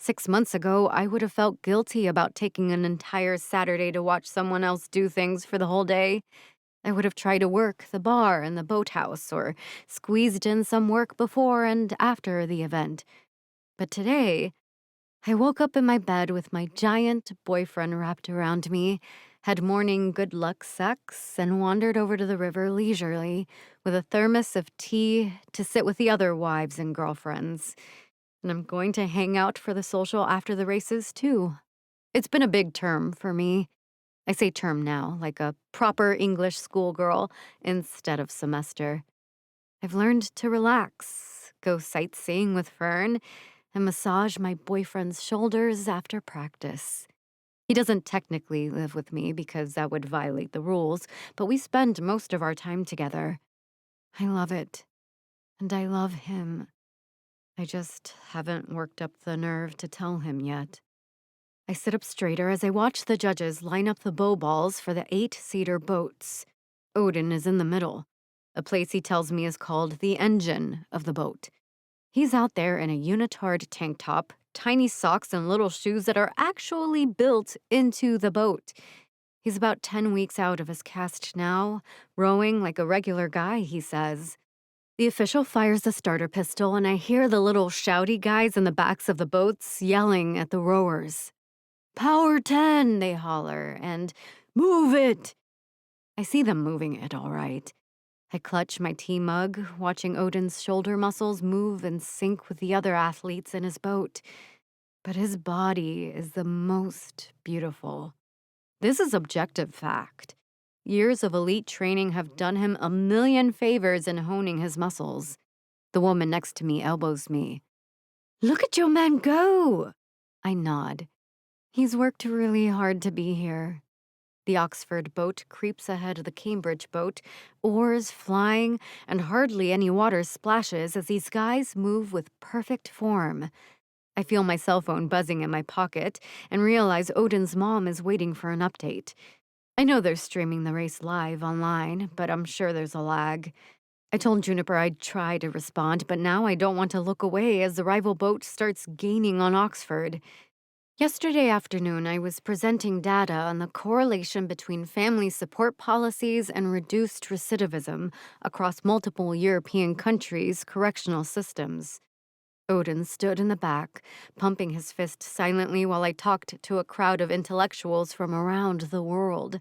6 months ago, I would have felt guilty about taking an entire Saturday to watch someone else do things for the whole day. I would have tried to work the bar and the boathouse or squeezed in some work before and after the event. But today, I woke up in my bed with my giant boyfriend wrapped around me, had morning good luck sex, and wandered over to the river leisurely with a thermos of tea to sit with the other wives and girlfriends. And I'm going to hang out for the social after the races, too. It's been a big term for me. I say term now, like a proper English schoolgirl instead of semester. I've learned to relax, go sightseeing with Fern, and massage my boyfriend's shoulders after practice. He doesn't technically live with me because that would violate the rules, but we spend most of our time together. I love it, and I love him. I just haven't worked up the nerve to tell him yet. I sit up straighter as I watch the judges line up the bow balls for the 8-seater boats. Odin is in the middle, a place he tells me is called the engine of the boat. He's out there in a unitard tank top, tiny socks, and little shoes that are actually built into the boat. He's about 10 weeks out of his cast now, rowing like a regular guy, he says. The official fires the starter pistol, and I hear the little shouty guys in the backs of the boats yelling at the rowers. "Power 10, they holler, and "Move it!" I see them moving it, all right. I clutch my tea mug, watching Odin's shoulder muscles move in sync with the other athletes in his boat. But his body is the most beautiful. This is objective fact. Years of elite training have done him a million favors in honing his muscles. The woman next to me elbows me. "Look at your man go!" I nod. He's worked really hard to be here. The Oxford boat creeps ahead of the Cambridge boat, oars flying, and hardly any water splashes as these guys move with perfect form. I feel my cell phone buzzing in my pocket and realize Odin's mom is waiting for an update. I know they're streaming the race live online, but I'm sure there's a lag. I told Juniper I'd try to respond, but now I don't want to look away as the rival boat starts gaining on Oxford. Yesterday afternoon, I was presenting data on the correlation between family support policies and reduced recidivism across multiple European countries' correctional systems. Odin stood in the back, pumping his fist silently while I talked to a crowd of intellectuals from around the world.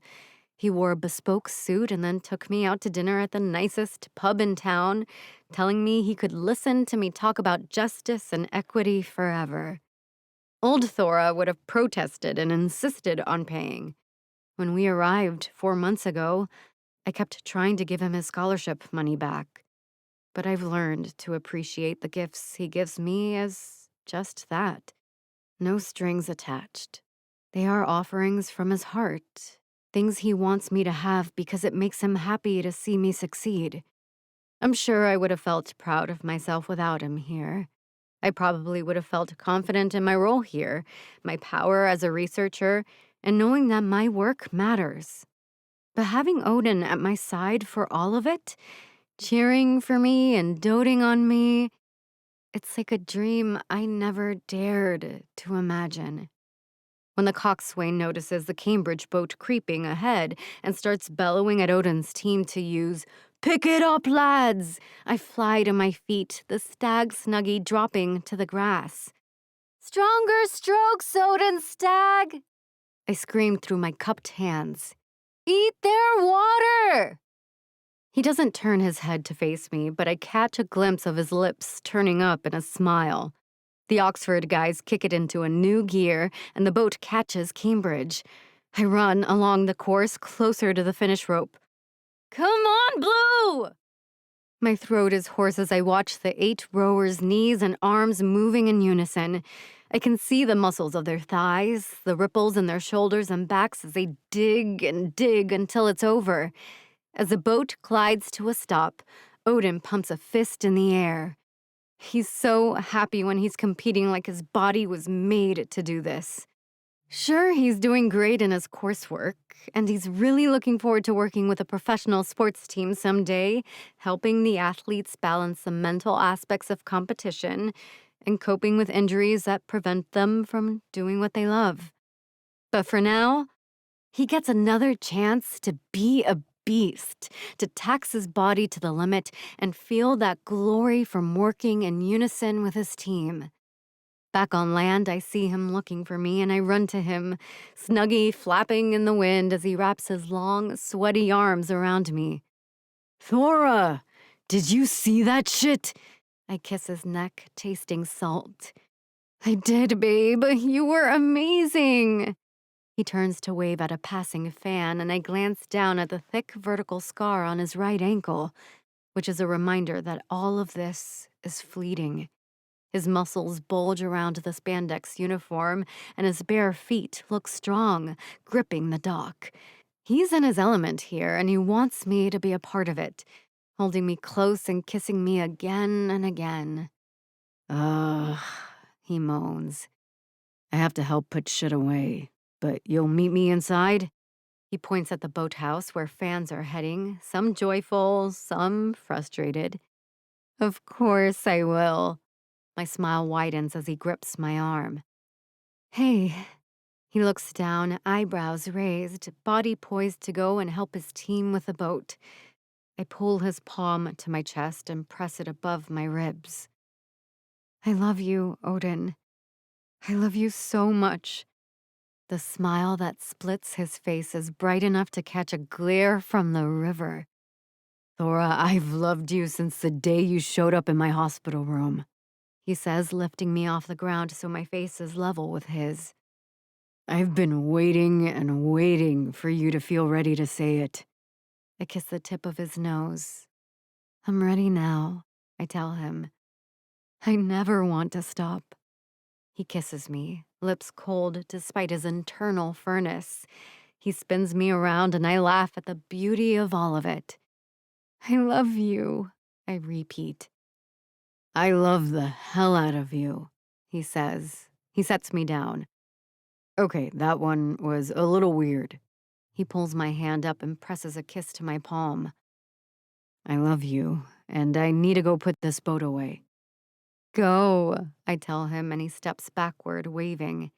He wore a bespoke suit and then took me out to dinner at the nicest pub in town, telling me he could listen to me talk about justice and equity forever. Old Thora would have protested and insisted on paying. When we arrived 4 months ago, I kept trying to give him his scholarship money back. but I've learned to appreciate the gifts he gives me as just that. No strings attached. They are offerings from his heart, things he wants me to have because it makes him happy to see me succeed. I'm sure I would have felt proud of myself without him here. I probably would have felt confident in my role here, my power as a researcher, and knowing that my work matters. But having Odin at my side for all of it, cheering for me and doting on me, it's like a dream I never dared to imagine. When the coxswain notices the Cambridge boat creeping ahead and starts bellowing at Odin's team to use "Pick it up, lads!" I fly to my feet, the stag snuggie dropping to the grass. "Stronger strokes, Odin stag!" I scream through my cupped hands. "Eat their water!" He doesn't turn his head to face me, but I catch a glimpse of his lips turning up in a smile. The Oxford guys kick it into a new gear, and the boat catches Cambridge. I run along the course closer to the finish rope. "Come on, Blue!" My throat is hoarse as I watch the 8 rowers' knees and arms moving in unison. I can see the muscles of their thighs, the ripples in their shoulders and backs as they dig and dig until it's over. As the boat glides to a stop, Odin pumps a fist in the air. He's so happy when he's competing, like his body was made to do this. Sure, he's doing great in his coursework, and he's really looking forward to working with a professional sports team someday, helping the athletes balance the mental aspects of competition and coping with injuries that prevent them from doing what they love. But for now, he gets another chance to be a beast, to tax his body to the limit and feel that glory from working in unison with his team. Back on land, I see him looking for me, and I run to him, Snuggie flapping in the wind as he wraps his long, sweaty arms around me. "Thora, did you see that shit?" I kiss his neck, tasting salt. "I did, babe. You were amazing." He turns to wave at a passing fan, and I glance down at the thick vertical scar on his right ankle, which is a reminder that all of this is fleeting. His muscles bulge around the spandex uniform, and his bare feet look strong, gripping the dock. He's in his element here, and he wants me to be a part of it, holding me close and kissing me again and again. "Ugh," he moans. "I have to help put shit away. But you'll meet me inside?" He points at the boathouse where fans are heading, some joyful, some frustrated. "Of course I will." My smile widens as he grips my arm. "Hey." He looks down, eyebrows raised, body poised to go and help his team with the boat. I pull his palm to my chest and press it above my ribs. "I love you, Odin. I love you so much." The smile that splits his face is bright enough to catch a glare from the river. "Thora, I've loved you since the day you showed up in my hospital room," he says, lifting me off the ground so my face is level with his. "I've been waiting and waiting for you to feel ready to say it." I kiss the tip of his nose. "I'm ready now," I tell him. "I never want to stop." He kisses me, lips cold despite his internal furnace. He spins me around and I laugh at the beauty of all of it. "I love you," I repeat. "I love the hell out of you," he says. He sets me down. "Okay, that one was a little weird." He pulls my hand up and presses a kiss to my palm. "I love you, and I need to go put this boat away." "Go," I tell him, and he steps backward, waving.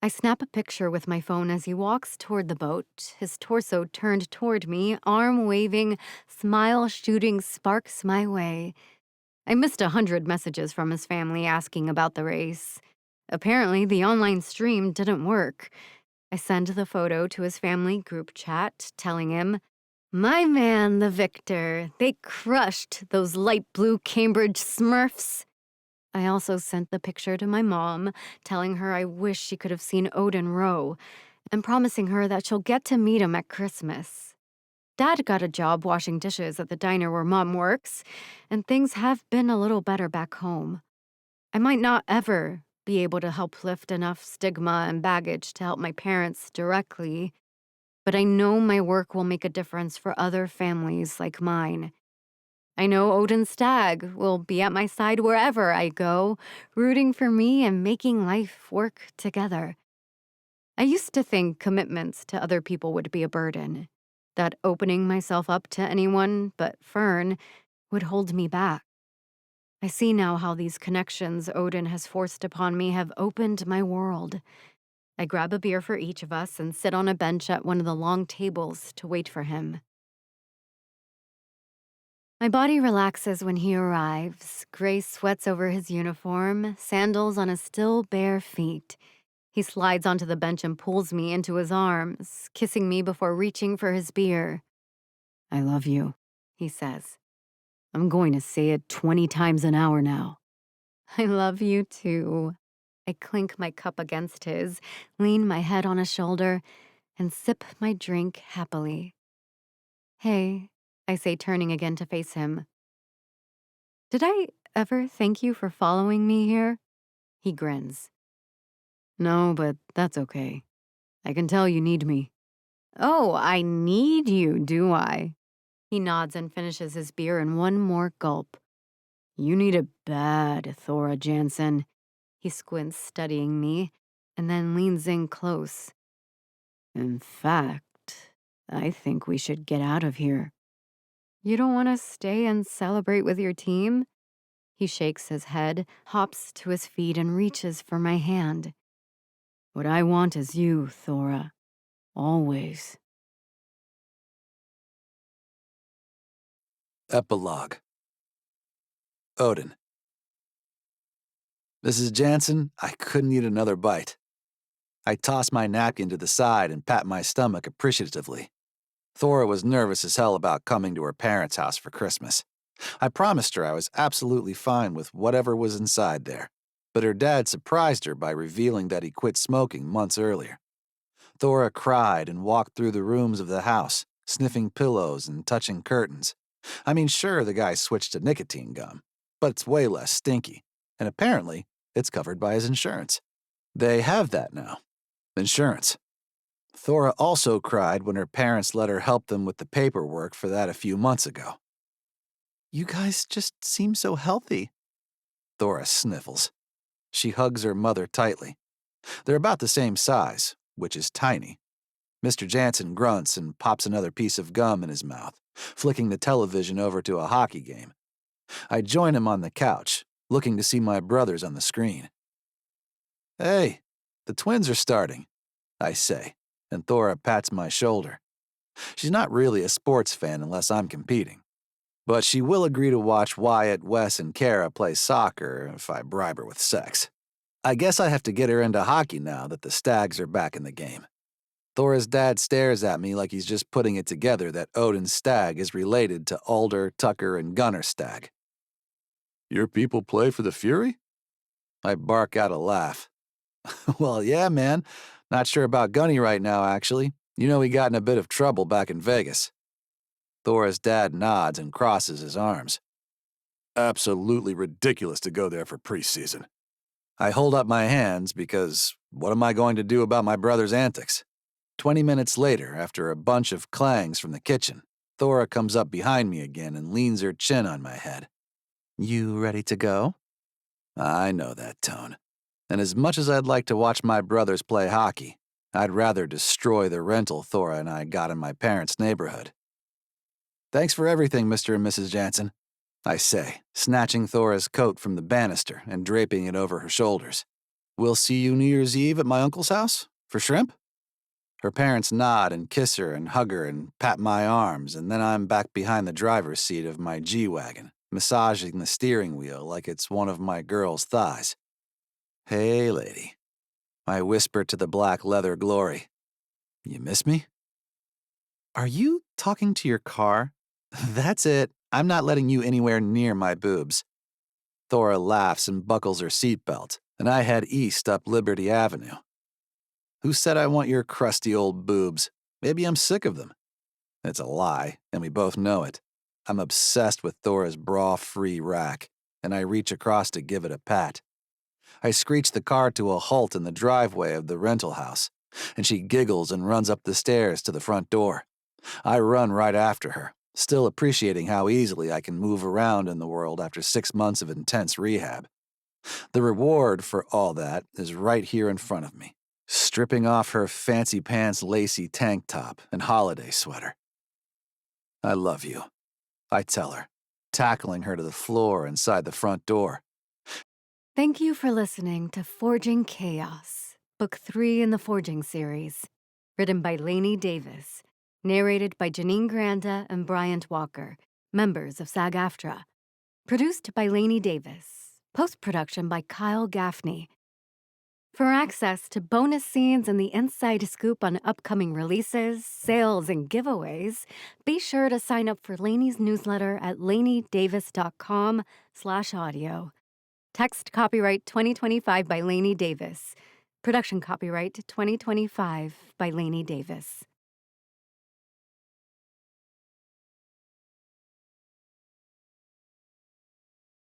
I snap a picture with my phone as he walks toward the boat, his torso turned toward me, arm waving, smile shooting sparks my way. I missed 100 messages from his family asking about the race. Apparently, the online stream didn't work. I send the photo to his family group chat, telling him, "My man, the victor. They crushed those light blue Cambridge Smurfs." I also sent the picture to my mom, telling her I wish she could have seen Odin row, and promising her that she'll get to meet him at Christmas. Dad got a job washing dishes at the diner where Mom works, and things have been a little better back home. I might not ever be able to help lift enough stigma and baggage to help my parents directly, but I know my work will make a difference for other families like mine. I know Odin Stagg will be at my side wherever I go, rooting for me and making life work together. I used to think commitments to other people would be a burden, that opening myself up to anyone but Fern would hold me back. I see now how these connections Odin has forced upon me have opened my world. I grab a beer for each of us and sit on a bench at one of the long tables to wait for him. My body relaxes when he arrives, gray sweats over his uniform, sandals on his still bare feet. He slides onto the bench and pulls me into his arms, kissing me before reaching for his beer. "I love you," he says. "I'm going to say it 20 times an hour now." "I love you too." I clink my cup against his, lean my head on his shoulder, and sip my drink happily. "Hey," I say, turning again to face him. "Did I ever thank you for following me here?" He grins. "No, but that's okay. I can tell you need me." "Oh, I need you, do I?" He nods and finishes his beer in one more gulp. "You need it bad, Thora Jansen." He squints, studying me, and then leans in close. "In fact, I think we should get out of here." "You don't want to stay and celebrate with your team?" He shakes his head, hops to his feet, and reaches for my hand. "What I want is you, Thora. Always." Epilogue. Odin. "Mrs. Jansen, I couldn't eat another bite." I toss my napkin to the side and pat my stomach appreciatively. Thora was nervous as hell about coming to her parents' house for Christmas. I promised her I was absolutely fine with whatever was inside there, but her dad surprised her by revealing that he quit smoking months earlier. Thora cried and walked through the rooms of the house, sniffing pillows and touching curtains. I mean, sure, the guy switched to nicotine gum, but it's way less stinky, and apparently it's covered by his insurance. They have that now. Insurance. Thora also cried when her parents let her help them with the paperwork for that a few months ago. "You guys just seem so healthy." Thora sniffles. She hugs her mother tightly. They're about the same size, which is tiny. Mr. Jansen grunts and pops another piece of gum in his mouth, flicking the television over to a hockey game. I join him on the couch, looking to see my brothers on the screen. "Hey, the Twins are starting," I say, and Thora pats my shoulder. She's not really a sports fan unless I'm competing, but she will agree to watch Wyatt, Wes, and Kara play soccer if I bribe her with sex. I guess I have to get her into hockey now that the Stags are back in the game. Thora's dad stares at me like he's just putting it together that Odin Stagg is related to Alder, Tucker, and Gunnar Stagg. "Your people play for the Fury?" I bark out a laugh. "Well, yeah, man. Not sure about Gunny right now, actually. You know he got in a bit of trouble back in Vegas." Thora's dad nods and crosses his arms. "Absolutely ridiculous to go there for preseason." I hold up my hands because what am I going to do about my brother's antics? 20 minutes later, after a bunch of clangs from the kitchen, Thora comes up behind me again and leans her chin on my head. "You ready to go?" I know that tone. And as much as I'd like to watch my brothers play hockey, I'd rather destroy the rental Thora and I got in my parents' neighborhood. "Thanks for everything, Mr. and Mrs. Jansen," I say, snatching Thora's coat from the banister and draping it over her shoulders. "We'll see you New Year's Eve at my uncle's house? For shrimp?" Her parents nod and kiss her and hug her and pat my arms, and then I'm back behind the driver's seat of my G-Wagon, massaging the steering wheel like it's one of my girl's thighs. "Hey, lady," I whisper to the black leather glory. "You miss me?" "Are you talking to your car?" "That's it. I'm not letting you anywhere near my boobs." Thora laughs and buckles her seatbelt, and I head east up Liberty Avenue. "Who said I want your crusty old boobs? Maybe I'm sick of them." It's a lie, and we both know it. I'm obsessed with Thora's bra-free rack, and I reach across to give it a pat. I screech the car to a halt in the driveway of the rental house, and she giggles and runs up the stairs to the front door. I run right after her, still appreciating how easily I can move around in the world after 6 months of intense rehab. The reward for all that is right here in front of me, stripping off her fancy pants lacy tank top and holiday sweater. I love you, I tell her, tackling her to the floor inside the front door. Thank you for listening to Forging Chaos, Book 3 in the Forging series, written by Lainey Davis, narrated by Janine Granda and Bryant Walker, members of SAG-AFTRA, produced by Lainey Davis, post-production by Kyle Gaffney. For access to bonus scenes and the inside scoop on upcoming releases, sales, and giveaways, be sure to sign up for Lainey's newsletter at laineydavis.com/audio. Text copyright 2025 by Lainey Davis. Production copyright 2025 by Lainey Davis.